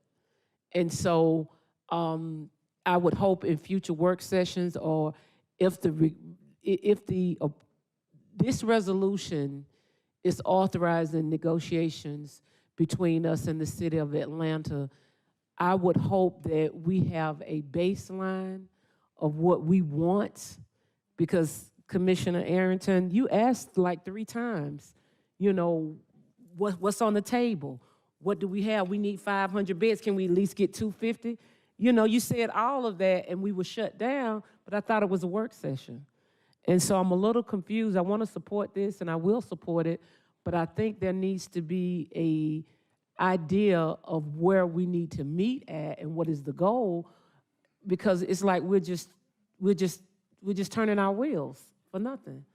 And so I would hope in future work sessions, or if this resolution is authorizing negotiations between us and the City of Atlanta, I would hope that we have a baseline of what we want, because Commissioner Arrington, you asked like 3 times, you know, what's on the table? What do we have? We need 500 beds. Can we at least get 250? You know, you said all of that and we were shut down, but I thought it was a work session. And so I'm a little confused. I want to support this and I will support it, but I think there needs to be a idea of where we need to meet at and what is the goal, because it's like we're just turning our wheels for nothing.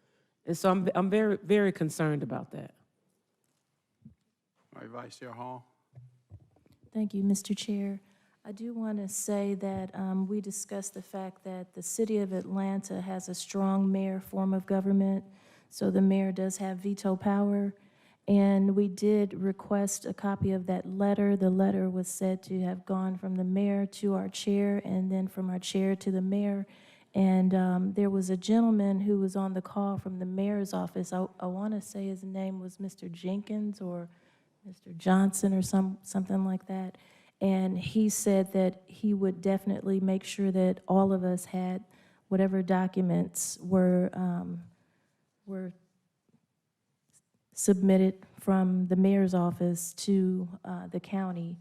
And so I'm very, very concerned about that. All right, Vice Chair Hall. Thank you, Mr. Chair. I do want to say that we discussed the fact that the City of Atlanta has a strong mayor form of government, so the mayor does have veto power. And we did request a copy of that letter. The letter was said to have gone from the mayor to our chair and then from our chair to the mayor. And there was a gentleman who was on the call from the mayor's office. I want to say his name was Mr. Jenkins or Mr. Johnson or something like that. And he said that he would definitely make sure that all of us had whatever documents were submitted from the mayor's office to the county.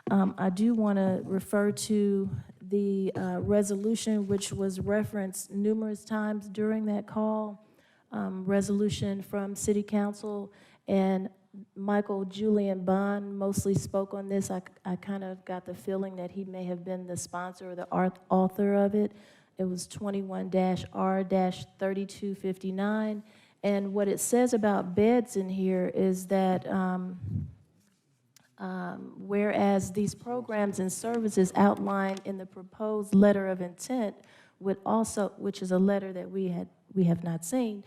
I do want to refer to the resolution which was referenced numerous times during that call, resolution from City Council, and Michael Julian Bond mostly spoke on this. I kind of got the feeling that he may have been the sponsor or the author of it. It was 21-R-3259. And what it says about beds in here is that whereas these programs and services outlined in the proposed letter of intent would also, which is a letter that we have not seen,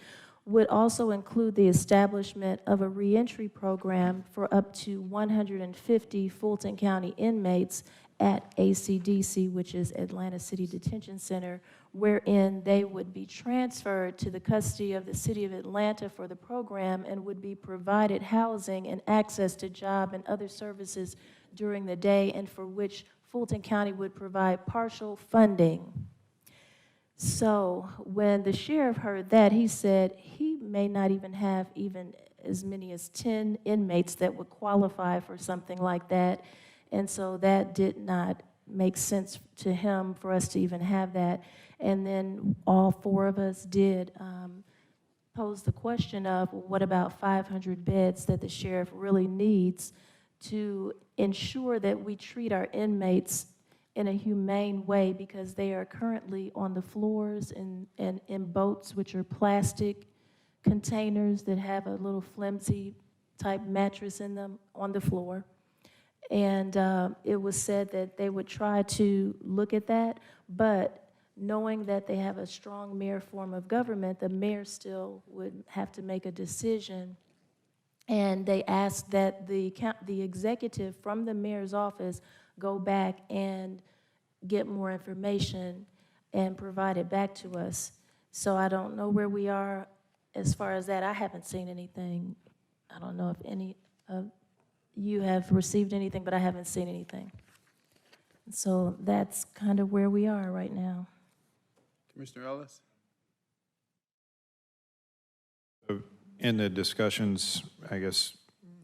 would also include the establishment of a reentry program for up to 150 Fulton County inmates at ACDC, which is Atlanta City Detention Center, wherein they would be transferred to the custody of the City of Atlanta for the program and would be provided housing and access to job and other services during the day, and for which Fulton County would provide partial funding. So when the sheriff heard that, he said he may not even have even as many as 10 inmates that would qualify for something like that. And so that did not make sense to him for us to even have that. And then all four of us did pose the question of, what about 500 beds that the sheriff really needs to ensure that we treat our inmates in a humane way, because they are currently on the floors and in boats, which are plastic containers that have a little flimsy type mattress in them on the floor. And it was said that they would try to look at that, but knowing that they have a strong mayor form of government, the mayor still would have to make a decision. And they asked that the executive from the mayor's office go back and get more information and provide it back to us. So I don't know where we are as far as that. I haven't seen anything. I don't know if any of you have received anything, but I haven't seen anything. So that's kind of where we are right now. Commissioner Ellis? In the discussions, I guess,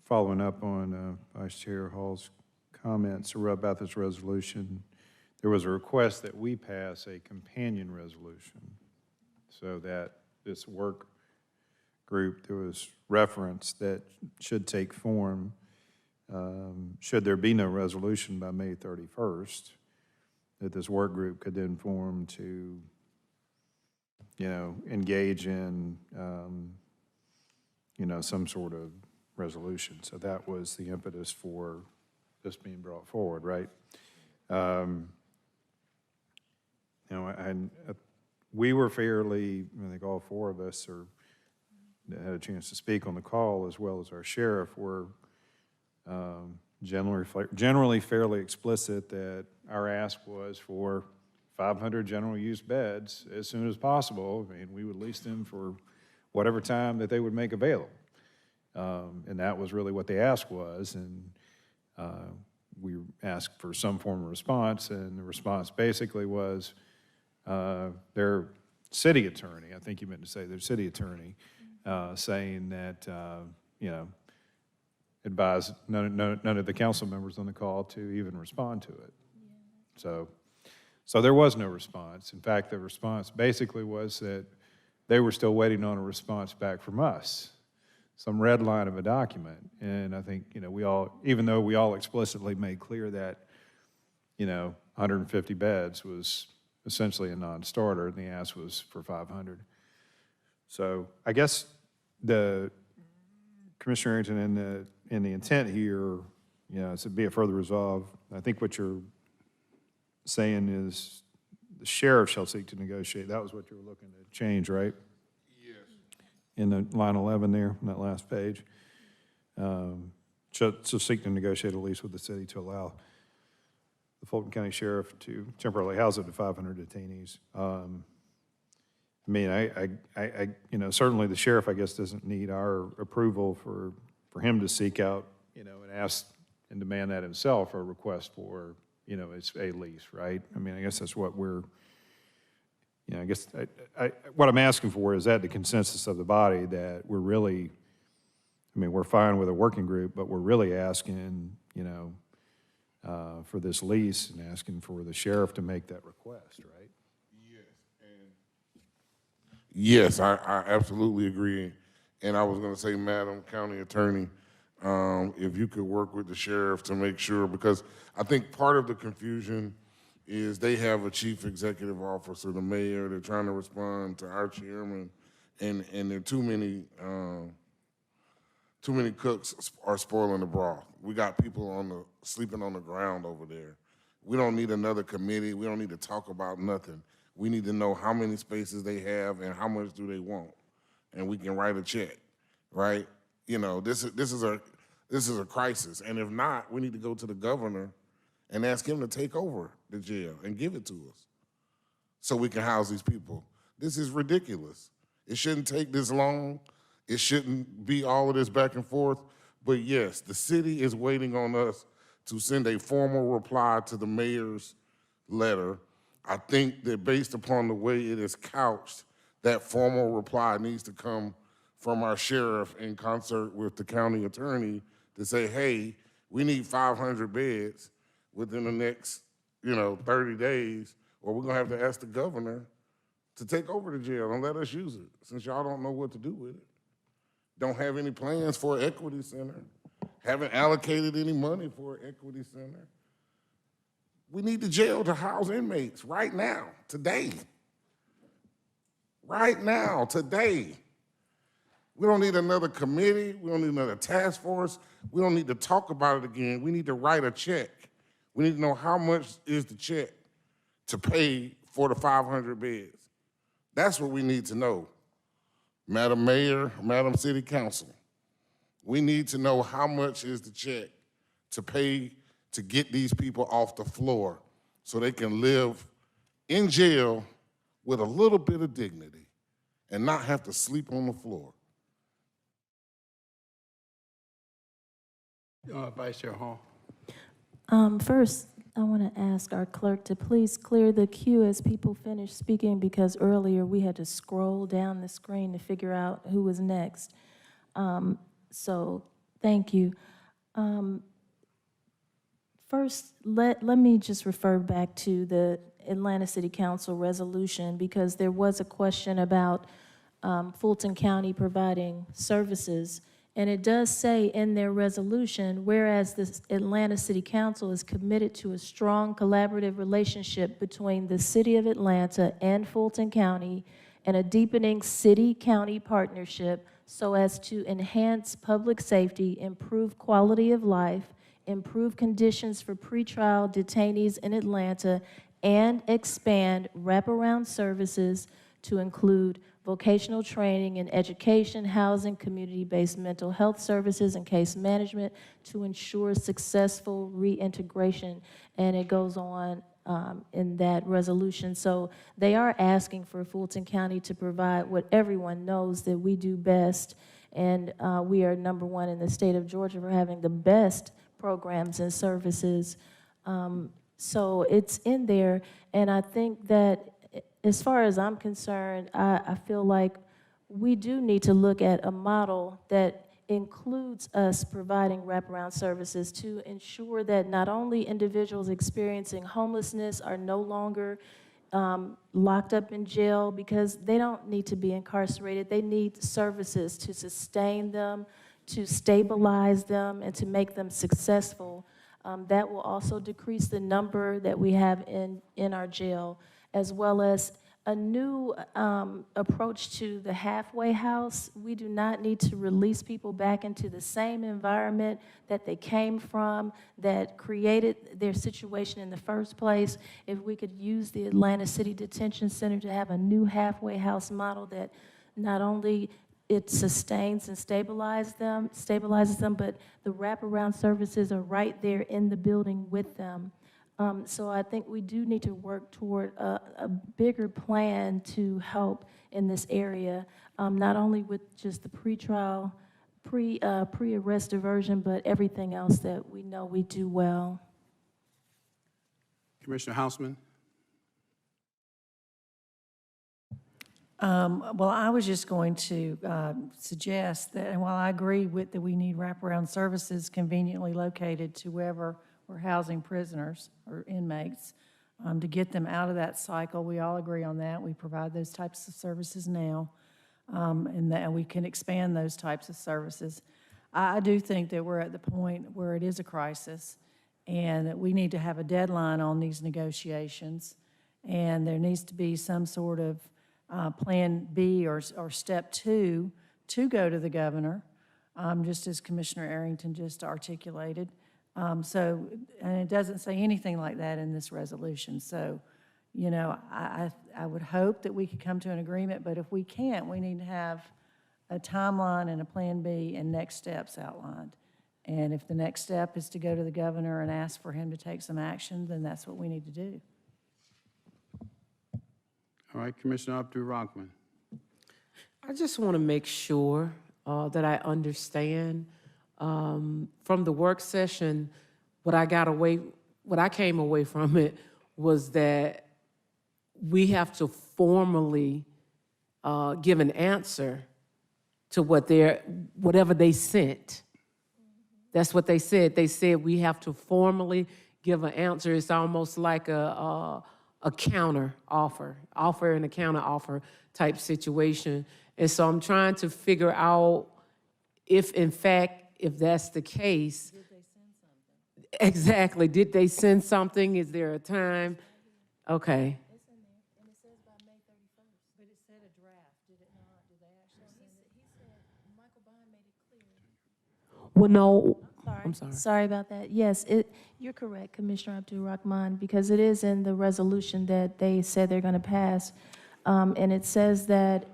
following up on Vice Chair Hall's comments about this resolution, there was a request that we pass a companion resolution so that this work group, there was reference that should take form should there be no resolution by May 31st, that this work group could then form to, engage in, some sort of resolution. So that was the impetus for this being brought forward, right? We were fairly, I think all four of us had a chance to speak on the call, as well as our sheriff, were generally fairly explicit that our ask was for 500 general use beds as soon as possible. I mean, we would lease them for whatever time that they would make available. And that was really what the ask was. And we asked for some form of response, and the response basically was their city attorney, I think you meant to say their city attorney, saying that, advised none of the council members on the call to even respond to it. So there was no response. In fact, the response basically was that they were still waiting on a response back from us, some red line of a document. And I think, we all, even though we all explicitly made clear that, 150 beds was essentially a non-starter, and the ask was for 500. So I guess the Commissioner Arrington and the intent here, is to be a further resolve. I think what you're saying is the sheriff shall seek to negotiate. That was what you were looking to change, right? Yes. In the line 11 there, on that last page. So seek to negotiate a lease with the city to allow the Fulton County Sheriff to temporarily house up to 500 detainees. I mean, certainly the sheriff, I guess, doesn't need our approval for him to seek out, and ask and demand that himself, or request for, it's a lease, right? I mean, I guess that's what we're, I guess what I'm asking for is that the consensus of the body that we're really, we're fine with a working group, but we're really asking, for this lease and asking for the sheriff to make that request, right? Yes, I absolutely agree. And I was going to say, Madam County Attorney, if you could work with the sheriff to make sure, because I think part of the confusion is they have a chief executive officer, the mayor, they're trying to respond to our chairman, and there are too many cooks are spoiling the broth. We got people sleeping on the ground over there. We don't need another committee. We don't need to talk about nothing. We need to know how many spaces they have and how much do they want, and we can write a check, right? This is a crisis, and if not, we need to go to the governor and ask him to take over the jail and give it to us so we can house these people. This is ridiculous. It shouldn't take this long. It shouldn't be all of this back and forth. But yes, the city is waiting on us to send a formal reply to the mayor's letter I think that based upon the way it is couched, that formal reply needs to come from our sheriff in concert with the county attorney to say, hey, we need 500 beds within the next, 30 days, or we're gonna have to ask the governor to take over the jail and let us use it, since y'all don't know what to do with it. Don't have any plans for an equity center, haven't allocated any money for an equity center. We need the jail to house inmates right now, today. Right now, today. We don't need another committee. We don't need another task force. We don't need to talk about it again. We need to write a check. We need to know how much is the check to pay for the 500 beds. That's what we need to know. Madam Mayor, Madam City Council, we need to know how much is the check to pay to get these people off the floor so they can live in jail with a little bit of dignity and not have to sleep on the floor. Vice Chair Hall. First, I want to ask our clerk to please clear the queue as people finish speaking, because earlier we had to scroll down the screen to figure out who was next. So thank you. First, let me just refer back to the Atlanta City Council resolution, because there was a question about Fulton County providing services. And it does say in their resolution, whereas the Atlanta City Council is committed to a strong collaborative relationship between the City of Atlanta and Fulton County and a deepening city-county partnership so as to enhance public safety, improve quality of life, improve conditions for pretrial detainees in Atlanta, and expand wraparound services to include vocational training and education, housing, community-based mental health services, and case management to ensure successful reintegration. And it goes on in that resolution. So they are asking for Fulton County to provide what everyone knows that we do best. And we are #1 in the state of Georgia for having the best programs and services. So it's in there. And I think that as far as I'm concerned, I feel like we do need to look at a model that includes us providing wraparound services to ensure that not only individuals experiencing homelessness are no longer locked up in jail, because they don't need to be incarcerated. They need services to sustain them, to stabilize them, and to make them successful. That will also decrease the number that we have in our jail, as well as a new approach to the halfway house. We do not need to release people back into the same environment that they came from, that created their situation in the first place. If we could use the Atlanta City Detention Center to have a new halfway house model that not only it sustains and stabilizes them, but the wraparound services are right there in the building with them. So I think we do need to work toward a bigger plan to help in this area, not only with just the pretrial, pre-arrest diversion, but everything else that we know we do well. Commissioner Houseman. Well, I was just going to suggest that, and while I agree with that we need wraparound services conveniently located to wherever we're housing prisoners or inmates, to get them out of that cycle, we all agree on that. We provide those types of services now, and that we can expand those types of services. I do think that we're at the point where it is a crisis, and that we need to have a deadline on these negotiations, and there needs to be some sort of Plan B or Step 2 to go to the governor, just as Commissioner Arrington just articulated. And it doesn't say anything like that in this resolution. So, I would hope that we could come to an agreement, but if we can't, we need to have a timeline and a Plan B and next steps outlined. And if the next step is to go to the governor and ask for him to take some action, then that's what we need to do. All right, Commissioner Abdul-Rahman. I just want to make sure that I understand. From the work session, what I came away from it was that we have to formally give an answer to whatever they sent. That's what they said. They said we have to formally give an answer. It's almost like a counter offer and a counter offer type situation. And so I'm trying to figure out if, in fact, if that's the case. Did they send something? Exactly. Did they send something? Is there a time? Okay. It's in there, and it says by May 31st. But it said a draft, did it not? Did they actually send it? He said, Michael Bond made it clear. Well, no. I'm sorry. Sorry about that. Yes, you're correct, Commissioner Abdul-Rahman, because it is in the resolution that they said they're going to pass. And it says that,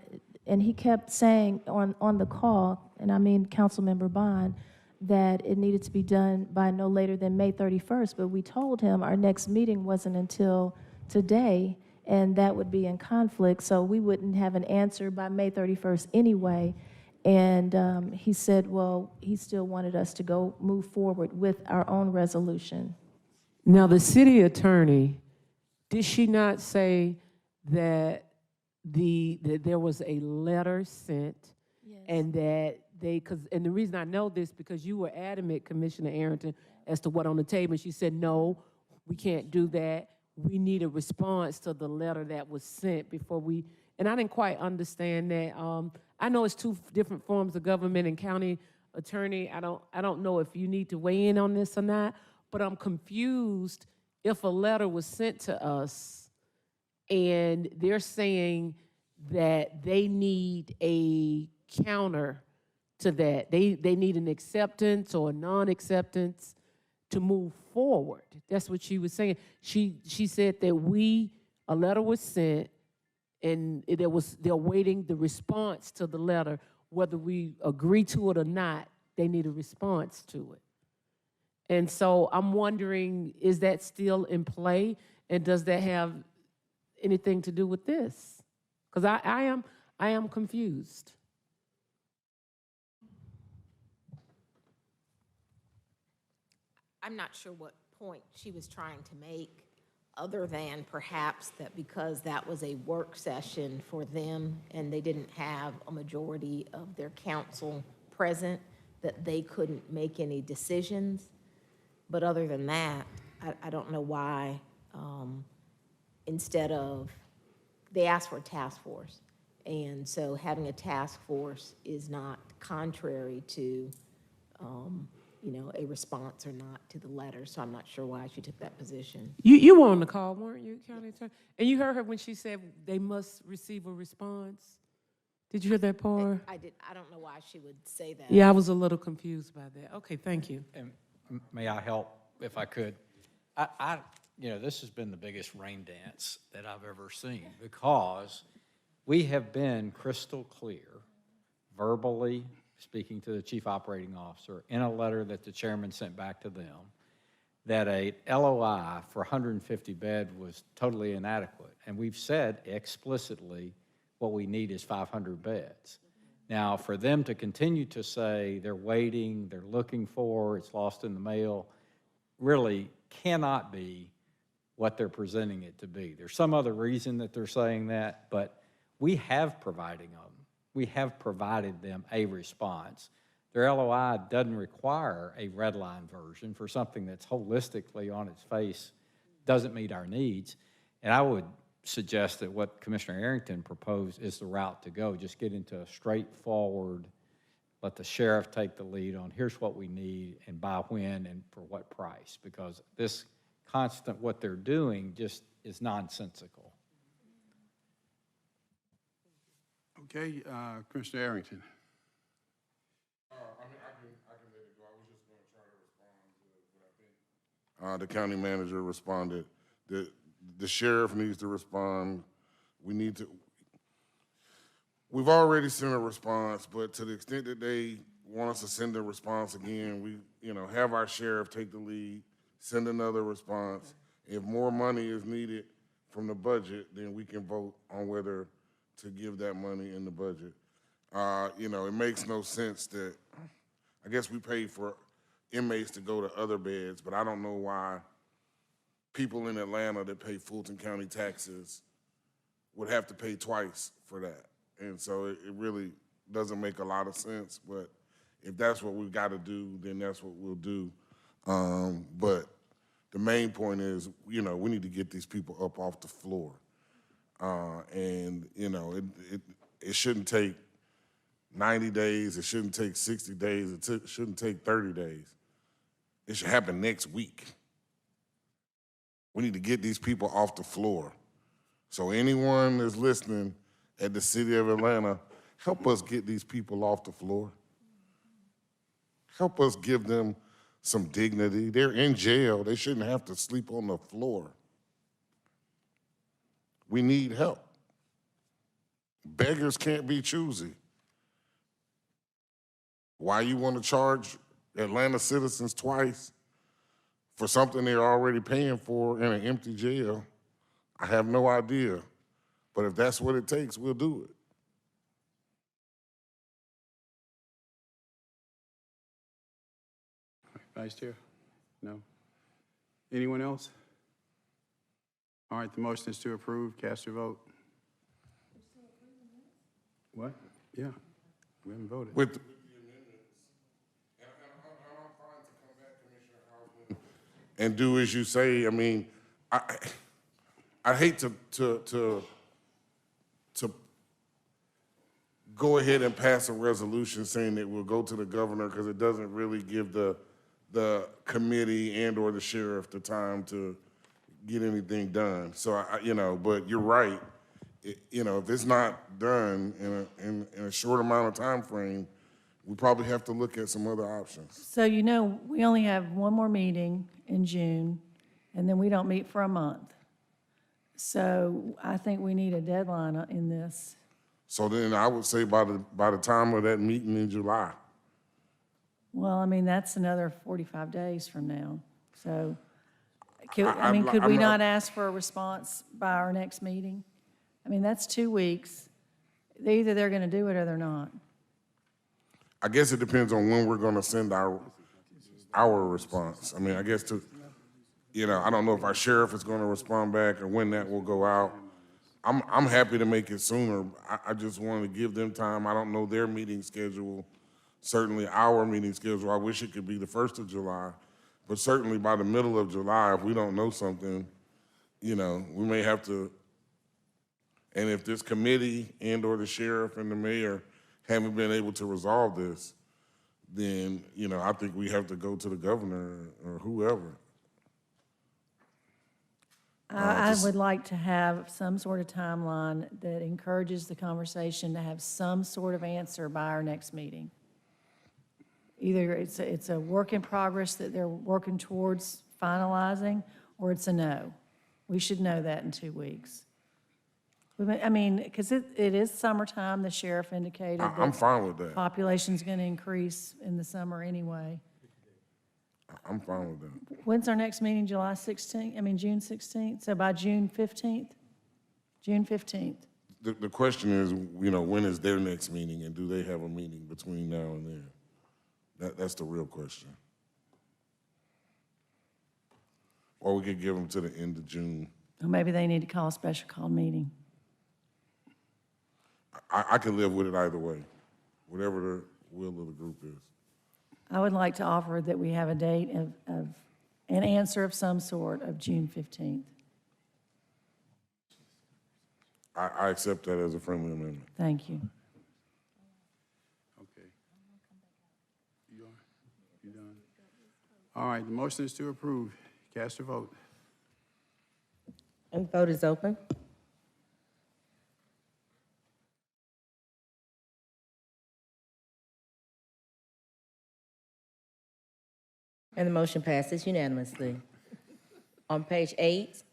and he kept saying on the call, and I mean Councilmember Bond, that it needed to be done by no later than May 31st. But we told him our next meeting wasn't until today, and that would be in conflict, so we wouldn't have an answer by May 31st anyway. And he said, well, he still wanted us to move forward with our own resolution. Now, the city attorney, did she not say that that there was a letter sent? Yes. And that and the reason I know this, because you were adamant, Commissioner Arrington, as to what on the table. She said, no, we can't do that. We need a response to the letter that was sent before and I didn't quite understand that. I know it's two different forms of government, and county attorney, I don't know if you need to weigh in on this or not, but I'm confused if a letter was sent to us and they're saying that they need a counter to that. They need an acceptance or a non-acceptance to move forward. That's what she was saying. She said that a letter was sent, and they're waiting the response to the letter. Whether we agree to it or not, they need a response to it. And so I'm wondering, is that still in play? And does that have anything to do with this? Because I am confused. I'm not sure what point she was trying to make, other than perhaps that because that was a work session for them and they didn't have a majority of their council present, that they couldn't make any decisions. But other than that, I don't know why, they asked for a task force. And so having a task force is not contrary to, a response or not to the letter. So I'm not sure why she took that position. You were on the call, weren't you, County Attorney? And you heard her when she said they must receive a response? Did you hear that part? I did. I don't know why she would say that. Yeah, I was a little confused by that. Okay, thank you. And may I help if I could? This has been the biggest rain dance that I've ever seen, because we have been crystal clear, verbally speaking to the chief operating officer in a letter that the chairman sent back to them, that a LOI for 150 bed was totally inadequate. And we've said explicitly what we need is 500 beds. Now, for them to continue to say they're waiting, they're looking for, it's lost in the mail, really cannot be what they're presenting it to be. There's some other reason that they're saying that, but we have provided them a response. Their LOI doesn't require a red line version for something that's holistically on its face, doesn't meet our needs. And I would suggest that what Commissioner Arrington proposed is the route to go. Just get into a straightforward, let the sheriff take the lead on here's what we need and by when and for what price, because this constant what they're doing just is nonsensical. Okay, Commissioner Arrington. I can let it go. I was just going to try to respond to what I think the county manager responded. The sheriff needs to respond. We've already sent a response, but to the extent that they want us to send a response again, we have our sheriff take the lead, send another response. If more money is needed from the budget, then we can vote on whether to give that money in the budget. It makes no sense that, I guess we pay for inmates to go to other beds, but I don't know why people in Atlanta that pay Fulton County taxes would have to pay twice for that. And so it really doesn't make a lot of sense, but if that's what we've got to do, then that's what we'll do. But the main point is, we need to get these people up off the floor. And, it shouldn't take 90 days, it shouldn't take 60 days, it shouldn't take 30 days. It should happen next week. We need to get these people off the floor. So anyone that's listening at the City of Atlanta, help us get these people off the floor. Help us give them some dignity. They're in jail. They shouldn't have to sleep on the floor. We need help. Beggars can't be choosy. Why you want to charge Atlanta citizens twice for something they're already paying for in an empty jail? I have no idea. But if that's what it takes, we'll do it. Vice Chair? No? Anyone else? All right, the motion is to approve. Cast your vote. What? Yeah, we haven't voted. With the amendments, and I'm fine to come back, Commissioner Hausman, and do as you say. I mean, I hate to go ahead and pass a resolution saying that we'll go to the governor because it doesn't really give the committee and or the sheriff the time to get anything done. So but you're right. If it's not done in a short amount of time frame, we probably have to look at some other options. So we only have one more meeting in June, and then we don't meet for a month. So I think we need a deadline in this. So then I would say by the time of that meeting in July. Well, I mean, that's another 45 days from now. So, could I'm we not- not ask for a response by our next meeting? I mean, that's 2 weeks. Either they're going to do it or they're not. I guess it depends on when we're going to send our response. I mean, I guess I don't know if our sheriff is going to respond back or when that will go out. I'm happy to make it sooner. I just want to give them time. I don't know their meeting schedule, certainly our meeting schedule. I wish it could be the 1st of July, but certainly by the middle of July, if we don't know something, we may have to. And if this committee and or the sheriff and the mayor haven't been able to resolve this, then, I think we have to go to the governor or whoever. I would like to have some sort of timeline that encourages the conversation to have some sort of answer by our next meeting. Either it's a work in progress that they're working towards finalizing, or it's a no. We should know that in 2 weeks. I mean, because it is summertime, the sheriff indicated I'm that fine with that. population's going to increase in the summer anyway. I'm fine with that. When's our next meeting, July 16th? I mean, June 16th? So by June 15th? June 15th. The question is, when is their next meeting, and do they have a meeting between now and then? That's the real question. Or we could give them to the end of June. Or maybe they need to call a special call meeting. I can live with it either way, whatever the will of the group is. I would like to offer that we have a date of an answer of some sort of June 15th. I accept that as a friendly amendment. Thank you. Okay. You done? All right, the motion is to approve. Cast your vote. And the vote is open. And the motion passes unanimously. On page 8,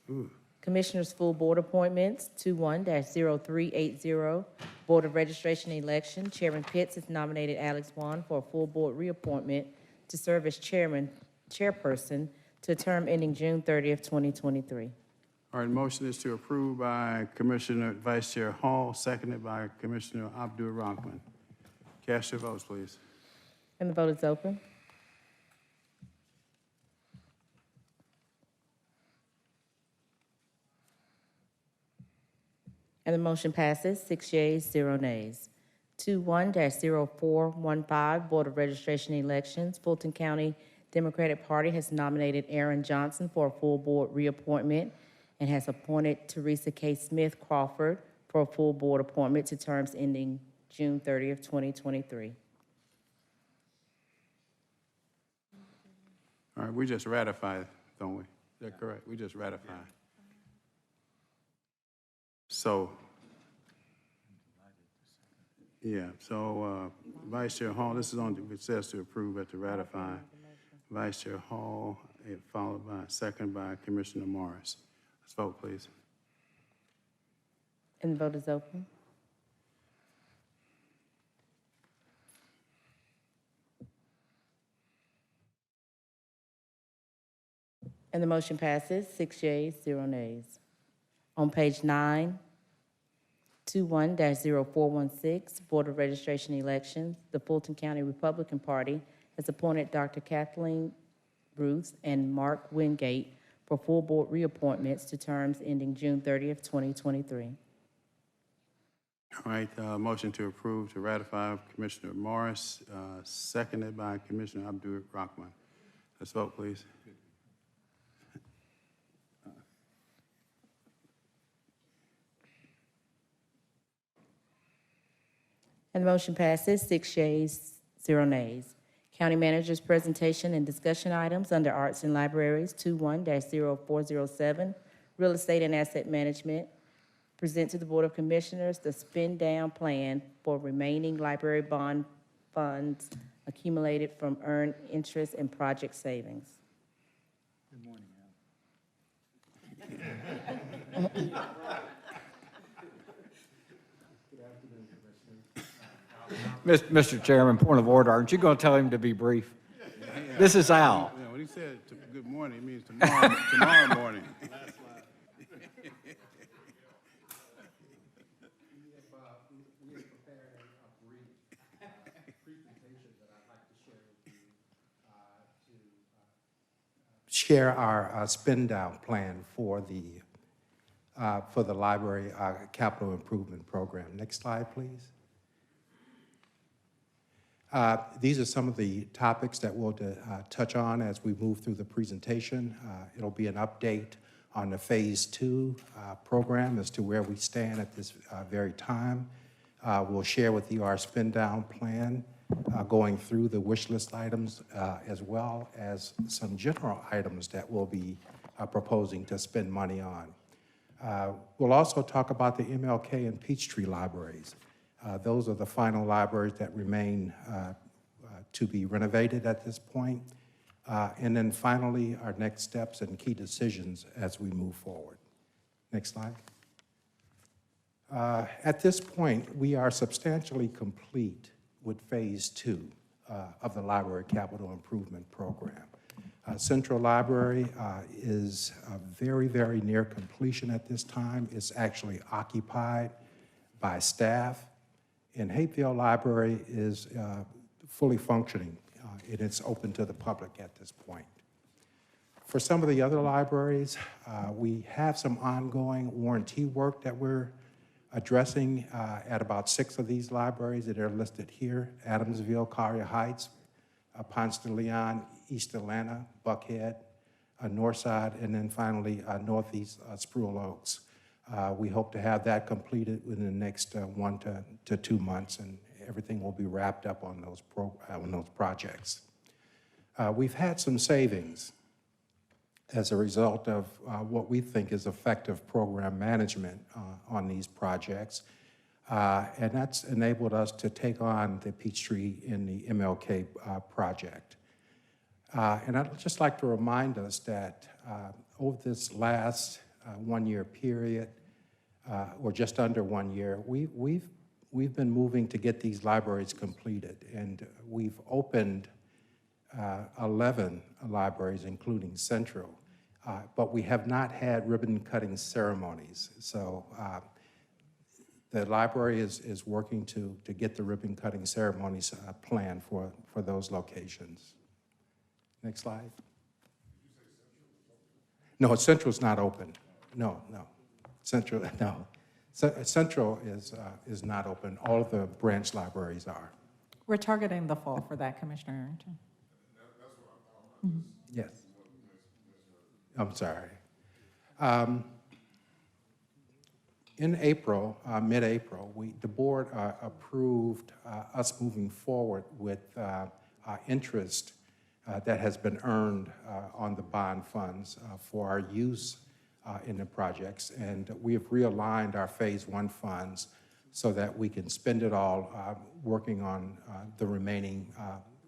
Commissioners' Full Board Appointments, 21-0380, Board of Registration and Election. Chairman Pitts has nominated Alex Wan for a full board reappointment to serve as chairperson to a term ending June 30th, 2023. All right, motion is to approve by Commissioner Vice Chair Hall, seconded by Commissioner Abdul Rahman. Cast your votes, please. And the vote is open. And the motion passes, 6 yeas, 0 nays. 21-0415, Board of Registration Elections. Fulton County Democratic Party has nominated Aaron Johnson for a full board reappointment and has appointed Teresa K. Smith Crawford for a full board appointment to terms ending June 30th, 2023. All right, we just ratified, don't we? Is that correct? We just ratified. So, yeah, so Vice Chair Hall, this is on, it says to approve at the ratify. Vice Chair Hall, followed by, second by Commissioner Morris. Let's vote, please. And the vote is open. And the motion passes, 6 yeas, 0 nays. On page 9, 21-0416, Board of Registration Elections, the Fulton County Republican Party has appointed Dr. Kathleen Ruth and Mark Wingate for full board reappointments to terms ending June 30th, 2023. All right, motion to approve to ratify Commissioner Morris, seconded by Commissioner Abdul Rahman. Let's vote, please. And the motion passes, 6 yeas, 0 nays. County Manager's presentation and discussion items under Arts and Libraries, 21-0407, Real Estate and Asset Management. Present to the Board of Commissioners the spend-down plan for remaining library bond funds accumulated from earned interest and project savings. Good morning, Mr. Chairman, point of order. Aren't you going to tell him to be brief? This is Al. Yeah, when he said good morning, it means tomorrow morning. Share our spend-down plan for the library capital improvement program. Next slide, please. These are some of the topics that we'll touch on as we move through the presentation. It'll be an update on the Phase 2 program as to where we stand at this very time. We'll share with you our spend-down plan, going through the wish list items as well as some general items that we'll be proposing to spend money on. We'll also talk about the MLK and Peachtree libraries. Those are the final libraries that remain to be renovated at this point. And then finally, our next steps and key decisions as we move forward. Next slide. At this point, we are substantially complete with Phase 2 of the Library Capital Improvement Program. Central Library is very, very near completion at this time. It's actually occupied by staff. And Hapeville Library is fully functioning, and it's open to the public at this point. For some of the other libraries, we have some ongoing warranty work that we're addressing at about 6 of these libraries that are listed here: Adamsville, Collier Heights, Ponce de Leon, East Atlanta, Buckhead, Northside, and then finally Northeast Spruill Oaks. We hope to have that completed within the next 1 to 2 months, and everything will be wrapped up on those projects. We've had some savings as a result of what we think is effective program management on these projects, and that's enabled us to take on the Peachtree and the MLK project. And I'd just like to remind us that over this last 1-year period, or just under 1 year, we've been moving to get these libraries completed, and we've opened 11 libraries, including Central, but we have not had ribbon-cutting ceremonies. So the library is working to get the ribbon-cutting ceremonies planned for those locations. Next slide. No, Central's not open. No. Central Central is not open. All of the branch libraries are. We're targeting the fall for that, Commissioner Arrington. Yes. I'm sorry. In April, mid-April, the board approved us moving forward with interest that has been earned on the bond funds for our use in the projects. And we have realigned our Phase 1 funds so that we can spend it all working on the remaining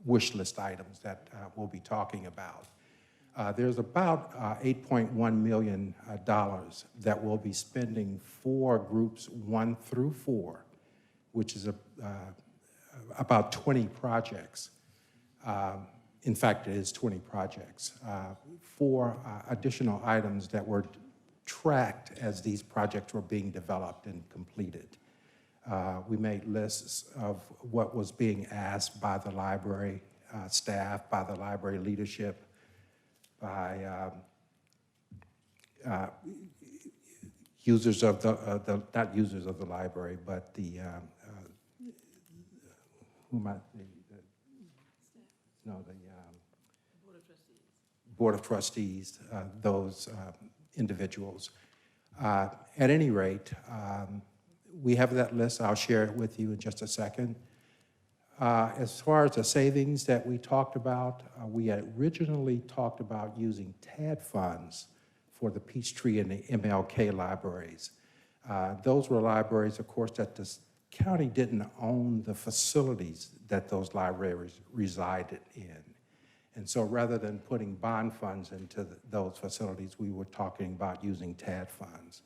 wish list items that we'll be talking about. There's about $8.1 million that we'll be spending for groups 1 through 4, which is about 20 projects. In fact, it is 20 projects for additional items that were tracked as these projects were being developed and completed. We made lists of what was being asked by the library staff, by the library leadership, by users of the not users of the library, but the Board of Trustees, those individuals. At any rate, we have that list. I'll share it with you in just a second. As far as the savings that we talked about, we had originally talked about using TAD funds for the Peachtree and the MLK libraries. Those were libraries, of course, that the county didn't own the facilities that those libraries resided in. And so rather than putting bond funds into those facilities, we were talking about using TAD funds.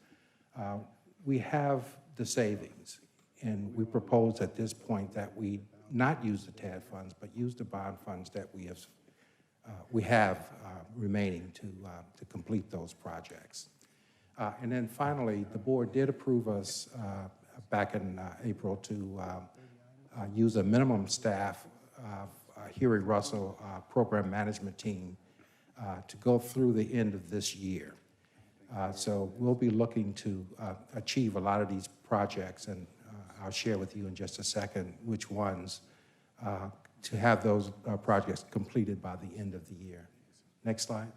We have the savings, and we propose at this point that we not use the TAD funds, but use the bond funds that we have remaining to complete those projects. And then finally, the board did approve us back in April to use a minimum staff Huey Russell program management team to go through the end of this year. So we'll be looking to achieve a lot of these projects, and I'll share with you in just a second which ones to have those projects completed by the end of the year. Next slide.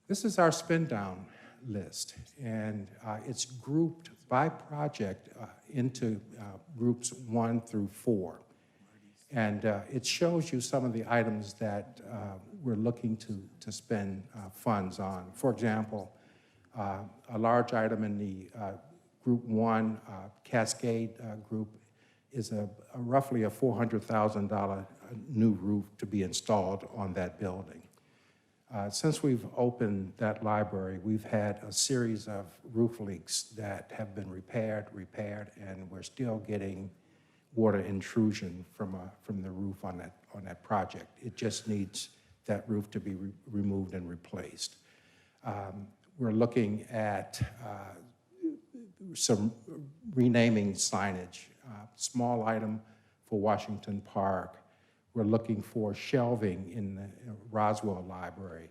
This is our spend down list, and it's grouped by project into groups 1 through 4. And it shows you some of the items that we're looking to spend funds on. For example, a large item in the Group 1 Cascade group is roughly a $400,000 new roof to be installed on that building. Since we've opened that library, we've had a series of roof leaks that have been repaired, and we're still getting water intrusion from the roof on that project. It just needs that roof to be removed and replaced. We're looking at some renaming signage, small item for Washington Park. We're looking for shelving in the Roswell Library,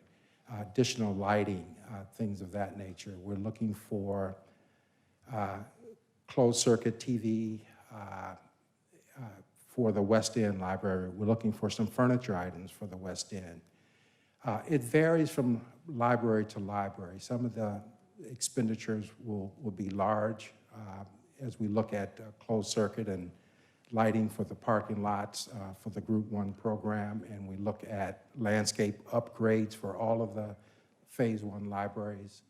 additional lighting, things of that nature. We're looking for closed circuit TV for the West End Library. We're looking for some furniture items for the West End. It varies from library to library. Some of the expenditures will be large as we look at closed circuit and lighting for the parking lots for the Group 1 program, and we look at landscape upgrades for all of the Phase 1 libraries,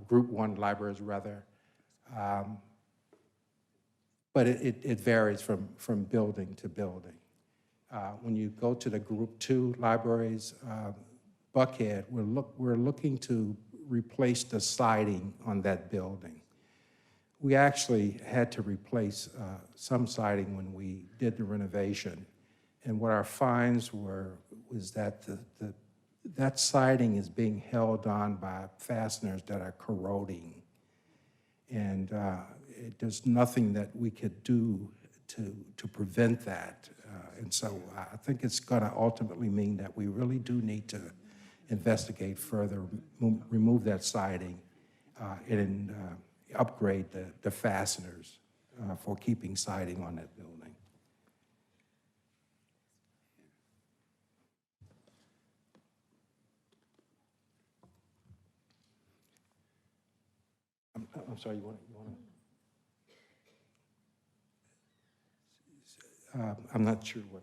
Group 1 libraries rather. But it varies from building to building. When you go to the Group 2 libraries, Buckhead, we're looking to replace the siding on that building. We actually had to replace some siding when we did the renovation, and what our finds was that that siding is being held on by fasteners that are corroding, and there's nothing that we could do to prevent that. And so I think it's going to ultimately mean that we really do need to investigate further, remove that siding, and upgrade the fasteners for keeping siding on that building. I'm sorry, you want to? I'm not sure what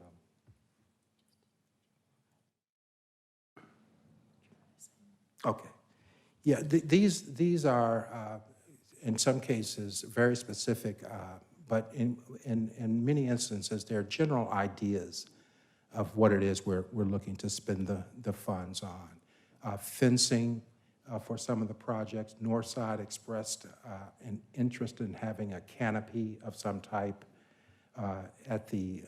I'm. Okay. Yeah, these are, in some cases, very specific, but in many instances, they're general ideas of what it is we're looking to spend the funds on. Fencing for some of the projects. Northside expressed an interest in having a canopy of some type at the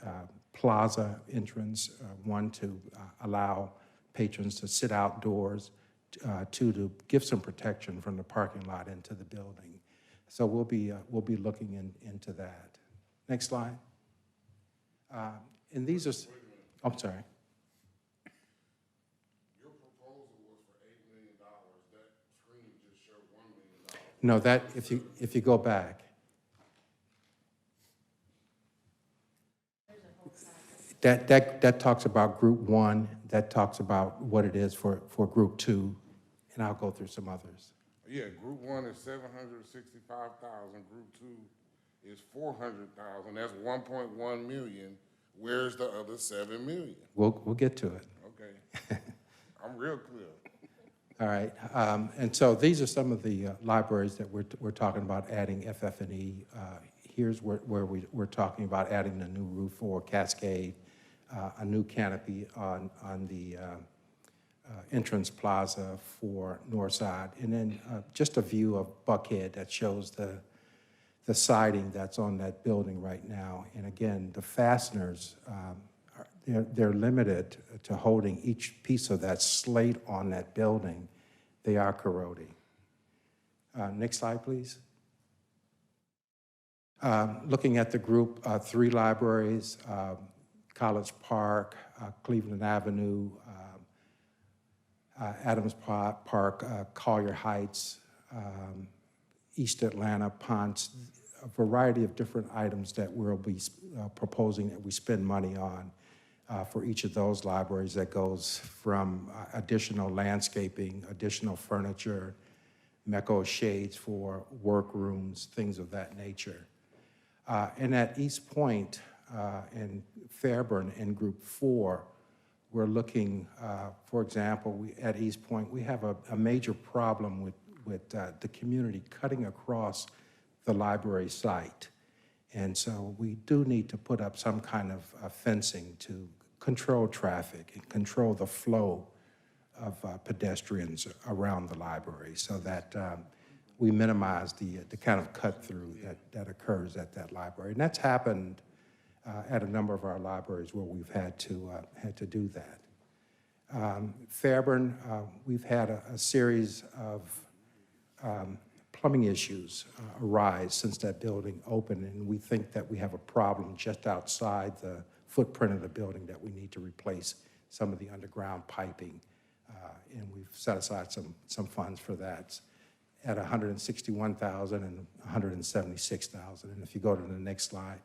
plaza entrance, one, to allow patrons to sit outdoors, two, to give some protection from the parking lot into the building. So we'll be looking into that. Next slide. And these are, I'm sorry. Your proposal was for $8 million. That screen just showed $1 million. No, that, if you go back. That talks about group one, that talks about what it is for group two, and I'll go through some others. Yeah, group one is 765,000, group two is 400,000, that's 1.1 million. Where's the other 7 million? We'll get to it. Okay, I'm real clear. All right, and so these are some of the libraries that we're talking about adding FF&E. Here's where we're talking about adding a new roof for Cascade, a new canopy on the entrance plaza for Northside, and then just a view of Buckhead that shows the siding that's on that building right now. And again, the fasteners, they're limited to holding each piece of that slate on that building. They are corroding. Next slide, please. Looking at the group, 3 libraries, College Park, Cleveland Avenue, Adams Park, Collier Heights, East Atlanta, Ponce, a variety of different items that we'll be proposing that we spend money on for each of those libraries. That goes from additional landscaping, additional furniture, Mecco shades for workrooms, things of that nature. And at East Point and Fairburn in Group 4, we're looking, for example, at East Point, we have a major problem with the community cutting across the library site. And so we do need to put up some kind of fencing to control traffic and control the flow of pedestrians around the library so that we minimize the kind of cut-through that occurs at that library. And that's happened at a number of our libraries where we've had to do that. Fairburn, we've had a series of plumbing issues arise since that building opened, and we think that we have a problem just outside the footprint of the building that we need to replace some of the underground piping, and we've set aside some funds for that at $161,000 and $176,000. And if you go to the next slide,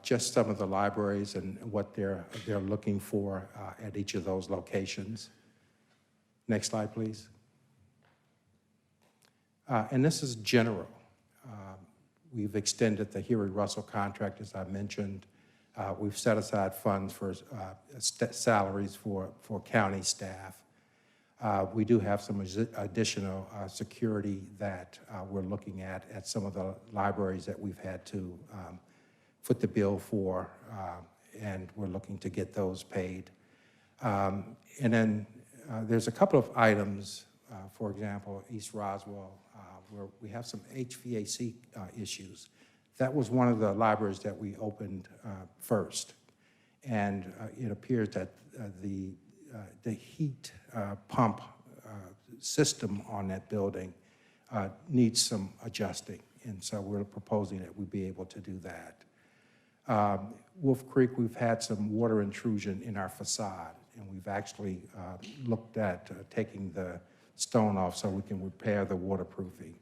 just some of the libraries and what they're looking for at each of those locations. Next slide, please. And this is general. We've extended the Huey Russell contract, as I mentioned. We've set aside funds for salaries for county staff. We do have some additional security that we're looking at some of the libraries that we've had to foot the bill for, and we're looking to get those paid. And then there's a couple of items, for example, East Roswell, where we have some HVAC issues. That was one of the libraries that we opened first. And it appears that the heat pump system on that building needs some adjusting. And so we're proposing that we be able to do that. Wolf Creek, we've had some water intrusion in our facade. and we've actually looked at taking the stone off so we can repair the waterproofing.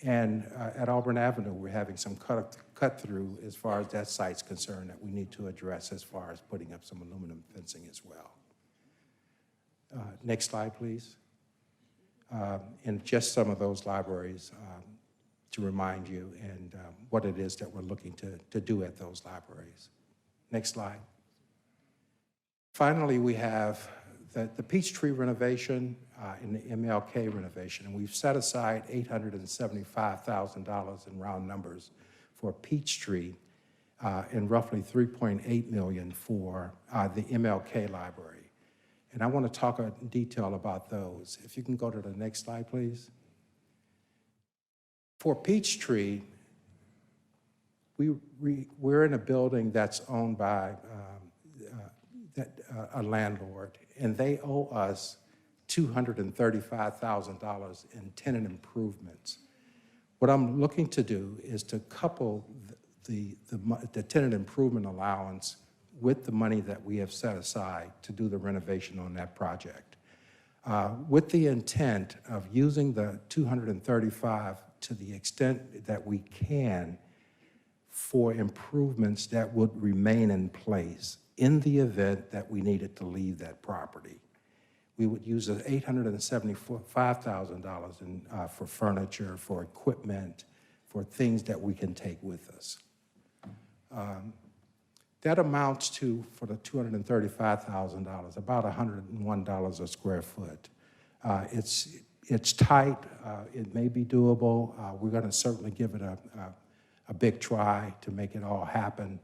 And at Auburn Avenue, we're having some cut through as far as that site's concerned that we need to address as far as putting up some aluminum fencing as well. Next slide, please. And just some of those libraries to remind you and what it is that we're looking to do at those libraries. Next slide. Finally, we have the Peachtree renovation and the MLK renovation, and we've set aside $875,000 in round numbers for Peachtree and roughly $3.8 million for the MLK library. And I want to talk in detail about those. If you can go to the next slide, please. For Peachtree, we're in a building that's owned by a landlord, and they owe us $235,000 in tenant improvements. What I'm looking to do is to couple the tenant improvement allowance with the money that we have set aside to do the renovation on that project, with the intent of using the $235 to the extent that we can for improvements that would remain in place in the event that we needed to leave that property. We would use the $875,000 for furniture, for equipment, for things that we can take with us. That amounts to, for the $235,000, about $101 a square foot. It's tight. It may be doable. We're going to certainly give it a big try to make it all happen.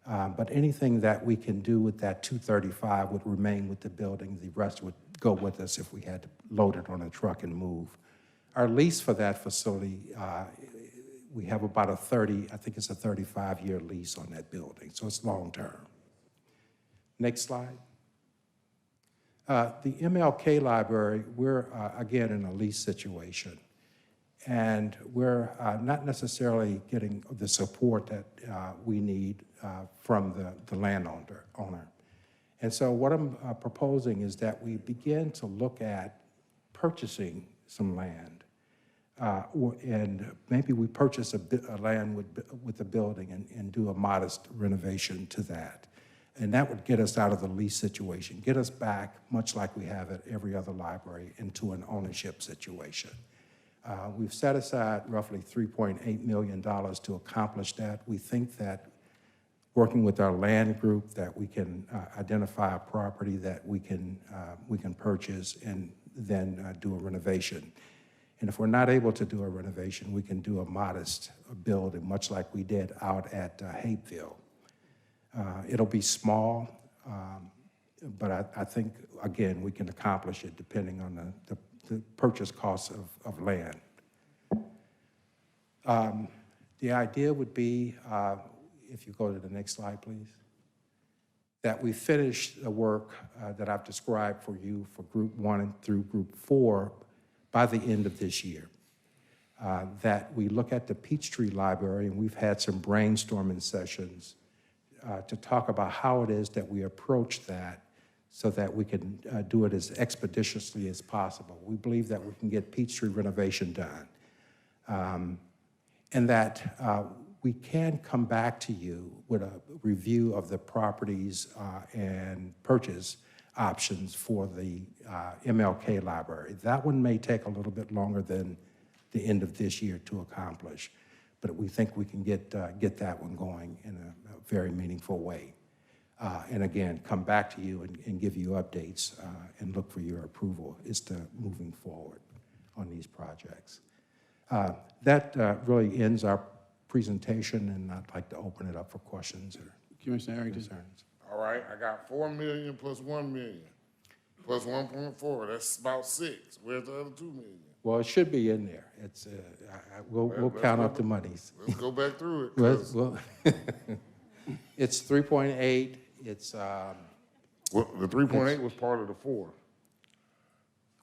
But anything that we can do with that $235 would remain with the building. The rest would go with us if we had to load it on a truck and move. Our lease for that facility, we have about I think it's a 35-year lease on that building, so it's long-term. Next slide. The MLK library, we're, again, in a lease situation. And we're not necessarily getting the support that we need from the landowner. And so what I'm proposing is that we begin to look at purchasing some land. And maybe we purchase a land with the building and do a modest renovation to that. And that would get us out of the lease situation, get us back, much like we have at every other library, into an ownership situation. We've set aside roughly $3.8 million to accomplish that. We think that working with our land group that we can identify a property that we can purchase and then do a renovation. And if we're not able to do a renovation, we can do a modest building, much like we did out at Hapeville. It'll be small, but I think, again, we can accomplish it depending on the purchase cost of land. The idea would be, if you go to the next slide, please, that we finish the work that I've described for you for Group 1 and through Group 4 by the end of this year. That we look at the Peachtree Library, and we've had some brainstorming sessions to talk about how it is that we approach that so that we can do it as expeditiously as possible. We believe that we can get Peachtree renovation done. And that we can come back to you with a review of the properties and purchase options for the MLK library. That one may take a little bit longer than the end of this year to accomplish, but we think we can get that one going in a very meaningful way. And again, come back to you and give you updates and look for your approval as to moving forward on these projects. That really ends our presentation, and I'd like to open it up for questions or Commissioner Harrington. All right, I got 4 million plus 1 million, plus 1.4, that's about 6. Where's the other 2 million? Well, it should be in there. It's, we'll count up the monies. Let's go back through it. Well, it's 3.8, it's... Well, the 3.8 was part of the 4.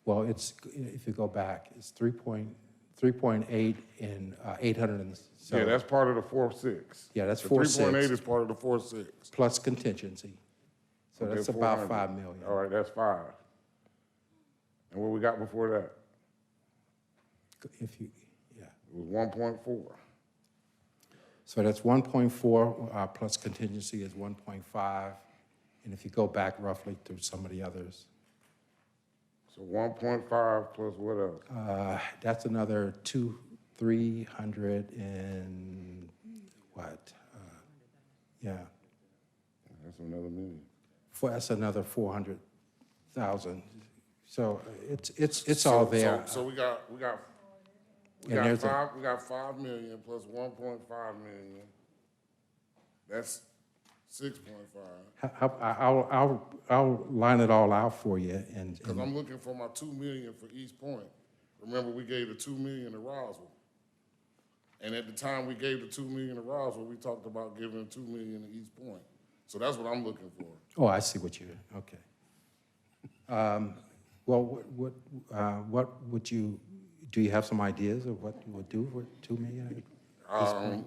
Well, it's, if you go back, it's 3.8 and 800 and so. Yeah, that's part of the 4.6. Yeah, that's the 4.6. 3.8 is part of the 4.6. Plus contingency. So Okay, that's about 400. 5 million. All right, that's 5. And what we got before that? If you, yeah. It was 1.4. So that's 1.4 plus contingency is 1.5. And if you go back roughly through some of the others, So 1.5 plus what else? that's another 300 and what? Yeah, That's another million. that's another 400,000. So it's all there. So we got And there's 5 million plus 1.5 million. That's 6.5. I'll line it all out for you and Because I'm looking for my 2 million for East Point. Remember, we gave the 2 million to Roswell. And at the time we gave the 2 million to Roswell, we talked about giving 2 million to East Point. So that's what I'm looking for. oh, I see what okay. Well, what would you, do you have some ideas of what you would do with 2 million?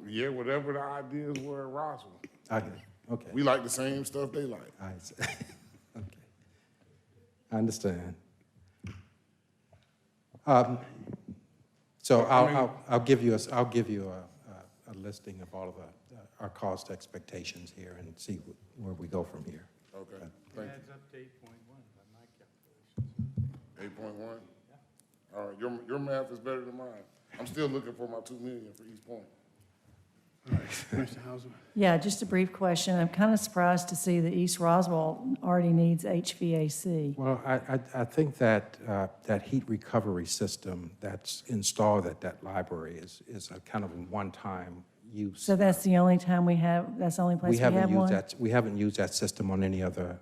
Yeah, whatever the ideas were at Roswell. Okay. We like the same stuff they like. I see. Okay. I understand. So I'll give you a listing of all of our cost expectations here and see where we go from here. Okay, thank you. Adds up to 8.1 by my calculations. 8.1? All right, your math is better than mine. I'm still looking for my 2 million for East Point. Mr. Hausman? Yeah, just a brief question. I'm kind of surprised to see that East Roswell already needs HVAC. Well, I think that that heat recovery system that's installed at that library is a kind of a one-time use. So that's the only time that's the only place we have one? We haven't used that system on any other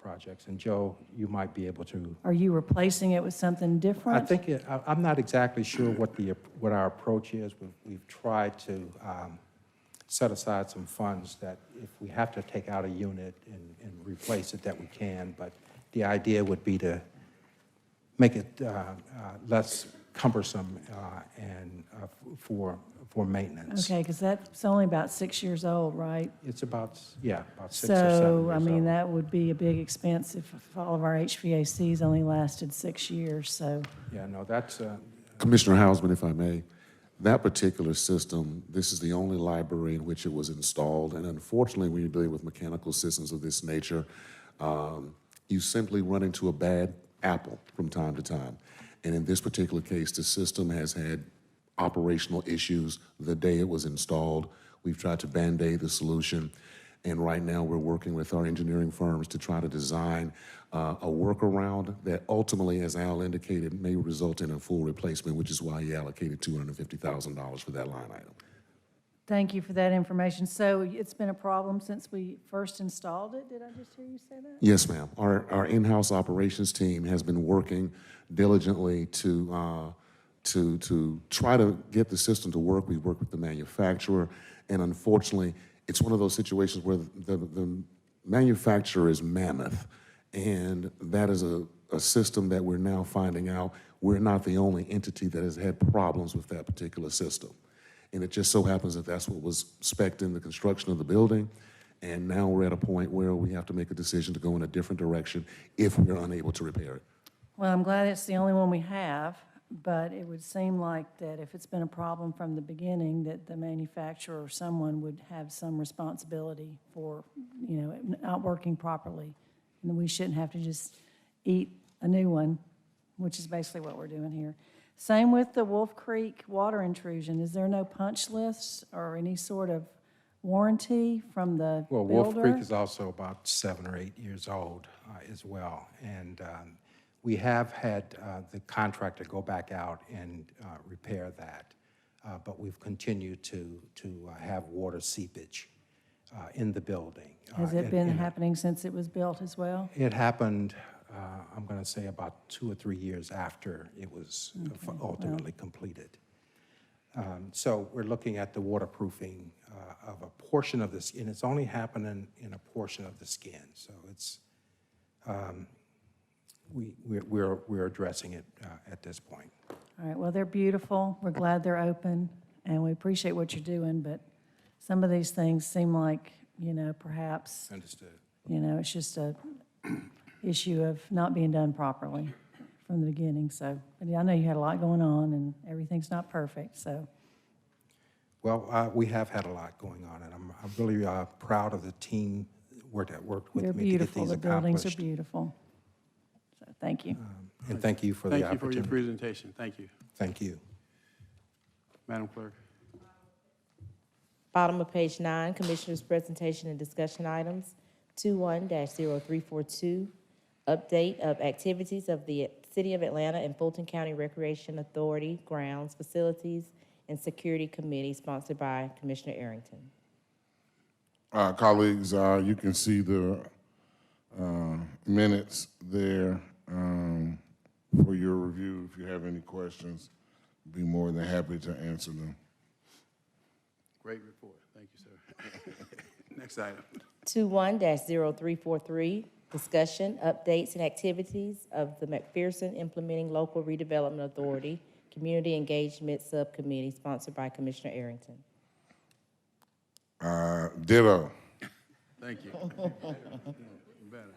projects. And Joe, you might be able to. Are you replacing it with something different? I think I'm not exactly sure what our approach is. We've tried to set aside some funds that if we have to take out a unit and replace it, that we can. But the idea would be to make it less cumbersome and for maintenance. Okay, because that's only about 6 years old, right? It's about 6 or 7 years So, I mean, old. that would be a big expense if all of our HVACs only lasted 6 years, so. Yeah, no, that's, Commissioner Hausman, if I may, that particular system, this is the only library in which it was installed, and unfortunately, when you're dealing with mechanical systems of this nature, you simply run into a bad apple from time to time. And in this particular case, the system has had operational issues the day it was installed. We've tried to Band-Aid the solution, and right now we're working with our engineering firms to try to design a workaround that ultimately, as Al indicated, may result in a full replacement, which is why he allocated $250,000 for that line item. Thank you for that information. So it's been a problem since we first installed it? Did I just hear you say that? Yes, ma'am. Our in-house operations team has been working diligently to try to get the system to work. We work with the manufacturer, and unfortunately, it's one of those situations where the manufacturer is mammoth, and that is a system that we're now finding out we're not the only entity that has had problems with that particular system. And it just so happens that that's what was spec'd in the construction of the building, and now we're at a point where we have to make a decision to go in a different direction if we're unable to repair it. Well, I'm glad it's the only one we have, but it would seem like that if it's been a problem from the beginning, that the manufacturer or someone would have some responsibility for, it not working properly. And we shouldn't have to just eat a new one, which is basically what we're doing here. Same with the Wolf Creek water intrusion. Is there no punch list or any sort of warranty from the builder? well, Wolf Creek is also about 7 or 8 years old as well. And we have had the contractor go back out and repair that, but we've continued to have water seepage in the building. Has it been happening since it was built as well? It happened, I'm going to say, about 2 or 3 years after it was ultimately completed. So we're looking at the waterproofing of a portion of this, and it's only happening in a portion of the skin. So it's we're addressing it at this point. All right, well, they're beautiful. We're glad they're open, and we appreciate what you're doing, but some of these things seem like, perhaps Understood. You know, it's just a issue of not being done properly from the beginning. So, and I know you had a lot going on and everything's not perfect, so. Well, we have had a lot going on, and I'm really proud of the team that worked with They're me to get beautiful, these the buildings are accomplished. beautiful. So, thank you. And thank you for the Thank you for your opportunity. presentation. Thank you. Thank you. Madam Clerk. Bottom of page 9, Commissioners' presentation and discussion items. 21-0342, update of activities of the City of Atlanta and Fulton County Recreation Authority Grounds, Facilities, and Security Committee, sponsored by Commissioner Arrington. Colleagues, you can see the minutes there for your review. If you have any questions, I'd be more than happy to answer them. Great report. Thank you, sir. Next item. 21-0343, discussion, updates, and activities of the McPherson Implementing Local Redevelopment Authority Community Engagement Subcommittee, sponsored by Commissioner Arrington. Ditto. Thank you. Better.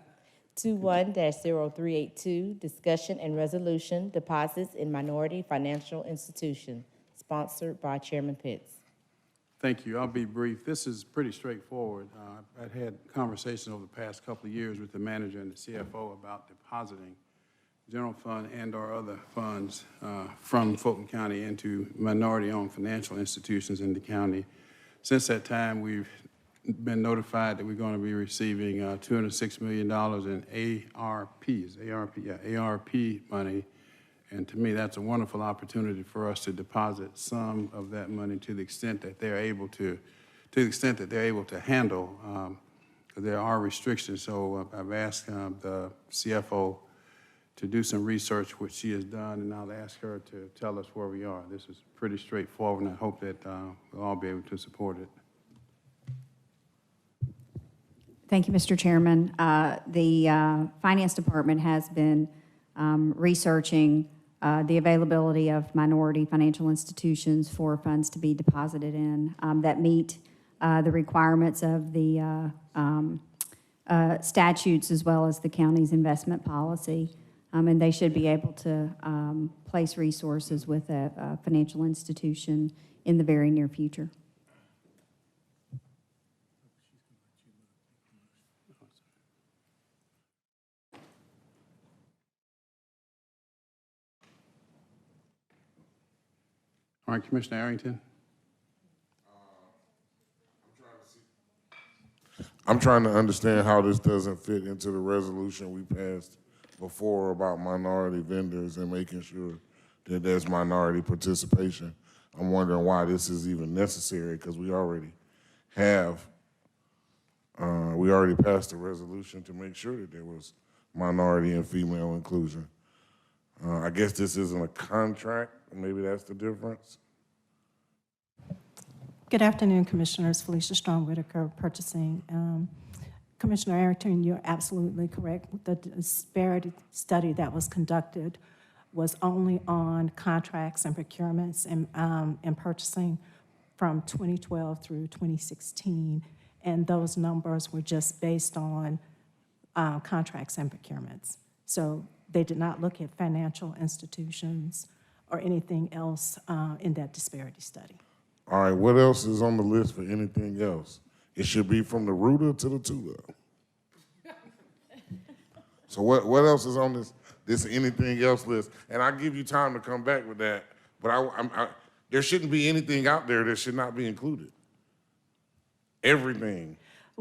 21-0382, discussion and resolution, deposits in minority financial institution, sponsored by Chairman Pitts. Thank you. I'll be brief. This is pretty straightforward. I've had conversations over the past couple of years with the manager and the CFO about depositing general fund and/or other funds from Fulton County into minority-owned financial institutions in the county. Since that time, we've been notified that we're going to be receiving $206 million in ARP money. And to me, that's a wonderful opportunity for us to deposit some of that money to the extent that they're able to handle, because there are restrictions. So I've asked the CFO to do some research, which she has done, and I'll ask her to tell us where we are. This is pretty straightforward, and I hope that we'll all be able to support it. Thank you, Mr. Chairman. The Finance Department has been researching the availability of minority financial institutions for funds to be deposited in that meet the requirements of the statutes as well as the county's investment policy. And they should be able to place resources with a financial institution in the very near future. All right, Commissioner Arrington. I'm trying to understand how this doesn't fit into the resolution we passed before about minority vendors and making sure that there's minority participation. I'm wondering why this is even necessary, because we already have, we already passed a resolution to make sure that there was minority and female inclusion. I guess this isn't a contract, maybe that's the difference. Good afternoon, Commissioners. Felicia Strong-Whitaker, Purchasing. Commissioner Arrington, you're absolutely correct. The disparity study that was conducted was only on contracts and procurements and purchasing from 2012 through 2016, and those numbers were just based on contracts and procurements. So they did not look at financial institutions or anything else in that disparity study. All right, what else is on the list for anything else? It should be from the rooter to the tutor. So what else is on this anything else list? And I'll give you time to come back with that, but there shouldn't be anything out there that should not be included. Everything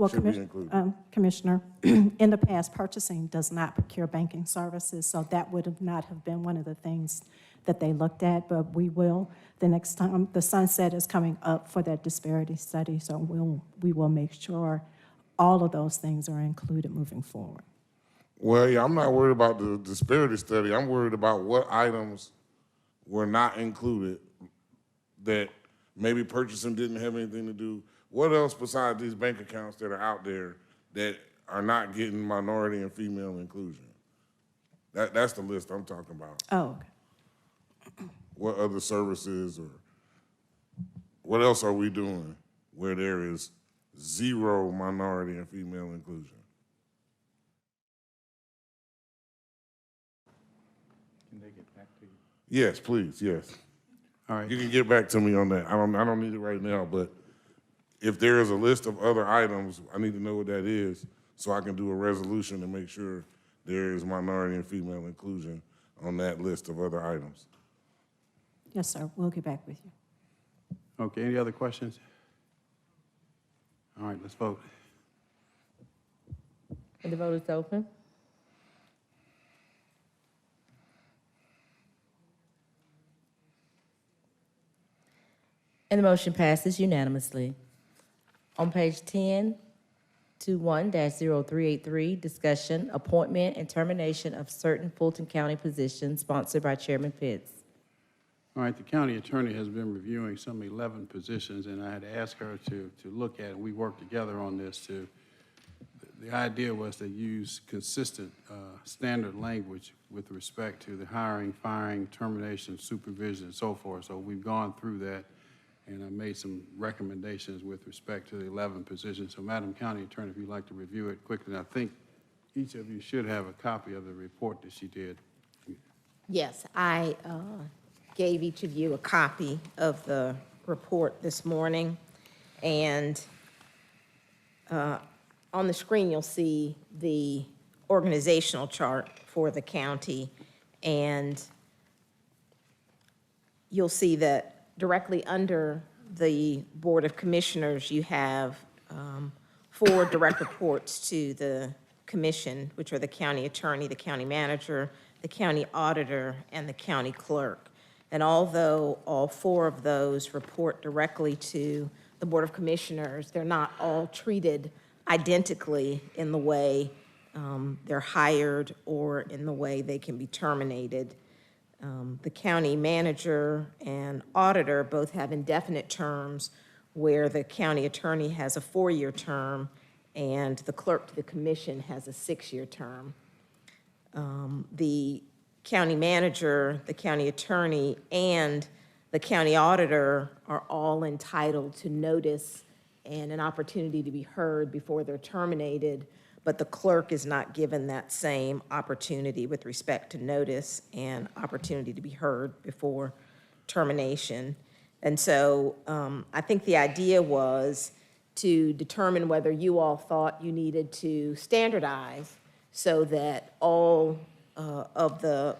should be included. Commissioner, in the past, purchasing does not procure banking services, so that would not have been one of the things that they looked at, but we will the next time. The sunset is coming up for that disparity study, so we will make sure all of those things are included moving forward. Well, yeah, I'm not worried about the disparity study. I'm worried about what items were not included that maybe purchasing didn't have anything to do. What else besides these bank accounts that are out there that are not getting minority and female inclusion? That's the list I'm talking about. Oh, okay. What other services or what else are we doing where there is zero minority and female inclusion? Yes, please, yes. All right. You can get back to me on that. I don't need it right now, but if there is a list of other items, I need to know what that is so I can do a resolution to make sure there is minority and female inclusion on that list of other items. Yes, sir, we'll get back with you. Okay, any other questions? All right, let's vote. And the vote is open. And the motion passes unanimously. On page 10, 21-0383, discussion, appointment, and termination of certain Fulton County positions, sponsored by Chairman Pitts. All right, the county attorney has been reviewing some 11 positions, and I had asked her to look at it. We worked together on this. The idea was to use consistent standard language with respect to the hiring, firing, termination, supervision, and so forth. So we've gone through that, and I made some recommendations with respect to the 11 positions. So Madam County Attorney, if you'd like to review it quickly, and I think each of you should have a copy of the report that she did. Yes, I gave each of you a copy of the report this morning, and on the screen you'll see the organizational chart for the county, and you'll see that directly under the Board of Commissioners you have 4 direct reports to the commission, which are the county attorney, the county manager, the county auditor, and the county clerk. And although all 4 of those report directly to the Board of Commissioners, they're not all treated identically in the way they're hired or in the way they can be terminated. The county manager and auditor both have indefinite terms, where the county attorney has a 4-year term and the clerk to the commission has a 6-year term. The county manager, the county attorney, and the county auditor are all entitled to notice and an opportunity to be heard before they're terminated, but the clerk is not given that same opportunity with respect to notice and opportunity to be heard before termination. And so I think the idea was to determine whether you all thought you needed to standardize so that all of the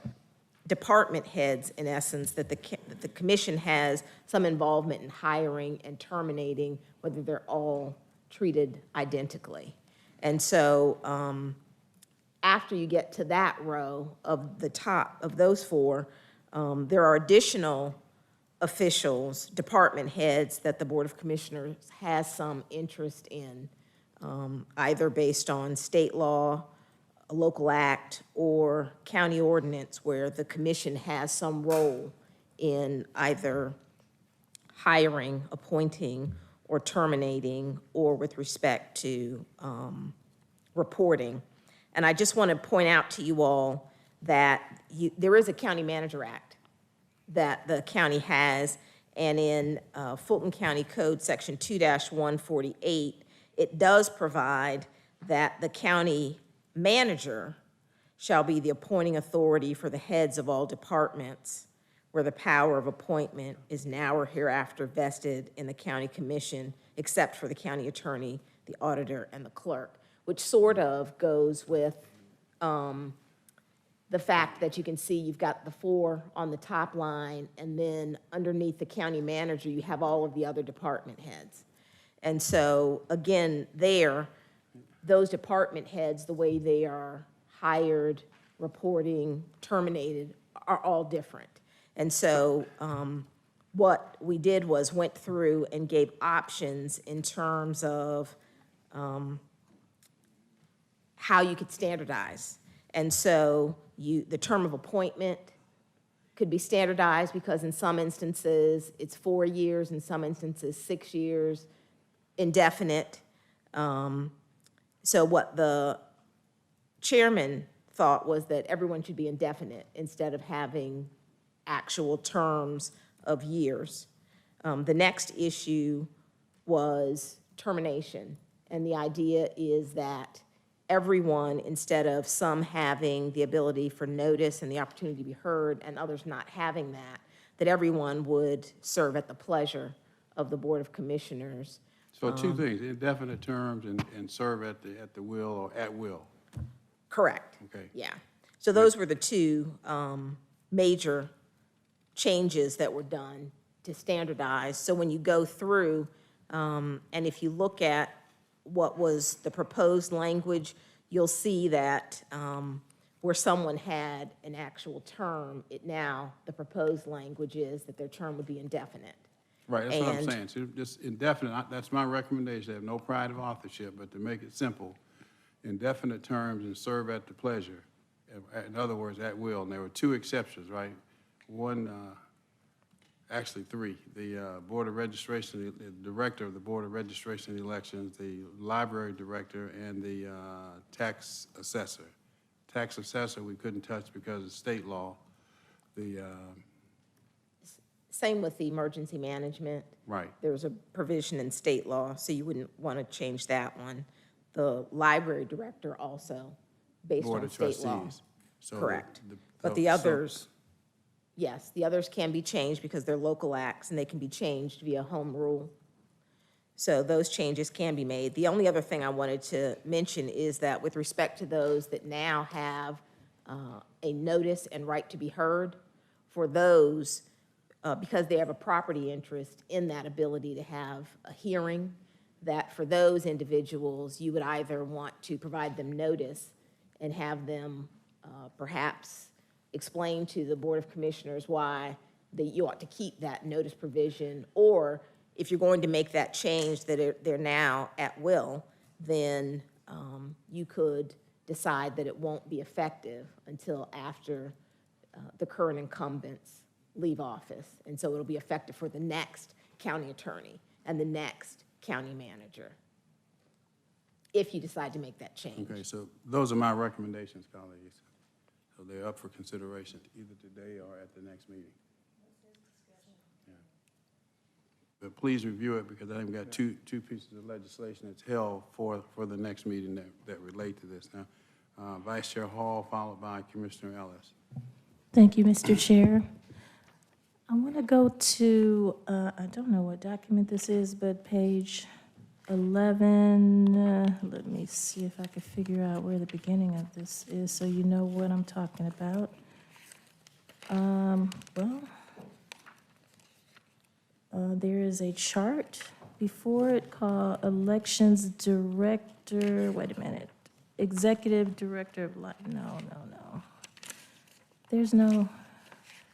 department heads, in essence, that the commission has some involvement in hiring and terminating, whether they're all treated identically. And so after you get to that row of the top of those 4, there are additional officials, department heads that the Board of Commissioners has some interest in, either based on state law, a local act, or county ordinance, where the commission has some role in either hiring, appointing, or terminating, or with respect to reporting. And I just want to point out to you all that there is a County Manager Act that the county has, and in Fulton County Code Section 2-148, it does provide that the county manager shall be the appointing authority for the heads of all departments where the power of appointment is now or hereafter vested in the county commission, except for the county attorney, the auditor, and the clerk, which sort of goes with the fact that you can see you've got the 4 on the top line, and then underneath the county manager, you have all of the other department heads. And so, again, those department heads, the way they are hired, reporting, terminated, are all different. And so what we did was went through and gave options in terms of how you could standardize. And so the term of appointment could be standardized, because in some instances it's 4 years, in some instances 6 years, indefinite. So what the chairman thought was that everyone should be indefinite instead of having actual terms of years. The next issue was termination. And the idea is that everyone, instead of some having the ability for notice and the opportunity to be heard and others not having that, that everyone would serve at the pleasure of the Board of Commissioners. So two things, indefinite terms and serve at the will or at will. Correct. Okay. Yeah. So those were the two major changes that were done to standardize. So when you go through, and if you look at what was the proposed language, you'll see that where someone had an actual term, the proposed language is that their term would be indefinite. Right, that's what I'm saying. So just indefinite, that's my recommendation. I have no pride of authorship, but to make it simple, indefinite terms and serve at the pleasure. In other words, at will. And there were two exceptions, right? One, actually three. The Board of Registration, the Director of the Board of Registration and Elections, the Library Director, and the Tax Assessor. Tax Assessor we couldn't touch because of state law. The Same with the emergency management. right. There was a provision in state law, so you wouldn't want to change that one. The library director also, based Board on of state law. Trustees. So Correct. the- But the so- others, yes, the others can be changed because they're local acts and they can be changed via home rule. So those changes can be made. The only other thing I wanted to mention is that with respect to those that now have a notice and right to be heard, for those, because they have a property interest in that ability to have a hearing, that for those individuals, you would either want to provide them notice and have them perhaps explain to the Board of Commissioners why you ought to keep that notice provision, or if you're going to make that change that they're now at will, then you could decide that it won't be effective until after the current incumbents leave office. And so it'll be effective for the next county attorney and the next county manager, if you decide to make that change. Okay, so those are my recommendations, colleagues. So they're up for consideration either today or at the next meeting. Yeah. But please review it because I've got two pieces of legislation that's held for the next meeting that relate to this. Now, Vice Chair Hall, followed by Commissioner Ellis. Thank you, Mr. Chair. I want to go to, I don't know what document this is, but page 11. Let me see if I can figure out where the beginning of this is so you know what I'm talking about. There is a chart before it called Elections Director, wait a minute, Executive Director of, no. There's no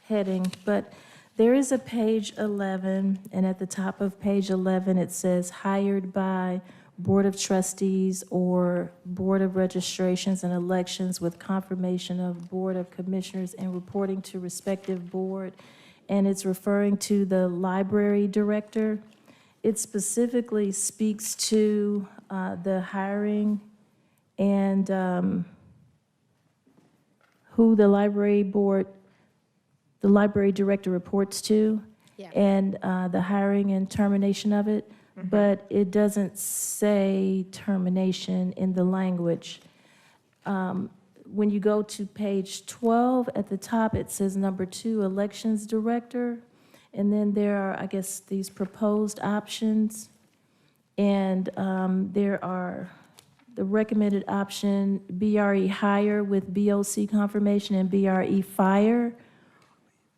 heading, but there is a page 11, and at the top of page 11, it says hired by Board of Trustees or Board of Registrations and Elections with confirmation of Board of Commissioners and reporting to respective board. And it's referring to the library director. It specifically speaks to the hiring and who the library director reports to, Yeah. and the hiring and termination of it, but it doesn't say termination in the language. When you go to page 12, at the top, it says number 2, Elections Director, and then there are, I guess, these proposed options, and there are the recommended option, BRE hire with BOC confirmation and BRE fire,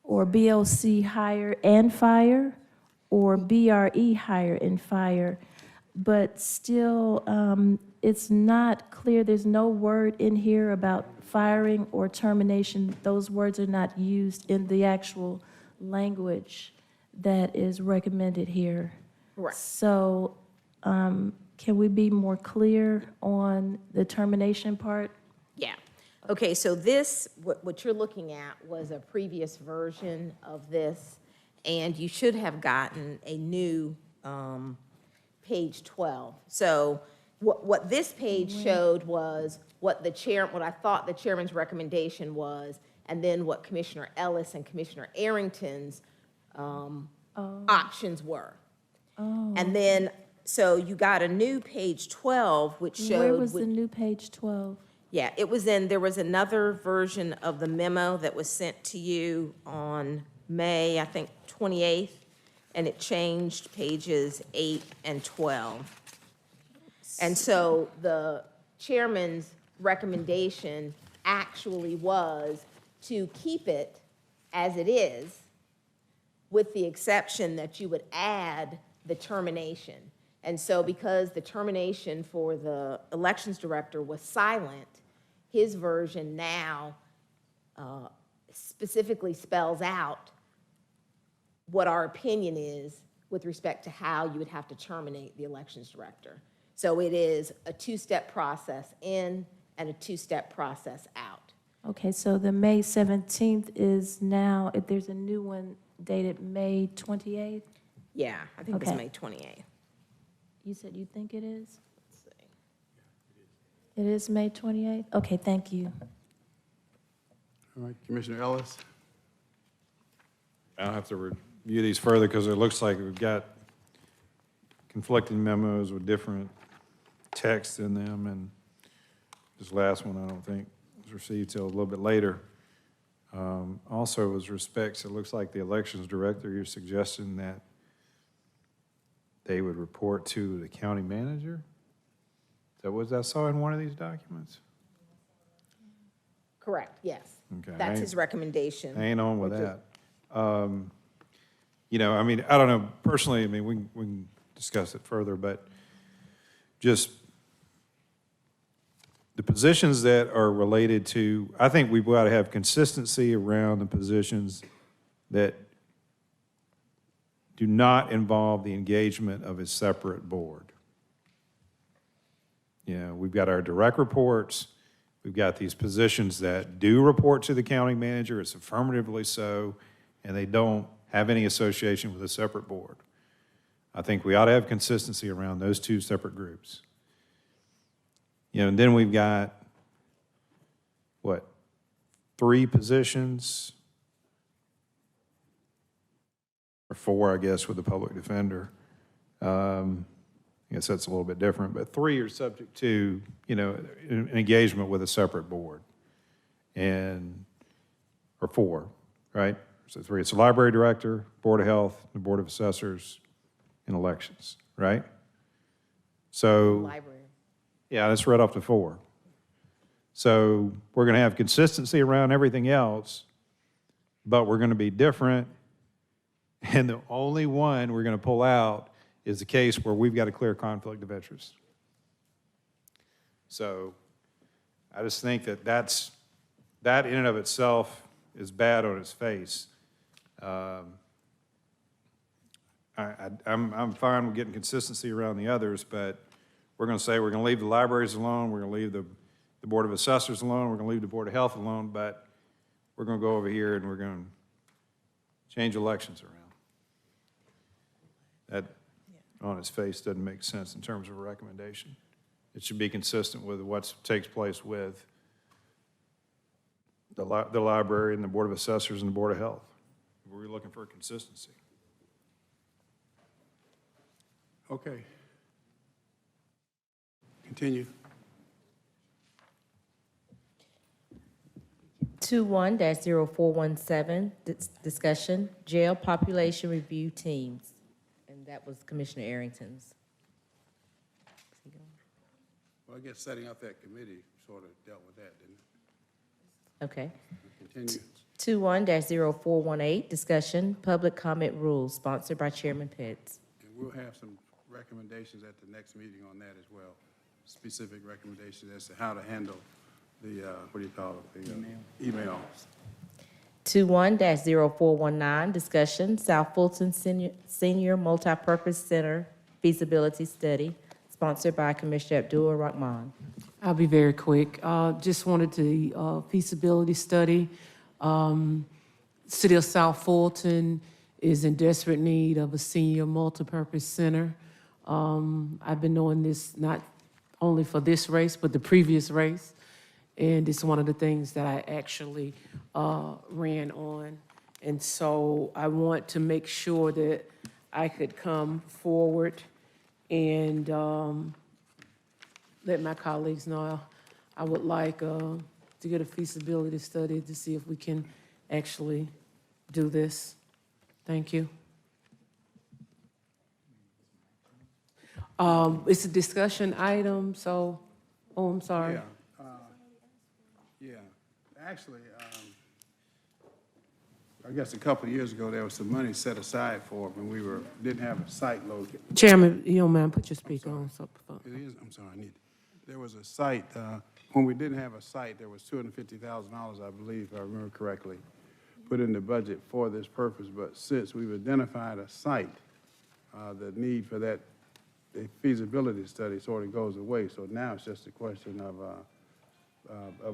or BOC hire and fire, or BRE hire and fire. But still, it's not clear, there's no word in here about firing or termination. Those words are not used in the actual language that is recommended here. Right. So, can we be more clear on the termination part? Yeah. Okay, so this, what you're looking at was a previous version of this, and you should have gotten a new page 12. So what this page showed was what I thought the chairman's recommendation was, and then what Commissioner Ellis and Commissioner Arrington's options were. And then so you got a new page 12, which showed. Where was the new page 12? Yeah, there was another version of the memo that was sent to you on May, I think, 28th, and it changed pages 8 and 12. And so the chairman's recommendation actually was to keep it as it is, with the exception that you would add the termination. And so because the termination for the elections director was silent, his version now specifically spells out what our opinion is with respect to how you would have to terminate the elections director. So it is a two-step process in and a two-step process out. Okay, so the May 17th is now, if there's a new one dated May 28th? Yeah, I think Okay. it's May 28th. You said you think it is? Let's see. It is May 28th? Okay, thank you. All right, Commissioner Ellis? I don't have to review these further because it looks like we've got conflicting memos with different text in them, and this last one I don't think was received till a little bit later. Also, with respects, it looks like the elections director, you're suggesting that they would report to the county manager? Is that what I saw in one of these documents? Correct, yes. Okay. That's his recommendation. I ain't on with that. You know, I mean, I don't know, personally, I mean, we can discuss it further, but just the positions that are related to, I think we've got to have consistency around the positions that do not involve the engagement of a separate board. You know, we've got our direct reports, we've got these positions that do report to the county manager, it's affirmatively so, and they don't have any association with a separate board. I think we ought to have consistency around those two separate groups. You know, and then we've got, what, 3 positions? Or 4, I guess, with the public defender. I guess that's a little bit different, but 3 are subject to, you know, an engagement with a separate board. Or 4, right? So 3, it's the library director, Board of Health, the Board of Assessors, and elections, right? So. Library. Yeah, that's right off to 4. So we're going to have consistency around everything else, but we're going to be different. And the only one we're going to pull out is the case where we've got a clear conflict of interest. So I just think that that in and of itself is bad on its face. I'm fine with getting consistency around the others, but we're going to say we're going to leave the libraries alone, we're going to leave the Board of Assessors alone, we're going to leave the Board of Health alone, but we're going to go over here and we're going to change elections around. That, on its face, doesn't make sense in terms of a recommendation. It should be consistent with what takes place with the library and the Board of Assessors and the Board of Health. We're looking for consistency. Okay. Continue. 21-0417, discussion, jail population review teams. And that was Commissioner Arrington's. Well, I guess setting up that committee sort of dealt with that, didn't it? Okay. Continue. 21-0418, discussion, public comment rules, sponsored by Chairman Pitts. And we'll have some recommendations at the next meeting on that as well. Specific recommendations as to how to handle the, what do you call it? The emails. 21-0419, discussion, South Fulton Senior Multipurpose Center feasibility study, sponsored by Commissioner Abdul Rahman. I'll be very quick. Just wanted the feasibility study. City of South Fulton is in desperate need of a senior multipurpose center. I've been knowing this not only for this race, but the previous race. And it's one of the things that I actually ran on. And so I want to make sure that I could come forward and let my colleagues know I would like to get a feasibility study to see if we can actually do this. Thank you. It's a discussion item, so, oh, I'm sorry. Yeah, actually, I guess a couple of years ago, there was some money set aside for it when we didn't have a site located. Chairman, you don't mind, put your speaker on. It is, I'm sorry, there was a site, when we didn't have a site, there was $250,000, I believe, if I remember correctly, put in the budget for this purpose, but since we've identified a site, the need for that, the feasibility study sort of goes away, so now it's just a question of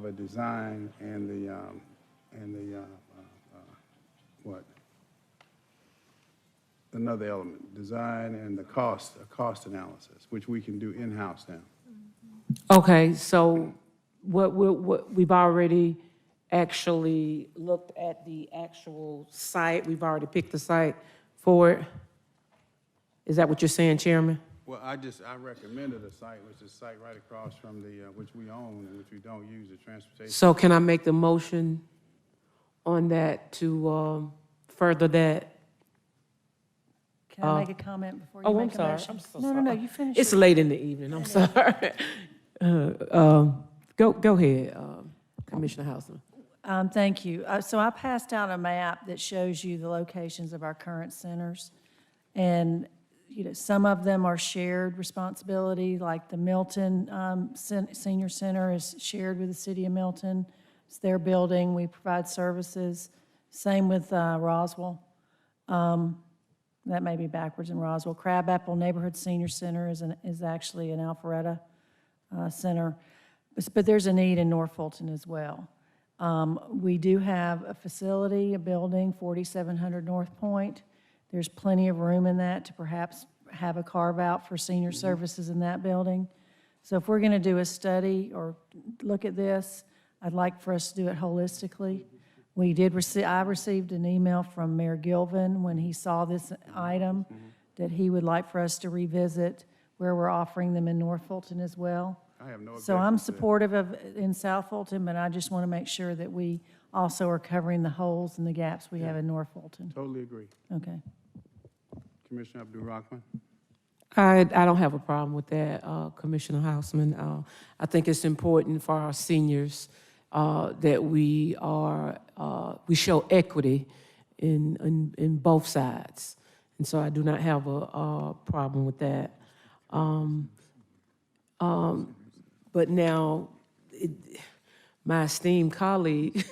a design and the another element, design and the cost analysis, which we can do in-house now. Okay, so what we've already actually looked at the actual site, we've already picked the site for it? Is that what you're saying, Chairman? Well, I recommended a site, which is a site right across from the, which we own and which we don't use, the transportation. So can I make the motion on that to further that? Can I make a comment before you make a motion? I'm so No, sorry. no, you finish. It's late in the evening, I'm sorry. Go ahead, Commissioner Hausman. Thank you. So I passed out a map that shows you the locations of our current centers. And, you know, some of them are shared responsibility, like the Milton Senior Center is shared with the city of Milton. It's their building, we provide services. Same with Roswell. That may be backwards in Roswell. Crabapple Neighborhood Senior Center is actually an Alpharetta center. But there's a need in North Fulton as well. We do have a facility, a building, 4700 North Point. There's plenty of room in that to perhaps have a carve-out for senior services in that building. So if we're going to do a study or look at this, I'd like for us to do it holistically. I received an email from Mayor Gilvin when he saw this item that he would like for us to revisit where we're offering them in North Fulton as well. I have no So I'm objection to that. supportive of in South Fulton, but I just want to make sure that we also are covering the holes and the gaps we have in North Fulton. Totally agree. Okay. Commissioner Abdul-Rahman? I don't have a problem with that, Commissioner Hausman. I think it's important for our seniors that we show equity in both sides. And so I do not have a problem with that. But now, my esteemed colleague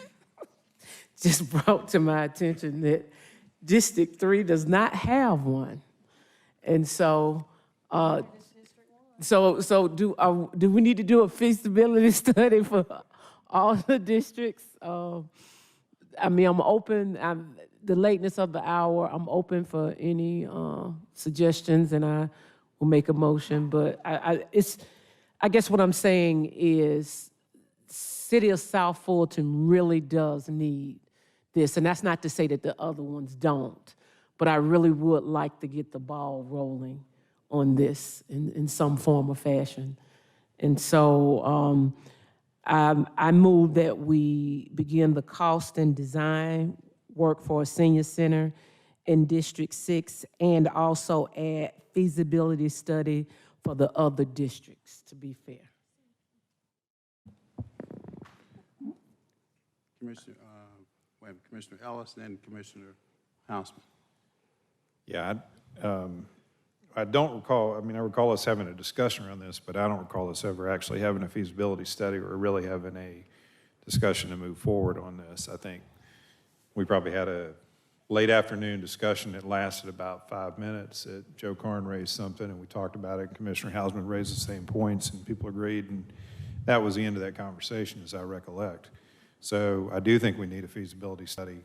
just brought to my attention that District 3 does not have one. And so, do we need to do a feasibility study for all the districts? I mean, I'm open, the lateness of the hour, I'm open for any suggestions, and I will make a motion, but I guess what I'm saying is City of South Fulton really does need this, and that's not to say that the other ones don't, but I really would like to get the ball rolling on this in some form or fashion. And so I move that we begin the cost and design work for a senior center in District 6 and also add feasibility study for the other districts, to be fair. Commissioner Ellis, then Commissioner Hausman. Yeah, I don't recall, I recall us having a discussion around this, but I don't recall us ever actually having a feasibility study or really having a discussion to move forward on this. I think we probably had a late afternoon discussion that lasted about 5 minutes. Joe Karn raised something and we talked about it, and Commissioner Hausman raised the same points and people agreed, and that was the end of that conversation as I recollect. So I do think we need a feasibility study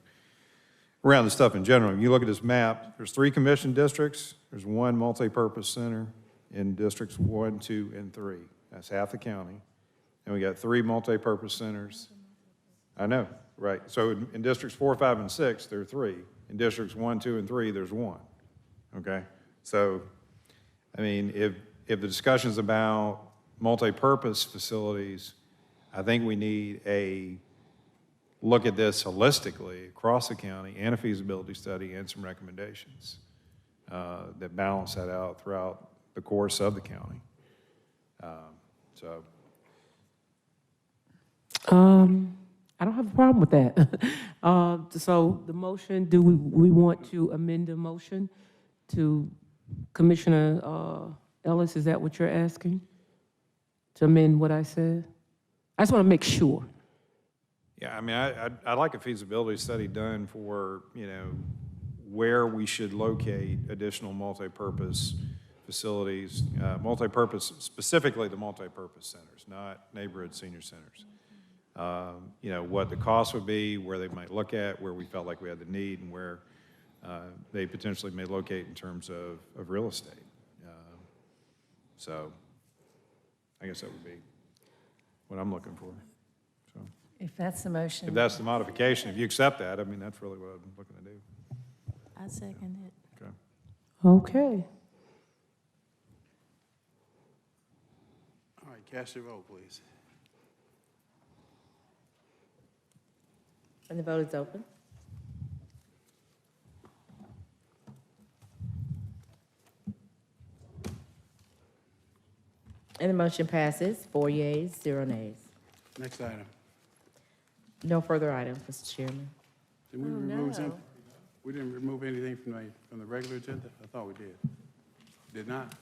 around the stuff in general. When you look at this map, there's 3 commission districts, there's 1 multi-purpose center in districts 1, 2, and 3. That's half the county. And we got 3 multi-purpose centers. I know, right. So in districts 4, 5, and 6, there are 3. In districts 1, 2, and 3, there's 1. Okay? So I mean, if the discussion's about multi-purpose facilities, I think we need a look at this holistically across the county and a feasibility study and some recommendations that balance that out throughout the course of the county. So. I don't have a problem with that. So the motion, do we want to amend the motion to Commissioner Ellis? Is that what you're asking? To amend what I said? I just want to make sure. Yeah, I mean, I'd like a feasibility study done for, you know, where we should locate additional multi-purpose facilities, specifically the multi-purpose centers, not neighborhood senior centers. You know, what the cost would be, where they might look at, where we felt like we had the need, and where they potentially may locate in terms of real estate. So I guess that would be what I'm looking for. So If that's the motion. if that's the modification, if you accept that, I mean, that's really what I'm looking to do. I second it. Okay. Okay. All right, cast your vote, please. And the vote is open. And the motion passes, 4 yeas, 0 nays. Next item. No further items, Mr. Chairman. Did we remove something? We didn't remove anything from the regular agenda? I thought we did. Did not?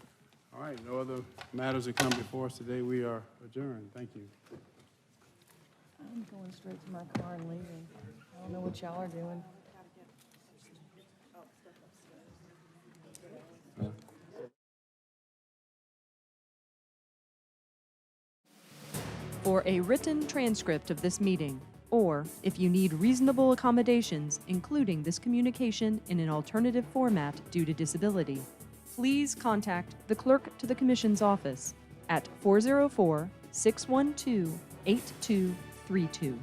All right, no other matters that come before us today. We are adjourned. Thank you. I'm going straight to my car and leaving. I don't know what y'all are doing. For a written transcript of this meeting, or if you need reasonable accommodations, including this communication in an alternative format due to disability, please contact the Clerk to the Commission's office at 404-612-8232.